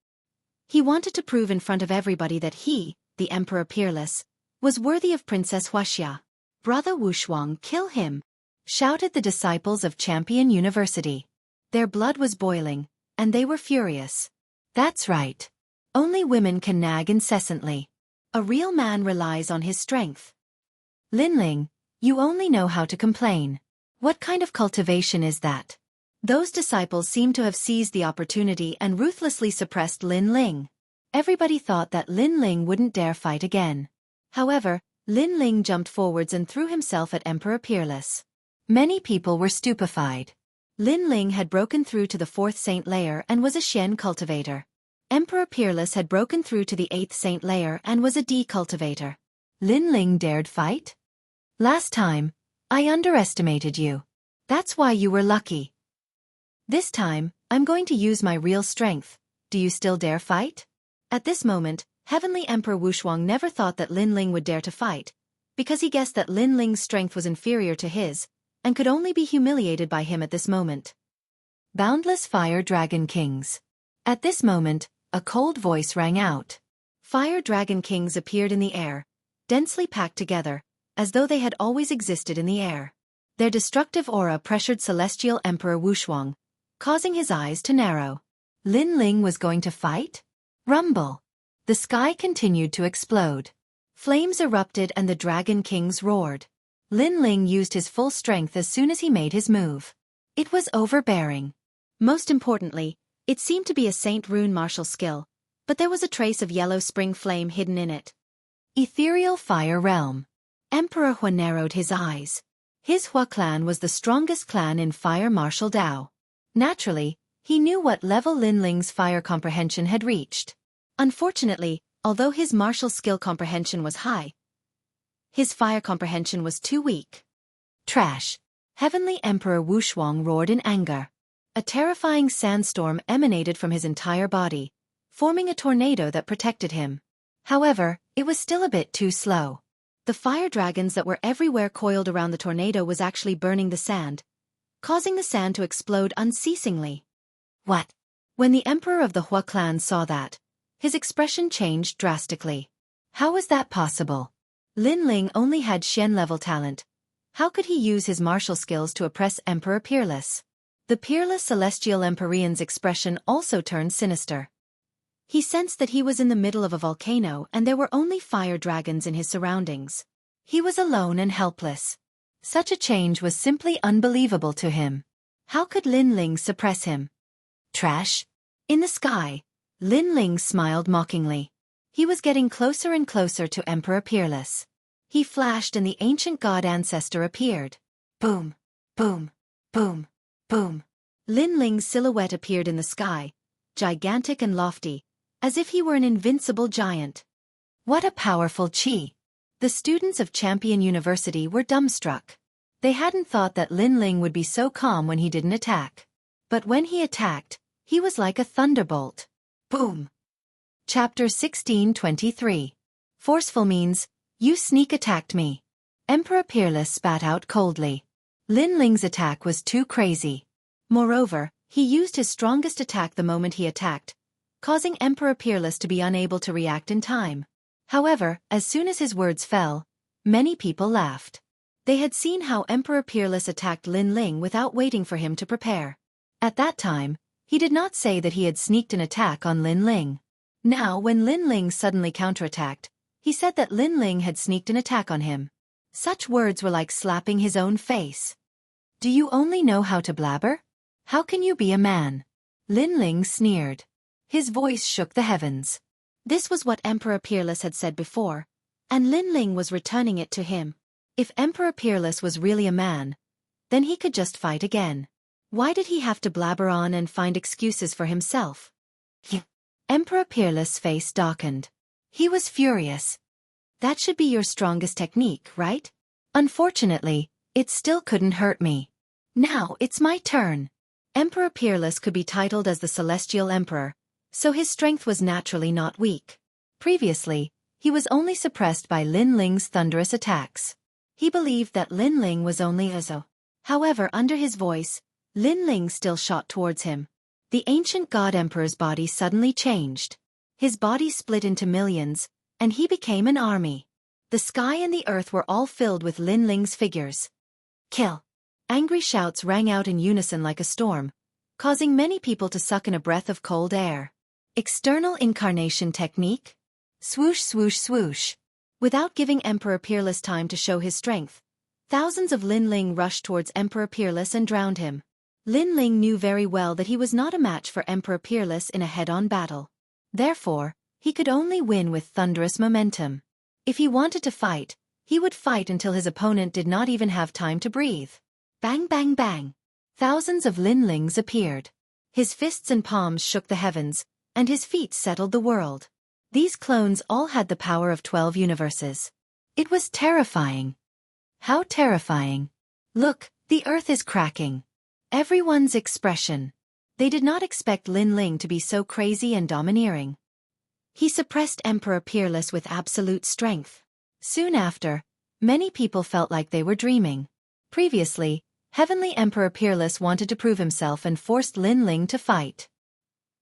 He wanted to prove in front of everybody that he, the Emperor Peerless, was worthy of Princess Wuxia. Brother Wushuang, kill him! Shouted the disciples of Champion University. Their blood was boiling, and they were furious. That's right. Only women can nag incessantly. A real man relies on his strength. Lin Ling, you only know how to complain. What kind of cultivation is that? Those disciples seemed to have seized the opportunity and ruthlessly suppressed Lin Ling. Everybody thought that Lin Ling wouldn't dare fight again. However, Lin Ling jumped forwards and threw himself at Emperor Peerless. Many people were stupefied. Lin Ling had broken through to the 4th Saint Layer and was a Xian cultivator. Emperor Peerless had broken through to the 8th Saint Layer and was a D cultivator. Lin Ling dared fight? Last time, I underestimated you. That's why you were lucky. This time, I'm going to use my real strength. Do you still dare fight? At this moment, Heavenly Emperor Wushuang never thought that Lin Ling would dare to fight, because he guessed that Lin Ling's strength was inferior to his, and could only be humiliated by him at this moment. Boundless Fire Dragon Kings. At this moment, a cold voice rang out. Fire Dragon Kings appeared in the air, densely packed together, as though they had always existed in the air. Their destructive aura pressured Celestial Emperor Wuxia, causing his eyes to narrow. Lin Ling was going to fight? Rumble. The sky continued to explode. Flames erupted and the Dragon Kings roared. Lin Ling used his full strength as soon as he made his move. It was overbearing. Most importantly, it seemed to be a Saint Rune martial skill, but there was a trace of yellow spring flame hidden in it. Ethereal Fire Realm. Emperor Hua narrowed his eyes. His Hua clan was the strongest clan in Fire Martial Dao. Naturally, he knew what level Lin Ling's fire comprehension had reached. Unfortunately, although his martial skill comprehension was high, his fire comprehension was too weak. Trash. Heavenly Emperor Wuxia roared in anger. A terrifying sandstorm emanated from his entire body, forming a tornado that protected him. However, it was still a bit too slow. The fire dragons that were everywhere coiled around the tornado was actually burning the sand, causing the sand to explode unceasingly. What? When the Emperor of the Hua clan saw that, his expression changed drastically. How was that possible? Lin Ling only had Xian-level talent. How could he use his martial skills to oppress Emperor Peerless? The peerless Celestial Empyrean's expression also turned sinister. He sensed that he was in the middle of a volcano and there were only fire dragons in his surroundings. He was alone and helpless. Such a change was simply unbelievable to him. How could Lin Ling suppress him? Trash? In the sky, Lin Ling smiled mockingly. He was getting closer and closer to Emperor Peerless. He flashed and the ancient god ancestor appeared. Boom, boom, boom, boom. Lin Ling's silhouette appeared in the sky, gigantic and lofty, as if he were an invincible giant. What a powerful chi! The students of Champion University were dumbstruck. They hadn't thought that Lin Ling would be so calm when he didn't attack. But when he attacked, he was like a thunderbolt. Boom! Chapter 1623. Forceful means, you sneak attacked me. Emperor Peerless spat out coldly. Lin Ling's attack was too crazy. Moreover, he used his strongest attack the moment he attacked, causing Emperor Peerless to be unable to react in time. However, as soon as his words fell, many people laughed. They had seen how Emperor Peerless attacked Lin Ling without waiting for him to prepare. At that time, he did not say that he had sneaked an attack on Lin Ling. Now, when Lin Ling suddenly counterattacked, he said that Lin Ling had sneaked an attack on him. Such words were like slapping his own face. Do you only know how to blabber? How can you be a man? Lin Ling sneered. His voice shook the heavens. This was what Emperor Peerless had said before, and Lin Ling was returning it to him. If Emperor Peerless was really a man, then he could just fight again. Why did he have to blabber on and find excuses for himself? Emperor Peerless' face darkened. He was furious. That should be your strongest technique, right? Unfortunately, it still couldn't hurt me. Now it's my turn. Emperor Peerless could be titled as the Celestial Emperor, so his strength was naturally not weak. Previously, he was only suppressed by Lin Ling's thunderous attacks. He believed that Lin Ling was only Uzo. However, under his voice, Lin Ling still shot towards him. The ancient god emperor's body suddenly changed. His body split into millions, and he became an army. The sky and the earth were all filled with Lin Ling's figures. Kill! Angry shouts rang out in unison like a storm, causing many people to suck in a breath of cold air. External incarnation technique? Swoosh swoosh swoosh. Without giving Emperor Peerless time to show his strength, thousands of Lin Ling rushed towards Emperor Peerless and drowned him. Lin Ling knew very well that he was not a match for Emperor Peerless in a head-on battle. Therefore, he could only win with thunderous momentum. If he wanted to fight, he would fight until his opponent did not even have time to breathe. Bang bang bang. Thousands of Lin Lings appeared. His fists and palms shook the heavens, and his feet settled the world. These clones all had the power of 12 universes. It was terrifying. How terrifying. Look, the earth is cracking. Everyone's expression. They did not expect Lin Ling to be so crazy and domineering. He suppressed Emperor Peerless with absolute strength. Soon after, many people felt like they were dreaming. Previously, Heavenly Emperor Peerless wanted to prove himself and forced Lin Ling to fight.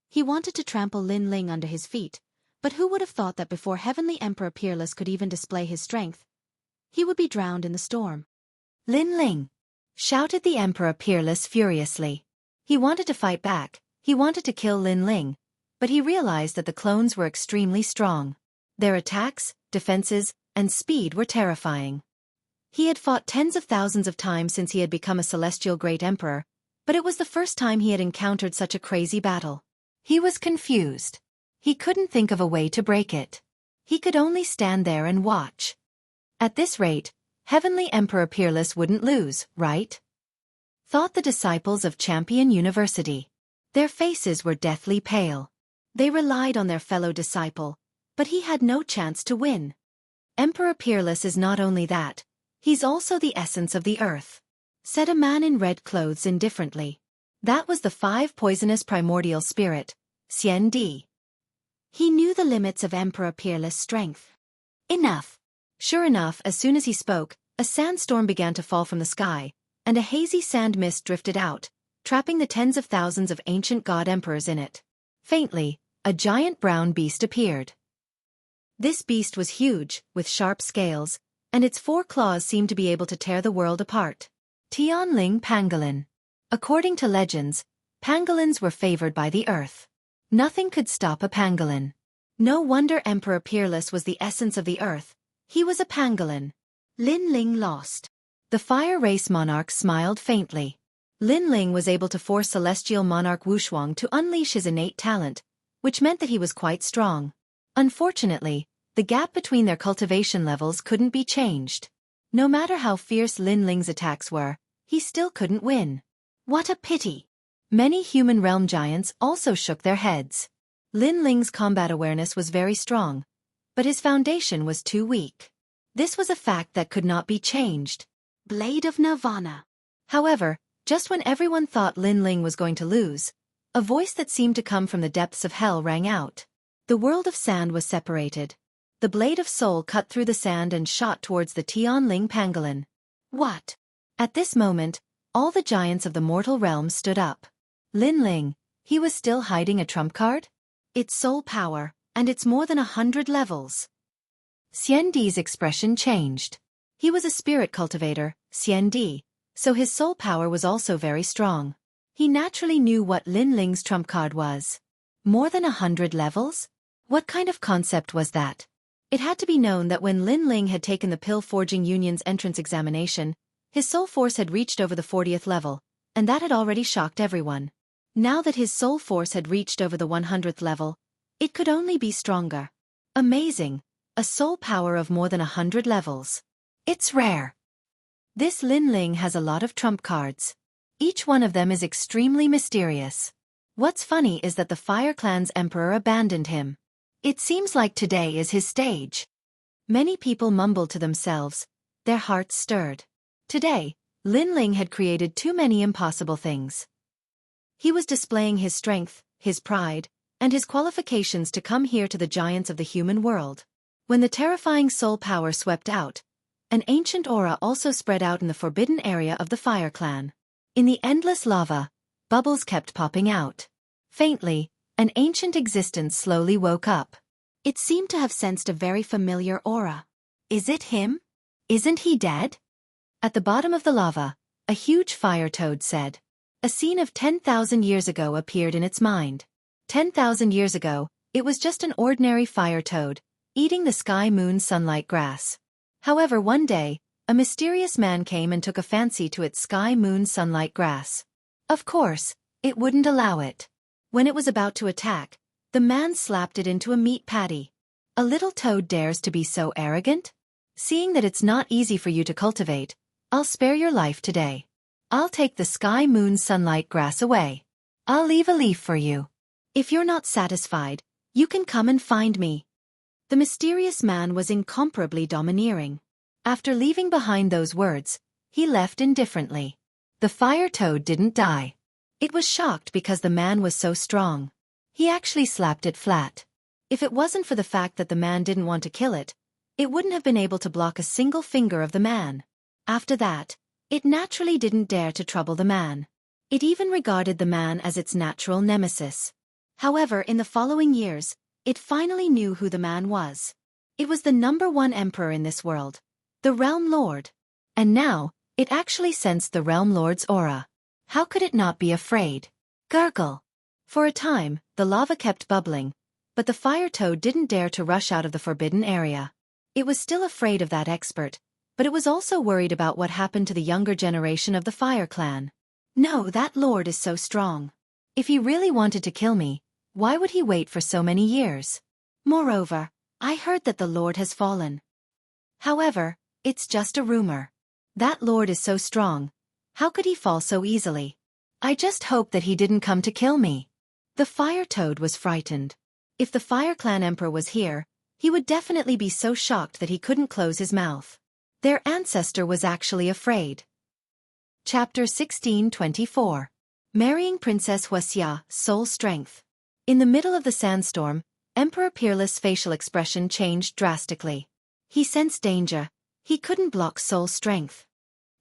He wanted to trample Lin Ling under his feet, but who would have thought that before Heavenly Emperor Peerless could even display his strength, he would be drowned in the storm. Lin Ling! Shouted the Emperor Peerless furiously. He wanted to fight back, he wanted to kill Lin Ling, but he realized that the clones were extremely strong. Their attacks, defenses, and speed were terrifying. He had fought tens of thousands of times since he had become a celestial great emperor, but it was the first time he had encountered such a crazy battle. He was confused. He couldn't think of a way to break it. He could only stand there and watch. At this rate, Heavenly Emperor Peerless wouldn't lose, right? Thought the disciples of Champion University. Their faces were deathly pale. They relied on their fellow disciple, but he had no chance to win. Emperor Peerless is not only that, he's also the essence of the earth, said a man in red clothes indifferently. That was the 5 poisonous primordial spirit, Xianxia. He knew the limits of Emperor Peerless' strength. Enough! Sure enough, as soon as he spoke, a sandstorm began to fall from the sky, and a hazy sand mist drifted out, trapping the tens of thousands of ancient god emperors in it. Faintly, a giant brown beast appeared. This beast was huge, with sharp scales, and its 4 claws seemed to be able to tear the world apart. Tianling Pangolin. According to legends, pangolins were favored by the earth. Nothing could stop a pangolin. No wonder Emperor Peerless was the essence of the earth. He was a pangolin. Lin Ling lost. The fire race monarch smiled faintly. Lin Ling was able to force celestial monarch Wuxia to unleash his innate talent, which meant that he was quite strong. Unfortunately, the gap between their cultivation levels couldn't be changed. No matter how fierce Lin Ling's attacks were, he still couldn't win. What a pity! Many human realm giants also shook their heads. Lin Ling's combat awareness was very strong, but his foundation was too weak. This was a fact that could not be changed. Blade of Nirvana. However, just when everyone thought Lin Ling was going to lose, a voice that seemed to come from the depths of hell rang out. The world of sand was separated. The blade of soul cut through the sand and shot towards the Tianling Pangolin. What? At this moment, all the giants of the mortal realm stood up. Lin Ling, he was still hiding a trump card? It's soul power, and it's more than 100 levels. Xianxia's expression changed. He was a spirit cultivator, Xianxia, so his soul power was also very strong. He naturally knew what Lin Ling's trump card was. More than 100 levels? What kind of concept was that? It had to be known that when Lin Ling had taken the Pill Forging Union's entrance examination, his soul force had reached over the 40th level, and that had already shocked everyone. Now that his soul force had reached over the 100th level, it could only be stronger. Amazing! A soul power of more than 100 levels. It's rare. This Lin Ling has a lot of trump cards. Each one of them is extremely mysterious. What's funny is that the Fire Clan's emperor abandoned him. It seems like today is his stage. Many people mumbled to themselves, their hearts stirred. Today, Lin Ling had created too many impossible things. He was displaying his strength, his pride, and his qualifications to come here to the giants of the human world. When the terrifying soul power swept out, an ancient aura also spread out in the forbidden area of the Fire Clan. In the endless lava, bubbles kept popping out. Faintly, an ancient existence slowly woke up. It seemed to have sensed a very familiar aura. Is it him? Isn't he dead? At the bottom of the lava, a huge fire toad said. A scene of 10,000 years ago appeared in its mind. 10,000 years ago, it was just an ordinary fire toad, eating the sky moon sunlight grass. However, one day, a mysterious man came and took a fancy to its sky moon sunlight grass. Of course, it wouldn't allow it. When it was about to attack, the man slapped it into a meat patty. A little toad dares to be so arrogant? Seeing that it's not easy for you to cultivate, I'll spare your life today. I'll take the sky moon sunlight grass away. I'll leave a leaf for you. If you're not satisfied, you can come and find me. The mysterious man was incomparably domineering. After leaving behind those words, he left indifferently. The fire toad didn't die. It was shocked because the man was so strong. He actually slapped it flat. If it wasn't for the fact that the man didn't want to kill it, it wouldn't have been able to block a single finger of the man. After that, It naturally didn't dare to trouble the man. It even regarded the man as its natural nemesis. However, in the following years, it finally knew who the man was. It was the #1 emperor in this world, the Realm Lord. And now, it actually sensed the Realm Lord's aura. How could it not be afraid? Gurgle. For a time, the lava kept bubbling, but the fire toad didn't dare to rush out of the forbidden area. It was still afraid of that expert, but it was also worried about what happened to the younger generation of the fire clan. No, that lord is so strong. If he really wanted to kill me, why would he wait for so many years? Moreover, I heard that the lord has fallen. However, it's just a rumor. That lord is so strong. How could he fall so easily? I just hope that he didn't come to kill me. The fire toad was frightened. If the Fire Clan Emperor was here, he would definitely be so shocked that he couldn't close his mouth. Their ancestor was actually afraid. Chapter 1624. Marrying Princess Wuxia, Soul Strength. In the middle of the sandstorm, Emperor Peerless' facial expression changed drastically. He sensed danger. He couldn't block Soul Strength.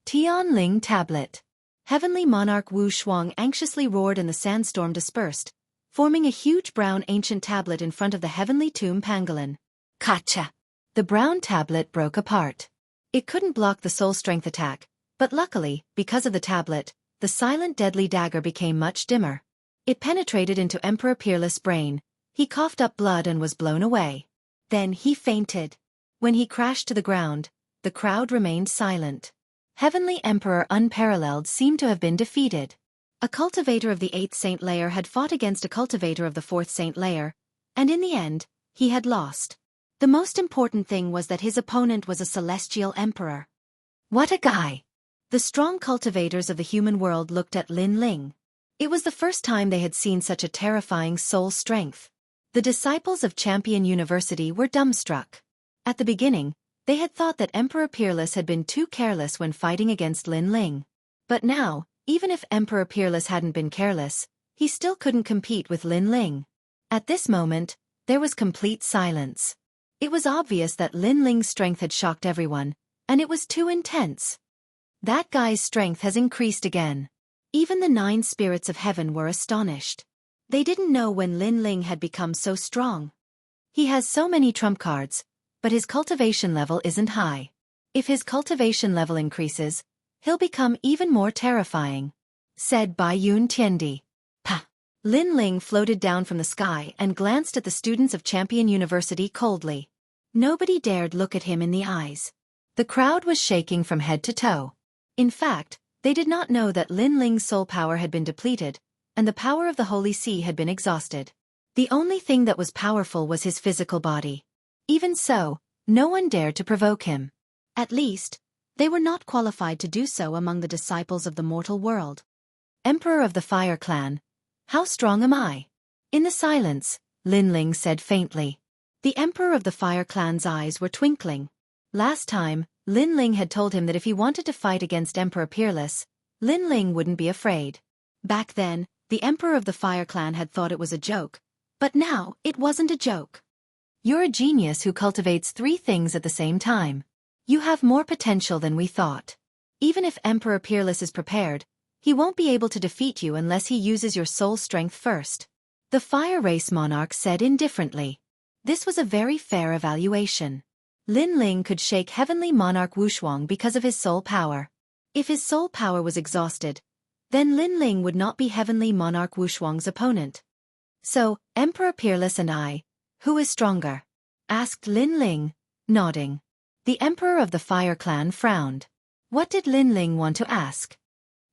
Tianling Tablet. Heavenly Monarch Wu Shuang anxiously roared and the sandstorm dispersed, forming a huge brown ancient tablet in front of the heavenly tomb pangolin. Kacha! The brown tablet broke apart. It couldn't block the Soul Strength attack, but luckily, because of the tablet, the silent deadly dagger became much dimmer. It penetrated into Emperor Peerless' brain. He coughed up blood and was blown away. Then he fainted. When he crashed to the ground, the crowd remained silent. Heavenly Emperor Unparalleled seemed to have been defeated. A cultivator of the 8th Saint Layer had fought against a cultivator of the 4th Saint Layer, and in the end, he had lost. The most important thing was that his opponent was a celestial emperor. What a guy! The strong cultivators of the human world looked at Lin Ling. It was the first time they had seen such a terrifying soul strength. The disciples of Champion University were dumbstruck. At the beginning, they had thought that Emperor Peerless had been too careless when fighting against Lin Ling. But now, even if Emperor Peerless hadn't been careless, he still couldn't compete with Lin Ling. At this moment, there was complete silence. It was obvious that Lin Ling's strength had shocked everyone, and it was too intense. That guy's strength has increased again. Even the 9 spirits of heaven were astonished. They didn't know when Lin Ling had become so strong. He has so many trump cards, but his cultivation level isn't high. If his cultivation level increases, he'll become even more terrifying, said Bai Yun Tiendi. Pa! Lin Ling floated down from the sky and glanced at the students of Champion University coldly. Nobody dared look at him in the eyes. The crowd was shaking from head to toe. In fact, they did not know that Lin Ling's soul power had been depleted, and the power of the Holy Sea had been exhausted. The only thing that was powerful was his physical body. Even so, no one dared to provoke him. At least, they were not qualified to do so among the disciples of the mortal world. Emperor of the Fire Clan, how strong am I? In the silence, Lin Ling said faintly. The Emperor of the Fire Clan's eyes were twinkling. Last time, Lin Ling had told him that if he wanted to fight against Emperor Peerless, Lin Ling wouldn't be afraid. Back then, the Emperor of the Fire Clan had thought it was a joke. But now, it wasn't a joke. You're a genius who cultivates 3 things at the same time. You have more potential than we thought. Even if Emperor Peerless is prepared, he won't be able to defeat you unless he uses your soul strength first. The Fire Race Monarch said indifferently. This was a very fair evaluation. Lin Ling could shake Heavenly Monarch Wu Shuang because of his soul power. If his soul power was exhausted, then Lin Ling would not be Heavenly Monarch Wu Shuang's opponent. So, Emperor Peerless and I, who is stronger? Asked Lin Ling, nodding. The Emperor of the Fire Clan frowned. What did Lin Ling want to ask?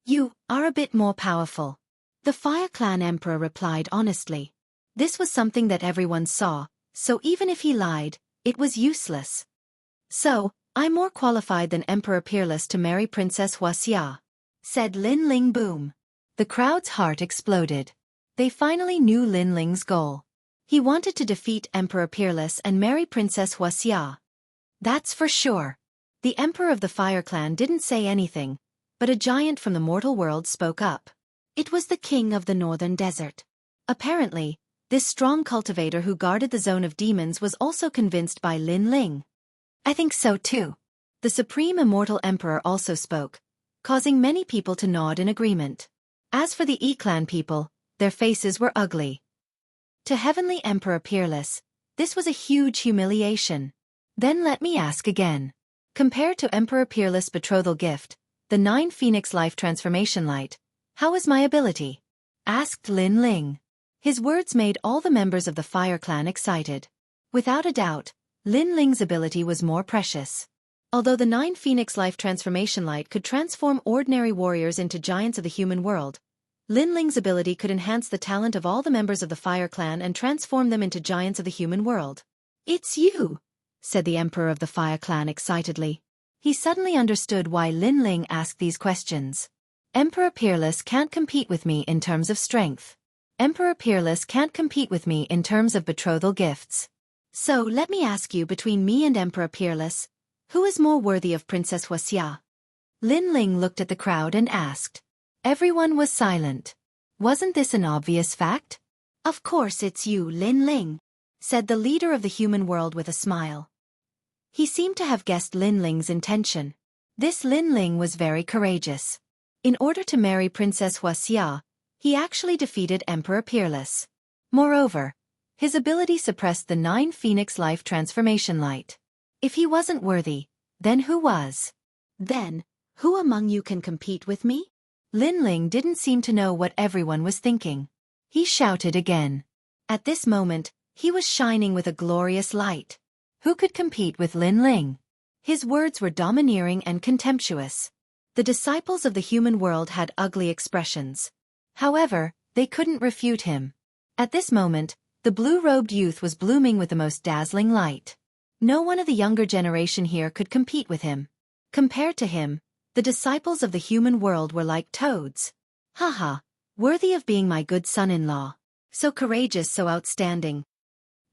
You are a bit more powerful. The Fire Clan Emperor replied honestly. This was something that everyone saw, so even if he lied, it was useless. So, I'm more qualified than Emperor Peerless to marry Princess Wuxia, said Lin Ling boom. The crowd's heart exploded. They finally knew Lin Ling's goal. He wanted to defeat Emperor Peerless and marry Princess Wuxia. That's for sure. The Emperor of the Fire Clan didn't say anything, but a giant from the mortal world spoke up. It was the king of the northern desert. Apparently, this strong cultivator who guarded the zone of demons was also convinced by Lin Ling. I think so too. The Supreme Immortal Emperor also spoke. causing many people to nod in agreement. As for the E-clan people, their faces were ugly. To Heavenly Emperor Peerless, this was a huge humiliation. Then let me ask again. Compared to Emperor Peerless' betrothal gift, the 9 Phoenix Life Transformation Light, how is my ability? Asked Lin Ling. His words made all the members of the Fire Clan excited. Without a doubt, Lin Ling's ability was more precious. Although the 9 Phoenix Life Transformation Light could transform ordinary warriors into giants of the human world, Lin Ling's ability could enhance the talent of all the members of the Fire Clan and transform them into giants of the human world. "It's you," said the Emperor of the Fire Clan excitedly. He suddenly understood why Lin Ling asked these questions. Emperor Peerless can't compete with me in terms of strength. Emperor Peerless can't compete with me in terms of betrothal gifts. So let me ask you, between me and Emperor Peerless, who is more worthy of Princess Wuxia? Lin Ling looked at the crowd and asked. Everyone was silent. Wasn't this an obvious fact? "Of course it's you, Lin Ling," said the leader of the human world with a smile. He seemed to have guessed Lin Ling's intention. This Lin Ling was very courageous. In order to marry Princess Wuxia, he actually defeated Emperor Peerless. Moreover, his ability suppressed the 9 Phoenix Life Transformation Light. If he wasn't worthy, then who was? Then, who among you can compete with me? Lin Ling didn't seem to know what everyone was thinking. He shouted again. At this moment, he was shining with a glorious light. Who could compete with Lin Ling? His words were domineering and contemptuous. The disciples of the human world had ugly expressions. However, they couldn't refute him. At this moment, the blue-robed youth was blooming with the most dazzling light. No one of the younger generation here could compete with him. Compared to him, the disciples of the human world were like toads. Haha, worthy of being my good son-in-law. So courageous, so outstanding.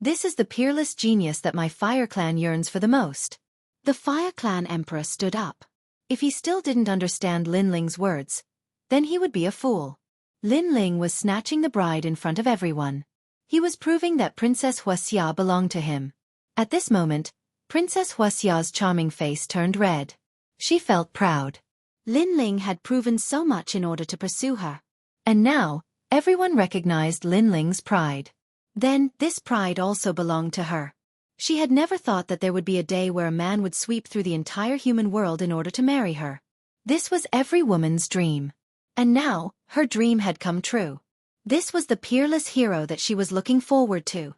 This is the peerless genius that my Fire Clan yearns for the most. The Fire Clan Emperor stood up. If he still didn't understand Lin Ling's words, then he would be a fool. Lin Ling was snatching the bride in front of everyone. He was proving that Princess Wuxia belonged to him. At this moment, Princess Wuxia's charming face turned red. She felt proud. Lin Ling had proven so much in order to pursue her. And now, everyone recognized Lin Ling's pride. Then, this pride also belonged to her. She had never thought that there would be a day where a man would sweep through the entire human world in order to marry her. This was every woman's dream. And now, her dream had come true. This was the peerless hero that she was looking forward to.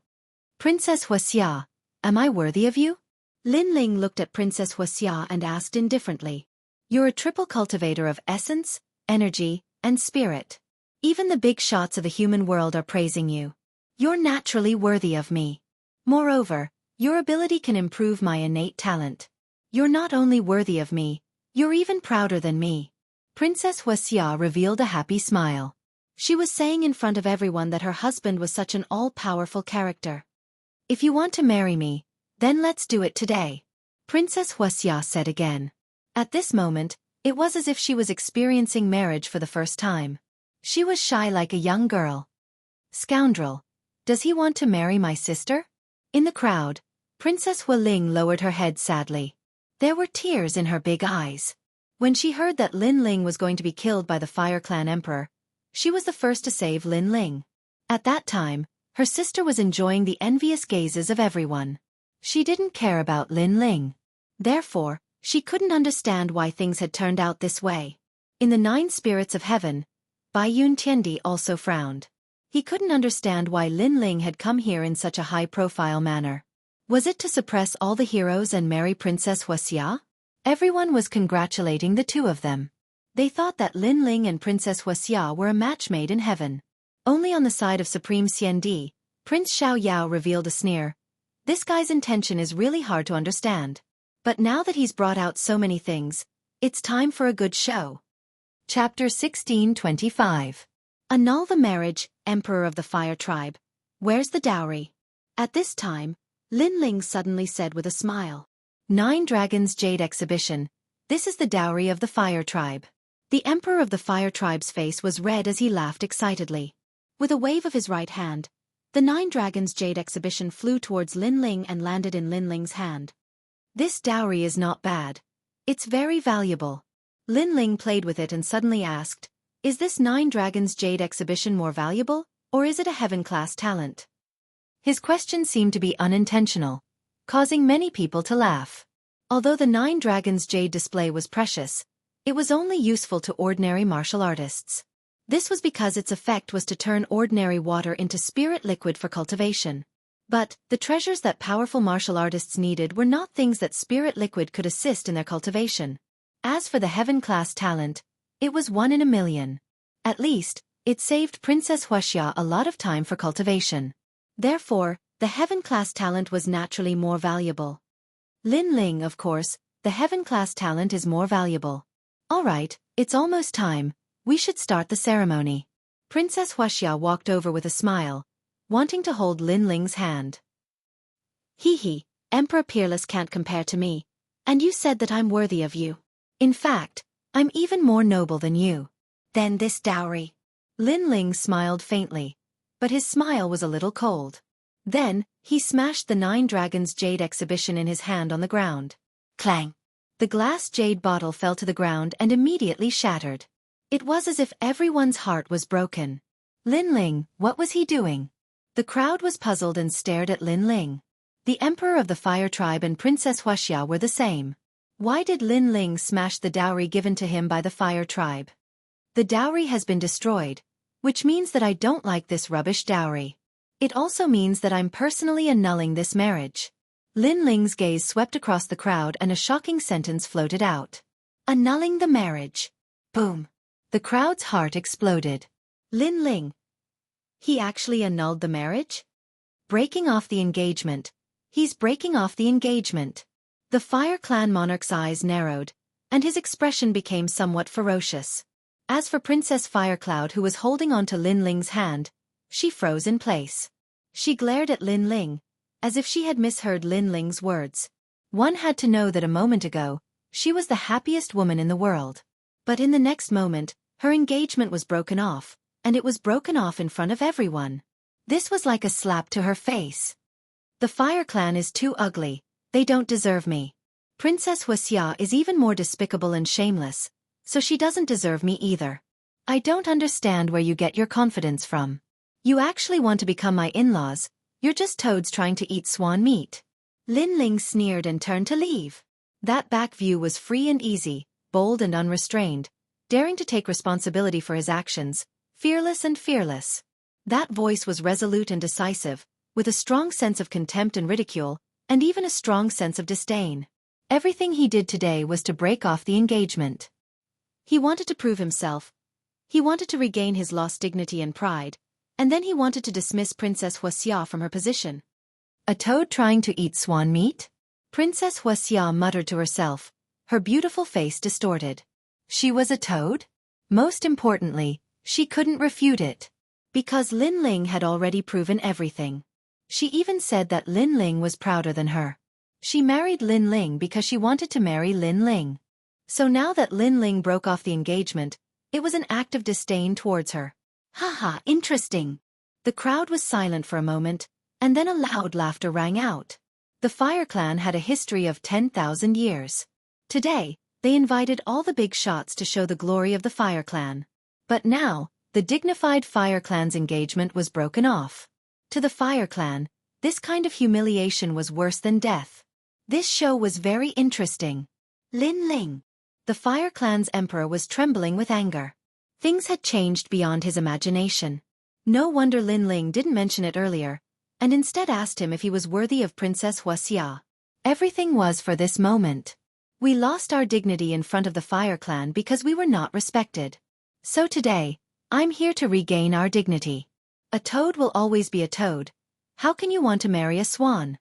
Princess Wuxia, am I worthy of you? Lin Ling looked at Princess Wuxia and asked indifferently. You're a triple cultivator of essence, energy, and spirit. Even the big shots of the human world are praising you. You're naturally worthy of me. Moreover, your ability can improve my innate talent. You're not only worthy of me, you're even prouder than me. Princess Wuxia revealed a happy smile. She was saying in front of everyone that her husband was such an all-powerful character. If you want to marry me, then let's do it today. Princess Wuxia said again. At this moment, it was as if she was experiencing marriage for the first time. She was shy like a young girl. Scoundrel. Does he want to marry my sister? In the crowd, Princess Wuling lowered her head sadly. There were tears in her big eyes. When she heard that Lin Ling was going to be killed by the Fire Clan Emperor, she was the first to save Lin Ling. At that time, her sister was enjoying the envious gazes of everyone. She didn't care about Lin Ling. Therefore, she couldn't understand why things had turned out this way. In the 9 spirits of heaven, Bai Yun Tiandi also frowned. He couldn't understand why Lin Ling had come here in such a high-profile manner. Was it to suppress all the heroes and marry Princess Wuxia? Everyone was congratulating the two of them. They thought that Lin Ling and Princess Wuxia were a match made in heaven. Only on the side of Supreme Xiandi, Prince Xiao Yao revealed a sneer. This guy's intention is really hard to understand. But now that he's brought out so many things, it's time for a good show. Chapter 1625. Annul the marriage, Emperor of the Fire Tribe. Where's the dowry? At this time, Lin Ling suddenly said with a smile. 9 Dragons Jade Exhibition. This is the dowry of the Fire Tribe. The Emperor of the Fire Tribe's face was red as he laughed excitedly. With a wave of his right hand, the 9 Dragons Jade Exhibition flew towards Lin Ling and landed in Lin Ling's hand. This dowry is not bad. It's very valuable. Lin Ling played with it and suddenly asked, "Is this 9 Dragons Jade exhibition more valuable, or is it a heaven-class talent?" His question seemed to be unintentional, causing many people to laugh. Although the 9 Dragons Jade display was precious, it was only useful to ordinary martial artists. This was because its effect was to turn ordinary water into spirit liquid for cultivation. But the treasures that powerful martial artists needed were not things that spirit liquid could assist in their cultivation. As for the heaven-class talent, it was 1 in a million. At least, it saved Princess Wuxia a lot of time for cultivation. Therefore, the heaven-class talent was naturally more valuable. Lin Ling, of course, the heaven-class talent is more valuable. Alright, it's almost time, we should start the ceremony. Princess Wuxia walked over with a smile, wanting to hold Lin Ling's hand. Hee, Emperor Peerless can't compare to me, and you said that I'm worthy of you. In fact, I'm even more noble than you. Then this dowry. Lin Ling smiled faintly, but his smile was a little cold. Then, he smashed the 9 Dragons Jade exhibition in his hand on the ground. Clang! The glass jade bottle fell to the ground and immediately shattered. It was as if everyone's heart was broken. Lin Ling, what was he doing? The crowd was puzzled and stared at Lin Ling. The Emperor of the Fire Tribe and Princess Wuxia were the same. Why did Lin Ling smash the dowry given to him by the Fire Tribe? The dowry has been destroyed, which means that I don't like this rubbish dowry. It also means that I'm personally annulling this marriage. Lin Ling's gaze swept across the crowd and a shocking sentence floated out. Annulling the marriage. Boom. The crowd's heart exploded. Lin Ling. He actually annulled the marriage? Breaking off the engagement. He's breaking off the engagement. The Fire Clan monarch's eyes narrowed, and his expression became somewhat ferocious. As for Princess Firecloud, who was holding on to Lin Ling's hand, she froze in place. She glared at Lin Ling, as if she had misheard Lin Ling's words. One had to know that a moment ago, she was the happiest woman in the world. But in the next moment, her engagement was broken off, and it was broken off in front of everyone. This was like a slap to her face. The Fire Clan is too ugly, they don't deserve me. Princess Wuxia is even more despicable and shameless, so she doesn't deserve me either. I don't understand where you get your confidence from. You actually want to become my in-laws, you're just toads trying to eat swan meat. Lin Ling sneered and turned to leave. That back view was free and easy, bold and unrestrained, daring to take responsibility for his actions, fearless and fearless. That voice was resolute and decisive, with a strong sense of contempt and ridicule, and even a strong sense of disdain. Everything he did today was to break off the engagement. He wanted to prove himself. He wanted to regain his lost dignity and pride, and then he wanted to dismiss Princess Wuxia from her position. A toad trying to eat swan meat? Princess Wuxia muttered to herself, her beautiful face distorted. She was a toad? Most importantly, she couldn't refute it. Because Lin Ling had already proven everything. She even said that Lin Ling was prouder than her. She married Lin Ling because she wanted to marry Lin Ling. So now that Lin Ling broke off the engagement, it was an act of disdain towards her. Haha, interesting. The crowd was silent for a moment, and then a loud laughter rang out. The Fire Clan had a history of 10,000 years. Today, they invited all the big shots to show the glory of the Fire Clan. But now, the dignified Fire Clan's engagement was broken off. To the Fire Clan, this kind of humiliation was worse than death. This show was very interesting. Lin Ling. The Fire Clan's emperor was trembling with anger. Things had changed beyond his imagination. No wonder Lin Ling didn't mention it earlier, and instead asked him if he was worthy of Princess Wuxia. Everything was for this moment. We lost our dignity in front of the Fire Clan because we were not respected. So today, I'm here to regain our dignity. A toad will always be a toad. How can you want to marry a swan?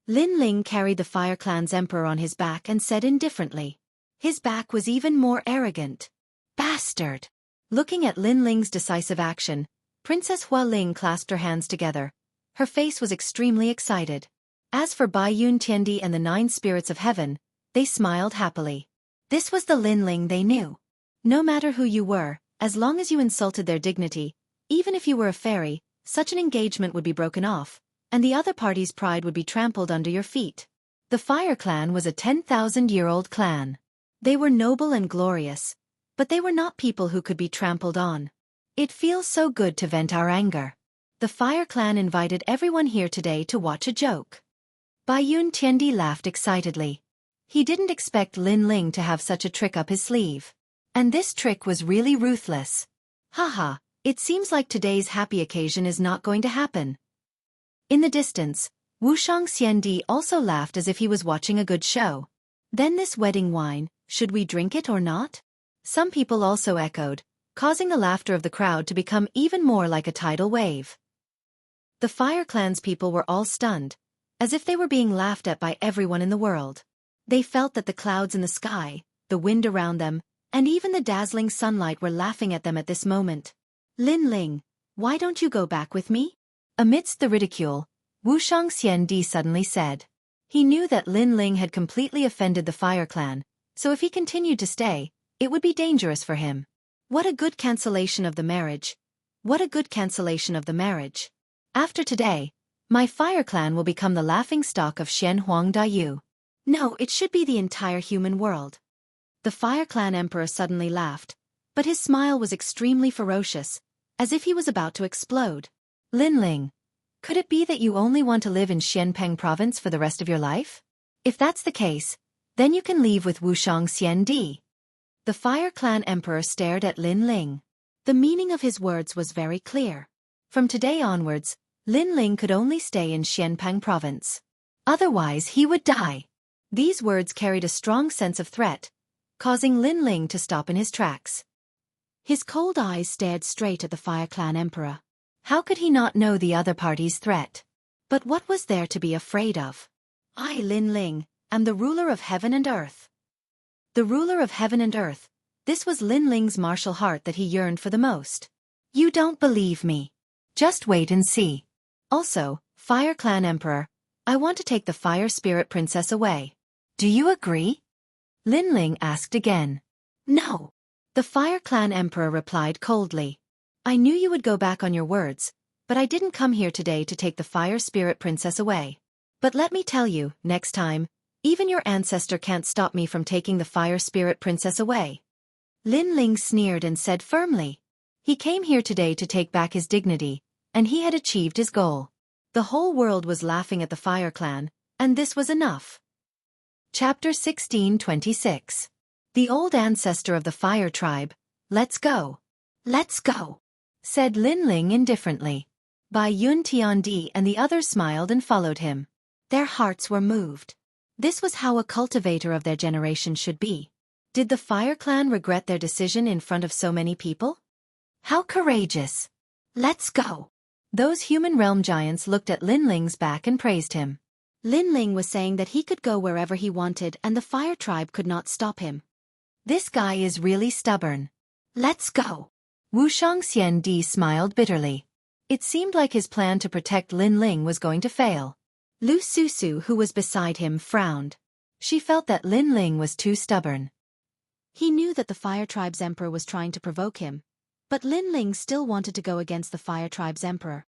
Lin Ling carried the Fire Clan's emperor on his back and said indifferently. His back was even more arrogant. Bastard! Looking at Lin Ling's decisive action, Princess Hua Ling clasped her hands together. Her face was extremely excited. As for Bai Yun Tiandi and the 9 spirits of heaven, they smiled happily. This was the Lin Ling they knew. No matter who you were, as long as you insulted their dignity, even if you were a fairy, such an engagement would be broken off, and the other party's pride would be trampled under your feet. The Fire Clan was a 10,000-year-old clan. They were noble and glorious, but they were not people who could be trampled on. It feels so good to vent our anger. The Fire Clan invited everyone here today to watch a joke. Bai Yun Tiandi laughed excitedly. He didn't expect Lin Ling to have such a trick up his sleeve. And this trick was really ruthless. Haha, it seems like today's happy occasion is not going to happen. In the distance, Xianxia also laughed as if he was watching a good show. Then this wedding wine, should we drink it or not? Some people also echoed, causing the laughter of the crowd to become even more like a tidal wave. The Fire Clan's people were all stunned, as if they were being laughed at by everyone in the world. They felt that the clouds in the sky, the wind around them, and even the dazzling sunlight were laughing at them at this moment. Lin Ling, why don't you go back with me? Amidst the ridicule, Xianxia suddenly said. He knew that Lin Ling had completely offended the Fire Clan, so if he continued to stay, it would be dangerous for him. What a good cancellation of the marriage. What a good cancellation of the marriage. After today, my Fire Clan will become the laughingstock of Xianhuang. No, it should be the entire human world. The Fire Clan Emperor suddenly laughed, but his smile was extremely ferocious, as if he was about to explode. Lin Ling, could it be that you only want to live in Xianpeng province for the rest of your life? If that's the case, then you can leave with Wuxiang. The Fire Clan Emperor stared at Lin Ling. The meaning of his words was very clear. From today onwards, Lin Ling could only stay in Xianpeng province. Otherwise he would die. These words carried a strong sense of threat, causing Lin Ling to stop in his tracks. His cold eyes stared straight at the Fire Clan Emperor. How could he not know the other party's threat? But what was there to be afraid of? I, Lin Ling, am the ruler of heaven and earth. The ruler of heaven and earth. This was Lin Ling's martial heart that he yearned for the most. You don't believe me. Just wait and see. Also, Fire Clan Emperor, I want to take the Fire Spirit Princess away. Do you agree? Lin Ling asked again. No. The Fire Clan Emperor replied coldly. I knew you would go back on your words, but I didn't come here today to take the Fire Spirit Princess away. But let me tell you, next time, even your ancestor can't stop me from taking the Fire Spirit Princess away. Lin Ling sneered and said firmly. He came here today to take back his dignity, and he had achieved his goal. The whole world was laughing at the Fire Clan, and this was enough. Chapter 1626. The old ancestor of the Fire Tribe. Let's go. Let's go, said Lin Ling indifferently. Bai Yun Tiandi and the others smiled and followed him. Their hearts were moved. This was how a cultivator of their generation should be. Did the Fire Clan regret their decision in front of so many people? How courageous. Let's go. Those human realm giants looked at Lin Ling's back and praised him. Lin Ling was saying that he could go wherever he wanted and the Fire Tribe could not stop him. This guy is really stubborn. Let's go. Wuxiang smiled bitterly. It seemed like his plan to protect Lin Ling was going to fail. Lu Susu, who was beside him, frowned. She felt that Lin Ling was too stubborn. He knew that the Fire Tribe's emperor was trying to provoke him, but Lin Ling still wanted to go against the Fire Tribe's emperor.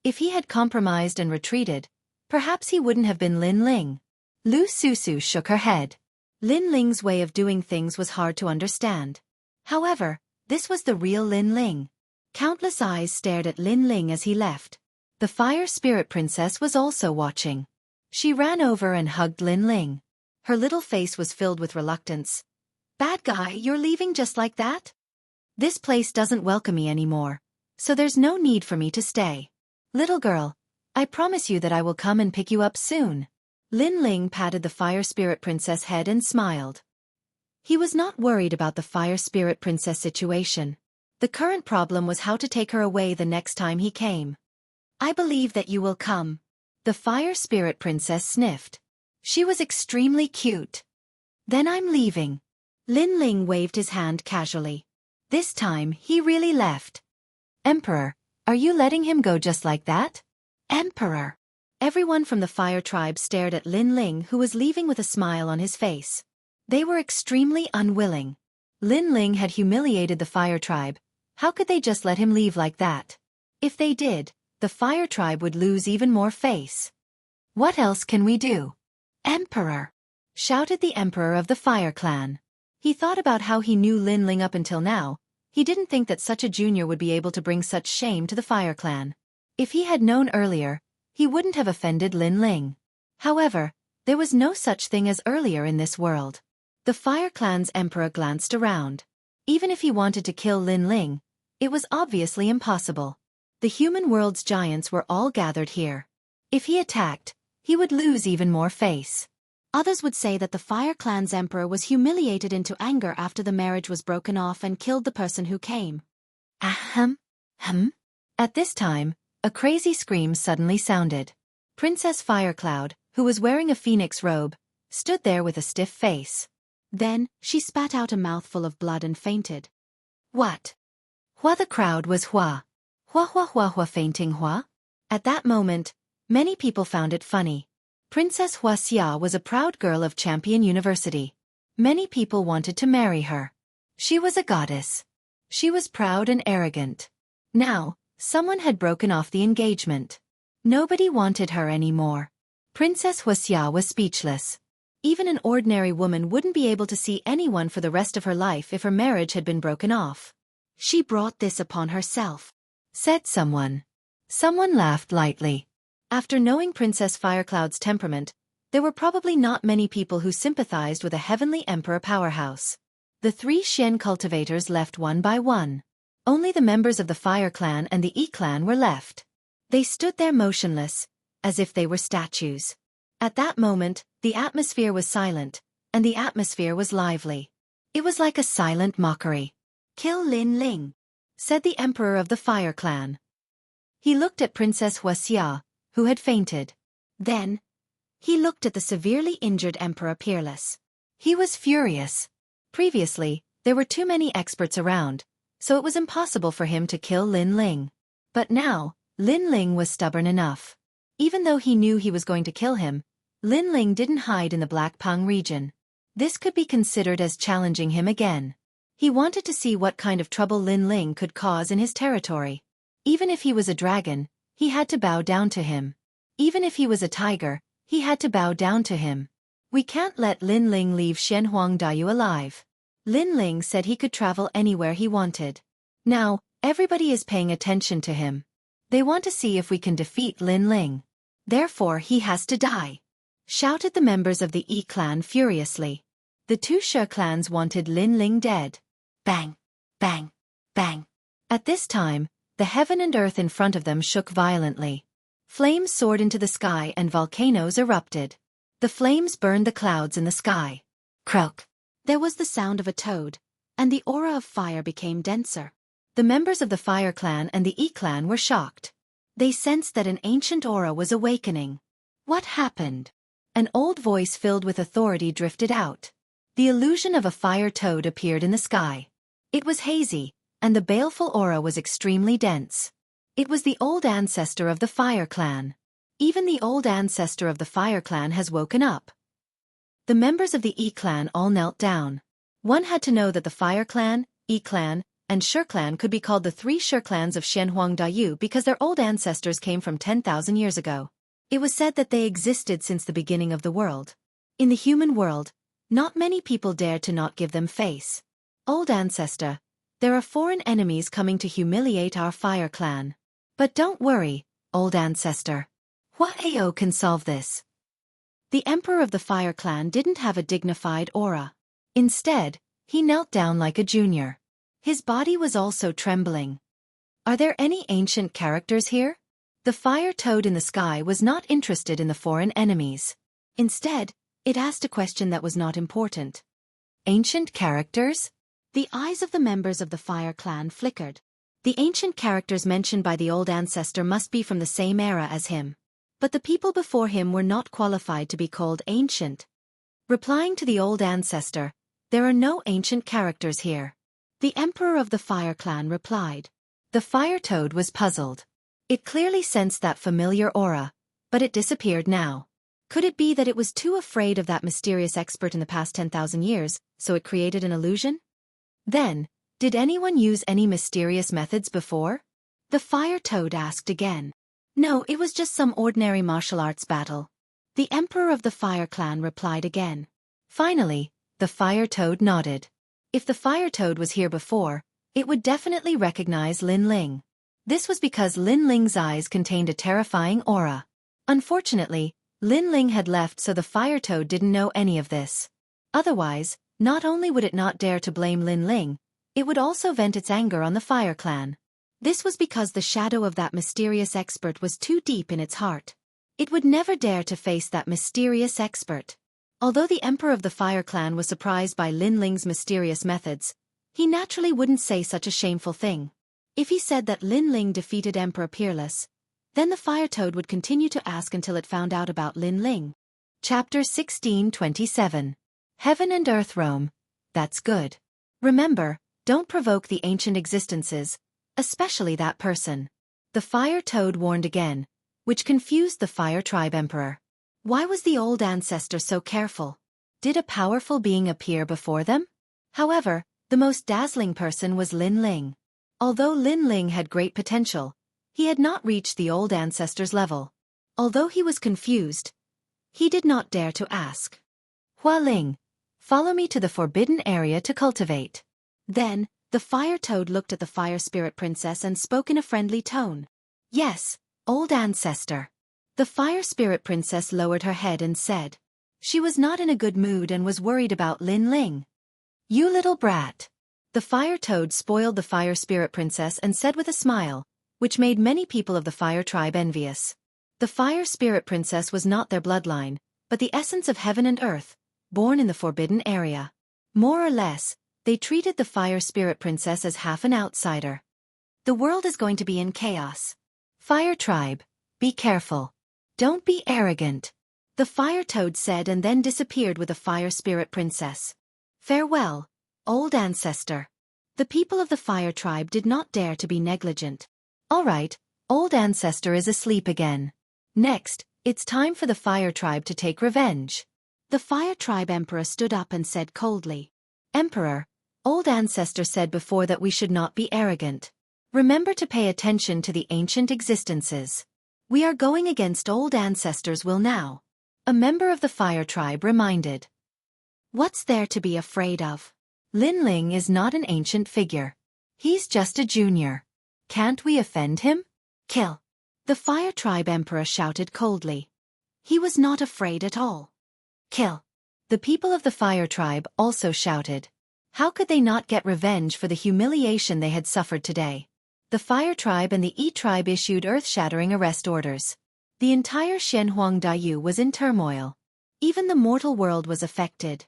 If he had compromised and retreated, perhaps he wouldn't have been Lin Ling. Lu Susu shook her head. Lin Ling's way of doing things was hard to understand. However, this was the real Lin Ling. Countless eyes stared at Lin Ling as he left. The Fire Spirit Princess was also watching. She ran over and hugged Lin Ling. Her little face was filled with reluctance. Bad guy, you're leaving just like that? This place doesn't welcome me anymore, so there's no need for me to stay. Little girl, I promise you that I will come and pick you up soon. Lin Ling patted the Fire Spirit Princess' head and smiled. He was not worried about the Fire Spirit Princess situation. The current problem was how to take her away the next time he came. I believe that you will come. The Fire Spirit Princess sniffed. She was extremely cute. Then I'm leaving. Lin Ling waved his hand casually. This time he really left. Emperor, are you letting him go just like that? Emperor. Everyone from the Fire Tribe stared at Lin Ling, who was leaving with a smile on his face. They were extremely unwilling. Lin Ling had humiliated the Fire Tribe. How could they just let him leave like that? If they did, the Fire Tribe would lose even more face. What else can we do? Emperor! Shouted the Emperor of the Fire Clan. He thought about how he knew Lin Ling up until now. He didn't think that such a junior would be able to bring such shame to the Fire Clan. If he had known earlier, he wouldn't have offended Lin Ling. However, there was no such thing as earlier in this world. The Fire Clan's emperor glanced around. Even if he wanted to kill Lin Ling, it was obviously impossible. The human world's giants were all gathered here. If he attacked, he would lose even more face. Others would say that the Fire Clan's emperor was humiliated into anger after the marriage was broken off and killed the person who came. Ahem. At this time, a crazy scream suddenly sounded. Princess Firecloud, who was wearing a phoenix robe, stood there with a stiff face. Then, she spat out a mouthful of blood and fainted. What? Hua, the crowd was Hua. Hua fainting Hua? At that moment, many people found it funny. Princess Wuxia was a proud girl of Champion University. Many people wanted to marry her. She was a goddess. She was proud and arrogant. Now, someone had broken off the engagement. Nobody wanted her anymore. Princess Wuxia was speechless. Even an ordinary woman wouldn't be able to see anyone for the rest of her life if her marriage had been broken off. She brought this upon herself, said someone. Someone laughed lightly. After knowing Princess Firecloud's temperament, there were probably not many people who sympathized with a heavenly emperor powerhouse. The 3 Xian cultivators left one by one. Only the members of the Fire Clan and the E Clan were left. They stood there motionless, as if they were statues. At that moment, the atmosphere was silent, and the atmosphere was lively. It was like a silent mockery. "Kill Lin Ling," said the emperor of the Fire Clan. He looked at Princess Wuxia, who had fainted. Then, he looked at the severely injured Emperor Peerless. He was furious. Previously, there were too many experts around, so it was impossible for him to kill Lin Ling. But now, Lin Ling was stubborn enough. Even though he knew he was going to kill him, Lin Ling didn't hide in the Black Pang region. This could be considered as challenging him again. He wanted to see what kind of trouble Lin Ling could cause in his territory. Even if he was a dragon, he had to bow down to him. Even if he was a tiger, he had to bow down to him. We can't let Lin Ling leave Shenhuangdayu alive. Lin Ling said he could travel anywhere he wanted. Now, everybody is paying attention to him. They want to see if we can defeat Lin Ling. Therefore he has to die, shouted the members of the E clan furiously. The 2 Shi clans wanted Lin Ling dead. Bang, bang, bang. At this time, the heaven and earth in front of them shook violently. Flames soared into the sky and volcanoes erupted. The flames burned the clouds in the sky. Croak. There was the sound of a toad, and the aura of fire became denser. The members of the Fire Clan and the E Clan were shocked. They sensed that an ancient aura was awakening. What happened? An old voice filled with authority drifted out. The illusion of a fire toad appeared in the sky. It was hazy, and the baleful aura was extremely dense. It was the old ancestor of the Fire Clan. Even the old ancestor of the Fire Clan has woken up. The members of the E Clan all knelt down. One had to know that the Fire Clan, E Clan, and Shi Clan could be called the 3 Shi clans of Shenhuangdayu because their old ancestors came from 10,000 years ago. It was said that they existed since the beginning of the world. In the human world, not many people dared to not give them face. Old ancestor, there are foreign enemies coming to humiliate our Fire Clan. But don't worry, old ancestor. Huaao can solve this. The emperor of the Fire Clan didn't have a dignified aura. Instead, he knelt down like a junior. His body was also trembling. Are there any ancient characters here? The fire toad in the sky was not interested in the foreign enemies. Instead, it asked a question that was not important. Ancient characters? The eyes of the members of the Fire Clan flickered. The ancient characters mentioned by the old ancestor must be from the same era as him. But the people before him were not qualified to be called ancient. Replying to the old ancestor, there are no ancient characters here. The emperor of the Fire Clan replied. The fire toad was puzzled. It clearly sensed that familiar aura, but it disappeared now. Could it be that it was too afraid of that mysterious expert in the past 10,000 years, so it created an illusion? Then, did anyone use any mysterious methods before? The fire toad asked again. No, it was just some ordinary martial arts battle. The emperor of the Fire Clan replied again. Finally, the fire toad nodded. If the fire toad was here before, it would definitely recognize Lin Ling. This was because Lin Ling's eyes contained a terrifying aura. Unfortunately, Lin Ling had left, so the fire toad didn't know any of this. Otherwise, not only would it not dare to blame Lin Ling, it would also vent its anger on the Fire Clan. This was because the shadow of that mysterious expert was too deep in its heart. It would never dare to face that mysterious expert. Although the Emperor of the Fire Clan was surprised by Lin Ling's mysterious methods, he naturally wouldn't say such a shameful thing. If he said that Lin Ling defeated Emperor Peerless, then the fire toad would continue to ask until it found out about Lin Ling. Chapter 1627. Heaven and Earth roam. That's good. Remember, don't provoke the ancient existences, especially that person. The fire toad warned again, which confused the fire tribe emperor. Why was the old ancestor so careful? Did a powerful being appear before them? However, the most dazzling person was Lin Ling. Although Lin Ling had great potential, he had not reached the old ancestor's level. Although he was confused, he did not dare to ask. Hua Ling, follow me to the forbidden area to cultivate. Then, the fire toad looked at the fire spirit princess and spoke in a friendly tone. Yes, old ancestor. The fire spirit princess lowered her head and said. She was not in a good mood and was worried about Lin Ling. You little brat. The fire toad spoiled the fire spirit princess and said with a smile, which made many people of the fire tribe envious. The fire spirit princess was not their bloodline, but the essence of heaven and earth, born in the forbidden area. More or less, they treated the fire spirit princess as half an outsider. The world is going to be in chaos. Fire tribe, be careful. Don't be arrogant. The fire toad said and then disappeared with the fire spirit princess. Farewell, old ancestor. The people of the fire tribe did not dare to be negligent. All right, old ancestor is asleep again. Next, it's time for the fire tribe to take revenge. The fire tribe emperor stood up and said coldly. Emperor, old ancestor said before that we should not be arrogant. Remember to pay attention to the ancient existences. We are going against old ancestors' will now. A member of the fire tribe reminded. What's there to be afraid of? Lin Ling is not an ancient figure. He's just a junior. Can't we offend him? Kill. The fire tribe emperor shouted coldly. He was not afraid at all. Kill. The people of the fire tribe also shouted. How could they not get revenge for the humiliation they had suffered today? The fire tribe and the E tribe issued earth-shattering arrest orders. The entire Xianxia was in turmoil. Even the mortal world was affected.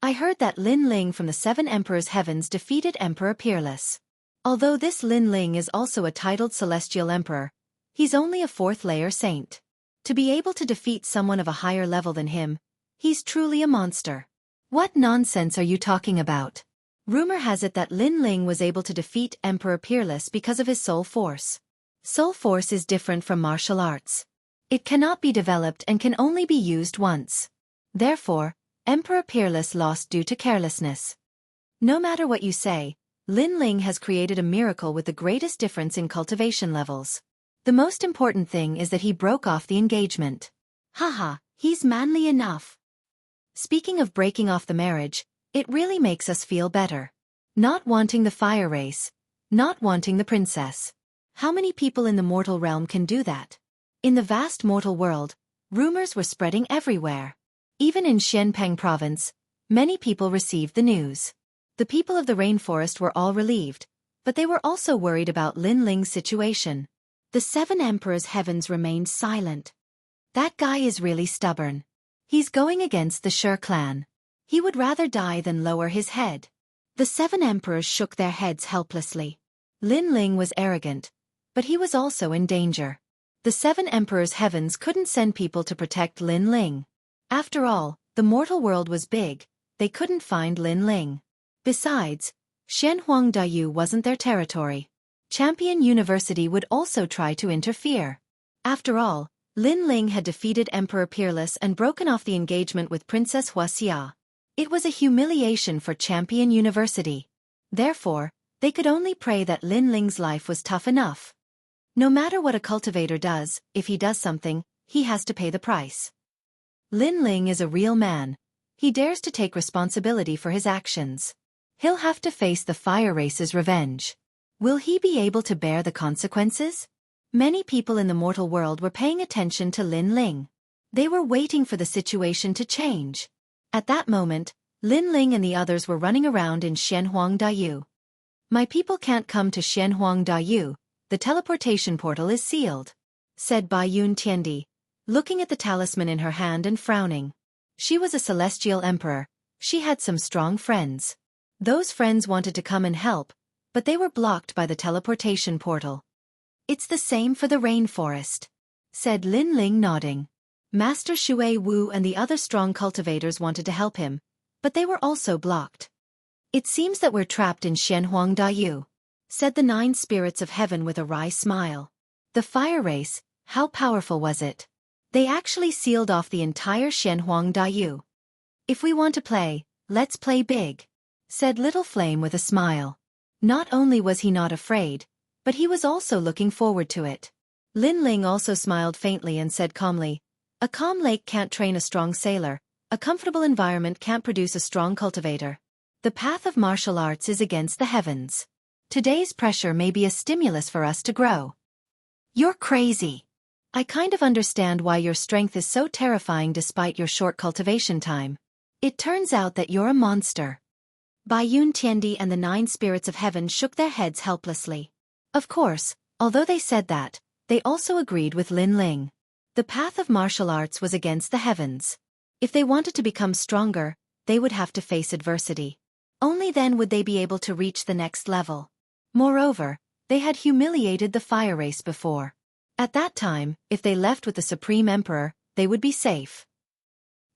I heard that Lin Ling from the Seven Emperors' Heavens defeated Emperor Peerless. Although this Lin Ling is also a titled celestial emperor, he's only a fourth-layer saint. To be able to defeat someone of a higher level than him, he's truly a monster. What nonsense are you talking about? Rumor has it that Lin Ling was able to defeat Emperor Peerless because of his soul force. Soul force is different from martial arts. It cannot be developed and can only be used once. Therefore, Emperor Peerless lost due to carelessness. No matter what you say, Lin Ling has created a miracle with the greatest difference in cultivation levels. The most important thing is that he broke off the engagement. Haha, he's manly enough. Speaking of breaking off the marriage, it really makes us feel better. Not wanting the fire race, not wanting the princess. How many people in the mortal realm can do that? In the vast mortal world, rumors were spreading everywhere. Even in Xianpeng province, many people received the news. The people of the rainforest were all relieved, but they were also worried about Lin Ling's situation. The Seven Emperors' Heavens remained silent. That guy is really stubborn. He's going against the Shi clan. He would rather die than lower his head. The Seven Emperors shook their heads helplessly. Lin Ling was arrogant, but he was also in danger. The Seven Emperors' Heavens couldn't send people to protect Lin Ling. After all, the mortal world was big, they couldn't find Lin Ling. Besides, Xianxia wasn't their territory. Champion University would also try to interfere. After all, Lin Ling had defeated Emperor Peerless and broken off the engagement with Princess Wuxia. It was a humiliation for Champion University. Therefore, they could only pray that Lin Ling's life was tough enough. No matter what a cultivator does, if he does something, he has to pay the price. Lin Ling is a real man. He dares to take responsibility for his actions. He'll have to face the fire race's revenge. Will he be able to bear the consequences? Many people in the mortal world were paying attention to Lin Ling. They were waiting for the situation to change. At that moment, Lin Ling and the others were running around in Xianxia. My people can't come to Xianxia, the teleportation portal is sealed, said Bai Yun Tiandi, looking at the talisman in her hand and frowning. She was a celestial emperor. She had some strong friends. Those friends wanted to come and help, but they were blocked by the teleportation portal. It's the same for the rainforest, said Lin Ling, nodding. Master Shui Wu and the other strong cultivators wanted to help him, but they were also blocked. It seems that we're trapped in Xianxia, said the 9 spirits of heaven with a wry smile. The fire race, how powerful was it? They actually sealed off the entire Xianxia. If we want to play, let's play big, said Little Flame with a smile. Not only was he not afraid, but he was also looking forward to it. Lin Ling also smiled faintly and said calmly, a calm lake can't train a strong sailor, a comfortable environment can't produce a strong cultivator. The path of martial arts is against the heavens. Today's pressure may be a stimulus for us to grow. You're crazy. I kind of understand why your strength is so terrifying despite your short cultivation time. It turns out that you're a monster. Bai Yun Tiandi and the 9 spirits of heaven shook their heads helplessly. Of course, although they said that, they also agreed with Lin Ling. The path of martial arts was against the heavens. If they wanted to become stronger, they would have to face adversity. Only then would they be able to reach the next level. Moreover, they had humiliated the fire race before. At that time, if they left with the Supreme Emperor, they would be safe.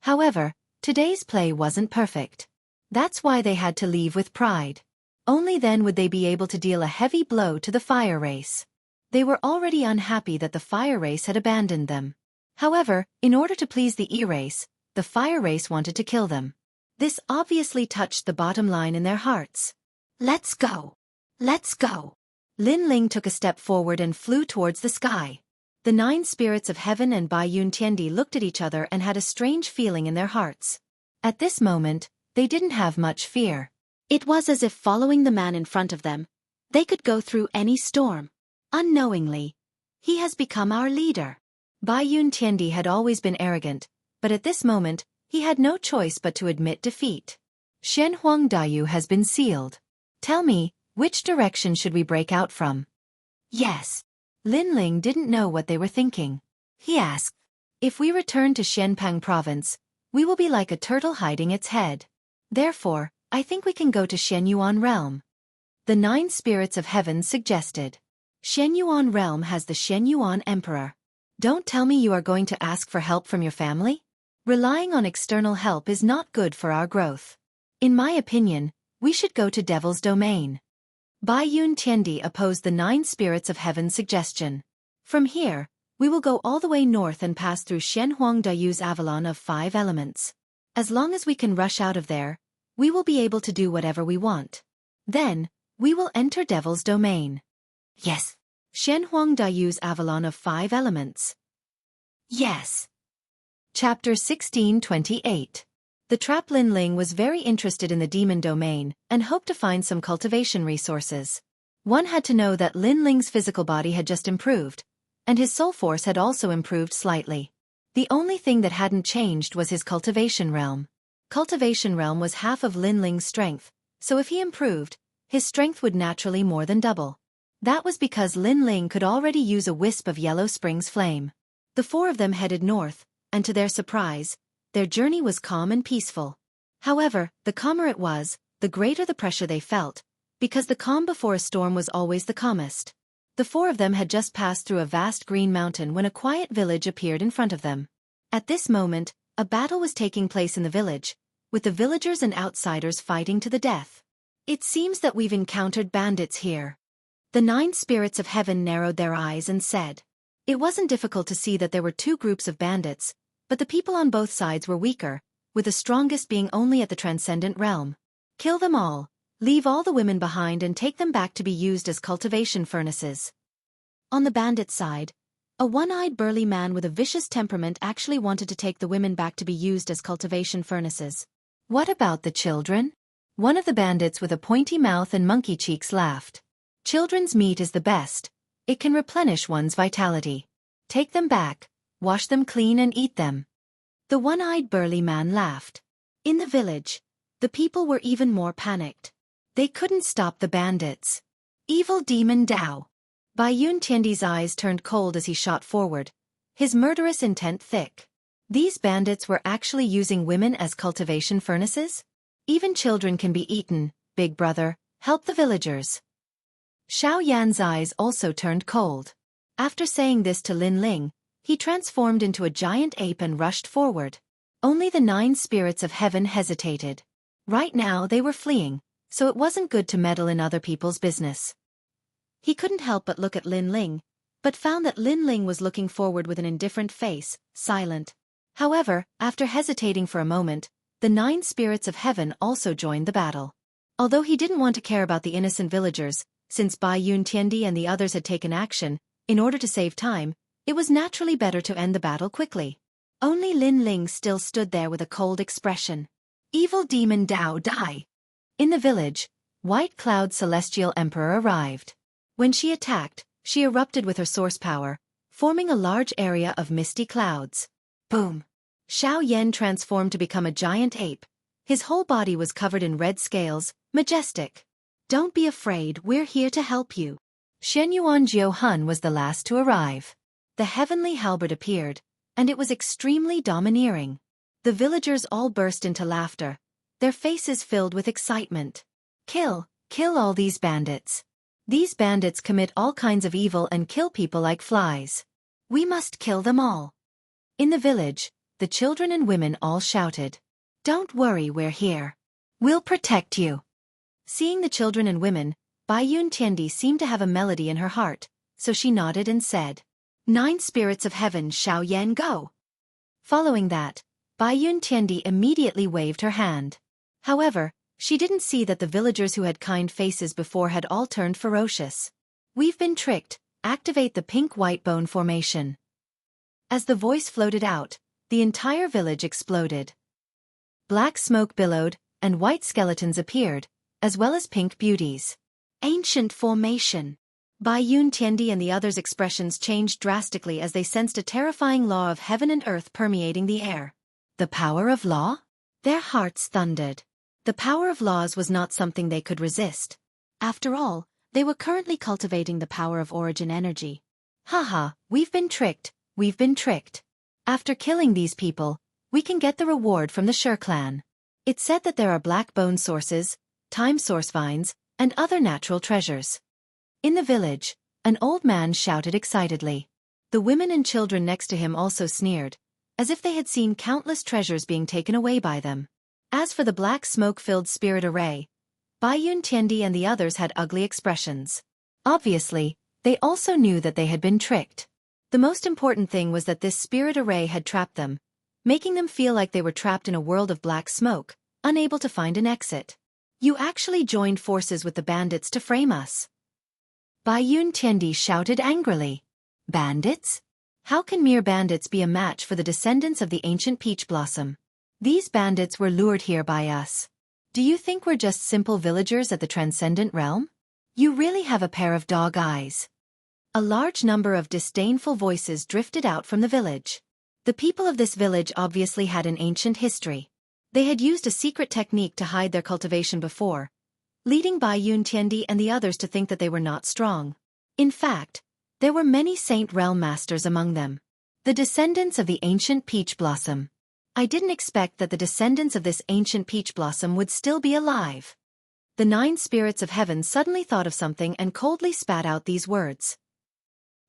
However, today's play wasn't perfect. That's why they had to leave with pride. Only then would they be able to deal a heavy blow to the fire race. They were already unhappy that the fire race had abandoned them. However, in order to please the E-race, the fire race wanted to kill them. This obviously touched the bottom line in their hearts. Let's go. Let's go. Lin Ling took a step forward and flew towards the sky. The 9 spirits of heaven and Bai Yun Tiandi looked at each other and had a strange feeling in their hearts. At this moment, they didn't have much fear. It was as if following the man in front of them, they could go through any storm. Unknowingly, he has become our leader. Bai Yun Tiandi had always been arrogant, but at this moment, he had no choice but to admit defeat. Xianxia has been sealed. Tell me, which direction should we break out from? Yes. Lin Ling didn't know what they were thinking. He asked, if we return to Xianpang province, we will be like a turtle hiding its head. Therefore, I think we can go to Xianyuan realm. The 9 spirits of heaven suggested. Xianyuan realm has the Xianyuan emperor. Don't tell me you are going to ask for help from your family? Relying on external help is not good for our growth. In my opinion, we should go to Devil's Domain. Bai Yun Tiandi opposed the 9 spirits of heaven's suggestion. From here, we will go all the way north and pass through Xianxuangdayu's Avalon of 5 elements. As long as we can rush out of there, we will be able to do whatever we want. Then, we will enter Devil's Domain. Yes. Xianxuangdayu's Avalon of 5 elements. Yes. Chapter 1628. The trap. Lin Ling was very interested in the demon domain and hoped to find some cultivation resources. One had to know that Lin Ling's physical body had just improved, and his soul force had also improved slightly. The only thing that hadn't changed was his cultivation realm. Cultivation realm was half of Lin Ling's strength, so if he improved, his strength would naturally more than double. That was because Lin Ling could already use a wisp of Yellow Spring's flame. The 4 of them headed north, and to their surprise, their journey was calm and peaceful. However, the calmer it was, the greater the pressure they felt, because the calm before a storm was always the calmest. The 4 of them had just passed through a vast green mountain when a quiet village appeared in front of them. At this moment, a battle was taking place in the village, with the villagers and outsiders fighting to the death. It seems that we've encountered bandits here. The 9 spirits of heaven narrowed their eyes and said. It wasn't difficult to see that there were 2 groups of bandits, but the people on both sides were weaker, with the strongest being only at the transcendent realm. Kill them all, leave all the women behind and take them back to be used as cultivation furnaces. On the bandit side, a one-eyed burly man with a vicious temperament actually wanted to take the women back to be used as cultivation furnaces. What about the children? One of the bandits with a pointy mouth and monkey cheeks laughed. Children's meat is the best. It can replenish one's vitality. Take them back, wash them clean and eat them. The one-eyed burly man laughed. In the village, the people were even more panicked. They couldn't stop the bandits. Evil demon Dao. Bai Yun Tiandi's eyes turned cold as he shot forward, his murderous intent thick. These bandits were actually using women as cultivation furnaces? Even children can be eaten, big brother, help the villagers. Xiao Yan's eyes also turned cold. After saying this to Lin Ling, he transformed into a giant ape and rushed forward. Only the 9 spirits of heaven hesitated. Right now they were fleeing, so it wasn't good to meddle in other people's business. He couldn't help but look at Lin Ling, but found that Lin Ling was looking forward with an indifferent face, silent. However, after hesitating for a moment, the 9 spirits of heaven also joined the battle. Although he didn't want to care about the innocent villagers, since Bai Yun Tiandi and the others had taken action, in order to save time, it was naturally better to end the battle quickly. Only Lin Ling still stood there with a cold expression. Evil demon Dao die. In the village, White Cloud's celestial emperor arrived. When she attacked, she erupted with her source power, forming a large area of misty clouds. Boom! Xiao Yan transformed to become a giant ape. His whole body was covered in red scales, majestic. Don't be afraid, we're here to help you. Shenyuan Jiuhun was the last to arrive. The heavenly halberd appeared, and it was extremely domineering. The villagers all burst into laughter, their faces filled with excitement. Kill all these bandits. These bandits commit all kinds of evil and kill people like flies. We must kill them all. In the village, the children and women all shouted. Don't worry, we're here. We'll protect you. Seeing the children and women, Bai Yun Tiandi seemed to have a melody in her heart, so she nodded and said, 9 spirits of heaven, Xiao Yan, go. Following that, Bai Yun Tiandi immediately waved her hand. However, she didn't see that the villagers who had kind faces before had all turned ferocious. We've been tricked, activate the pink-white bone formation. As the voice floated out, the entire village exploded. Black smoke billowed, and white skeletons appeared, as well as pink beauties. Ancient formation. Bai Yun Tiandi and the others' expressions changed drastically as they sensed a terrifying law of heaven and earth permeating the air. The power of law? Their hearts thundered. The power of laws was not something they could resist. After all, they were currently cultivating the power of origin energy. Haha, we've been tricked, we've been tricked. After killing these people, we can get the reward from the Shi clan. It's said that there are black bone sources, time source vines, and other natural treasures. In the village, an old man shouted excitedly. The women and children next to him also sneered, as if they had seen countless treasures being taken away by them. As for the black smoke-filled spirit array, Bai Yun Tiandi and the others had ugly expressions. Obviously, they also knew that they had been tricked. The most important thing was that this spirit array had trapped them, making them feel like they were trapped in a world of black smoke, unable to find an exit. You actually joined forces with the bandits to frame us. Bai Yun Tiandi shouted angrily. Bandits? How can mere bandits be a match for the descendants of the ancient peach blossom? These bandits were lured here by us. Do you think we're just simple villagers at the transcendent realm? You really have a pair of dog eyes. A large number of disdainful voices drifted out from the village. The people of this village obviously had an ancient history. They had used a secret technique to hide their cultivation before, leading Bai Yun Tiandi and the others to think that they were not strong. In fact, there were many Saint Realm Masters among them. The descendants of the ancient peach blossom. I didn't expect that the descendants of this ancient peach blossom would still be alive. The 9 spirits of heaven suddenly thought of something and coldly spat out these words.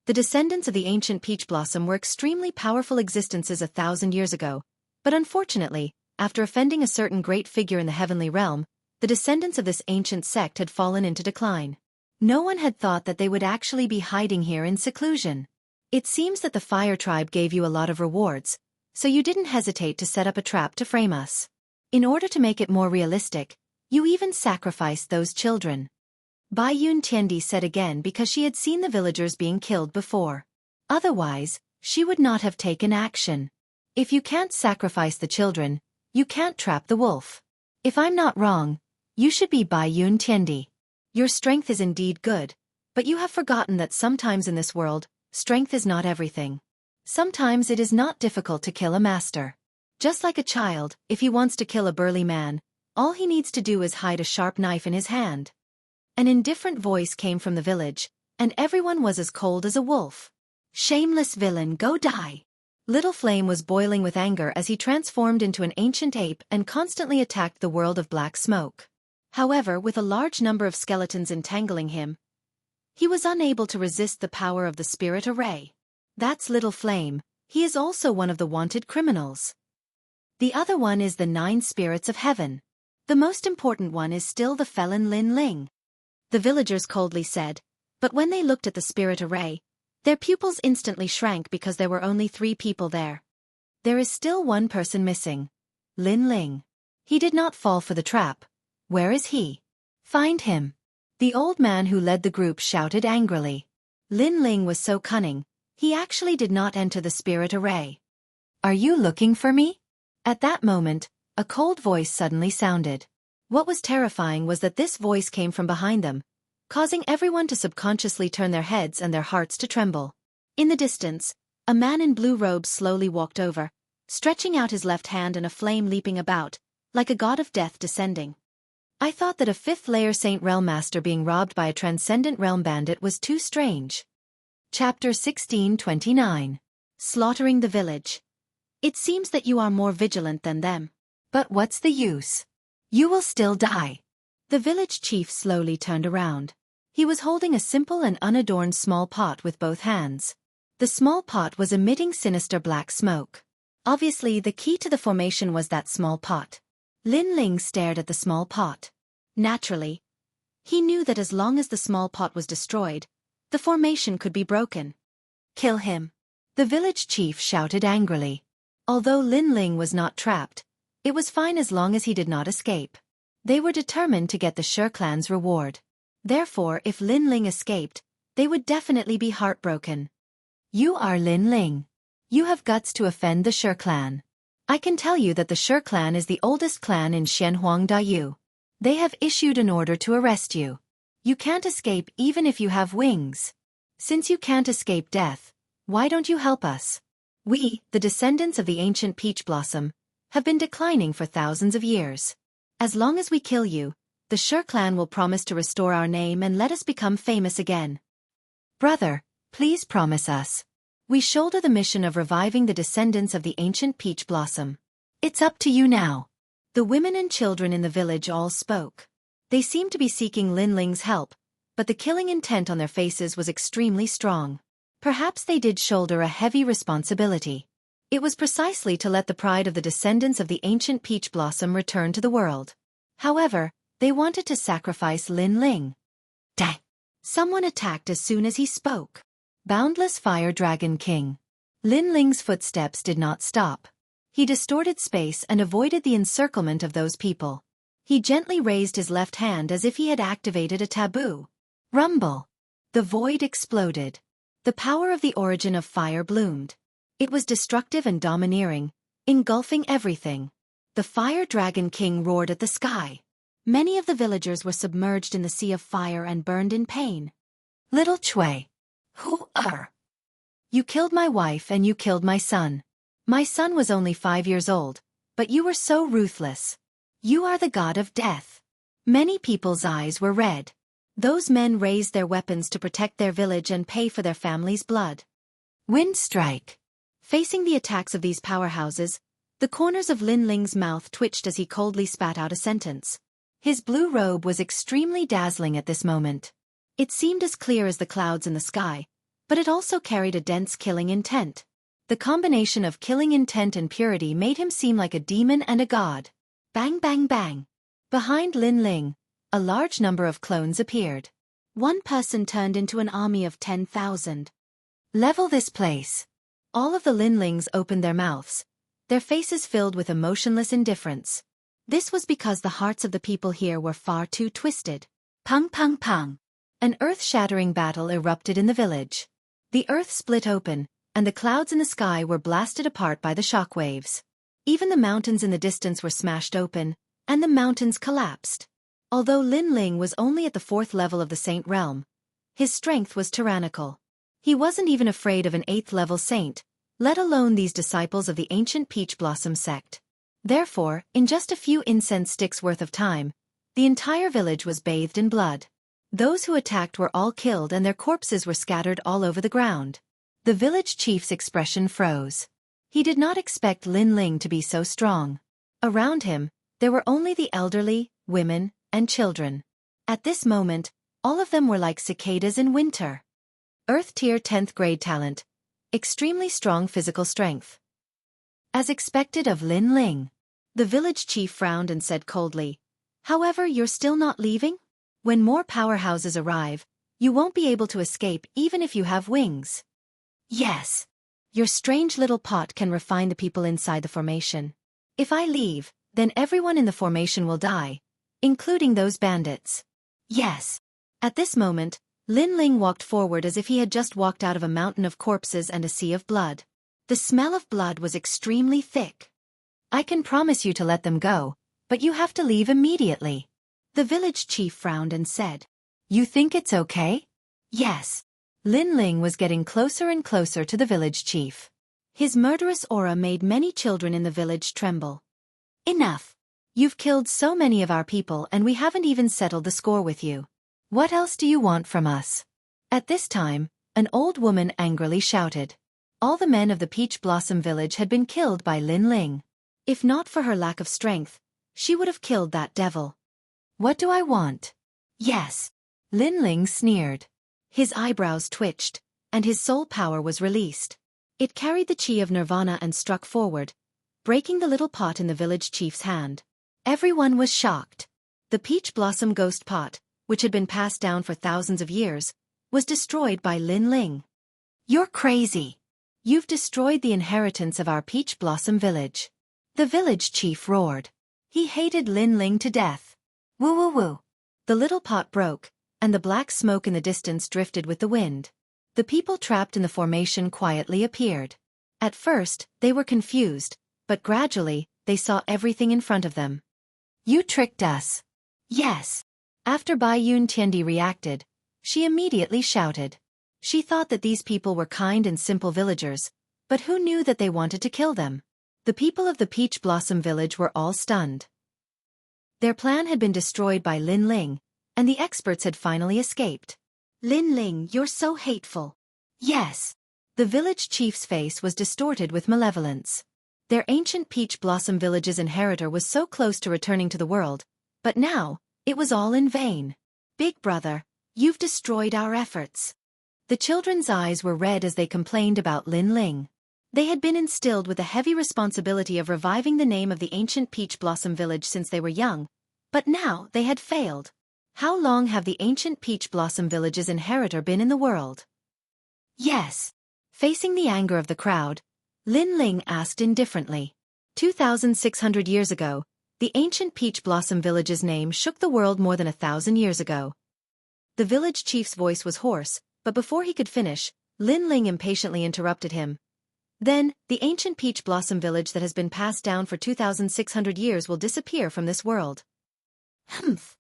The descendants of the ancient peach blossom were extremely powerful existences 1,000 years ago, but unfortunately, after offending a certain great figure in the heavenly realm, the descendants of this ancient sect had fallen into decline. No one had thought that they would actually be hiding here in seclusion. It seems that the fire tribe gave you a lot of rewards, so you didn't hesitate to set up a trap to frame us. In order to make it more realistic, you even sacrificed those children. Bai Yun Tiandi said again because she had seen the villagers being killed before. Otherwise, she would not have taken action. If you can't sacrifice the children, you can't trap the wolf. If I'm not wrong, You should be Bai Yun Tiendi. Your strength is indeed good, but you have forgotten that sometimes in this world, strength is not everything. Sometimes it is not difficult to kill a master. Just like a child, if he wants to kill a burly man, all he needs to do is hide a sharp knife in his hand. An indifferent voice came from the village, and everyone was as cold as a wolf. Shameless villain, go die! Little Flame was boiling with anger as he transformed into an ancient ape and constantly attacked the world of black smoke. However, with a large number of skeletons entangling him, he was unable to resist the power of the spirit array. That's Little Flame. He is also one of the wanted criminals. The other one is the 9 spirits of heaven. The most important one is still the felon Lin Ling. The villagers coldly said, but when they looked at the spirit array, their pupils instantly shrank because there were only 3 people there. There is still one person missing. Lin Ling. He did not fall for the trap. Where is he? Find him. The old man who led the group shouted angrily. Lin Ling was so cunning, he actually did not enter the spirit array. Are you looking for me? At that moment, a cold voice suddenly sounded. What was terrifying was that this voice came from behind them, causing everyone to subconsciously turn their heads and their hearts to tremble. In the distance, a man in blue robes slowly walked over, stretching out his left hand and a flame leaping about, like a god of death descending. I thought that a 5th-layer Saint Realm Master being robbed by a transcendent realm bandit was too strange. Chapter 1629. Slaughtering the Village. It seems that you are more vigilant than them. But what's the use? You will still die. The village chief slowly turned around. He was holding a simple and unadorned small pot with both hands. The small pot was emitting sinister black smoke. Obviously, the key to the formation was that small pot. Lin Ling stared at the small pot. Naturally, he knew that as long as the small pot was destroyed, the formation could be broken. Kill him. The village chief shouted angrily. Although Lin Ling was not trapped, it was fine as long as he did not escape. They were determined to get the Shi clan's reward. Therefore, if Lin Ling escaped, they would definitely be heartbroken. You are Lin Ling. You have guts to offend the Shi clan. I can tell you that the Shi clan is the oldest clan in Xianxia. They have issued an order to arrest you. You can't escape even if you have wings. Since you can't escape death, why don't you help us? We, the descendants of the ancient peach blossom, have been declining for thousands of years. As long as we kill you, the Shi clan will promise to restore our name and let us become famous again. Brother, please promise us. We shoulder the mission of reviving the descendants of the ancient peach blossom. It's up to you now. The women and children in the village all spoke. They seemed to be seeking Lin Ling's help, but the killing intent on their faces was extremely strong. Perhaps they did shoulder a heavy responsibility. It was precisely to let the pride of the descendants of the ancient peach blossom return to the world. However, they wanted to sacrifice Lin Ling. Dang! Someone attacked as soon as he spoke. Boundless Fire Dragon King. Lin Ling's footsteps did not stop. He distorted space and avoided the encirclement of those people. He gently raised his left hand as if he had activated a taboo. Rumble! The void exploded. The power of the origin of fire bloomed. It was destructive and domineering, engulfing everything. The Fire Dragon King roared at the sky. Many of the villagers were submerged in the sea of fire and burned in pain. Little Chui. Who are? You killed my wife and you killed my son. My son was only 5 years old, but you were so ruthless. You are the god of death. Many people's eyes were red. Those men raised their weapons to protect their village and pay for their family's blood. Wind strike. Facing the attacks of these powerhouses, the corners of Lin Ling's mouth twitched as he coldly spat out a sentence. His blue robe was extremely dazzling at this moment. It seemed as clear as the clouds in the sky, but it also carried a dense killing intent. The combination of killing intent and purity made him seem like a demon and a god. Bang bang bang. Behind Lin Ling, a large number of clones appeared. One person turned into an army of 10,000. Level this place. All of the Lin Lings opened their mouths, their faces filled with emotionless indifference. This was because the hearts of the people here were far too twisted. Pang pang pang. An earth-shattering battle erupted in the village. The earth split open, and the clouds in the sky were blasted apart by the shockwaves. Even the mountains in the distance were smashed open, and the mountains collapsed. Although Lin Ling was only at the 4th level of the saint realm, his strength was tyrannical. He wasn't even afraid of an 8th level saint, let alone these disciples of the ancient Peach Blossom sect. Therefore, in just a few incense sticks worth of time, the entire village was bathed in blood. Those who attacked were all killed and their corpses were scattered all over the ground. The village chief's expression froze. He did not expect Lin Ling to be so strong. Around him, there were only the elderly, women, and children. At this moment, all of them were like cicadas in winter. Earth Tier 10th grade talent. Extremely strong physical strength. As expected of Lin Ling. The village chief frowned and said coldly, "However, you're still not leaving? When more powerhouses arrive, you won't be able to escape even if you have wings." "Yes. Your strange little pot can refine the people inside the formation. If I leave, then everyone in the formation will die, including those bandits." "Yes." At this moment, Lin Ling walked forward as if he had just walked out of a mountain of corpses and a sea of blood. The smell of blood was extremely thick. "I can promise you to let them go, but you have to leave immediately." The village chief frowned and said, "You think it's okay?" "Yes." Lin Ling was getting closer and closer to the village chief. His murderous aura made many children in the village tremble. "Enough. You've killed so many of our people and we haven't even settled the score with you. What else do you want from us?" At this time, an old woman angrily shouted. All the men of the Peach Blossom village had been killed by Lin Ling. If not for her lack of strength, she would have killed that devil. "What do I want?" "Yes." Lin Ling sneered. His eyebrows twitched, and his soul power was released. It carried the chi of Nirvana and struck forward, breaking the little pot in the village chief's hand. Everyone was shocked. The Peach Blossom ghost pot, which had been passed down for thousands of years, was destroyed by Lin Ling. "You're crazy. You've destroyed the inheritance of our Peach Blossom village." The village chief roared. He hated Lin Ling to death. Woo woo woo. The little pot broke, and the black smoke in the distance drifted with the wind. The people trapped in the formation quietly appeared. At first, they were confused, but gradually, they saw everything in front of them. "You tricked us." "Yes." After Bai Yun Tiandi reacted, she immediately shouted. She thought that these people were kind and simple villagers, but who knew that they wanted to kill them? The people of the Peach Blossom village were all stunned. Their plan had been destroyed by Lin Ling, and the experts had finally escaped. "Lin Ling, you're so hateful." "Yes." The village chief's face was distorted with malevolence. Their ancient Peach Blossom village's inheritor was so close to returning to the world, but now, it was all in vain. "Big brother, you've destroyed our efforts." The children's eyes were red as they complained about Lin Ling. They had been instilled with the heavy responsibility of reviving the name of the ancient Peach Blossom village since they were young, but now they had failed. How long have the ancient Peach Blossom village's inheritor been in the world? "Yes." Facing the anger of the crowd, Lin Ling asked indifferently. 2,600 years ago, the ancient Peach Blossom village's name shook the world more than 1,000 years ago. The village chief's voice was hoarse, but before he could finish, Lin Ling impatiently interrupted him. "Then, the ancient Peach Blossom village that has been passed down for 2,600 years will disappear from this world." "Humph."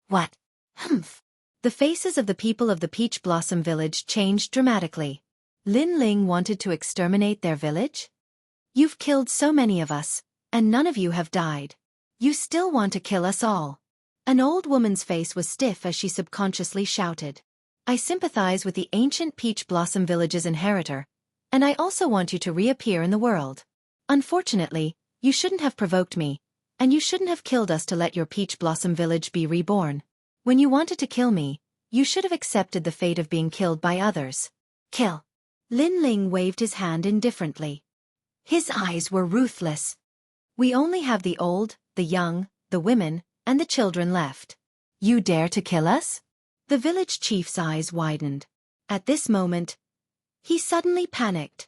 "What?" "Humph." The faces of the people of the Peach Blossom village changed dramatically. Lin Ling wanted to exterminate their village? "You've killed so many of us, and none of you have died. You still want to kill us all." An old woman's face was stiff as she subconsciously shouted. "I sympathize with the ancient Peach Blossom village's inheritor, and I also want you to reappear in the world. Unfortunately, you shouldn't have provoked me, and you shouldn't have killed us to let your Peach Blossom village be reborn. When you wanted to kill me, you should have accepted the fate of being killed by others." "Kill." Lin Ling waved his hand indifferently. His eyes were ruthless. "We only have the old, the young, the women, and the children left. You dare to kill us?" The village chief's eyes widened. At this moment, he suddenly panicked.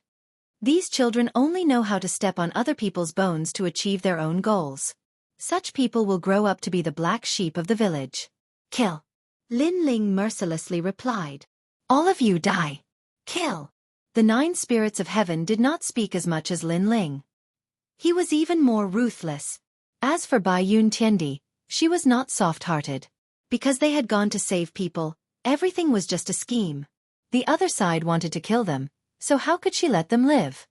These children only know how to step on other people's bones to achieve their own goals. Such people will grow up to be the black sheep of the village. "Kill." Lin Ling mercilessly replied. "All of you die. Kill." The 9 spirits of heaven did not speak as much as Lin Ling. He was even more ruthless. As for Bai Yun Tiandi, She was not soft-hearted. Because they had gone to save people, everything was just a scheme. The other side wanted to kill them, so how could she let them live?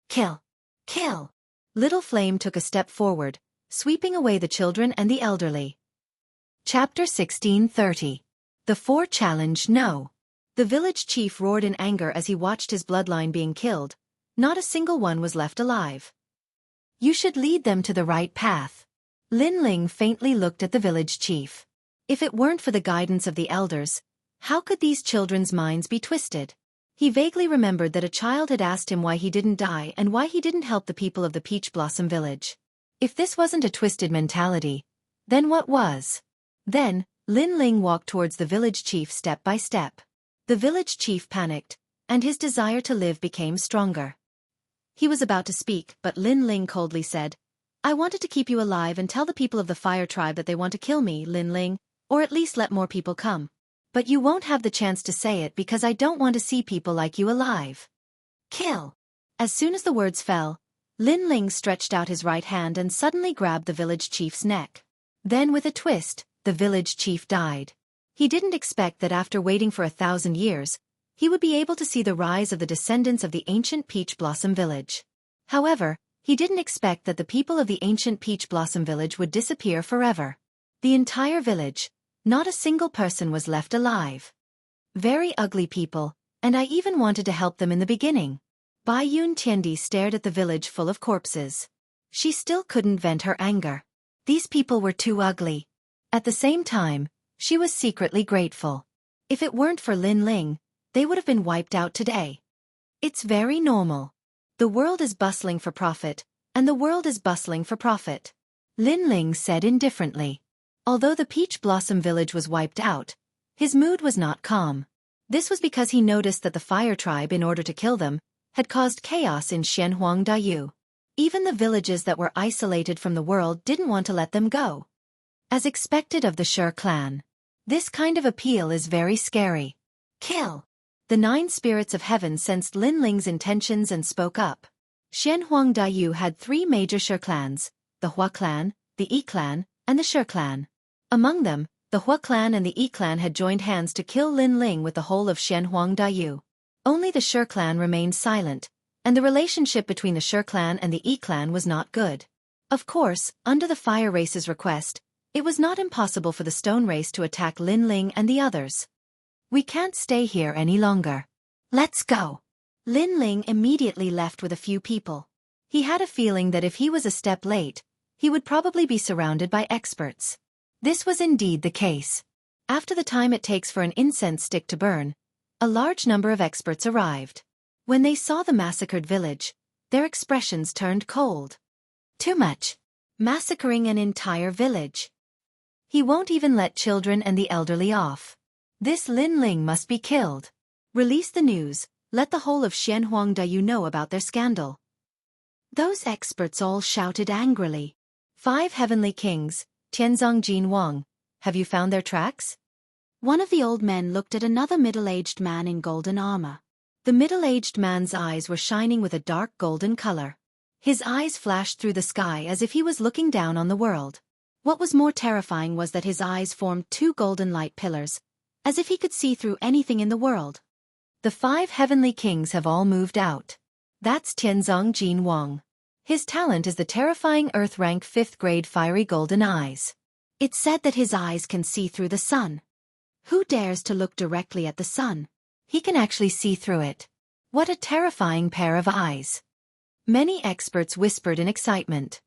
Kill! Kill! Little Flame took a step forward, sweeping away the children and the elderly. Chapter 1630. The Four Challenge No. The village chief roared in anger as he watched his bloodline being killed. Not a single one was left alive. You should lead them to the right path. Lin Ling faintly looked at the village chief. If it weren't for the guidance of the elders, how could these children's minds be twisted? He vaguely remembered that a child had asked him why he didn't die and why he didn't help the people of the Peach Blossom Village. If this wasn't a twisted mentality, then what was? Then, Lin Ling walked towards the village chief step by step. The village chief panicked, and his desire to live became stronger. He was about to speak, but Lin Ling coldly said, I wanted to keep you alive and tell the people of the Fire Tribe that they want to kill me, Lin Ling, or at least let more people come. But you won't have the chance to say it because I don't want to see people like you alive. Kill! As soon as the words fell, Lin Ling stretched out his right hand and suddenly grabbed the village chief's neck. Then with a twist, the village chief died. He didn't expect that after waiting for 1,000 years, he would be able to see the rise of the descendants of the ancient Peach Blossom Village. However, he didn't expect that the people of the ancient Peach Blossom Village would disappear forever. The entire village, not a single person was left alive. Very ugly people, and I even wanted to help them in the beginning. Bai Yun Tiendi stared at the village full of corpses. She still couldn't vent her anger. These people were too ugly. At the same time, she was secretly grateful. If it weren't for Lin Ling, they would have been wiped out today. It's very normal. The world is bustling for profit, and the world is bustling for profit. Lin Ling said indifferently. Although the Peach Blossom Village was wiped out, his mood was not calm. This was because he noticed that the Fire Tribe, in order to kill them, had caused chaos in Xianxia. Even the villages that were isolated from the world didn't want to let them go. As expected of the Shi clan. This kind of appeal is very scary. Kill! The 9 spirits of heaven sensed Lin Ling's intentions and spoke up. Xianxia had 3 major Shi clans, the Hua clan, the Yi clan, and the Shi clan. Among them, the Hua clan and the Yi clan had joined hands to kill Lin Ling with the whole of Xianxia. Only the Shi clan remained silent, and the relationship between the Shi clan and the Yi clan was not good. Of course, under the Fire Race's request, it was not impossible for the Stone Race to attack Lin Ling and the others. We can't stay here any longer. Let's go. Lin Ling immediately left with a few people. He had a feeling that if he was a step late, he would probably be surrounded by experts. This was indeed the case. After the time it takes for an incense stick to burn, a large number of experts arrived. When they saw the massacred village, their expressions turned cold. Too much. Massacring an entire village. He won't even let children and the elderly off. This Lin Ling must be killed. Release the news, let the whole of Xianxia know about their scandal. Those experts all shouted angrily. 5 heavenly kings, Tianzong Jin Wang, have you found their tracks? One of the old men looked at another middle-aged man in golden armor. The middle-aged man's eyes were shining with a dark golden color. His eyes flashed through the sky as if he was looking down on the world. What was more terrifying was that his eyes formed 2 golden light pillars, as if he could see through anything in the world. The 5 heavenly kings have all moved out. That's Tianzong Jin Wang. His talent is the terrifying Earth-rank 5th grade fiery golden eyes. It's said that his eyes can see through the sun. Who dares to look directly at the sun? He can actually see through it. What a terrifying pair of eyes. Many experts whispered in excitement.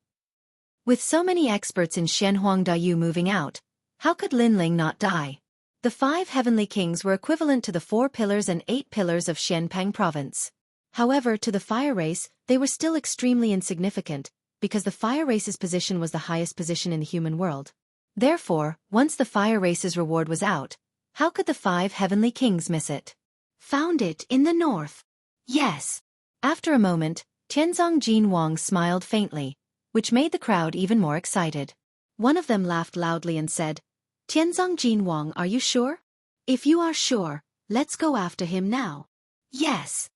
With so many experts in Xianxia moving out, how could Lin Ling not die? The 5 heavenly kings were equivalent to the 4 pillars and 8 pillars of Xianpeng province. However, to the Fire Race, they were still extremely insignificant, because the Fire Race's position was the highest position in the human world. Therefore, once the Fire Race's reward was out, how could the 5 heavenly kings miss it? Found it in the north. Yes. After a moment, Tianzong Jin Wang smiled faintly, which made the crowd even more excited. One of them laughed loudly and said, Tianzong Jin Wang, are you sure? If you are sure, let's go after him now. Yes.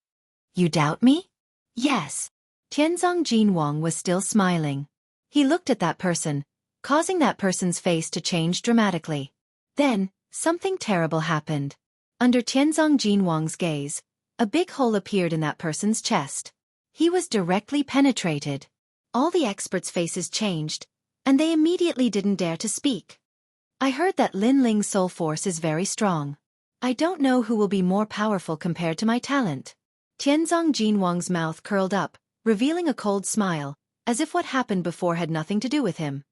You doubt me? Yes. Tianzong Jin Wang was still smiling. He looked at that person, causing that person's face to change dramatically. Then, something terrible happened. Under Tianzong Jinwang's gaze, a big hole appeared in that person's chest. He was directly penetrated. All the experts' faces changed, and they immediately didn't dare to speak. I heard that Lin Ling's soul force is very strong. I don't know who will be more powerful compared to my talent. Tianzong Jinwang's mouth curled up, revealing a cold smile, as if what happened before had nothing to do with him.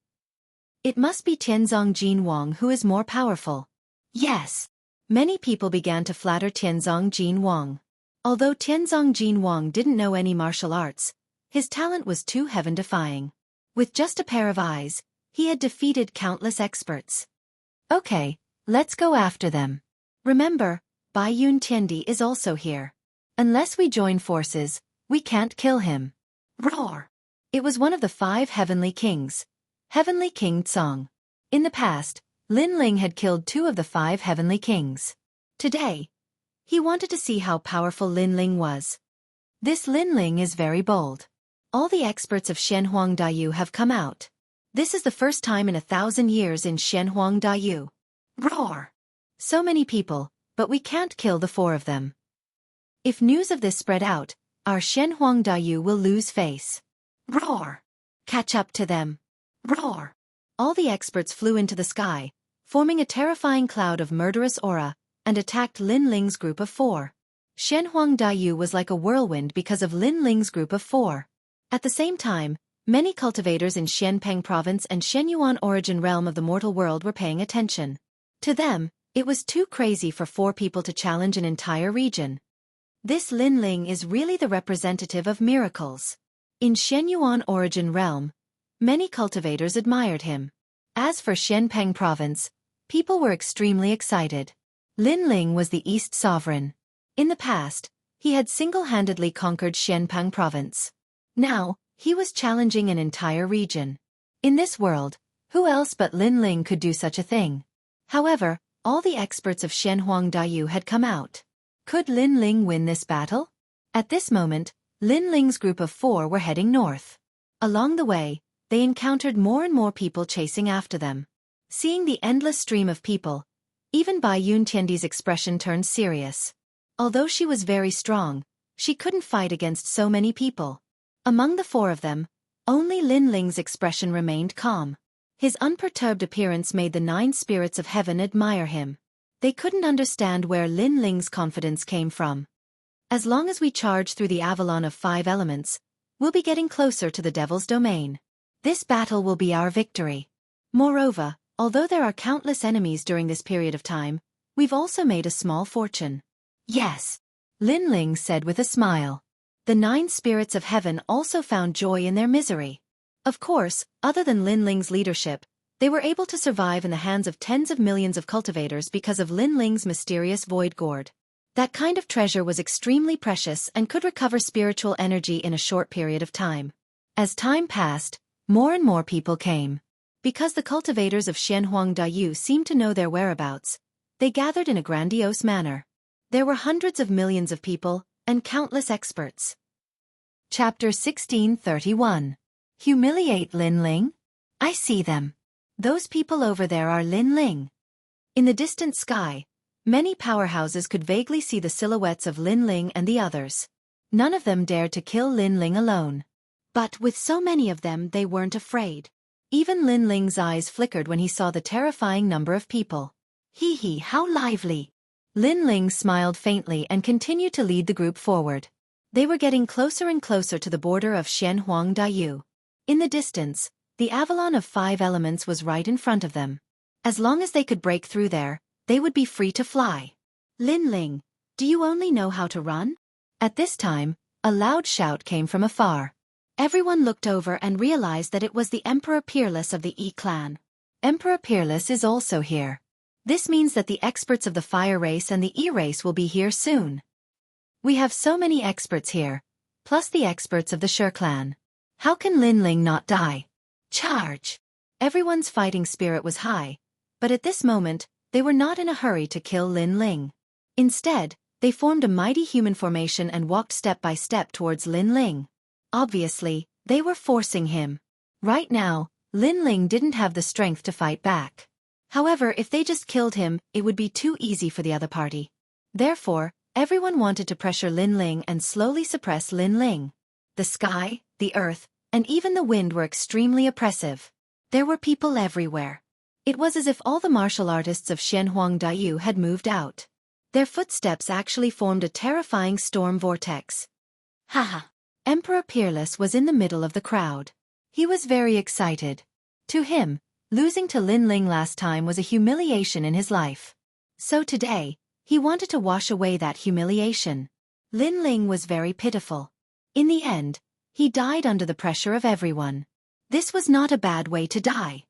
It must be Tianzong Jinwang who is more powerful. Yes. Many people began to flatter Tianzong Jinwang. Although Tianzong Jinwang didn't know any martial arts, his talent was too heaven-defying. With just a pair of eyes, he had defeated countless experts. Okay, let's go after them. Remember, Bai Yun Tiandi is also here. Unless we join forces, we can't kill him. Roar! It was one of the 5 heavenly kings. Heavenly King Tsong. In the past, Lin Ling had killed 2 of the 5 heavenly kings. Today, he wanted to see how powerful Lin Ling was. This Lin Ling is very bold. All the experts of Shenhuang Dayu have come out. This is the first time in 1,000 years in Shenhuang Dayu. Roar! So many people, but we can't kill the 4 of them. If news of this spread out, our Shenhuang Dayu will lose face. Roar! Catch up to them. Roar! All the experts flew into the sky, forming a terrifying cloud of murderous aura, and attacked Lin Ling's group of 4. Shenhuang Dayu was like a whirlwind because of Lin Ling's group of 4. At the same time, many cultivators in Xianpeng province and Shenyuan origin realm of the mortal world were paying attention. To them, it was too crazy for 4 people to challenge an entire region. This Lin Ling is really the representative of miracles. In Shenyuan origin realm, many cultivators admired him. As for Xianpeng province, people were extremely excited. Lin Ling was the East sovereign. In the past, he had single-handedly conquered Xianpeng province. Now, he was challenging an entire region. In this world, who else but Lin Ling could do such a thing? However, all the experts of Shenhuang Dayu had come out. Could Lin Ling win this battle? At this moment, Lin Ling's group of 4 were heading north. Along the way, they encountered more and more people chasing after them. Seeing the endless stream of people, even Bai Yun Tiandi's expression turned serious. Although she was very strong, she couldn't fight against so many people. Among the 4 of them, only Lin Ling's expression remained calm. His unperturbed appearance made the 9 spirits of heaven admire him. They couldn't understand where Lin Ling's confidence came from. As long as we charge through the Avalon of 5 elements, we'll be getting closer to the devil's domain. This battle will be our victory. Moreover, although there are countless enemies during this period of time, we've also made a small fortune. Yes, Lin Ling said with a smile. The 9 spirits of heaven also found joy in their misery. Of course, other than Lin Ling's leadership, they were able to survive in the hands of tens of millions of cultivators because of Lin Ling's mysterious void gourd. That kind of treasure was extremely precious and could recover spiritual energy in a short period of time. As time passed, more and more people came. Because the cultivators of Shenhuang Dayu seemed to know their whereabouts, they gathered in a grandiose manner. There were hundreds of millions of people, and countless experts. Chapter 1631. Humiliate Lin Ling? I see them. Those people over there are Lin Ling. In the distant sky, many powerhouses could vaguely see the silhouettes of Lin Ling and the others. None of them dared to kill Lin Ling alone. But with so many of them, they weren't afraid. Even Lin Ling's eyes flickered when he saw the terrifying number of people. Hee hee, how lively! Lin Ling smiled faintly and continued to lead the group forward. They were getting closer and closer to the border of Shenhuang Dayu. In the distance, the Avalon of 5 elements was right in front of them. As long as they could break through there, they would be free to fly. Lin Ling, do you only know how to run? At this time, a loud shout came from afar. Everyone looked over and realized that it was the Emperor Peerless of the Yi clan. Emperor Peerless is also here. This means that the experts of the Fire race and the Yi race will be here soon. We have so many experts here, plus the experts of the Shi clan. How can Lin Ling not die? Charge! Everyone's fighting spirit was high, but at this moment, they were not in a hurry to kill Lin Ling. Instead, they formed a mighty human formation and walked step by step towards Lin Ling. Obviously, they were forcing him. Right now, Lin Ling didn't have the strength to fight back. However, if they just killed him, it would be too easy for the other party. Therefore, everyone wanted to pressure Lin Ling and slowly suppress Lin Ling. The sky, the earth, and even the wind were extremely oppressive. There were people everywhere. It was as if all the martial artists of Xianxia had moved out. Their footsteps actually formed a terrifying storm vortex. Haha! Emperor Peerless was in the middle of the crowd. He was very excited. To him, losing to Lin Ling last time was a humiliation in his life. So today, he wanted to wash away that humiliation. Lin Ling was very pitiful. In the end, he died under the pressure of everyone. This was not a bad way to die.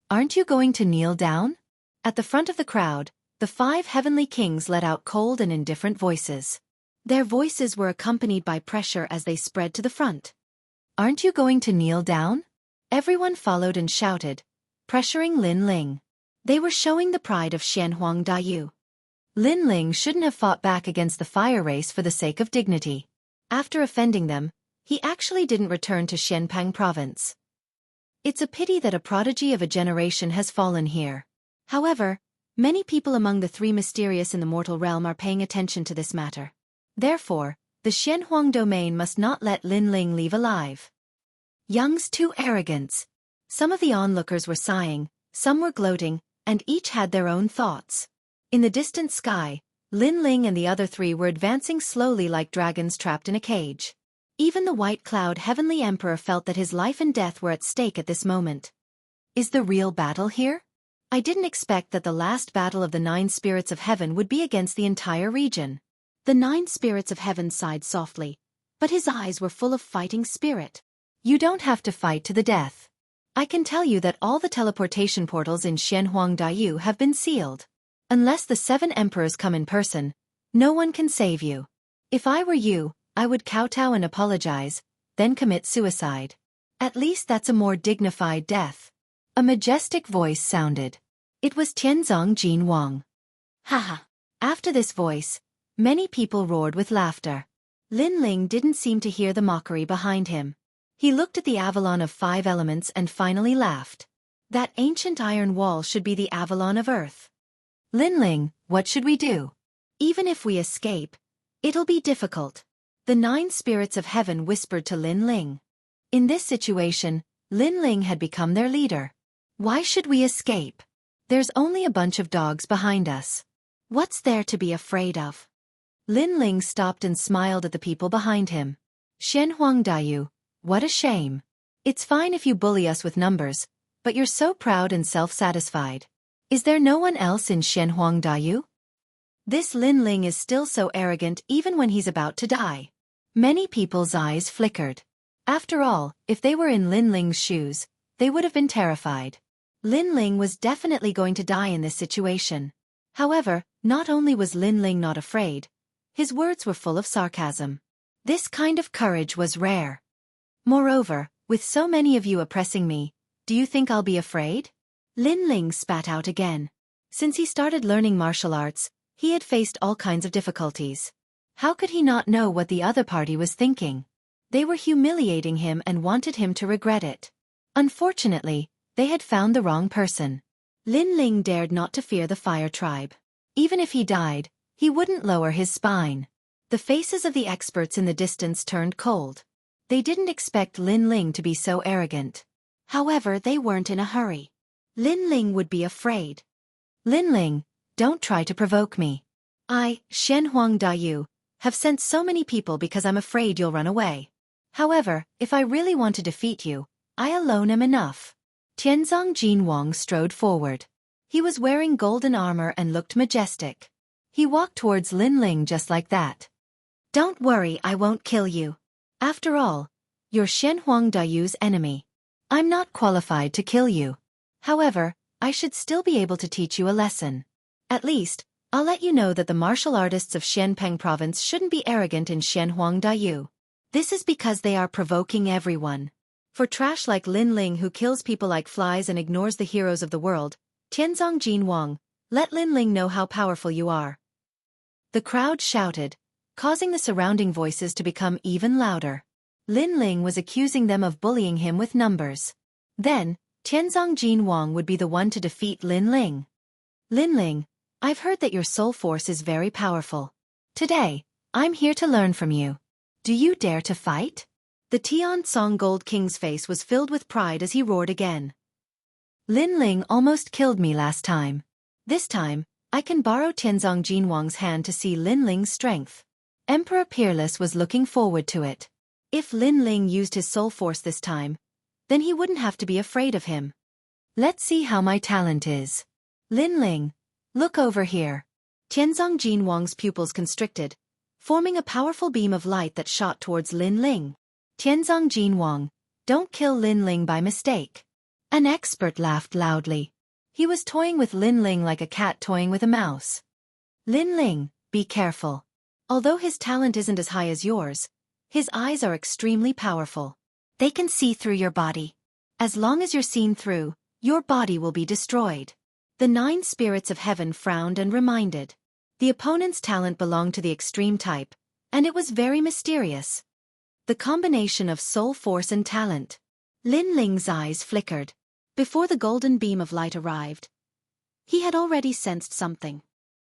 Aren't you going to kneel down? At the front of the crowd, the 5 heavenly kings let out cold and indifferent voices. Their voices were accompanied by pressure as they spread to the front. Aren't you going to kneel down? Everyone followed and shouted, pressuring Lin Ling. They were showing the pride of Xianxia. Lin Ling shouldn't have fought back against the fire race for the sake of dignity. After offending them, he actually didn't return to Xianpang province. It's a pity that a prodigy of a generation has fallen here. However, many people among the 3 mysterious in the mortal realm are paying attention to this matter. Therefore, the Xianhuang domain must not let Lin Ling leave alive. Young's too arrogance. Some of the onlookers were sighing, some were gloating, and each had their own thoughts. In the distant sky, Lin Ling and the other 3 were advancing slowly like dragons trapped in a cage. Even the White Cloud Heavenly Emperor felt that his life and death were at stake at this moment. Is the real battle here? I didn't expect that the last battle of the 9 spirits of heaven would be against the entire region. The 9 spirits of heaven sighed softly, but his eyes were full of fighting spirit. You don't have to fight to the death. I can tell you that all the teleportation portals in Xianhuangdaiyu have been sealed. Unless the 7 emperors come in person, no one can save you. If I were you, I would kowtow and apologize, then commit suicide. At least that's a more dignified death. A majestic voice sounded. It was Tianzong Jin Wang. Haha. After this voice, many people roared with laughter. Lin Ling didn't seem to hear the mockery behind him. He looked at the Avalon of 5 elements and finally laughed. That ancient iron wall should be the Avalon of Earth. Lin Ling, what should we do? Even if we escape, it'll be difficult. The 9 spirits of heaven whispered to Lin Ling. In this situation, Lin Ling had become their leader. Why should we escape? There's only a bunch of dogs behind us. What's there to be afraid of? Lin Ling stopped and smiled at the people behind him. Xianhuangdaiyu, what a shame. It's fine if you bully us with numbers, but you're so proud and self-satisfied. Is there no one else in Xianhuangdaiyu? This Lin Ling is still so arrogant even when he's about to die. Many people's eyes flickered. After all, if they were in Lin Ling's shoes, they would have been terrified. Lin Ling was definitely going to die in this situation. However, not only was Lin Ling not afraid, his words were full of sarcasm. This kind of courage was rare. Moreover, with so many of you oppressing me, do you think I'll be afraid? Lin Ling spat out again. Since he started learning martial arts, he had faced all kinds of difficulties. How could he not know what the other party was thinking? They were humiliating him and wanted him to regret it. Unfortunately, they had found the wrong person. Lin Ling dared not to fear the fire tribe. Even if he died, he wouldn't lower his spine. The faces of the experts in the distance turned cold. They didn't expect Lin Ling to be so arrogant. However, they weren't in a hurry. Lin Ling would be afraid. Lin Ling, don't try to provoke me. I, Xianhuangdaiyu, have sent so many people because I'm afraid you'll run away. However, if I really want to defeat you, I alone am enough. Tianzong Jin Wang strode forward. He was wearing golden armor and looked majestic. He walked towards Lin Ling just like that. Don't worry, I won't kill you. After all, you're Xianhuangdaiyu's enemy. I'm not qualified to kill you. However, I should still be able to teach you a lesson. At least, I'll let you know that the martial artists of Xianpeng province shouldn't be arrogant in Xianhuangdaiyu. This is because they are provoking everyone. For trash like Lin Ling who kills people like flies and ignores the heroes of the world, Tianzong Jin Wang, let Lin Ling know how powerful you are. The crowd shouted, causing the surrounding voices to become even louder. Lin Ling was accusing them of bullying him with numbers. Then, Tianzong Jinwang would be the one to defeat Lin Ling. Lin Ling, I've heard that your soul force is very powerful. Today, I'm here to learn from you. Do you dare to fight? The Tiansong Gold King's face was filled with pride as he roared again. Lin Ling almost killed me last time. This time, I can borrow Tianzong Jinwang's hand to see Lin Ling's strength. Emperor Peerless was looking forward to it. If Lin Ling used his soul force this time, then he wouldn't have to be afraid of him. Let's see how my talent is. Lin Ling, look over here. Tianzong Jinwang's pupils constricted, forming a powerful beam of light that shot towards Lin Ling. Tianzong Jinwang, don't kill Lin Ling by mistake. An expert laughed loudly. He was toying with Lin Ling like a cat toying with a mouse. Lin Ling, be careful. Although his talent isn't as high as yours, his eyes are extremely powerful. They can see through your body. As long as you're seen through, your body will be destroyed. The 9 spirits of heaven frowned and reminded. The opponent's talent belonged to the extreme type, and it was very mysterious. The combination of soul force and talent. Lin Ling's eyes flickered. Before the golden beam of light arrived, he had already sensed something.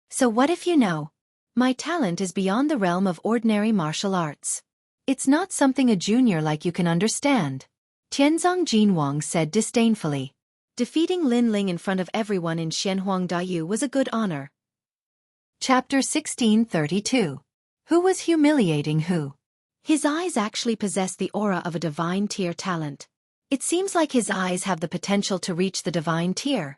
So what if you know? My talent is beyond the realm of ordinary martial arts. It's not something a junior like you can understand. Tianzong Jinwang said disdainfully. Defeating Lin Ling in front of everyone in Xianhuangdayu was a good honor. Chapter 1632. Who was humiliating who? His eyes actually possess the aura of a divine tier talent. It seems like his eyes have the potential to reach the divine tier.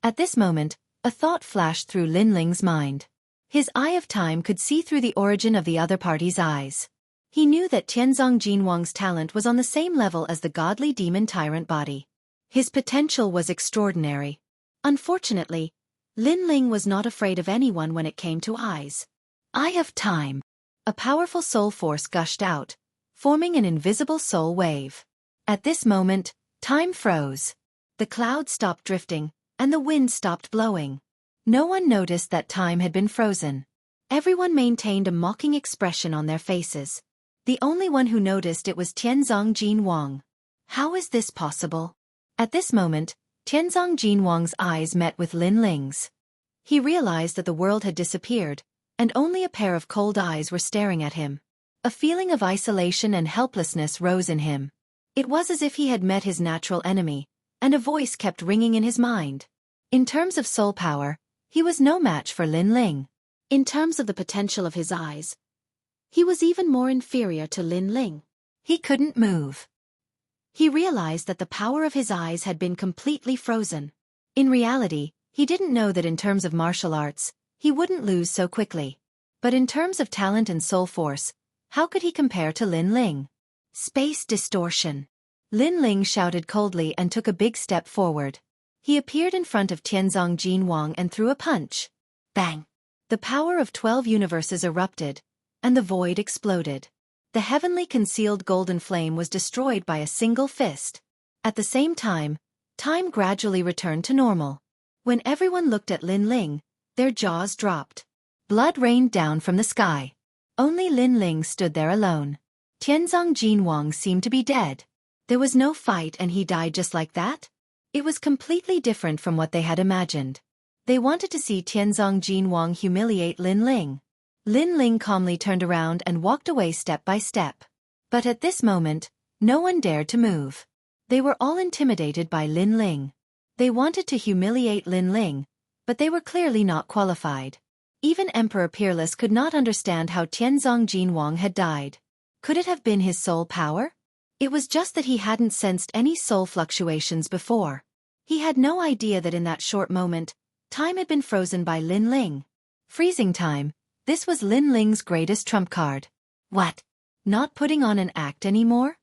At this moment, a thought flashed through Lin Ling's mind. His eye of time could see through the origin of the other party's eyes. He knew that Tianzong Jinwang's talent was on the same level as the godly demon tyrant body. His potential was extraordinary. Unfortunately, Lin Ling was not afraid of anyone when it came to eyes. Eye of time. A powerful soul force gushed out, forming an invisible soul wave. At this moment, time froze. The clouds stopped drifting, and the wind stopped blowing. No one noticed that time had been frozen. Everyone maintained a mocking expression on their faces. The only one who noticed it was Tianzong Jinwang. How is this possible? At this moment, Tianzong Jinwang's eyes met with Lin Ling's. He realized that the world had disappeared, and only a pair of cold eyes were staring at him. A feeling of isolation and helplessness rose in him. It was as if he had met his natural enemy, and a voice kept ringing in his mind. In terms of soul power, he was no match for Lin Ling. In terms of the potential of his eyes, he was even more inferior to Lin Ling. He couldn't move. He realized that the power of his eyes had been completely frozen. In reality, he didn't know that in terms of martial arts, he wouldn't lose so quickly. But in terms of talent and soul force, how could he compare to Lin Ling? Space distortion. Lin Ling shouted coldly and took a big step forward. He appeared in front of Tianzong Jinwang and threw a punch. Bang! The power of 12 universes erupted, and the void exploded. The heavenly concealed golden flame was destroyed by a single fist. At the same time, time gradually returned to normal. When everyone looked at Lin Ling, their jaws dropped. Blood rained down from the sky. Only Lin Ling stood there alone. Tianzong Jinwang seemed to be dead. There was no fight and he died just like that? It was completely different from what they had imagined. They wanted to see Tianzong Jinwang humiliate Lin Ling. Lin Ling calmly turned around and walked away step by step. But at this moment, no one dared to move. They were all intimidated by Lin Ling. They wanted to humiliate Lin Ling, but they were clearly not qualified. Even Emperor Peerless could not understand how Tianzong Jinwang had died. Could it have been his soul power? It was just that he hadn't sensed any soul fluctuations before. He had no idea that in that short moment, time had been frozen by Lin Ling. Freezing time, this was Lin Ling's greatest trump card. What? Not putting on an act anymore?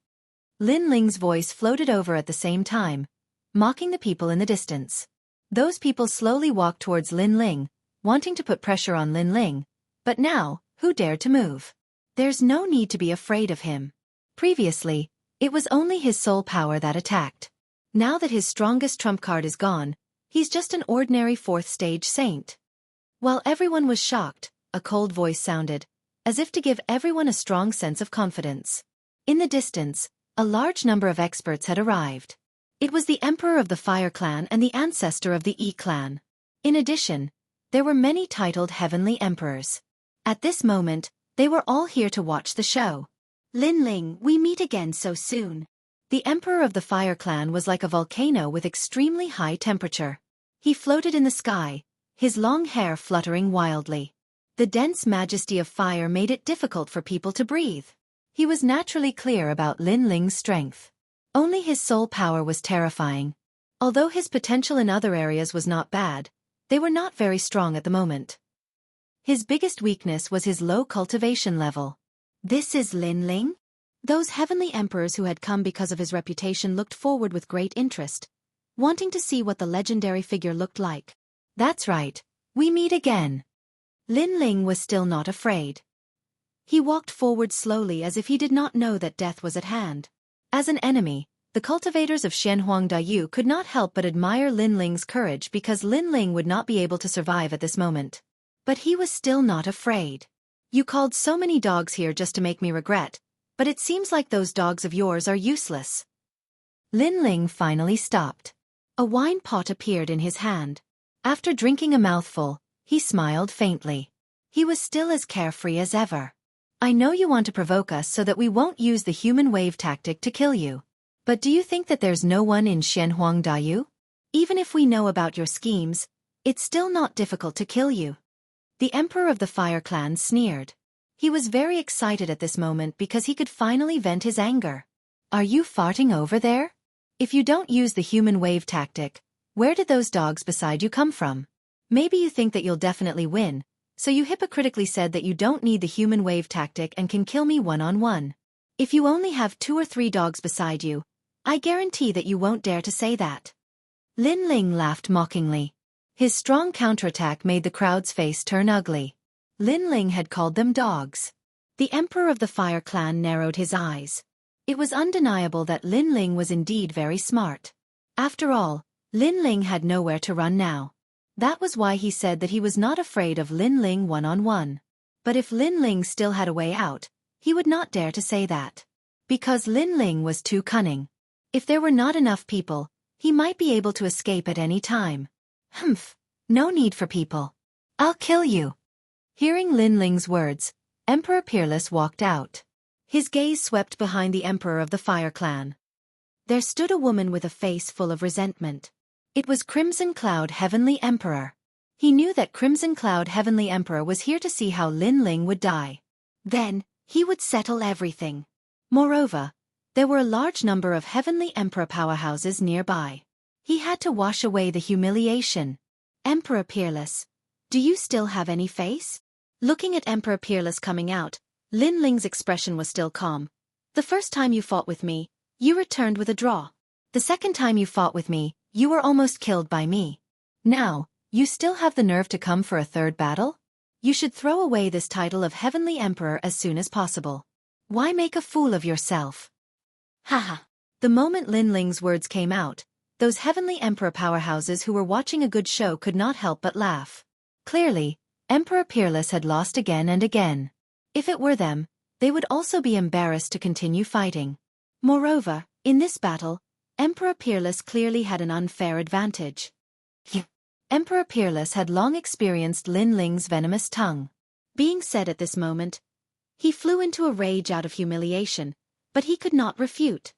Lin Ling's voice floated over at the same time, mocking the people in the distance. Those people slowly walked towards Lin Ling, wanting to put pressure on Lin Ling, but now, who dared to move? There's no need to be afraid of him. Previously, it was only his soul power that attacked. Now that his strongest trump card is gone, he's just an ordinary fourth-stage saint. While everyone was shocked, a cold voice sounded, as if to give everyone a strong sense of confidence. In the distance, a large number of experts had arrived. It was the emperor of the Fire Clan and the ancestor of the E clan. In addition, there were many titled heavenly emperors. At this moment, they were all here to watch the show. Linling, we meet again so soon. The emperor of the Fire Clan was like a volcano with extremely high temperature. He floated in the sky, his long hair fluttering wildly. The dense majesty of fire made it difficult for people to breathe. He was naturally clear about Linling's strength. Only his soul power was terrifying. Although his potential in other areas was not bad, they were not very strong at the moment. His biggest weakness was his low cultivation level. This is Linling? Those heavenly emperors who had come because of his reputation looked forward with great interest, wanting to see what the legendary figure looked like. That's right, we meet again. Linling was still not afraid. He walked forward slowly as if he did not know that death was at hand. As an enemy, the cultivators of Jianghu could not help but admire Linling's courage because Linling would not be able to survive at this moment. But he was still not afraid. You called so many dogs here just to make me regret, but it seems like those dogs of yours are useless. Linling finally stopped. A wine pot appeared in his hand. After drinking a mouthful, he smiled faintly. He was still as carefree as ever. I know you want to provoke us so that we won't use the human wave tactic to kill you. But do you think that there's no one in Xianxia? Even if we know about your schemes, it's still not difficult to kill you. The emperor of the Fire Clan sneered. He was very excited at this moment because he could finally vent his anger. Are you farting over there? If you don't use the human wave tactic, where did those dogs beside you come from? Maybe you think that you'll definitely win, so you hypocritically said that you don't need the human wave tactic and can kill me one-on-one. If you only have 2 or 3 dogs beside you, I guarantee that you won't dare to say that. Linling laughed mockingly. His strong counterattack made the crowd's face turn ugly. Linling had called them dogs. The emperor of the Fire Clan narrowed his eyes. It was undeniable that Linling was indeed very smart. After all, Linling had nowhere to run now. That was why he said that he was not afraid of Linling one-on-one. But if Linling still had a way out, he would not dare to say that. Because Linling was too cunning. If there were not enough people, he might be able to escape at any time. Humph, no need for people. I'll kill you. Hearing Linling's words, Emperor Peerless walked out. His gaze swept behind the emperor of the Fire Clan. There stood a woman with a face full of resentment. It was Crimson Cloud Heavenly Emperor. He knew that Crimson Cloud Heavenly Emperor was here to see how Linling would die. Then, he would settle everything. Moreover, there were a large number of Heavenly Emperor powerhouses nearby. He had to wash away the humiliation. Emperor Peerless, do you still have any face? Looking at Emperor Peerless coming out, Linling's expression was still calm. The first time you fought with me, you returned with a draw. The second time you fought with me, you were almost killed by me. Now, you still have the nerve to come for a third battle? You should throw away this title of Heavenly Emperor as soon as possible. Why make a fool of yourself? Haha. The moment Linling's words came out, those Heavenly Emperor powerhouses who were watching a good show could not help but laugh. Clearly, Emperor Peerless had lost again and again. If it were them, they would also be embarrassed to continue fighting. Moreover, in this battle, Emperor Peerless clearly had an unfair advantage. Emperor Peerless had long experienced Linling's venomous tongue. Being said at this moment, he flew into a rage out of humiliation, but he could not refute.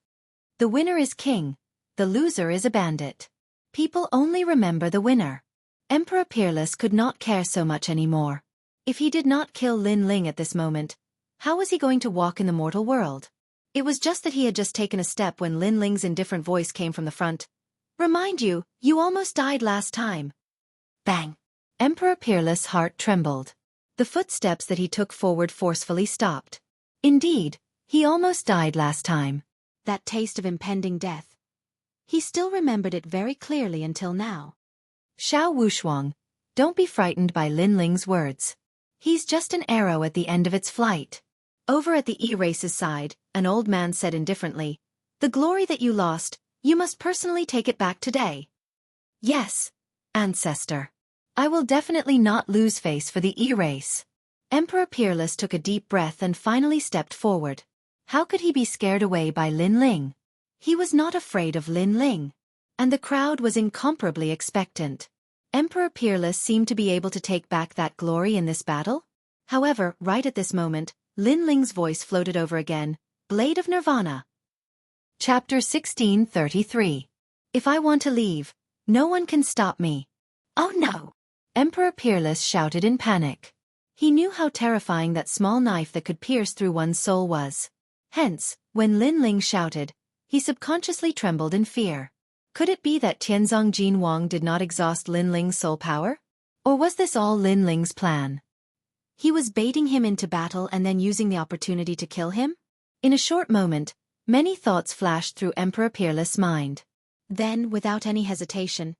The winner is king, the loser is a bandit. People only remember the winner. Emperor Peerless could not care so much anymore. If he did not kill Linling at this moment, how was he going to walk in the mortal world? It was just that he had just taken a step when Linling's indifferent voice came from the front. Remind you, you almost died last time. Bang! Emperor Peerless' heart trembled. The footsteps that he took forward forcefully stopped. Indeed, he almost died last time. That taste of impending death. He still remembered it very clearly until now. Xiao Wushuang, don't be frightened by Linling's words. He's just an arrow at the end of its flight. Over at the E-Race's side, an old man said indifferently, the glory that you lost, you must personally take it back today. Yes, ancestor. I will definitely not lose face for the E-Race. Emperor Peerless took a deep breath and finally stepped forward. How could he be scared away by Linling? He was not afraid of Linling. and the crowd was incomparably expectant. Emperor Peerless seemed to be able to take back that glory in this battle. However, right at this moment, Lin Ling's voice floated over again, Blade of Nirvana. Chapter 1633. If I want to leave, no one can stop me. Oh no! Emperor Peerless shouted in panic. He knew how terrifying that small knife that could pierce through one's soul was. Hence, when Lin Ling shouted, he subconsciously trembled in fear. Could it be that Tianzong Jin Wang did not exhaust Lin Ling's soul power? Or was this all Lin Ling's plan? He was baiting him into battle and then using the opportunity to kill him? In a short moment, many thoughts flashed through Emperor Peerless' mind. Then, without any hesitation,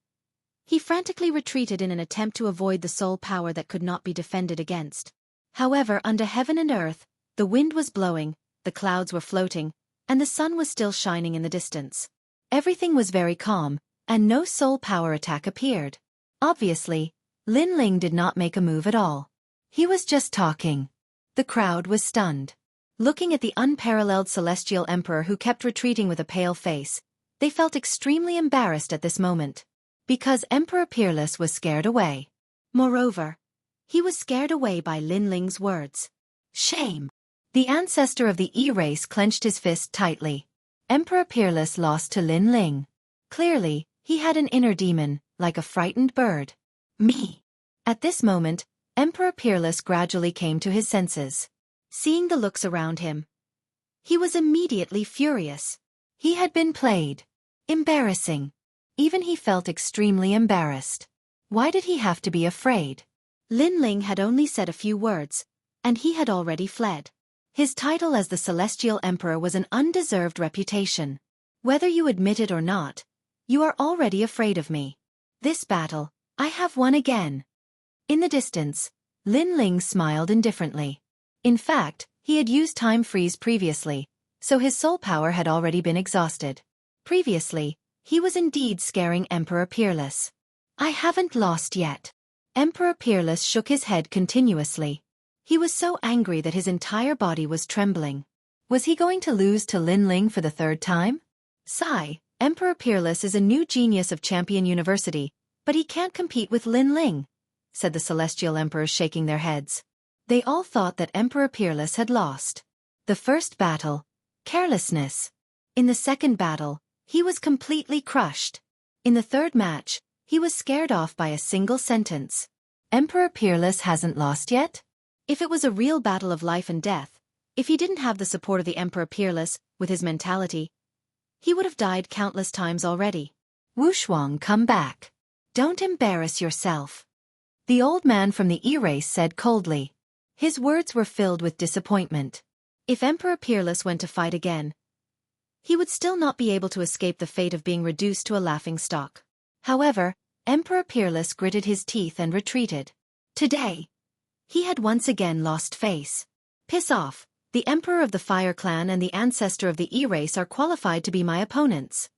he frantically retreated in an attempt to avoid the soul power that could not be defended against. However, under heaven and earth, the wind was blowing, the clouds were floating, and the sun was still shining in the distance. Everything was very calm, and no soul power attack appeared. Obviously, Lin Ling did not make a move at all. He was just talking. The crowd was stunned. Looking at the unparalleled celestial emperor who kept retreating with a pale face, they felt extremely embarrassed at this moment. Because Emperor Peerless was scared away. Moreover, he was scared away by Lin Ling's words. Shame! The ancestor of the E-race clenched his fist tightly. Emperor Peerless lost to Lin Ling. Clearly, he had an inner demon, like a frightened bird. Me! At this moment, Emperor Peerless gradually came to his senses. Seeing the looks around him, he was immediately furious. He had been played. Embarrassing. Even he felt extremely embarrassed. Why did he have to be afraid? Lin Ling had only said a few words, and he had already fled. His title as the Celestial Emperor was an undeserved reputation. Whether you admit it or not, you are already afraid of me. This battle, I have won again. In the distance, Lin Ling smiled indifferently. In fact, he had used time freeze previously, so his soul power had already been exhausted. Previously, he was indeed scaring Emperor Peerless. I haven't lost yet. Emperor Peerless shook his head continuously. He was so angry that his entire body was trembling. Was he going to lose to Lin Ling for the third time? Sigh, Emperor Peerless is a new genius of Champion University, but he can't compete with Lin Ling, said the Celestial Emperors, shaking their heads. They all thought that Emperor Peerless had lost. The first battle, carelessness. In the second battle, he was completely crushed. In the third match, he was scared off by a single sentence. Emperor Peerless hasn't lost yet? If it was a real battle of life and death, if he didn't have the support of the Emperor Peerless, with his mentality, he would have died countless times already. Wuxia, come back. Don't embarrass yourself. The old man from the E-race said coldly. His words were filled with disappointment. If Emperor Peerless went to fight again, he would still not be able to escape the fate of being reduced to a laughingstock. However, Emperor Peerless gritted his teeth and retreated. Today, he had once again lost face. Piss off, the Emperor of the Fire Clan and the ancestor of the E-race are qualified to be my opponents,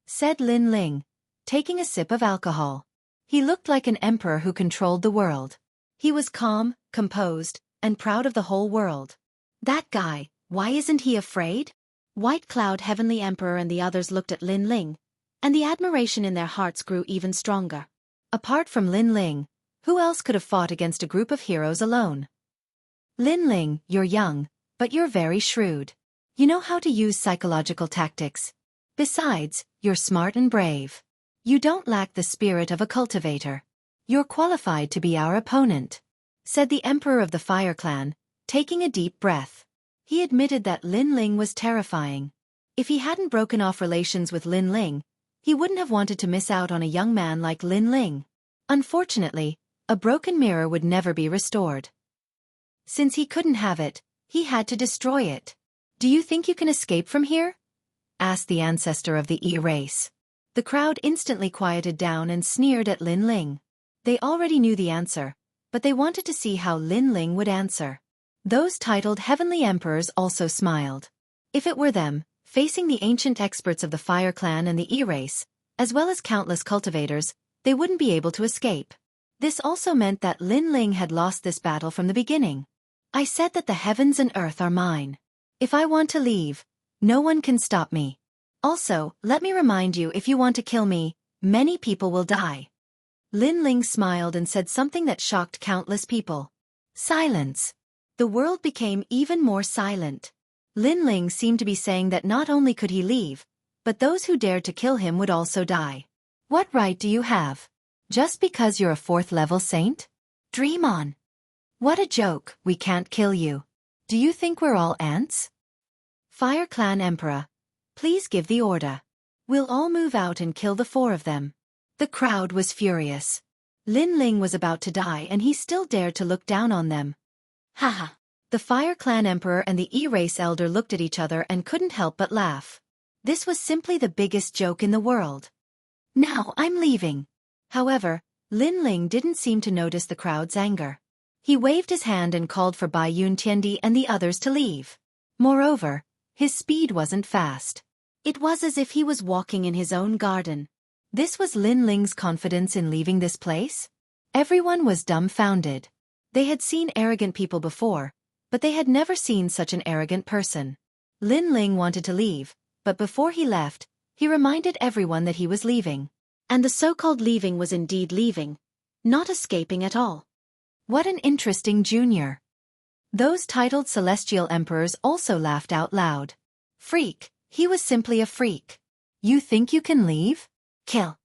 said Lin Ling, taking a sip of alcohol. He looked like an emperor who controlled the world. He was calm, composed, and proud of the whole world. That guy, why isn't he afraid? White Cloud Heavenly Emperor and the others looked at Lin Ling, and the admiration in their hearts grew even stronger. Apart from Lin Ling, who else could have fought against a group of heroes alone? Lin Ling, you're young, but you're very shrewd. You know how to use psychological tactics. Besides, you're smart and brave. You don't lack the spirit of a cultivator. You're qualified to be our opponent, said the Emperor of the Fire Clan, taking a deep breath. He admitted that Lin Ling was terrifying. If he hadn't broken off relations with Lin Ling, he wouldn't have wanted to miss out on a young man like Lin Ling. Unfortunately, a broken mirror would never be restored. Since he couldn't have it, he had to destroy it. Do you think you can escape from here? Asked the ancestor of the E-race. The crowd instantly quieted down and sneered at Lin Ling. They already knew the answer, but they wanted to see how Lin Ling would answer. Those titled Heavenly Emperors also smiled. If it were them, facing the ancient experts of the Fire Clan and the E-race, as well as countless cultivators, they wouldn't be able to escape. This also meant that Lin Ling had lost this battle from the beginning. I said that the heavens and earth are mine. If I want to leave, no one can stop me. Also, let me remind you, if you want to kill me, many people will die. Lin Ling smiled and said something that shocked countless people. Silence. The world became even more silent. Lin Ling seemed to be saying that not only could he leave, but those who dared to kill him would also die. What right do you have? Just because you're a 4th level saint? Dream on. What a joke, we can't kill you. Do you think we're all ants? Fire Clan Emperor, please give the order. We'll all move out and kill the 4 of them. The crowd was furious. Lin Ling was about to die and he still dared to look down on them. Haha. The Fire Clan Emperor and the E-Race Elder looked at each other and couldn't help but laugh. This was simply the biggest joke in the world. Now I'm leaving. However, Lin Ling didn't seem to notice the crowd's anger. He waved his hand and called for Bai Yun Tiandi and the others to leave. Moreover, his speed wasn't fast. It was as if he was walking in his own garden. This was Lin Ling's confidence in leaving this place? Everyone was dumbfounded. They had seen arrogant people before, but they had never seen such an arrogant person. Lin Ling wanted to leave, but before he left, he reminded everyone that he was leaving. And the so-called leaving was indeed leaving, not escaping at all. What an interesting junior. Those titled celestial emperors also laughed out loud. Freak, he was simply a freak. You think you can leave? Kill.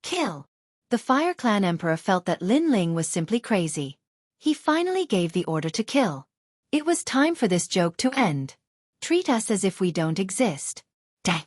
Kill. The Fire Clan Emperor felt that Lin Ling was simply crazy. He finally gave the order to kill. It was time for this joke to end. Treat us as if we don't exist. Die.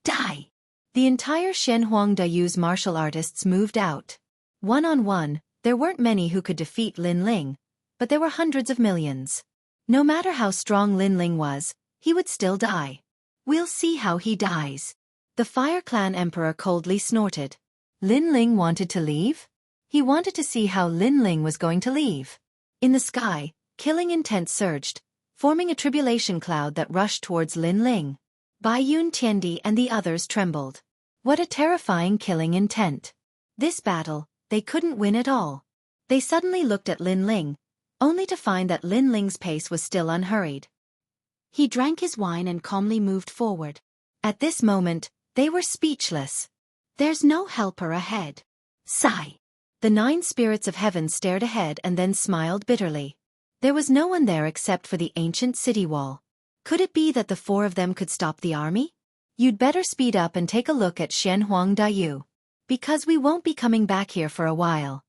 Die. The entire Shenhuang Dayu's martial artists moved out. One-on-one, there weren't many who could defeat Lin Ling, but there were hundreds of millions. No matter how strong Lin Ling was, he would still die. We'll see how he dies. The Fire Clan Emperor coldly snorted. Lin Ling wanted to leave? He wanted to see how Lin Ling was going to leave. In the sky, killing intent surged, forming a tribulation cloud that rushed towards Lin Ling. Bai Yun Tiandi and the others trembled. What a terrifying killing intent. This battle, they couldn't win at all. They suddenly looked at Lin Ling, only to find that Lin Ling's pace was still unhurried. He drank his wine and calmly moved forward. At this moment, they were speechless. There's no helper ahead. Sigh. The 9 spirits of heaven stared ahead and then smiled bitterly. There was no one there except for the ancient city wall. Could it be that the 4 of them could stop the army? You'd better speed up and take a look at Shenhuang Dayu. Because we won't be coming back here for a while.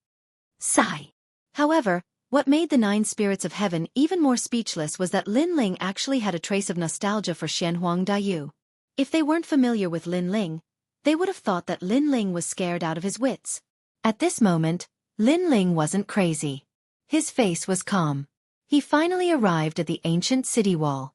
Sigh. However, what made the 9 spirits of heaven even more speechless was that Lin Ling actually had a trace of nostalgia for Shenhuang Dayu. If they weren't familiar with Lin Ling, they would have thought that Lin Ling was scared out of his wits. At this moment, Lin Ling wasn't crazy. His face was calm. He finally arrived at the ancient city wall.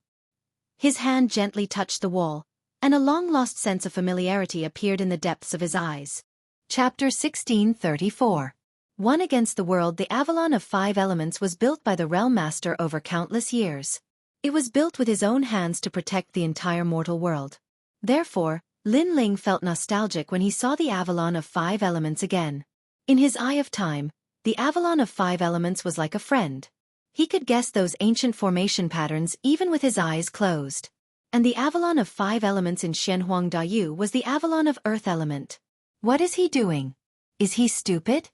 His hand gently touched the wall, and a long-lost sense of familiarity appeared in the depths of his eyes. Chapter 1634. One against the world. The Avalon of 5 elements was built by the Realm Master over countless years. It was built with his own hands to protect the entire mortal world. Therefore, Lin Ling felt nostalgic when he saw the Avalon of 5 elements again. In his eye of time, the Avalon of 5 elements was like a friend. He could guess those ancient formation patterns even with his eyes closed. And the Avalon of 5 elements in Shenhuang Dayu was the Avalon of Earth element. What is he doing? Is he stupid?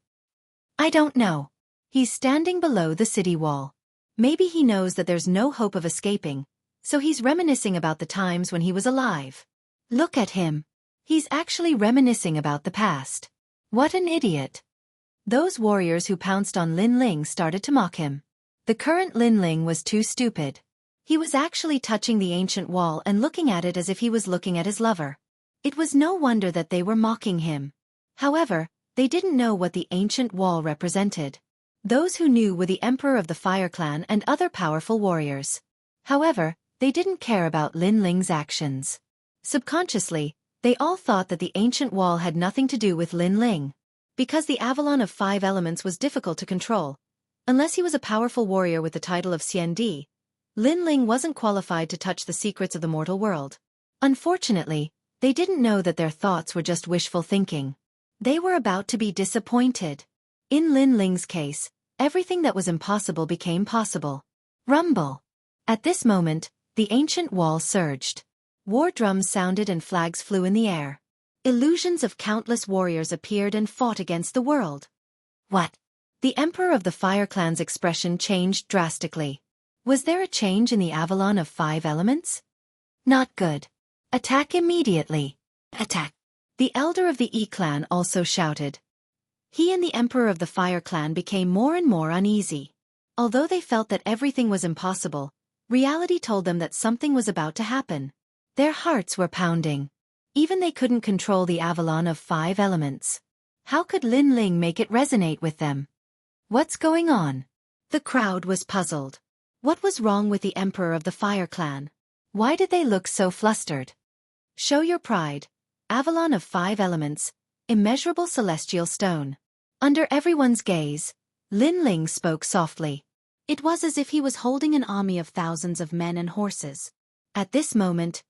I don't know. He's standing below the city wall. Maybe he knows that there's no hope of escaping, so he's reminiscing about the times when he was alive. Look at him. He's actually reminiscing about the past. What an idiot. Those warriors who pounced on Lin Ling started to mock him. The current Lin Ling was too stupid. He was actually touching the ancient wall and looking at it as if he was looking at his lover. It was no wonder that they were mocking him. However, they didn't know what the ancient wall represented. Those who knew were the Emperor of the Fire Clan and other powerful warriors. However, they didn't care about Lin Ling's actions. Subconsciously, they all thought that the ancient wall had nothing to do with Lin Ling. Because the Avalon of 5 elements was difficult to control. Unless he was a powerful warrior with the title of Xian Di, Lin Ling wasn't qualified to touch the secrets of the mortal world. Unfortunately, they didn't know that their thoughts were just wishful thinking. They were about to be disappointed. In Lin Ling's case, everything that was impossible became possible. Rumble. At this moment, the ancient wall surged. War drums sounded and flags flew in the air. Illusions of countless warriors appeared and fought against the world. What? The Emperor of the Fire Clan's expression changed drastically. Was there a change in the Avalon of 5 elements? Not good. Attack immediately. Attack. The elder of the E clan also shouted. He and the Emperor of the Fire Clan became more and more uneasy. Although they felt that everything was impossible, reality told them that something was about to happen. Their hearts were pounding. Even they couldn't control the Avalon of 5 elements. How could Lin Ling make it resonate with them? What's going on? The crowd was puzzled. What was wrong with the Emperor of the Fire Clan? Why did they look so flustered? Show your pride. Avalon of 5 elements, immeasurable celestial stone. Under everyone's gaze, Lin Ling spoke softly. It was as if he was holding an army of thousands of men and horses. At this moment,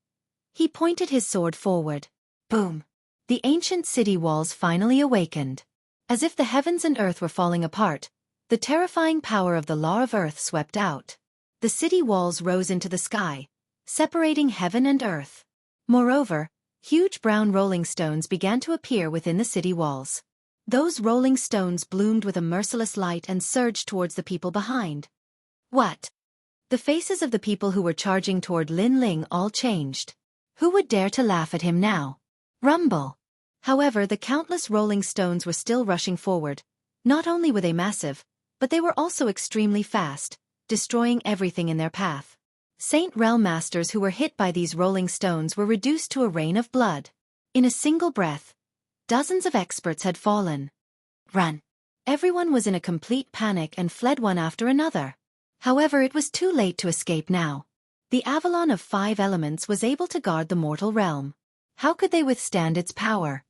he pointed his sword forward. Boom! The ancient city walls finally awakened. As if the heavens and earth were falling apart, the terrifying power of the law of earth swept out. The city walls rose into the sky, separating heaven and earth. Moreover, huge brown rolling stones began to appear within the city walls. Those rolling stones bloomed with a merciless light and surged towards the people behind. What? The faces of the people who were charging toward Lin Ling all changed. Who would dare to laugh at him now? Rumble. However, the countless rolling stones were still rushing forward. Not only were they massive, but they were also extremely fast, destroying everything in their path. Saint Realm Masters who were hit by these rolling stones were reduced to a rain of blood. In a single breath, dozens of experts had fallen. Run! Everyone was in a complete panic and fled one after another. However, it was too late to escape now. The Avalon of 5 elements was able to guard the mortal realm. How could they withstand its power?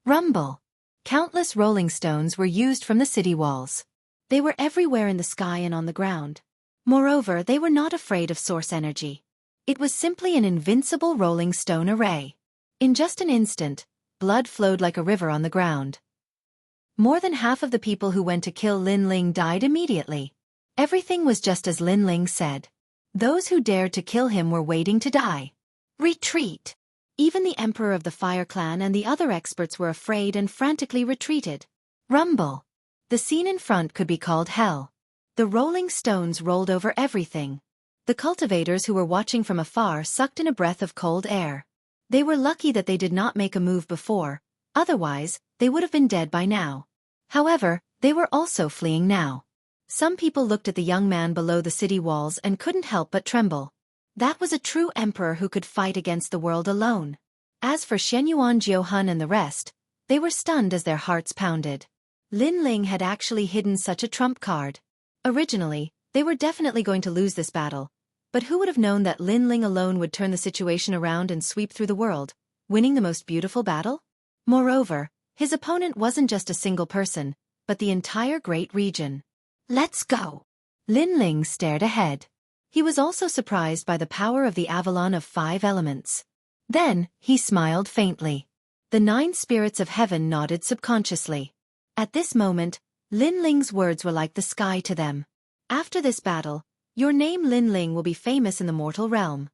Rumble! Countless rolling stones were used from the city walls. They were everywhere in the sky and on the ground. Moreover, they were not afraid of source energy. It was simply an invincible rolling stone array. In just an instant, blood flowed like a river on the ground. More than half of the people who went to kill Lin Ling died immediately. Everything was just as Lin Ling said. Those who dared to kill him were waiting to die. Retreat! Even the Emperor of the Fire Clan and the other experts were afraid and frantically retreated. Rumble! The scene in front could be called hell. The rolling stones rolled over everything. The cultivators who were watching from afar sucked in a breath of cold air. They were lucky that they did not make a move before, otherwise, they would have been dead by now. However, they were also fleeing now. Some people looked at the young man below the city walls and couldn't help but tremble. That was a true emperor who could fight against the world alone. As for Shenyuan Jiuhun and the rest, they were stunned as their hearts pounded. Lin Ling had actually hidden such a trump card. Originally, they were definitely going to lose this battle, but who would have known that Lin Ling alone would turn the situation around and sweep through the world, winning the most beautiful battle? Moreover, his opponent wasn't just a single person, but the entire great region. Let's go! Lin Ling stared ahead. He was also surprised by the power of the Avalon of 5 elements. Then, he smiled faintly. The 9 spirits of heaven nodded subconsciously. At this moment, Lin Ling's words were like the sky to them. After this battle, your name Lin Ling will be famous in the mortal realm.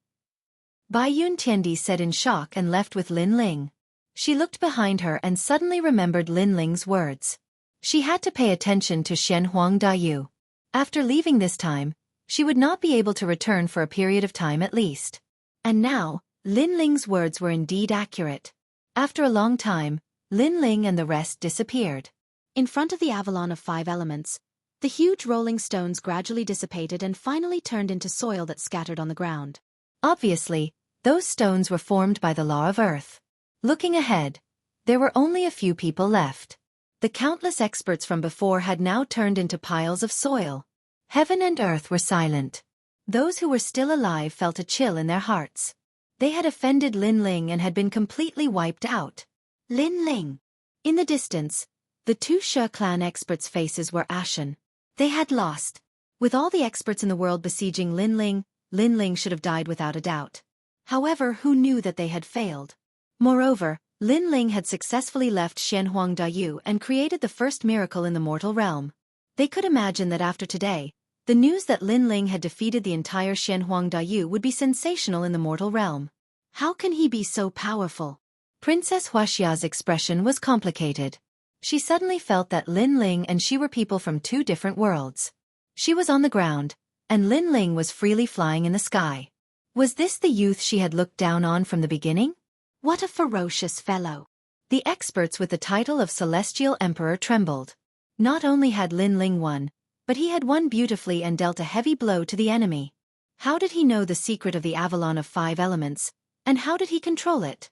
Bai Yun Tiandi said in shock and left with Lin Ling. She looked behind her and suddenly remembered Lin Ling's words. She had to pay attention to Shen Huang Dayu. After leaving this time, she would not be able to return for a period of time at least. And now, Lin Ling's words were indeed accurate. After a long time, Lin Ling and the rest disappeared. In front of the Avalon of 5 elements, the huge rolling stones gradually dissipated and finally turned into soil that scattered on the ground. Obviously, those stones were formed by the law of earth. Looking ahead, there were only a few people left. The countless experts from before had now turned into piles of soil. Heaven and earth were silent. Those who were still alive felt a chill in their hearts. They had offended Lin Ling and had been completely wiped out. Lin Ling! In the distance, the 2 She clan experts' faces were ashen. They had lost. With all the experts in the world besieging Lin Ling should have died without a doubt. However, who knew that they had failed? Moreover, Lin Ling had successfully left Shenhuang Dayu and created the first miracle in the mortal realm. They could imagine that after today, the news that Lin Ling had defeated the entire Shenhuang Dayu would be sensational in the mortal realm. How can he be so powerful? Princess Wuxia's expression was complicated. She suddenly felt that Lin Ling and she were people from two different worlds. She was on the ground, and Lin Ling was freely flying in the sky. Was this the youth she had looked down on from the beginning? What a ferocious fellow! The experts with the title of Celestial Emperor trembled. Not only had Lin Ling won, but he had won beautifully and dealt a heavy blow to the enemy. How did he know the secret of the Avalon of 5 elements, and how did he control it?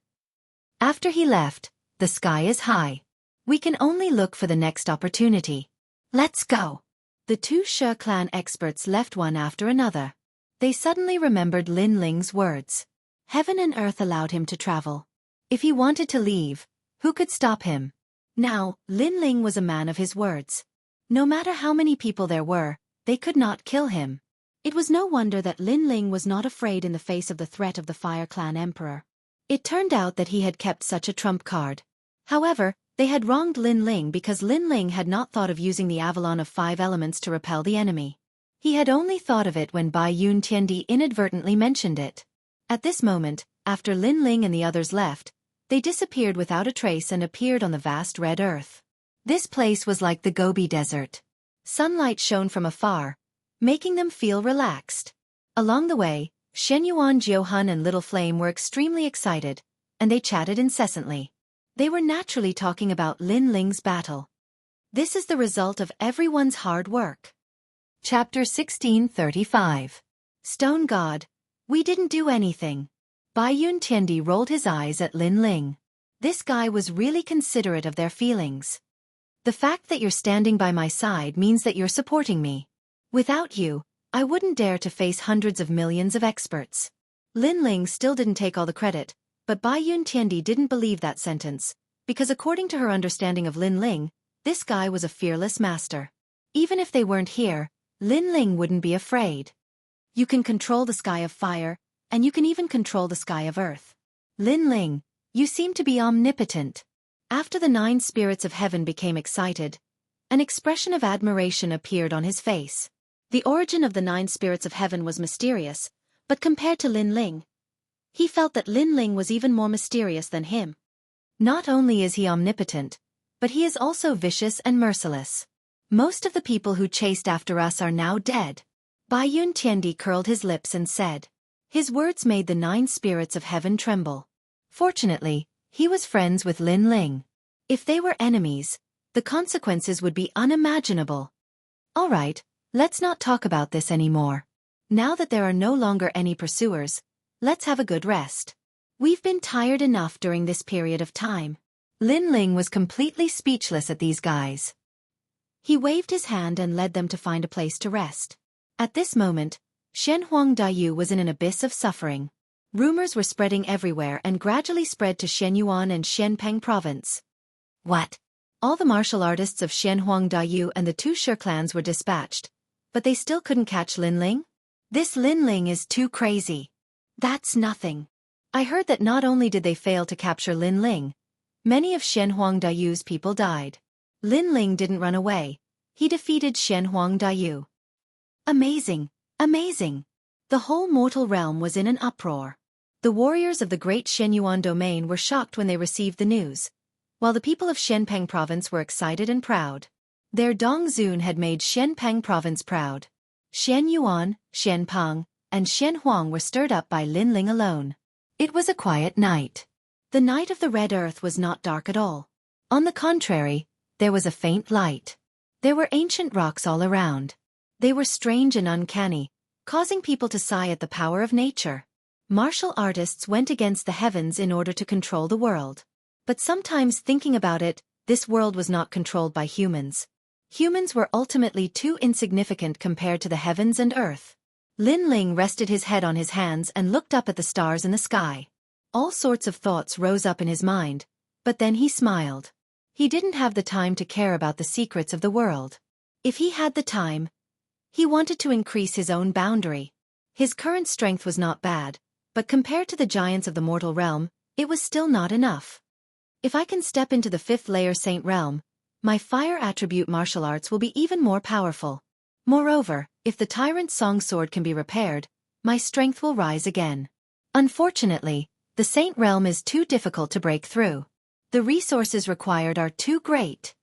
After he left, the sky is high. We can only look for the next opportunity. Let's go. The two Shi clan experts left one after another. They suddenly remembered Lin Ling's words. Heaven and earth allowed him to travel. If he wanted to leave, who could stop him? Now, Lin Ling was a man of his words. No matter how many people there were, they could not kill him. It was no wonder that Lin Ling was not afraid in the face of the threat of the Fire Clan Emperor. It turned out that he had kept such a trump card. However, they had wronged Lin Ling because Lin Ling had not thought of using the Avalon of 5 elements to repel the enemy. He had only thought of it when Bai Yun Tiandi inadvertently mentioned it. At this moment, after Lin Ling and the others left, they disappeared without a trace and appeared on the vast red earth. This place was like the Gobi Desert. Sunlight shone from afar, making them feel relaxed. Along the way, Shen Yuan, Jiuhun and Little Flame were extremely excited, and they chatted incessantly. They were naturally talking about Lin Ling's battle. This is the result of everyone's hard work. Chapter 1635. Stone God, we didn't do anything. Bai Yun Tiandi rolled his eyes at Lin Ling. This guy was really considerate of their feelings. The fact that you're standing by my side means that you're supporting me. Without you, I wouldn't dare to face hundreds of millions of experts. Lin Ling still didn't take all the credit, but Bai Yun Tiandi didn't believe that sentence, because according to her understanding of Lin Ling, this guy was a fearless master. Even if they weren't here, Lin Ling wouldn't be afraid. You can control the sky of fire, and you can even control the sky of earth. Lin Ling, you seem to be omnipotent. After the 9 spirits of heaven became excited, an expression of admiration appeared on his face. The origin of the 9 spirits of heaven was mysterious, but compared to Lin Ling, he felt that Lin Ling was even more mysterious than him. Not only is he omnipotent, but he is also vicious and merciless. Most of the people who chased after us are now dead. Bai Yun Tiandi curled his lips and said. His words made the 9 spirits of heaven tremble. Fortunately, he was friends with Lin Ling. If they were enemies, the consequences would be unimaginable. All right, let's not talk about this anymore. Now that there are no longer any pursuers, let's have a good rest. We've been tired enough during this period of time. Lin Ling was completely speechless at these guys. He waved his hand and led them to find a place to rest. At this moment, Shen Huang Dayu was in an abyss of suffering. Rumors were spreading everywhere and gradually spread to Shenyuan and Shenpeng province. What? All the martial artists of Shen Huang Dayu and the 2 Shi clans were dispatched, but they still couldn't catch Lin Ling? This Lin Ling is too crazy. That's nothing. I heard that not only did they fail to capture Lin Ling, many of Shen Huang Dayu's people died. Lin Ling didn't run away. He defeated Shen Huang Dayu. Amazing, amazing. The whole mortal realm was in an uproar. The warriors of the great Shenyuan domain were shocked when they received the news, while the people of Shenpeng province were excited and proud. Their Dongzun had made Shenpeng province proud. Shenyuan, Shenpeng, and Shenhuang were stirred up by Lin Ling alone. It was a quiet night. The night of the red earth was not dark at all. On the contrary, there was a faint light. There were ancient rocks all around. They were strange and uncanny, causing people to sigh at the power of nature. Martial artists went against the heavens in order to control the world. But sometimes thinking about it, this world was not controlled by humans. Humans were ultimately too insignificant compared to the heavens and earth. Lin Ling rested his head on his hands and looked up at the stars in the sky. All sorts of thoughts rose up in his mind, but then he smiled. He didn't have the time to care about the secrets of the world. If he had the time, he wanted to increase his own boundary. His current strength was not bad, but compared to the giants of the mortal realm, it was still not enough. If I can step into the 5th layer Saint realm, my fire attribute martial arts will be even more powerful. Moreover, if the tyrant's song sword can be repaired, my strength will rise again. Unfortunately, The Saint Realm is too difficult to break through. The resources required are too great.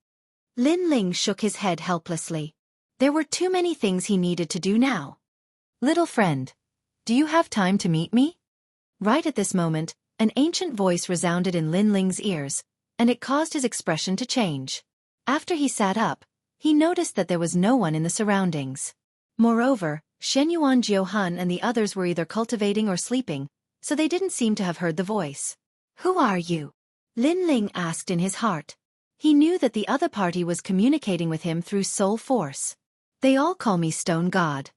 Lin Ling shook his head helplessly. There were too many things he needed to do now. Little friend, do you have time to meet me? Right at this moment, an ancient voice resounded in Lin Ling's ears, and it caused his expression to change. After he sat up, he noticed that there was no one in the surroundings. Moreover, Shenyuan Jiuhan and the others were either cultivating or sleeping, so they didn't seem to have heard the voice. Who are you? Lin Ling asked in his heart. He knew that the other party was communicating with him through soul force. They all call me Stone God.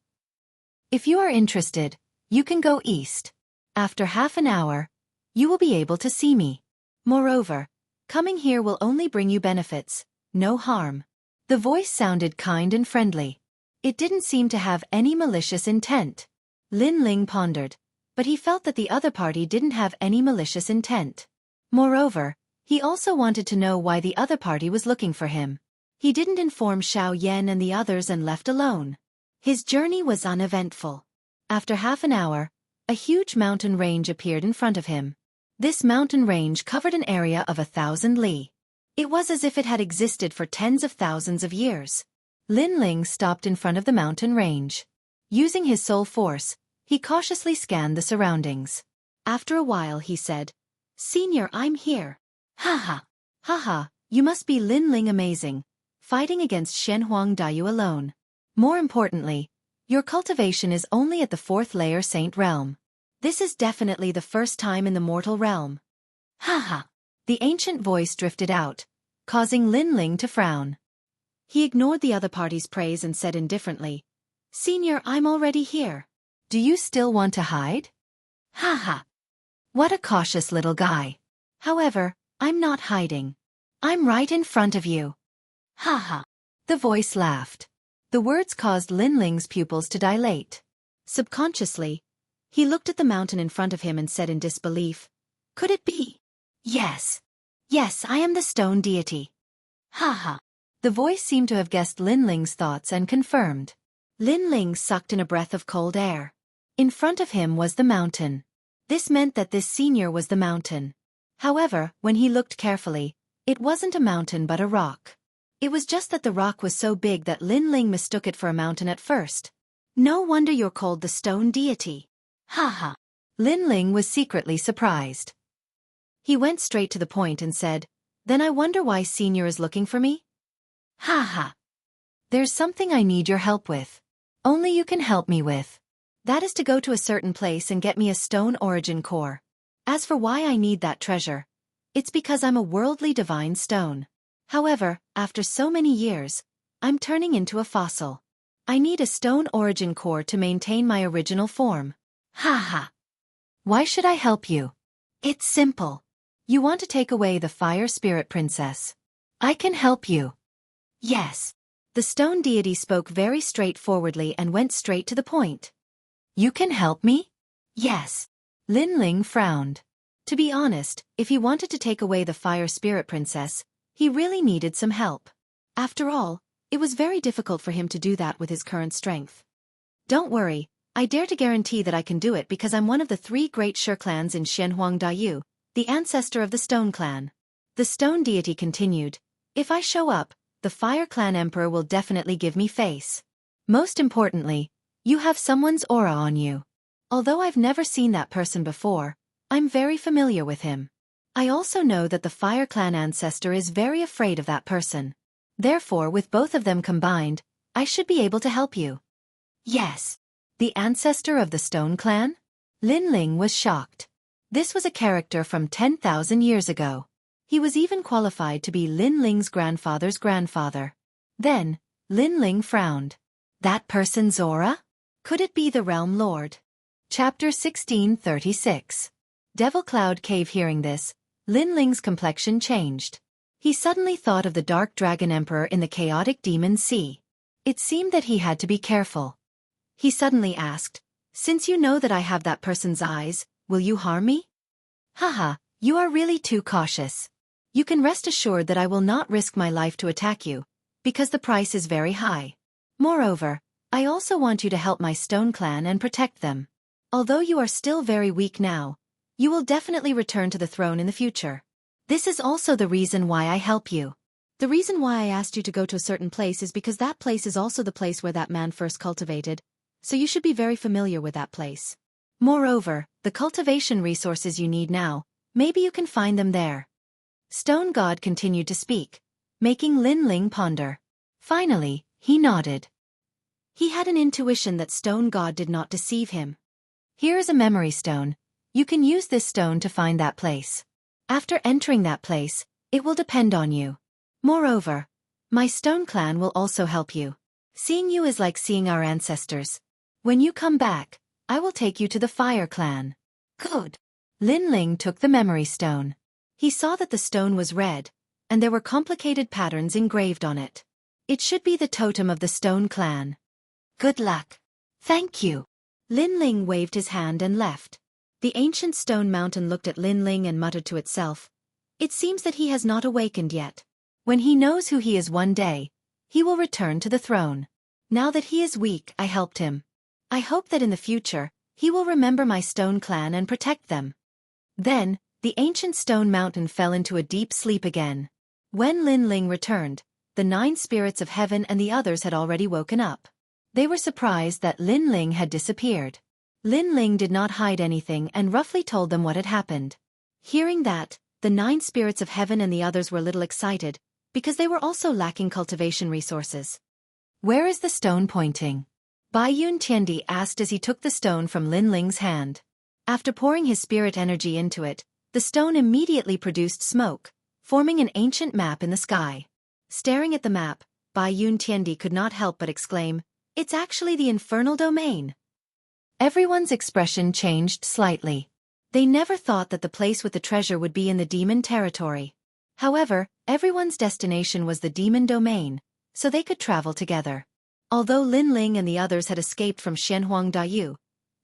If you are interested, you can go east. After half an hour, you will be able to see me. Moreover, coming here will only bring you benefits, no harm. The voice sounded kind and friendly. It didn't seem to have any malicious intent. Lin Ling pondered, but he felt that the other party didn't have any malicious intent. Moreover, he also wanted to know why the other party was looking for him. He didn't inform Xiao Yan and the others and left alone. His journey was uneventful. After half an hour, a huge mountain range appeared in front of him. This mountain range covered an area of 1,000 li. It was as if it had existed for tens of thousands of years. Lin Ling stopped in front of the mountain range. Using his soul force, he cautiously scanned the surroundings. After a while he said, "Senior, I'm here." "Haha. Haha, you must be Lin Ling amazing, fighting against Shenhuang Dayu alone. More importantly, your cultivation is only at the 4th layer Saint Realm. This is definitely the first time in the mortal realm." "Haha." The ancient voice drifted out, causing Lin Ling to frown. He ignored the other party's praise and said indifferently, "Senior, I'm already here. Do you still want to hide?" "Haha. What a cautious little guy. However, I'm not hiding. I'm right in front of you." "Haha." The voice laughed. The words caused Lin Ling's pupils to dilate. Subconsciously, he looked at the mountain in front of him and said in disbelief, "Could it be? Yes. Yes, I am the stone deity." "Haha." The voice seemed to have guessed Lin Ling's thoughts and confirmed. Lin Ling sucked in a breath of cold air. In front of him was the mountain. This meant that this senior was the mountain. However, when he looked carefully, it wasn't a mountain but a rock. It was just that the rock was so big that Lin Ling mistook it for a mountain at first. "No wonder you're called the stone deity." "Haha." Lin Ling was secretly surprised. He went straight to the point and said, "Then I wonder why Senior is looking for me?" "Haha. There's something I need your help with. Only you can help me with. That is to go to a certain place and get me a stone origin core. As for why I need that treasure, it's because I'm a worldly divine stone. However, after so many years, I'm turning into a fossil. I need a stone origin core to maintain my original form." "Haha. Why should I help you?" "It's simple. You want to take away the fire spirit princess. I can help you." "Yes." The stone deity spoke very straightforwardly and went straight to the point. "You can help me?" "Yes." Lin Ling frowned. To be honest, if he wanted to take away the fire spirit princess, he really needed some help. After all, it was very difficult for him to do that with his current strength. "Don't worry, I dare to guarantee that I can do it because I'm one of the 3 great Shi clans in Shenhuang Dayu, the ancestor of the Stone Clan." The stone deity continued, "If I show up, the Fire Clan Emperor will definitely give me face. Most importantly, you have someone's aura on you. Although I've never seen that person before, I'm very familiar with him. I also know that the Fire Clan ancestor is very afraid of that person. Therefore, with both of them combined, I should be able to help you." "Yes." The ancestor of the Stone Clan? Lin Ling was shocked. This was a character from 10,000 years ago. He was even qualified to be Lin Ling's grandfather's grandfather. Then, Lin Ling frowned. That person's aura? Could it be the Realm Lord? Chapter 1636. Devil Cloud Cave. Hearing this, Lin Ling's complexion changed. He suddenly thought of the Dark Dragon Emperor in the chaotic demon sea. It seemed that he had to be careful. He suddenly asked, "Since you know that I have that person's eyes, will you harm me?" "Haha, you are really too cautious. You can rest assured that I will not risk my life to attack you, because the price is very high. Moreover, I also want you to help my Stone Clan and protect them. Although you are still very weak now, You will definitely return to the throne in the future. This is also the reason why I help you. The reason why I asked you to go to a certain place is because that place is also the place where that man first cultivated, so you should be very familiar with that place. Moreover, the cultivation resources you need now, maybe you can find them there. Stone God continued to speak, making Lin Ling ponder. Finally, he nodded. He had an intuition that Stone God did not deceive him. Here is a memory stone. You can use this stone to find that place. After entering that place, it will depend on you. Moreover, my stone clan will also help you. Seeing you is like seeing our ancestors. When you come back, I will take you to the fire clan. Good. Lin Ling took the memory stone. He saw that the stone was red, and there were complicated patterns engraved on it. It should be the totem of the stone clan. Good luck. Thank you. Lin Ling waved his hand and left. The ancient stone mountain looked at Lin Ling and muttered to itself. It seems that he has not awakened yet. When he knows who he is one day, he will return to the throne. Now that he is weak, I helped him. I hope that in the future, he will remember my stone clan and protect them. Then, the ancient stone mountain fell into a deep sleep again. When Lin Ling returned, the 9 spirits of heaven and the others had already woken up. They were surprised that Lin Ling had disappeared. Lin Ling did not hide anything and roughly told them what had happened. Hearing that, the 9 spirits of heaven and the others were a little excited, because they were also lacking cultivation resources. Where is the stone pointing? Bai Yuntiandi asked as he took the stone from Lin Ling's hand. After pouring his spirit energy into it, the stone immediately produced smoke, forming an ancient map in the sky. Staring at the map, Bai Yuntiandi could not help but exclaim, "It's actually the infernal domain." Everyone's expression changed slightly. They never thought that the place with the treasure would be in the demon territory. However, everyone's destination was the demon domain, so they could travel together. Although Lin Ling and the others had escaped from Shenhuang Dayu,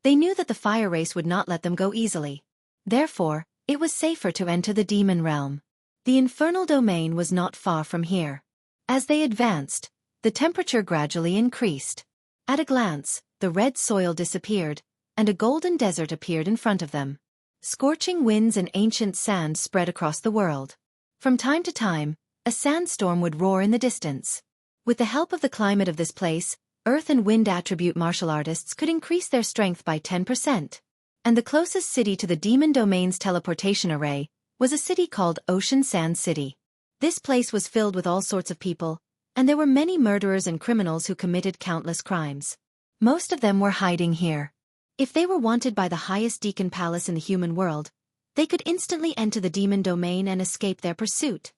they knew that the fire race would not let them go easily. Therefore, it was safer to enter the demon realm. The infernal domain was not far from here. As they advanced, the temperature gradually increased. At a glance, the red soil disappeared, and a golden desert appeared in front of them. Scorching winds and ancient sand spread across the world. From time to time, a sandstorm would roar in the distance. With the help of the climate of this place, earth and wind attribute martial artists could increase their strength by 10%. And the closest city to the demon domain's teleportation array was a city called Ocean Sand City. This place was filled with all sorts of people, and there were many murderers and criminals who committed countless crimes. Most of them were hiding here. If they were wanted by the highest deacon palace in the human world, they could instantly enter the demon domain and escape their pursuit.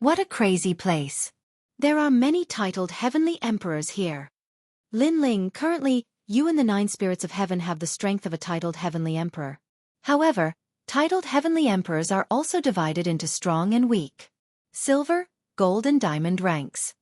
What a crazy place. There are many titled heavenly emperors here. Lin Ling, currently, you and the 9 spirits of heaven have the strength of a titled heavenly emperor. However, titled heavenly emperors are also divided into strong and weak. Silver, gold and diamond ranks.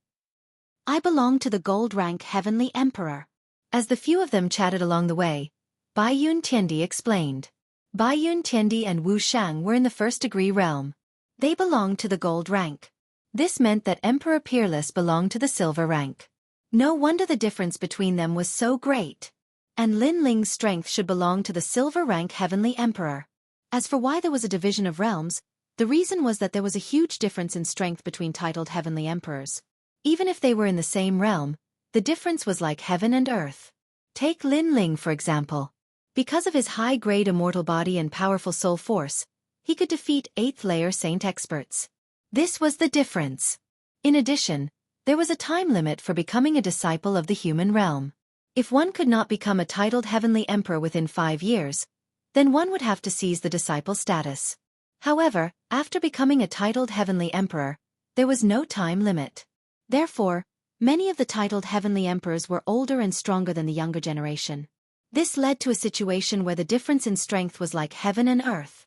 I belong to the gold rank heavenly emperor. As the few of them chatted along the way, Bai Yuntiandi explained. Bai Yuntiandi and Wu Shang were in the first-degree realm. They belonged to the gold rank. This meant that Emperor Peerless belonged to the silver rank. No wonder the difference between them was so great. And Lin Ling's strength should belong to the silver rank heavenly emperor. As for why there was a division of realms, the reason was that there was a huge difference in strength between titled heavenly emperors. Even if they were in the same realm, the difference was like heaven and earth. Take Lin Ling for example. Because of his high-grade immortal body and powerful soul force, he could defeat 8th-layer saint experts. This was the difference. In addition, there was a time limit for becoming a disciple of the human realm. If one could not become a titled heavenly emperor within 5 years, then one would have to seize the disciple status. However, after becoming a titled heavenly emperor, there was no time limit. Therefore, many of the titled heavenly emperors were older and stronger than the younger generation. This led to a situation where the difference in strength was like heaven and earth.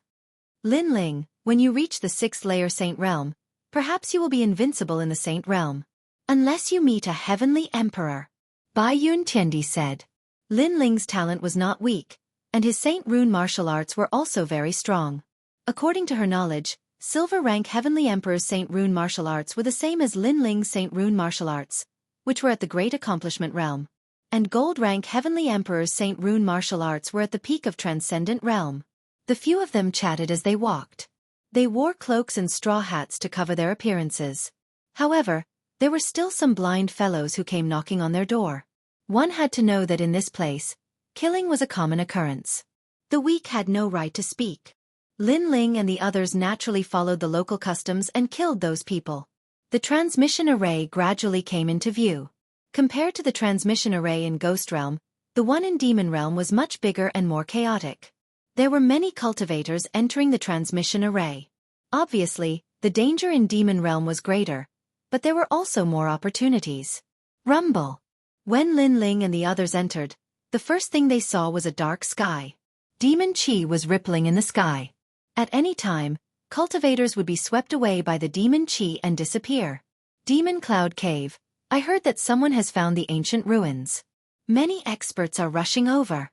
Lin Ling, when you reach the 6th-layer saint realm, perhaps you will be invincible in the saint realm. Unless you meet a heavenly emperor. Bai Yuntiandi said. Lin Ling's talent was not weak, and his saint rune martial arts were also very strong. According to her knowledge, silver rank heavenly emperor's saint rune martial arts were the same as Lin Ling's saint rune martial arts, which were at the great accomplishment realm. And gold rank heavenly emperor's saint rune martial arts were at the peak of transcendent realm. The few of them chatted as they walked. They wore cloaks and straw hats to cover their appearances. However, there were still some blind fellows who came knocking on their door. One had to know that in this place, killing was a common occurrence. The weak had no right to speak. Lin Ling and the others naturally followed the local customs and killed those people. The transmission array gradually came into view. Compared to the transmission array in Ghost Realm, the one in Demon Realm was much bigger and more chaotic. There were many cultivators entering the transmission array. Obviously, the danger in Demon Realm was greater, but there were also more opportunities. Rumble. When Lin Ling and the others entered, the first thing they saw was a dark sky. Demon Qi was rippling in the sky. At any time, cultivators would be swept away by the Demon Qi and disappear. Demon Cloud Cave. I heard that someone has found the ancient ruins. Many experts are rushing over.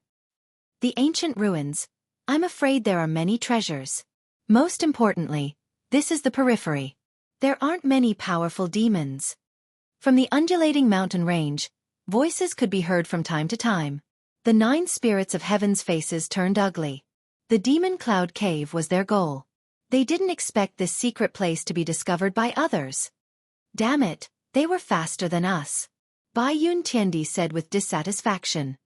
The ancient ruins. I'm afraid there are many treasures. Most importantly, this is the periphery. There aren't many powerful demons. From the undulating mountain range, voices could be heard from time to time. The 9 spirits of heaven's faces turned ugly. The Demon Cloud Cave was their goal. They didn't expect this secret place to be discovered by others. Damn it, they were faster than us. Bai Yun Tiandi said with dissatisfaction.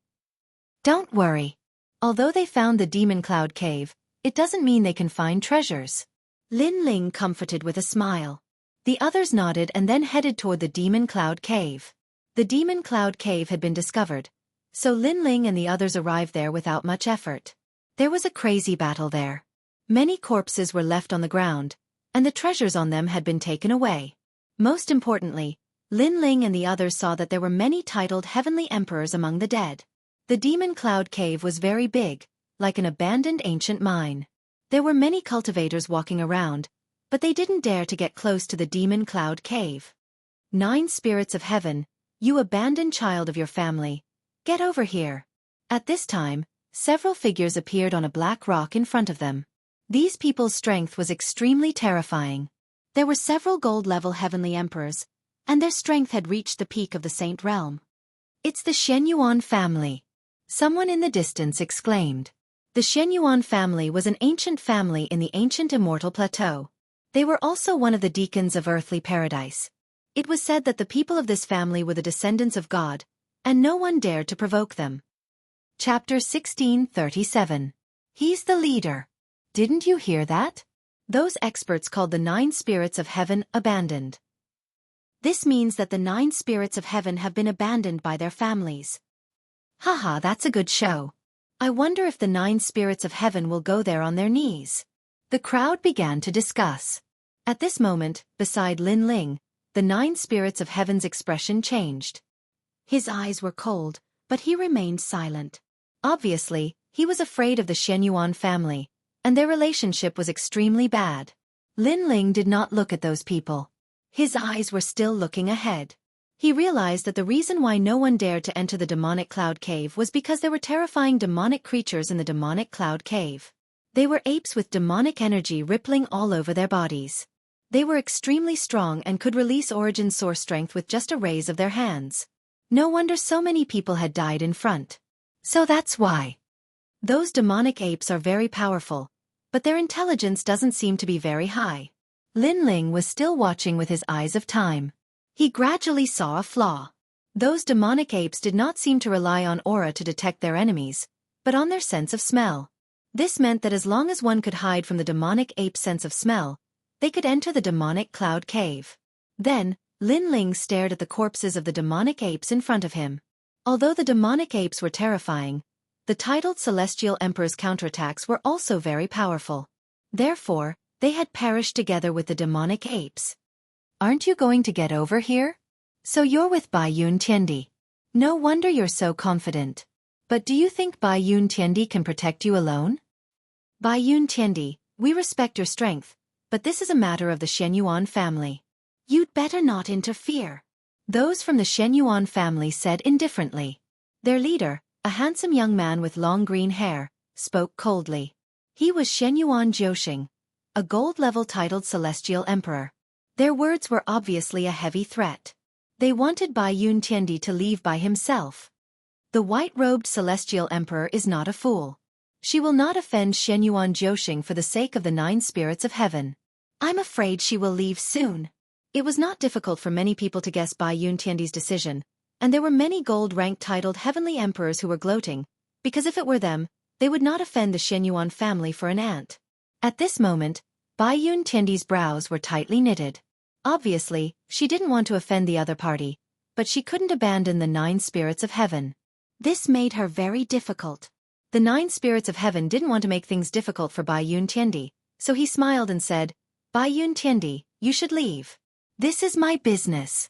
Don't worry. Although they found the Demon Cloud Cave, it doesn't mean they can find treasures. Lin Ling comforted with a smile. The others nodded and then headed toward the Demon Cloud Cave. The Demon Cloud Cave had been discovered, so Lin Ling and the others arrived there without much effort. There was a crazy battle there. Many corpses were left on the ground, and the treasures on them had been taken away. Most importantly, Lin Ling and the others saw that there were many titled heavenly emperors among the dead. The Demon Cloud Cave was very big, like an abandoned ancient mine. There were many cultivators walking around, but they didn't dare to get close to the Demon Cloud Cave. 9 spirits of heaven, you abandoned child of your family, get over here. At this time, several figures appeared on a black rock in front of them. These people's strength was extremely terrifying. There were several gold-level heavenly emperors, and their strength had reached the peak of the Saint Realm. It's the Xianxia family. Someone in the distance exclaimed. The Xianxia family was an ancient family in the ancient Immortal Plateau. They were also one of the deacons of earthly paradise. It was said that the people of this family were the descendants of God, and no one dared to provoke them. Chapter 1637. He's the leader. Didn't you hear that? Those experts called the 9 spirits of heaven abandoned. This means that the 9 spirits of heaven have been abandoned by their families. Haha, that's a good show. I wonder if the 9 spirits of heaven will go there on their knees. The crowd began to discuss. At this moment, beside Lin Ling, the 9 spirits of heaven's expression changed. His eyes were cold, but he remained silent. Obviously, he was afraid of the Xianxia family, and their relationship was extremely bad. Lin Ling did not look at those people. His eyes were still looking ahead. He realized that the reason why no one dared to enter the demonic cloud cave was because there were terrifying demonic creatures in the demonic cloud cave. They were apes with demonic energy rippling all over their bodies. They were extremely strong and could release origin source strength with just a raise of their hands. No wonder so many people had died in front. So that's why. Those demonic apes are very powerful, but their intelligence doesn't seem to be very high. Lin Ling was still watching with his eyes of time. He gradually saw a flaw. Those demonic apes did not seem to rely on aura to detect their enemies, but on their sense of smell. This meant that as long as one could hide from the demonic ape's sense of smell, they could enter the demonic cloud cave. Then, Lin Ling stared at the corpses of the demonic apes in front of him. Although the demonic apes were terrifying, the titled Celestial Emperor's counterattacks were also very powerful. Therefore, they had perished together with the demonic apes. Aren't you going to get over here? So you're with Bai Yun Tiandi. No wonder you're so confident. But do you think Bai Yun Tiandi can protect you alone? Bai Yun Tiandi, we respect your strength, but this is a matter of the Xianxia family. You'd better not interfere. Those from the Xianxia family said indifferently. Their leader, a handsome young man with long green hair, spoke coldly. He was Xianxia Jiuxing, a gold-level titled Celestial Emperor. Their words were obviously a heavy threat. They wanted Bai Yun Tiandi to leave by himself. The white-robed Celestial Emperor is not a fool. She will not offend Shenyuan Jiuxing for the sake of the 9 spirits of heaven. I'm afraid she will leave soon. It was not difficult for many people to guess Bai Yuntiandi's decision, and there were many gold-ranked titled heavenly emperors who were gloating, because if it were them, they would not offend the Shenyuan family for an ant. At this moment, Bai Yuntiandi's brows were tightly knitted. Obviously, she didn't want to offend the other party, but she couldn't abandon the 9 spirits of heaven. This made her very difficult. The 9 spirits of heaven didn't want to make things difficult for Bai Yuntiandi, so he smiled and said, Bai Yuntiandi, you should leave. This is my business.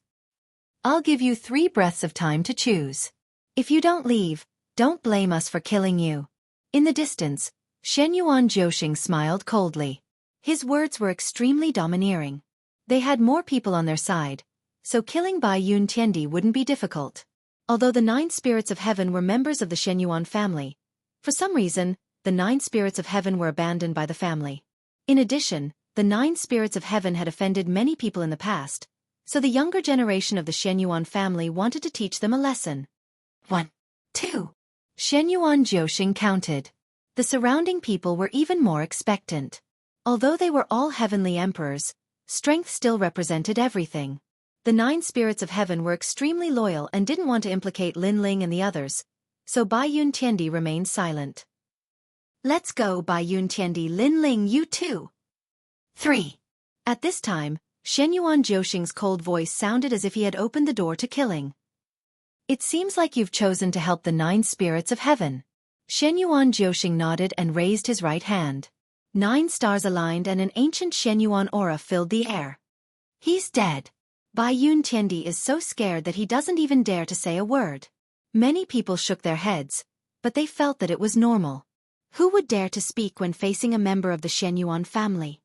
I'll give you 3 breaths of time to choose. If you don't leave, don't blame us for killing you. In the distance, Shenyuan Jiuxing smiled coldly. His words were extremely domineering. They had more people on their side, so killing Bai Yuntiandi wouldn't be difficult. Although the 9 spirits of heaven were members of the Shenyuan family, for some reason, the 9 spirits of heaven were abandoned by the family. In addition, the 9 spirits of heaven had offended many people in the past, so the younger generation of the Shenyuan family wanted to teach them a lesson. 1, 2. Shenyuan Jiuxing counted. The surrounding people were even more expectant. Although they were all heavenly emperors, strength still represented everything. The 9 spirits of heaven were extremely loyal and didn't want to implicate Lin Ling and the others, so Bai Yuntiandi remained silent. Let's go, Bai Yuntiandi. Lin Ling, you too. 3. At this time, Shenyuan Jiuxing's cold voice sounded as if he had opened the door to killing. It seems like you've chosen to help the 9 spirits of heaven. Shenyuan Jiuxing nodded and raised his right hand. 9 stars aligned and an ancient Shenyuan aura filled the air. He's dead. Bai Yuntiandi is so scared that he doesn't even dare to say a word. Many people shook their heads, but they felt that it was normal. Who would dare to speak when facing a member of the Shenyuan family?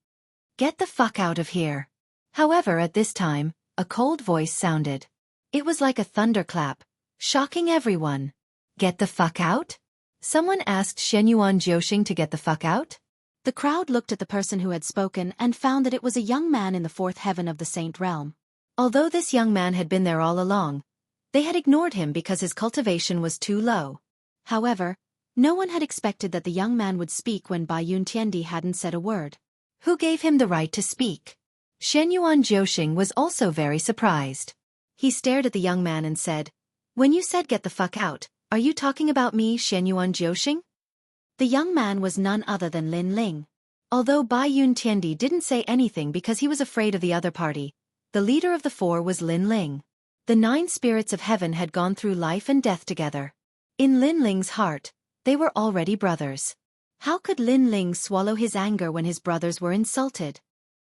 Get the fuck out of here. However, at this time, a cold voice sounded. It was like a thunderclap, shocking everyone. Get the fuck out? Someone asked Shenyuan Jiuxing to get the fuck out? The crowd looked at the person who had spoken and found that it was a young man in the 4th heaven of the Saint Realm. Although this young man had been there all along, they had ignored him because his cultivation was too low. However, no one had expected that the young man would speak when Bai Yuntiandi hadn't said a word. Who gave him the right to speak? Shenyuan Jiuxing was also very surprised. He stared at the young man and said, When you said get the fuck out, are you talking about me, Shenyuan Jiuxing? The young man was none other than Lin Ling. Although Bai Yuntiandi didn't say anything because he was afraid of the other party, the leader of the 4 was Lin Ling. The 9 spirits of heaven had gone through life and death together. In Lin Ling's heart, they were already brothers. How could Lin Ling swallow his anger when his brothers were insulted?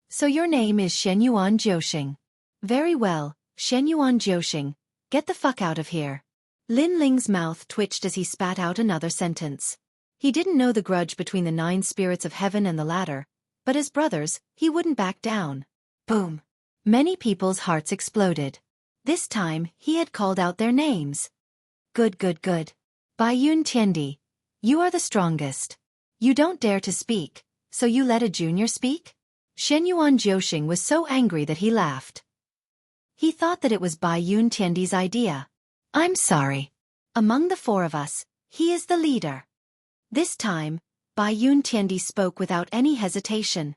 So your name is Shenyuan Jiuxing. Very well, Shenyuan Jiuxing, get the fuck out of here. Lin Ling's mouth twitched as he spat out another sentence. He didn't know the grudge between the 9 spirits of heaven and the latter, but as brothers, he wouldn't back down. Boom. Many people's hearts exploded. This time, he had called out their names. Good. Bai Yuntiandi, you are the strongest. You don't dare to speak, so you let a junior speak? Shenyuan Jiuxing was so angry that he laughed. He thought that it was Bai Yuntiandi's idea. I'm sorry. Among the 4 of us, he is the leader. This time, Bai Yuntiandi spoke without any hesitation.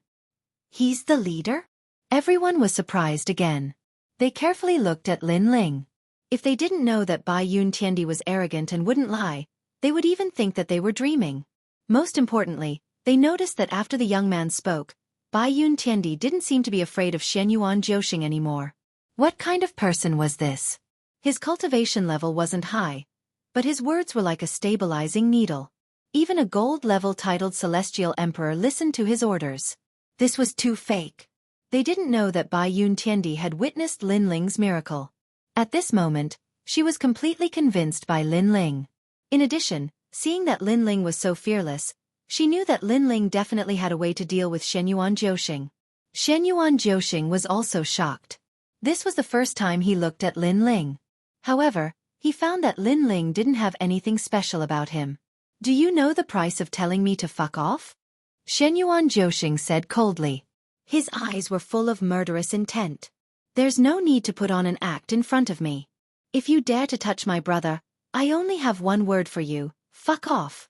He's the leader? Everyone was surprised again. They carefully looked at Lin Ling. If they didn't know that Bai Yuntiandi was arrogant and wouldn't lie, they would even think that they were dreaming. Most importantly, they noticed that after the young man spoke, Bai Yuntiandi didn't seem to be afraid of Shenyuan Jiuxing anymore. What kind of person was this? His cultivation level wasn't high, but his words were like a stabilizing needle. Even a gold-level titled Celestial Emperor listened to his orders. This was too fake. They didn't know that Bai Yuntiandi had witnessed Lin Ling's miracle. At this moment, she was completely convinced by Lin Ling. In addition, seeing that Lin Ling was so fearless, she knew that Lin Ling definitely had a way to deal with Shenyuan Jiuxing. Shenyuan Jiuxing was also shocked. This was the first time he looked at Lin Ling. However, he found that Lin Ling didn't have anything special about him. Do you know the price of telling me to fuck off? Shenyuan Jiuxing said coldly. His eyes were full of murderous intent. There's no need to put on an act in front of me. If you dare to touch my brother, I only have one word for you, fuck off.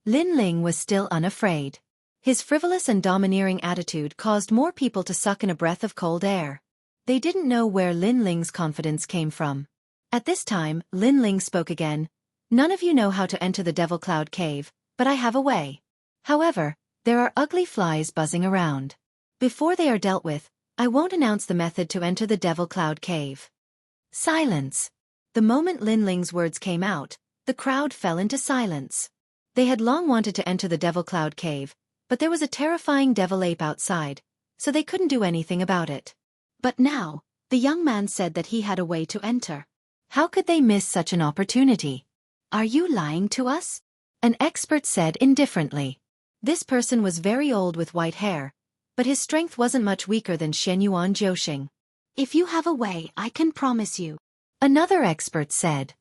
Lin Ling was still unafraid. His frivolous and domineering attitude caused more people to suck in a breath of cold air. They didn't know where Lin Ling's confidence came from. At this time, Lin Ling spoke again. None of you know how to enter the Devil Cloud Cave, but I have a way. However, there are ugly flies buzzing around. Before they are dealt with, I won't announce the method to enter the Devil Cloud Cave. Silence. The moment Lin Ling's words came out, the crowd fell into silence. They had long wanted to enter the Devil Cloud Cave, but there was a terrifying devil ape outside, so they couldn't do anything about it. But now, the young man said that he had a way to enter. How could they miss such an opportunity? Are you lying to us? An expert said indifferently. This person was very old with white hair, but his strength wasn't much weaker than Xianyuan Jiuxing. If you have a way, I can promise you. Another expert said.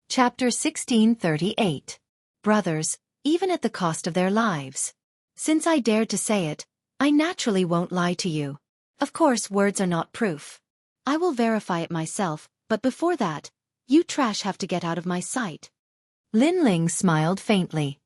Chapter 1638. Brothers, even at the cost of their lives. Since I dared to say it, I naturally won't lie to you. Of course, words are not proof. I will verify it myself, but before that, you trash have to get out of my sight. Lin Ling smiled faintly.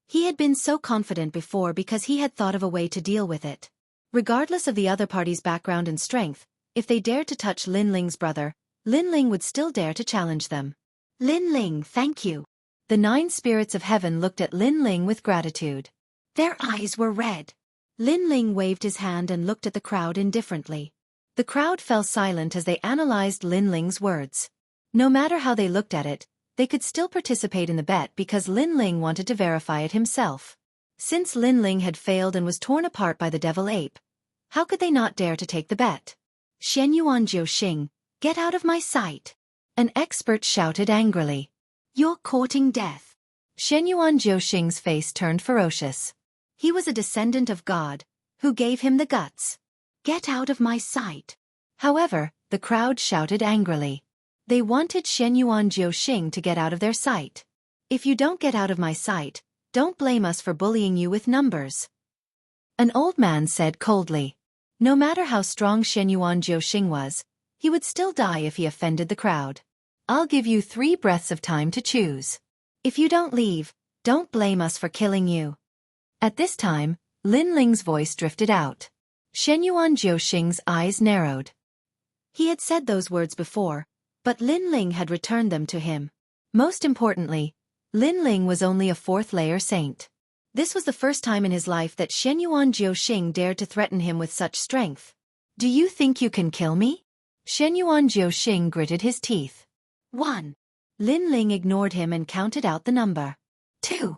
He had been so confident before because he had thought of a way to deal with it. Regardless of the other party's background and strength, if they dared to touch Lin Ling's brother, Lin Ling would still dare to challenge them. Lin Ling, thank you. The 9 spirits of heaven looked at Lin Ling with gratitude. Their eyes were red. Lin Ling waved his hand and looked at the crowd indifferently. The crowd fell silent as they analyzed Lin Ling's words. No matter how they looked at it, they could still participate in the bet because Lin Ling wanted to verify it himself. Since Lin Ling had failed and was torn apart by the devil ape, how could they not dare to take the bet? Xianyuan Jiuxing, get out of my sight! An expert shouted angrily. You're courting death. Xianyuan Jiuxing's face turned ferocious. He was a descendant of God, who gave him the guts. Get out of my sight. However, the crowd shouted angrily. They wanted Xianyuan Jiuxing to get out of their sight. If you don't get out of my sight, don't blame us for bullying you with numbers. An old man said coldly. No matter how strong Xianyuan Jiuxing was, he would still die if he offended the crowd. I'll give you 3 breaths of time to choose. If you don't leave, don't blame us for killing you. At this time, Lin Ling's voice drifted out. Xianyuan Jiuxing's eyes narrowed. He had said those words before, but Lin Ling had returned them to him. Most importantly, Lin Ling was only a 4th-layer saint. This was the first time in his life that Xianyuan Jiuxing dared to threaten him with such strength. Do you think you can kill me? Xianyuan Jiuxing gritted his teeth. 1. Lin Ling ignored him and counted out the number. 2.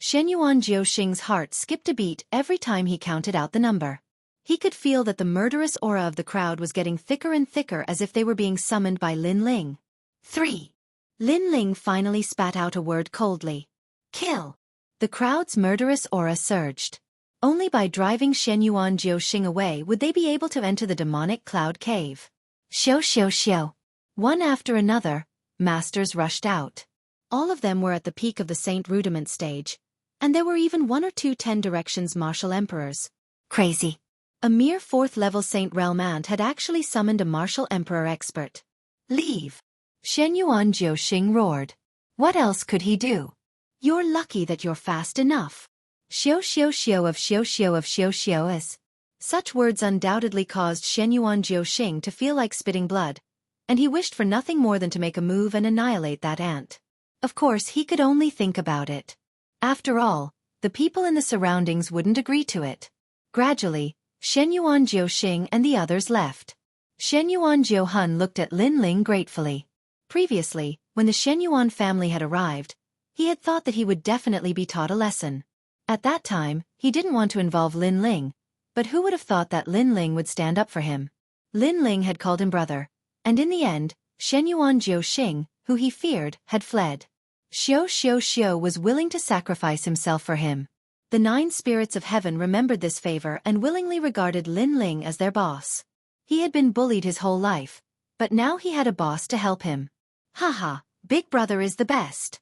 Xianyuan Jiuxing's heart skipped a beat every time he counted out the number. He could feel that the murderous aura of the crowd was getting thicker and thicker as if they were being summoned by Lin Ling. 3. Lin Ling finally spat out a word coldly. Kill. The crowd's murderous aura surged. Only by driving Xianyuan Jiuxing away would they be able to enter the demonic cloud cave. Xiu xiu xiu. One after another, masters rushed out. All of them were at the peak of the Saint Rudiment stage, and there were even 1 or 2 10 directions martial emperors. Crazy. A mere 4th-level Saint Realm Ant had actually summoned a martial emperor expert. Leave. Xianyuan Jiuxing roared. What else could he do? You're lucky that you're fast enough. Xiu xiu xiu of xiu xiu of xiu xiu is. Such words undoubtedly caused Xianyuan Jiuxing to feel like spitting blood, and he wished for nothing more than to make a move and annihilate that ant. Of course, he could only think about it. After all, the people in the surroundings wouldn't agree to it. Gradually, Xianyuan Jiuxing and the others left. Xianyuan Jiuhun looked at Lin Ling gratefully. Previously, when the Xianyuan family had arrived, he had thought that he would definitely be taught a lesson. At that time, he didn't want to involve Lin Ling, but who would have thought that Lin Ling would stand up for him? Lin Ling had called him brother, and in the end, Xianyuan Jiuxing, who he feared, had fled. Xiu xiu xiu was willing to sacrifice himself for him. The 9 spirits of heaven remembered this favor and willingly regarded Lin Ling as their boss. He had been bullied his whole life, but now he had a boss to help him. Haha, Big Brother is the best.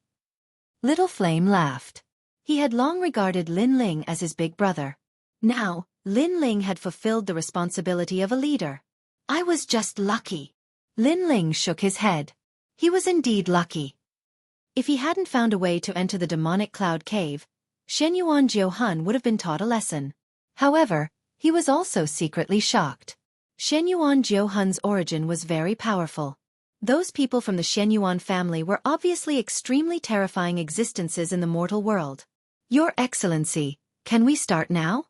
Little Flame laughed. He had long regarded Lin Ling as his big brother. Now, Lin Ling had fulfilled the responsibility of a leader. I was just lucky. Lin Ling shook his head. He was indeed lucky. If he hadn't found a way to enter the demonic cloud cave, Shenyuan Jiuhun would have been taught a lesson. However, he was also secretly shocked. Shenyuan Jiuhun's origin was very powerful. Those people from the Shenyuan family were obviously extremely terrifying existences in the mortal world. Your Excellency, can we start now?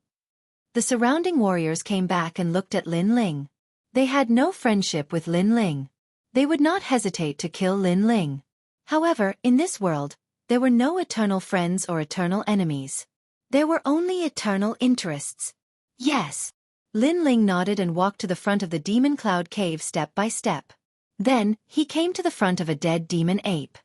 The surrounding warriors came back and looked at Lin Ling. They had no friendship with Lin Ling. They would not hesitate to kill Lin Ling. However, in this world, there were no eternal friends or eternal enemies. There were only eternal interests. Yes. Lin Ling nodded and walked to the front of the demon cloud cave step by step. Then, he came to the front of a dead demon ape.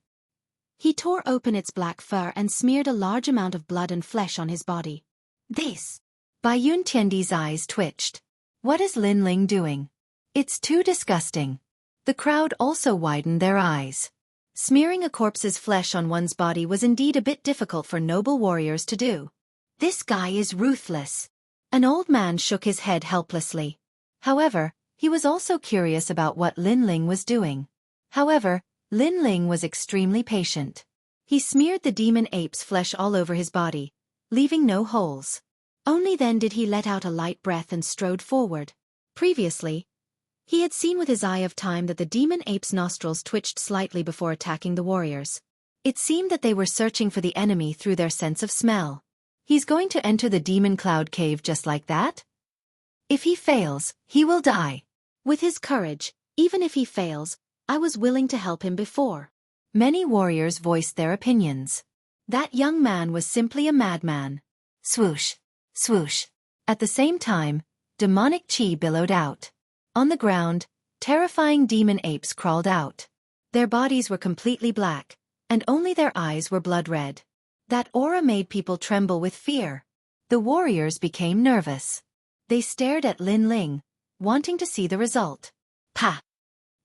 He tore open its black fur and smeared a large amount of blood and flesh on his body. This. Bai Yun Tiandi's eyes twitched. What is Lin Ling doing? It's too disgusting. The crowd also widened their eyes. Smearing a corpse's flesh on one's body was indeed a bit difficult for noble warriors to do. This guy is ruthless. An old man shook his head helplessly. However, he was also curious about what Lin Ling was doing. However, Lin Ling was extremely patient. He smeared the demon ape's flesh all over his body, leaving no holes. Only then did he let out a light breath and strode forward. Previously, he had seen with his eye of time that the demon ape's nostrils twitched slightly before attacking the warriors. It seemed that they were searching for the enemy through their sense of smell. He's going to enter the demon cloud cave just like that? If he fails, he will die. With his courage, even if he fails, I was willing to help him before. Many warriors voiced their opinions. That young man was simply a madman. Swoosh, swoosh. At the same time, demonic chi billowed out. On the ground, terrifying demon apes crawled out. Their bodies were completely black, and only their eyes were blood red. That aura made people tremble with fear. The warriors became nervous. They stared at Lin Ling, wanting to see the result. Pa!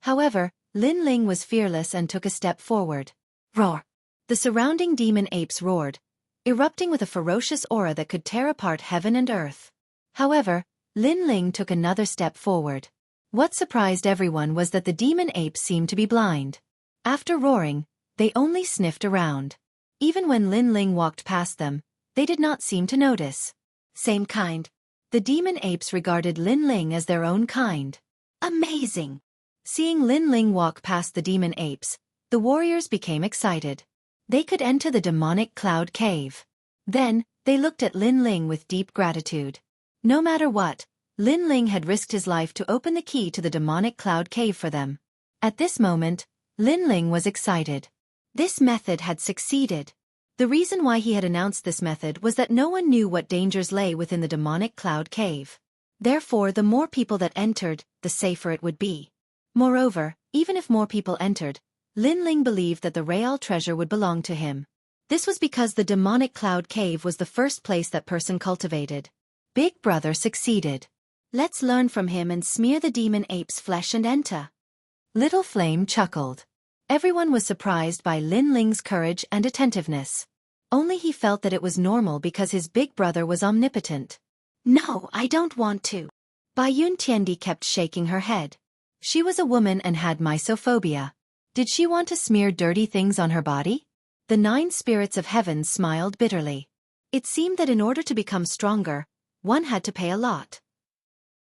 However, Lin Ling was fearless and took a step forward. Roar! The surrounding demon apes roared, erupting with a ferocious aura that could tear apart heaven and earth. However, Lin Ling took another step forward. What surprised everyone was that the demon apes seemed to be blind. After roaring, they only sniffed around. Even when Lin Ling walked past them, they did not seem to notice. Same kind. The demon apes regarded Lin Ling as their own kind. Amazing! Seeing Lin Ling walk past the demon apes, the warriors became excited. They could enter the demonic cloud cave. Then, they looked at Lin Ling with deep gratitude. No matter what, Lin Ling had risked his life to open the key to the demonic cloud cave for them. At this moment, Lin Ling was excited. This method had succeeded. The reason why he had announced this method was that no one knew what dangers lay within the demonic cloud cave. Therefore, the more people that entered, the safer it would be. Moreover, even if more people entered, Lin Ling believed that the real treasure would belong to him. This was because the demonic cloud cave was the first place that person cultivated. Big Brother succeeded. Let's learn from him and smear the demon ape's flesh and enter. Little Flame chuckled. Everyone was surprised by Lin Ling's courage and attentiveness. Only he felt that it was normal because his big brother was omnipotent. No, I don't want to. Bai Yun Tiandi kept shaking her head. She was a woman and had mysophobia. Did she want to smear dirty things on her body? The 9 spirits of heaven smiled bitterly. It seemed that in order to become stronger, one had to pay a lot.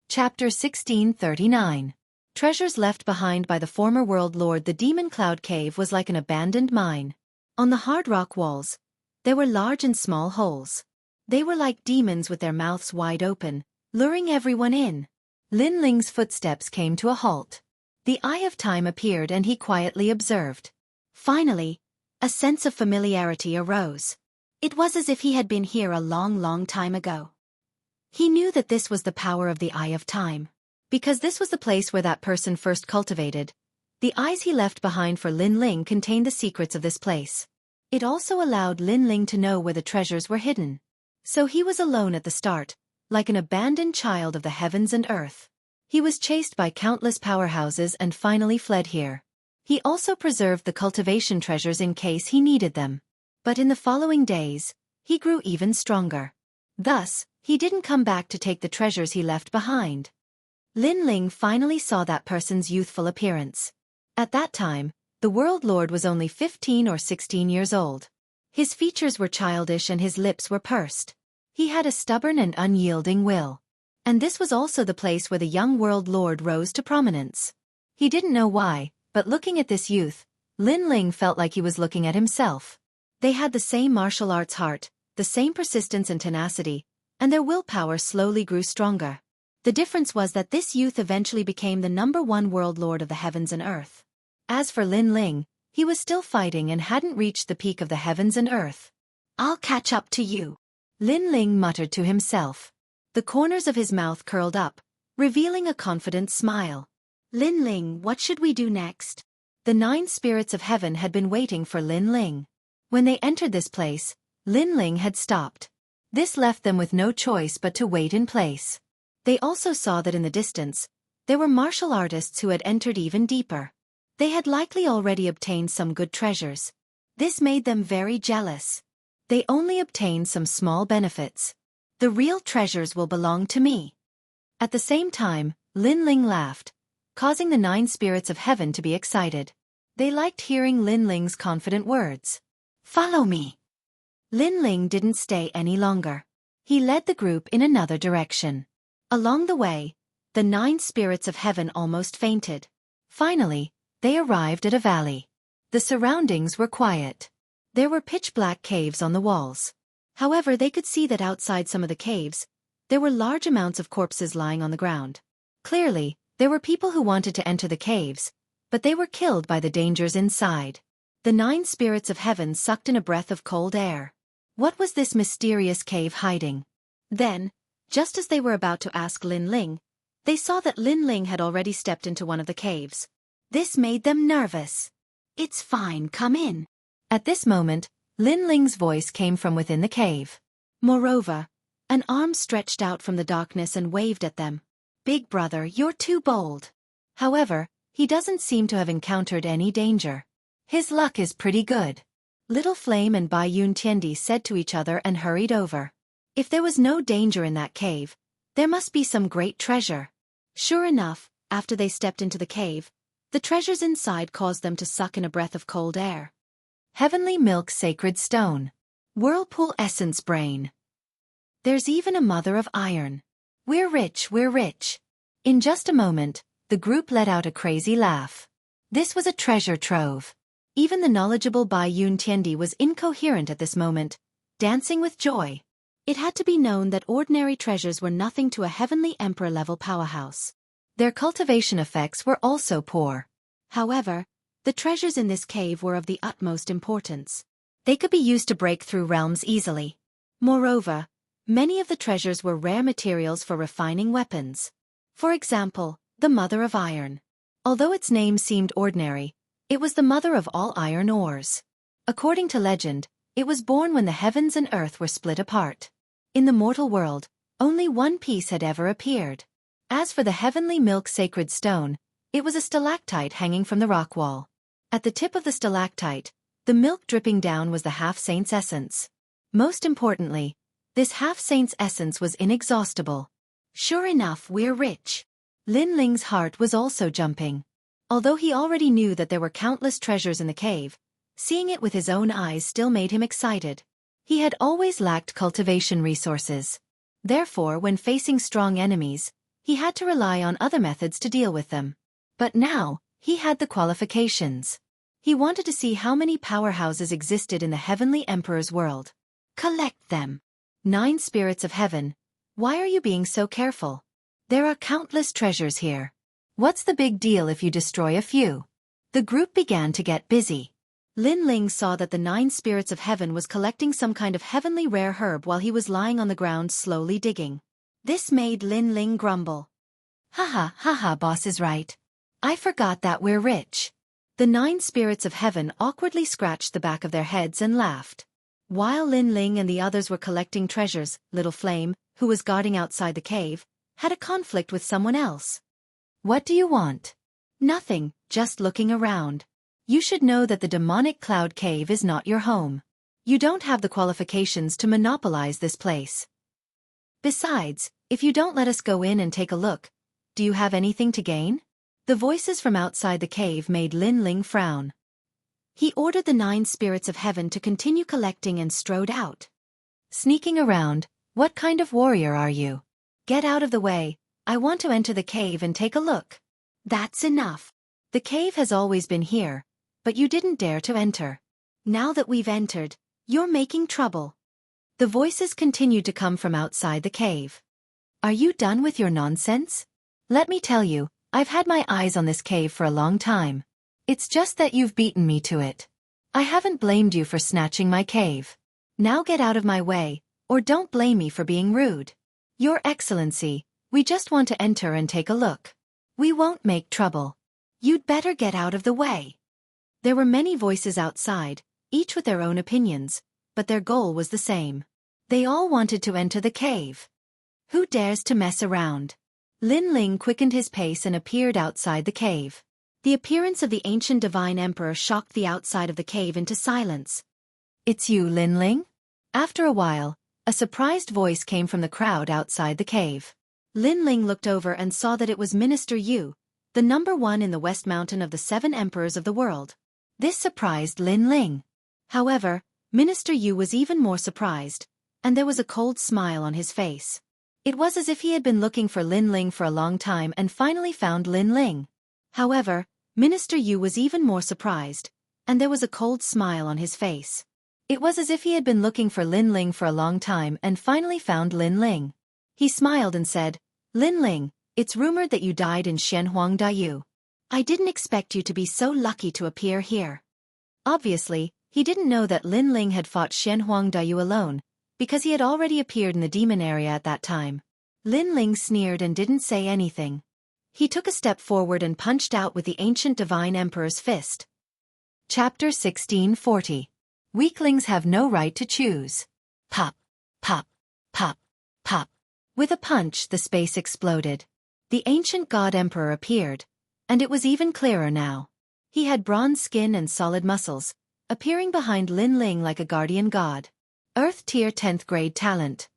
Chapter 1639. Treasures left behind by the former world lord. The demon cloud cave was like an abandoned mine. On the hard rock walls, there were large and small holes. They were like demons with their mouths wide open, luring everyone in. Lin Ling's footsteps came to a halt. The Eye of Time appeared and he quietly observed. Finally, a sense of familiarity arose. It was as if he had been here a long time ago. He knew that this was the power of the Eye of Time. Because this was the place where that person first cultivated, the eyes he left behind for Lin Ling contained the secrets of this place. It also allowed Lin Ling to know where the treasures were hidden. So he was alone at the start, like an abandoned child of the heavens and earth. He was chased by countless powerhouses and finally fled here. He also preserved the cultivation treasures in case he needed them. But in the following days, he grew even stronger. Thus, he didn't come back to take the treasures he left behind. Lin Ling finally saw that person's youthful appearance. At that time, The World Lord was only 15 or 16 years old. His features were childish and his lips were pursed. He had a stubborn and unyielding will. And this was also the place where the young World Lord rose to prominence. He didn't know why, but looking at this youth, Lin Ling felt like he was looking at himself. They had the same martial arts heart, the same persistence and tenacity, and their willpower slowly grew stronger. The difference was that this youth eventually became the #1 World Lord of the heavens and earth. As for Lin Ling, he was still fighting and hadn't reached the peak of the heavens and earth. "I'll catch up to you," Lin Ling muttered to himself. The corners of his mouth curled up, revealing a confident smile. "Lin Ling, what should we do next?" The 9 spirits of heaven had been waiting for Lin Ling. When they entered this place, Lin Ling had stopped. This left them with no choice but to wait in place. They also saw that in the distance, there were martial artists who had entered even deeper. They had likely already obtained some good treasures. This made them very jealous. They only obtained some small benefits. "The real treasures will belong to me." At the same time, Lin Ling laughed, causing the 9 spirits of heaven to be excited. They liked hearing Lin Ling's confident words. "Follow me." Lin Ling didn't stay any longer. He led the group in another direction. Along the way, the 9 spirits of heaven almost fainted. Finally, they arrived at a valley. The surroundings were quiet. There were pitch-black caves on the walls. However, they could see that outside some of the caves, there were large amounts of corpses lying on the ground. Clearly, there were people who wanted to enter the caves, but they were killed by the dangers inside. The 9 spirits of heaven sucked in a breath of cold air. What was this mysterious cave hiding? Then, just as they were about to ask Lin Ling, they saw that Lin Ling had already stepped into one of the caves. This made them nervous. "It's fine, come in." At this moment, Lin Ling's voice came from within the cave. Moreover, an arm stretched out from the darkness and waved at them. "Big brother, you're too bold." However, he doesn't seem to have encountered any danger. His luck is pretty good. Little Flame and Bai Yun Tiendi said to each other and hurried over. If there was no danger in that cave, there must be some great treasure. Sure enough, after they stepped into the cave, the treasures inside caused them to suck in a breath of cold air. Heavenly Milk Sacred Stone. Whirlpool Essence Brain. There's even a Mother of Iron. We're rich, we're rich. In just a moment, the group let out a crazy laugh. This was a treasure trove. Even the knowledgeable Bai Yun Tiendi was incoherent at this moment, dancing with joy. It had to be known that ordinary treasures were nothing to a heavenly emperor-level powerhouse. Their cultivation effects were also poor. However, the treasures in this cave were of the utmost importance. They could be used to break through realms easily. Moreover, many of the treasures were rare materials for refining weapons. For example, the Mother of Iron. Although its name seemed ordinary, it was the mother of all iron ores. According to legend, it was born when the heavens and earth were split apart. In the mortal world, only one piece had ever appeared. As for the heavenly milk sacred stone, it was a stalactite hanging from the rock wall. At the tip of the stalactite, the milk dripping down was the half-saint's essence. Most importantly, this half-saint's essence was inexhaustible. Sure enough, we're rich. Lin Ling's heart was also jumping. Although he already knew that there were countless treasures in the cave, seeing it with his own eyes still made him excited. He had always lacked cultivation resources. Therefore, when facing strong enemies, he had to rely on other methods to deal with them. But now, he had the qualifications. He wanted to see how many powerhouses existed in the Heavenly Emperor's world. Collect them. 9 spirits of heaven, why are you being so careful? There are countless treasures here. What's the big deal if you destroy a few? The group began to get busy. Lin Ling saw that the 9 spirits of heaven was collecting some kind of heavenly rare herb while he was lying on the ground slowly digging. This made Lin Ling grumble. Haha, boss is right. I forgot that we're rich. The 9 spirits of heaven awkwardly scratched the back of their heads and laughed. While Lin Ling and the others were collecting treasures, Little Flame, who was guarding outside the cave, had a conflict with someone else. What do you want? Nothing, just looking around. You should know that the demonic cloud cave is not your home. You don't have the qualifications to monopolize this place. Besides, if you don't let us go in and take a look, do you have anything to gain? The voices from outside the cave made Lin Ling frown. He ordered the 9 spirits of heaven to continue collecting and strode out. Sneaking around, what kind of warrior are you? Get out of the way, I want to enter the cave and take a look. That's enough. The cave has always been here, but you didn't dare to enter. Now that we've entered, you're making trouble. The voices continued to come from outside the cave. Are you done with your nonsense? Let me tell you, I've had my eyes on this cave for a long time. It's just that you've beaten me to it. I haven't blamed you for snatching my cave. Now get out of my way, or don't blame me for being rude. Your Excellency, we just want to enter and take a look. We won't make trouble. You'd better get out of the way. There were many voices outside, each with their own opinions, but their goal was the same. They all wanted to enter the cave. Who dares to mess around? Lin Ling quickened his pace and appeared outside the cave. The appearance of the ancient divine emperor shocked the outside of the cave into silence. It's you, Lin Ling? After a while, a surprised voice came from the crowd outside the cave. Lin Ling looked over and saw that it was Minister Yu, the number 1 in the West Mountain of the 7 emperors of the world. This surprised Lin Ling. However, Minister Yu was even more surprised, and there was a cold smile on his face. It was as if he had been looking for Lin Ling for a long time and finally found Lin Ling. However, Minister Yu was even more surprised, and there was a cold smile on his face. It was as if he had been looking for Lin Ling for a long time and finally found Lin Ling. He smiled and said, Lin Ling, it's rumored that you died in Xianxia. I didn't expect you to be so lucky to appear here. Obviously, he didn't know that Lin Ling had fought Xianxia alone, because he had already appeared in the demon area at that time. Lin Ling sneered and didn't say anything. He took a step forward and punched out with the ancient divine emperor's fist. Chapter 1640. Weaklings have no right to choose. Pop, pop, pop, pop. With a punch, the space exploded. The ancient god emperor appeared, and it was even clearer now. He had bronze skin and solid muscles, appearing behind Lin Ling like a guardian god. Earth Tier 10th grade talent.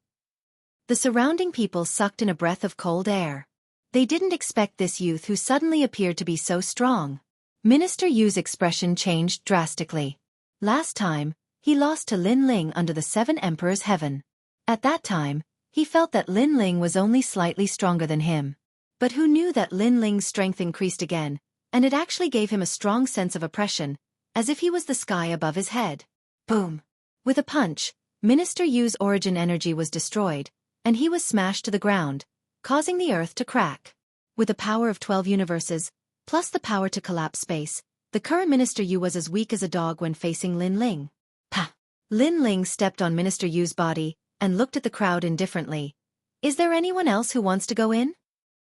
The surrounding people sucked in a breath of cold air. They didn't expect this youth who suddenly appeared to be so strong. Minister Yu's expression changed drastically. Last time, he lost to Lin Ling under the 7 Emperors' Heaven. At that time, he felt that Lin Ling was only slightly stronger than him. But who knew that Lin Ling's strength increased again, and it actually gave him a strong sense of oppression, as if he was the sky above his head. Boom! With a punch, Minister Yu's origin energy was destroyed, and he was smashed to the ground, causing the earth to crack. With the power of 12 universes, plus the power to collapse space, the current Minister Yu was as weak as a dog when facing Lin Ling. Pah! Lin Ling stepped on Minister Yu's body, and looked at the crowd indifferently. Is there anyone else who wants to go in?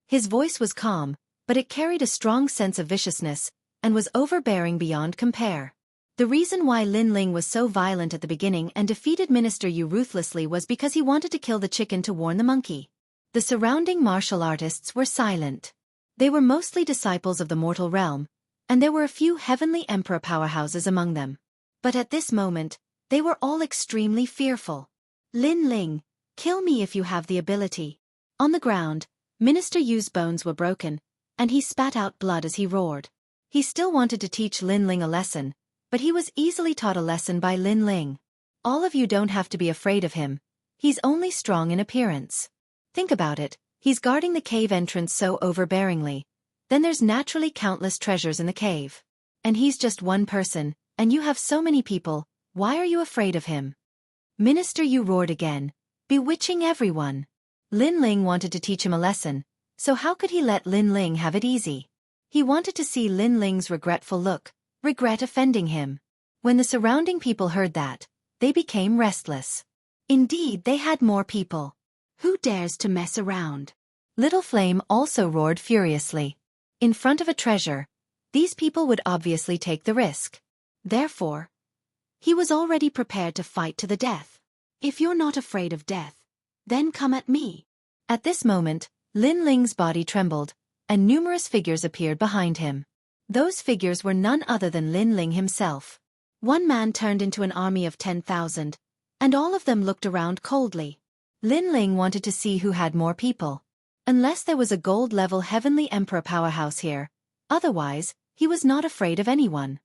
His voice was calm, but it carried a strong sense of viciousness, and was overbearing beyond compare. The reason why Lin Ling was so violent at the beginning and defeated Minister Yu ruthlessly was because he wanted to kill the chicken to warn the monkey. The surrounding martial artists were silent. They were mostly disciples of the mortal realm, and there were a few heavenly emperor powerhouses among them. But at this moment, they were all extremely fearful. Lin Ling, kill me if you have the ability. On the ground, Minister Yu's bones were broken, and he spat out blood as he roared. He still wanted to teach Lin Ling a lesson, but he was easily taught a lesson by Lin Ling. All of you don't have to be afraid of him. He's only strong in appearance. Think about it, he's guarding the cave entrance so overbearingly. Then there's naturally countless treasures in the cave. And he's just one person, and you have so many people, why are you afraid of him? Minister Yu roared again, bewitching everyone. Lin Ling wanted to teach him a lesson, so how could he let Lin Ling have it easy? He wanted to see Lin Ling's regretful look, regret offending him. When the surrounding people heard that, they became restless. Indeed, they had more people. Who dares to mess around? Little Flame also roared furiously. In front of a treasure, these people would obviously take the risk. Therefore, he was already prepared to fight to the death. If you're not afraid of death, then come at me. At this moment, Lin Ling's body trembled, and numerous figures appeared behind him. Those figures were none other than Lin Ling himself. One man turned into an army of 10,000, and all of them looked around coldly. Lin Ling wanted to see who had more people. Unless there was a gold-level heavenly emperor powerhouse here, otherwise, he was not afraid of anyone.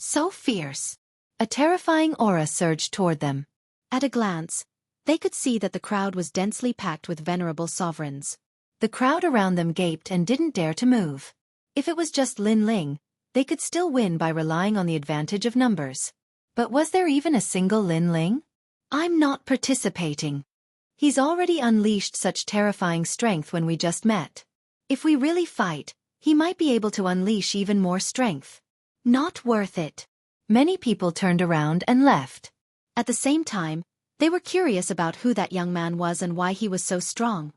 So fierce. A terrifying aura surged toward them. At a glance, they could see that the crowd was densely packed with venerable sovereigns. The crowd around them gaped and didn't dare to move. If it was just Lin Ling, they could still win by relying on the advantage of numbers. But was there even a single Lin Ling? I'm not participating. He's already unleashed such terrifying strength when we just met. If we really fight, he might be able to unleash even more strength. Not worth it. Many people turned around and left. At the same time, they were curious about who that young man was and why he was so strong.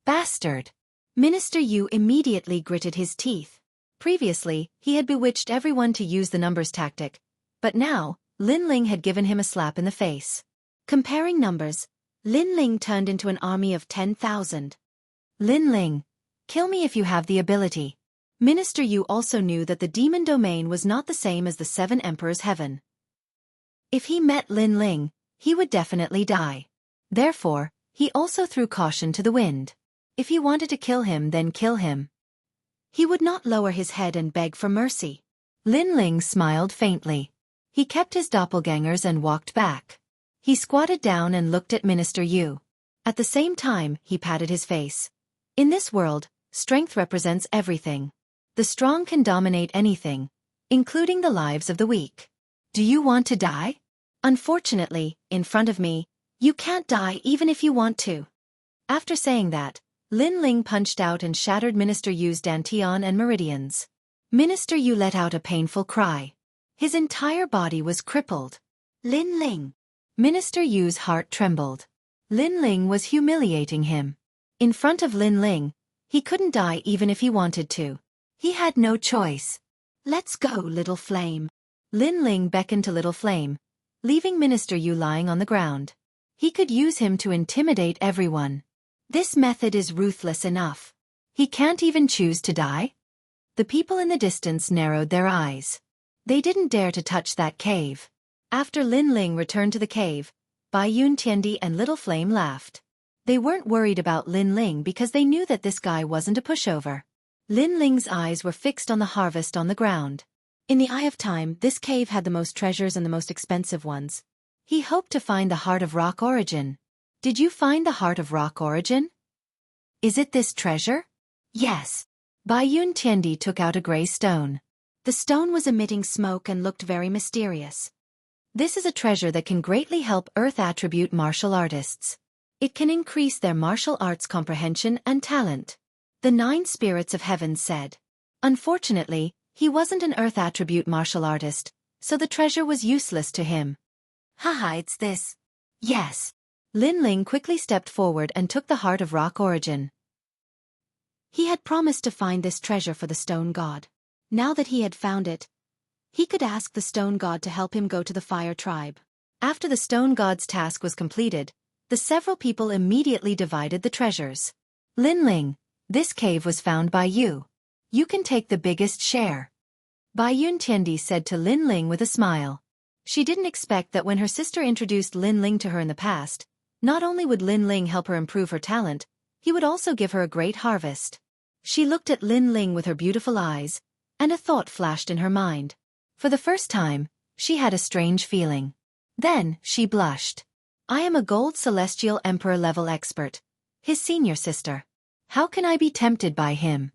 Bastard! Minister Yu immediately gritted his teeth. Previously, he had bewitched everyone to use the numbers tactic, but now, Lin Ling had given him a slap in the face. Comparing numbers, Lin Ling turned into an army of 10,000. Lin Ling, kill me if you have the ability. Minister Yu also knew that the demon domain was not the same as the Seven Emperors' Heaven. If he met Lin Ling, he would definitely die. Therefore, he also threw caution to the wind. If he wanted to kill him, then kill him. He would not lower his head and beg for mercy. Lin Ling smiled faintly. He kept his doppelgangers and walked back. He squatted down and looked at Minister Yu. At the same time, he patted his face. In this world, strength represents everything. The strong can dominate anything, including the lives of the weak. Do you want to die? Unfortunately, in front of me, you can't die even if you want to. After saying that, Lin Ling punched out and shattered Minister Yu's dantian and meridians. Minister Yu let out a painful cry. His entire body was crippled. Lin Ling. Minister Yu's heart trembled. Lin Ling was humiliating him. In front of Lin Ling, he couldn't die even if he wanted to. He had no choice. Let's go, Little Flame. Lin Ling beckoned to Little Flame, leaving Minister Yu lying on the ground. He could use him to intimidate everyone. This method is ruthless enough. He can't even choose to die? The people in the distance narrowed their eyes. They didn't dare to touch that cave. After Lin Ling returned to the cave, Bai Yun Tiandi and Little Flame laughed. They weren't worried about Lin Ling because they knew that this guy wasn't a pushover. Lin Ling's eyes were fixed on the harvest on the ground. In the eye of time, this cave had the most treasures and the most expensive ones. He hoped to find the Heart of Rock Origin. Did you find the Heart of Rock Origin? Is it this treasure? Yes. Bai Yun Tiandi took out a gray stone. The stone was emitting smoke and looked very mysterious. This is a treasure that can greatly help Earth attribute martial artists. It can increase their martial arts comprehension and talent. The 9 spirits of heaven said. Unfortunately, he wasn't an Earth attribute martial artist, so the treasure was useless to him. Haha, it's this. Yes. Lin Ling quickly stepped forward and took the Heart of Rock Origin. He had promised to find this treasure for the Stone God. Now that he had found it, he could ask the Stone God to help him go to the Fire Tribe. After the Stone God's task was completed, the several people immediately divided the treasures. Lin Ling, this cave was found by you. You can take the biggest share. Bai Yun Tiandi said to Lin Ling with a smile. She didn't expect that when her sister introduced Lin Ling to her in the past, not only would Lin Ling help her improve her talent, he would also give her a great harvest. She looked at Lin Ling with her beautiful eyes, and a thought flashed in her mind. For the first time, she had a strange feeling. Then, she blushed. I am a Gold Celestial Emperor level expert, his senior sister. How can I be tempted by him?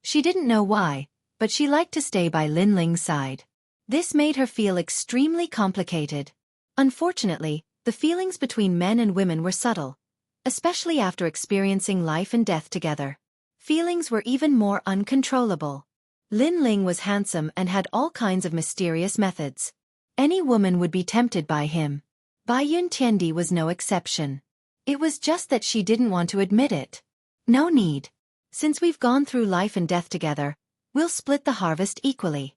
She didn't know why, but she liked to stay by Lin Ling's side. This made her feel extremely complicated. Unfortunately, the feelings between men and women were subtle, especially after experiencing life and death together. Feelings were even more uncontrollable. Lin Ling was handsome and had all kinds of mysterious methods. Any woman would be tempted by him. Bai Yun Tiandi was no exception. It was just that she didn't want to admit it. No need. Since we've gone through life and death together, we'll split the harvest equally.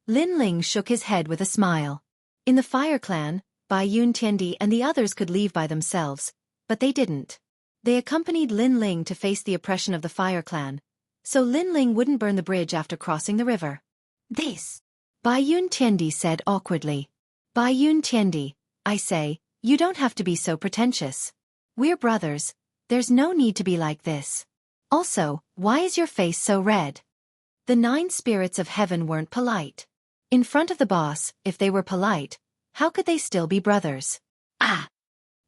Lin Ling shook his head with a smile. In the Fire Clan, Bai Yun Tiandi and the others could leave by themselves, but they didn't. They accompanied Lin Ling to face the oppression of the Fire Clan, so Lin Ling wouldn't burn the bridge after crossing the river. This, Bai Yun Tiandi said awkwardly. Bai Yun Tiandi, I say, you don't have to be so pretentious. We're brothers, there's no need to be like this. Also, why is your face so red? The 9 spirits of heaven weren't polite. In front of the boss, if they were polite, how could they still be brothers? Ah!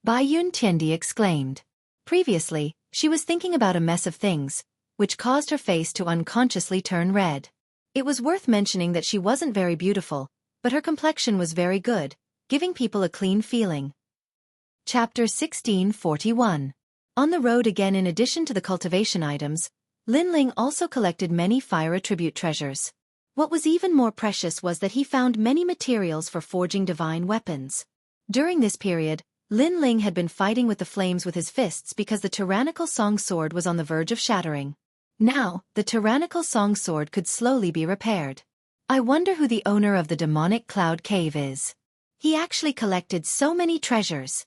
Bai Yun Tiandi exclaimed. Previously, she was thinking about a mess of things, which caused her face to unconsciously turn red. It was worth mentioning that she wasn't very beautiful, but her complexion was very good, giving people a clean feeling. Chapter 1641. On the road again. In addition to the cultivation items, Lin Ling also collected many fire attribute treasures. What was even more precious was that he found many materials for forging divine weapons. During this period, Lin Ling had been fighting with the flames with his fists because the tyrannical song sword was on the verge of shattering. Now, the tyrannical song sword could slowly be repaired. I wonder who the owner of the demonic cloud cave is. He actually collected so many treasures.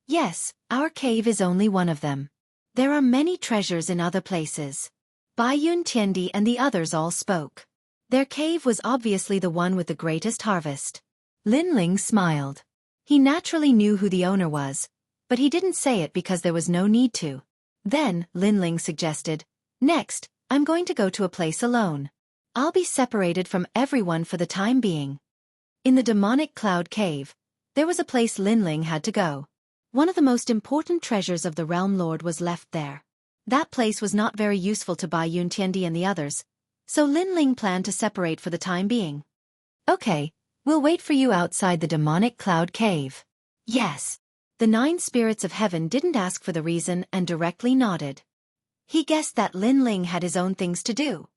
Yes, our cave is only one of them. There are many treasures in other places. Bai Yun Tiandi and the others all spoke. Their cave was obviously the one with the greatest harvest. Lin Ling smiled. He naturally knew who the owner was, but he didn't say it because there was no need to. Then, Lin Ling suggested, "Next, I'm going to go to a place alone. I'll be separated from everyone for the time being." In the demonic cloud cave, there was a place Lin Ling had to go. One of the most important treasures of the Realm Lord was left there. That place was not very useful to Bai Yun Tiandi and the others, so Lin Ling planned to separate for the time being. "Okay, we'll wait for you outside the demonic cloud cave." Yes. The 9 spirits of heaven didn't ask for the reason and directly nodded. He guessed that Lin Ling had his own things to do.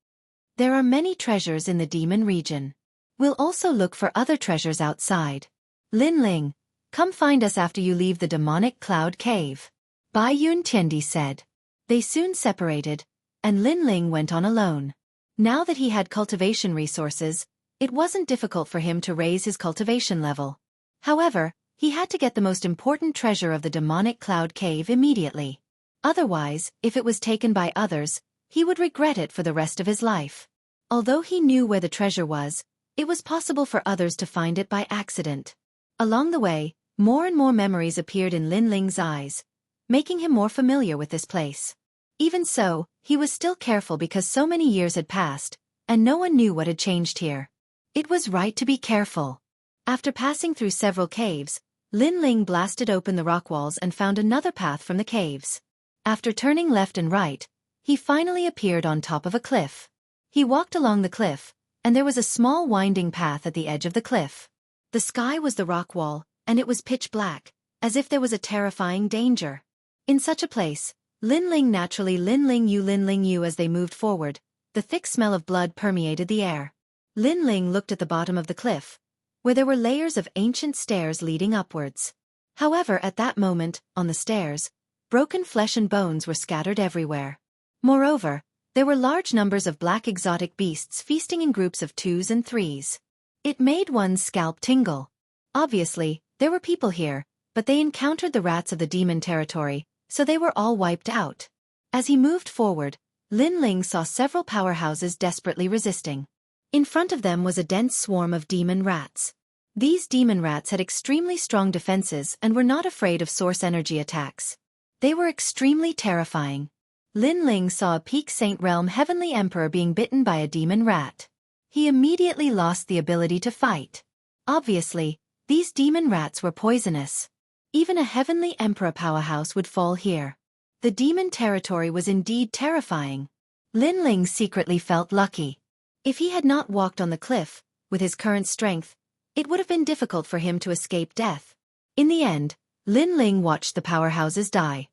There are many treasures in the demon region. We'll also look for other treasures outside. Lin Ling, come find us after you leave the demonic cloud cave, Bai Yun Tiandi said. They soon separated, and Lin Ling went on alone. Now that he had cultivation resources, it wasn't difficult for him to raise his cultivation level. However, he had to get the most important treasure of the demonic cloud cave immediately. Otherwise, if it was taken by others, he would regret it for the rest of his life. Although he knew where the treasure was, it was possible for others to find it by accident. Along the way, more and more memories appeared in Lin Ling's eyes, making him more familiar with this place. Even so, he was still careful because so many years had passed, and no one knew what had changed here. It was right to be careful. After passing through several caves, Lin Ling blasted open the rock walls and found another path from the caves. After turning left and right, he finally appeared on top of a cliff. He walked along the cliff, and there was a small winding path at the edge of the cliff. The sky was the rock wall, and it was pitch black, as if there was a terrifying danger. In such a place, Lin Ling you as they moved forward, the thick smell of blood permeated the air. Lin Ling looked at the bottom of the cliff, where there were layers of ancient stairs leading upwards. However, at that moment, on the stairs, broken flesh and bones were scattered everywhere. Moreover, there were large numbers of black exotic beasts feasting in groups of 2s and 3s. It made one's scalp tingle. Obviously, there were people here, but they encountered the rats of the demon territory, so they were all wiped out. As he moved forward, Lin Ling saw several powerhouses desperately resisting. In front of them was a dense swarm of demon rats. These demon rats had extremely strong defenses and were not afraid of source energy attacks. They were extremely terrifying. Lin Ling saw a Peak Saint Realm Heavenly Emperor being bitten by a demon rat. He immediately lost the ability to fight. Obviously, these demon rats were poisonous. Even a Heavenly Emperor powerhouse would fall here. The demon territory was indeed terrifying. Lin Ling secretly felt lucky. If he had not walked on the cliff, with his current strength, it would have been difficult for him to escape death. In the end, Lin Ling watched the powerhouses die.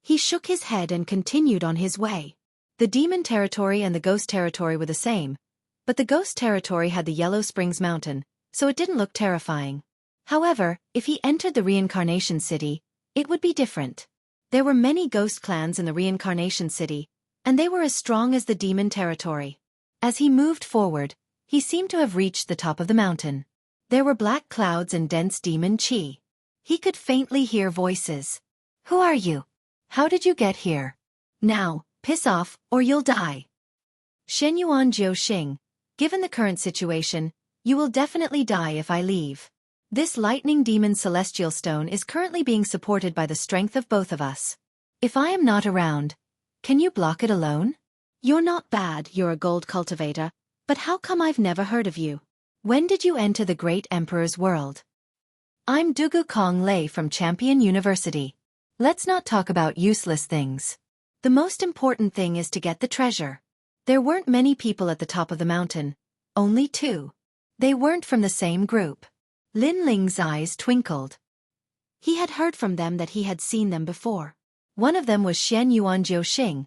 He shook his head and continued on his way. The demon territory and the ghost territory were the same, but the ghost territory had the Yellow Springs Mountain, so it didn't look terrifying. However, if he entered the Reincarnation City, it would be different. There were many ghost clans in the Reincarnation City, and they were as strong as the demon territory. As he moved forward, he seemed to have reached the top of the mountain. There were black clouds and dense demon chi. He could faintly hear voices. "Who are you? How did you get here? Now, piss off, or you'll die." Shenyuan Jiuxing, given the current situation, you will definitely die if I leave. This lightning demon celestial stone is currently being supported by the strength of both of us. If I am not around, can you block it alone? You're not bad, you're a gold cultivator, But how come I've never heard of you? When did you enter the great emperor's world? I'm Dugu Kong Lei from Champion University. Let's not talk about useless things. The most important thing is to get the treasure. There weren't many people at the top of the mountain. Only 2. They weren't from the same group. Lin Ling's eyes twinkled. He had heard from them that he had seen them before. One of them was Xianyuan Jiuxing.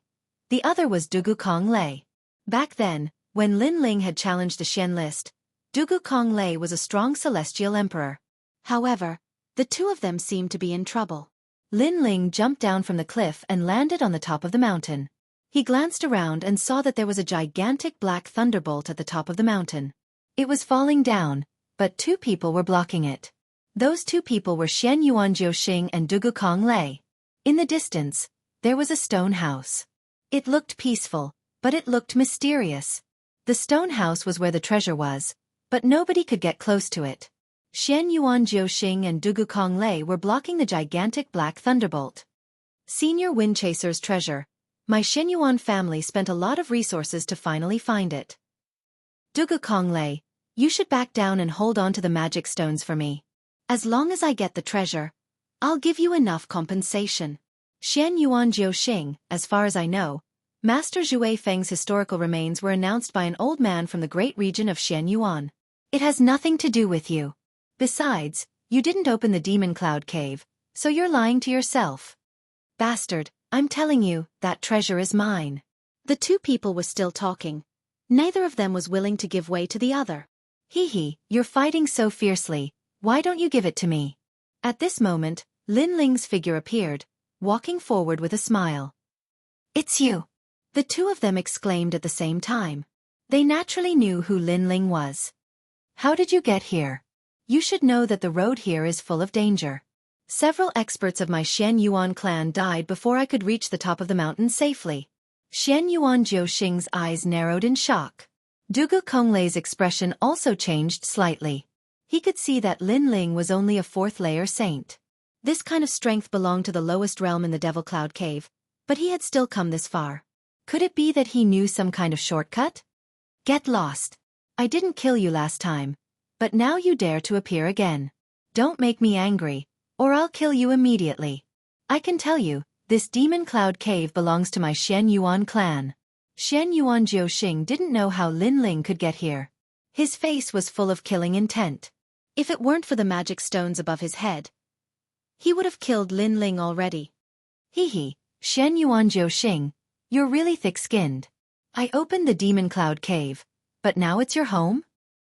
The other was Dugu Kong Lei. Back then, when Lin Ling had challenged the Xian list, Dugu Kong Lei was a strong celestial emperor. However, the 2 of them seemed to be in trouble. Lin Ling jumped down from the cliff and landed on the top of the mountain. He glanced around and saw that there was a gigantic black thunderbolt at the top of the mountain. It was falling down, but 2 people were blocking it. Those 2 people were Xianyuan Jiuxing and Dugu Kong Lei. In the distance, there was a stone house. It looked peaceful, but it looked mysterious. The stone house was where the treasure was, but nobody could get close to it. Xianyuan Jiuxing and Dugu Kong Lei were blocking the gigantic black thunderbolt. Senior Windchaser's treasure. My Xianyuan family spent a lot of resources to finally find it. Dugu Kong Lei, you should back down and hold on to the magic stones for me. As long as I get the treasure, I'll give you enough compensation. Xianyuan Jiuxing, as far as I know, Master Zhui Feng's historical remains were announced by an old man from the great region of Xianyuan. It has nothing to do with you. Besides, you didn't open the demon cloud cave, so you're lying to yourself. Bastard, I'm telling you, that treasure is mine. The 2 people were still talking. Neither of them was willing to give way to the other. Hee, you're fighting so fiercely, why don't you give it to me? At this moment, Lin Ling's figure appeared, walking forward with a smile. It's you! The 2 of them exclaimed at the same time. They naturally knew who Lin Ling was. How did you get here? You should know that the road here is full of danger. Several experts of my Xianyuan clan died before I could reach the top of the mountain safely. Xianyuan Jiuxing's eyes narrowed in shock. Dugu Kong Lei's expression also changed slightly. He could see that Lin Ling was only a 4th-layer saint. This kind of strength belonged to the lowest realm in the Devil Cloud Cave, but he had still come this far. Could it be that he knew some kind of shortcut? Get lost. I didn't kill you last time. But now you dare to appear again. Don't make me angry, or I'll kill you immediately. I can tell you, this Demon Cloud Cave belongs to my Xianyuan clan. Xianyuan Jiuxing didn't know how Lin Ling could get here. His face was full of killing intent. If it weren't for the magic stones above his head, he would have killed Lin Ling already. Hee, Xianyuan Jiuxing, you're really thick-skinned. I opened the Demon Cloud Cave, but now it's your home?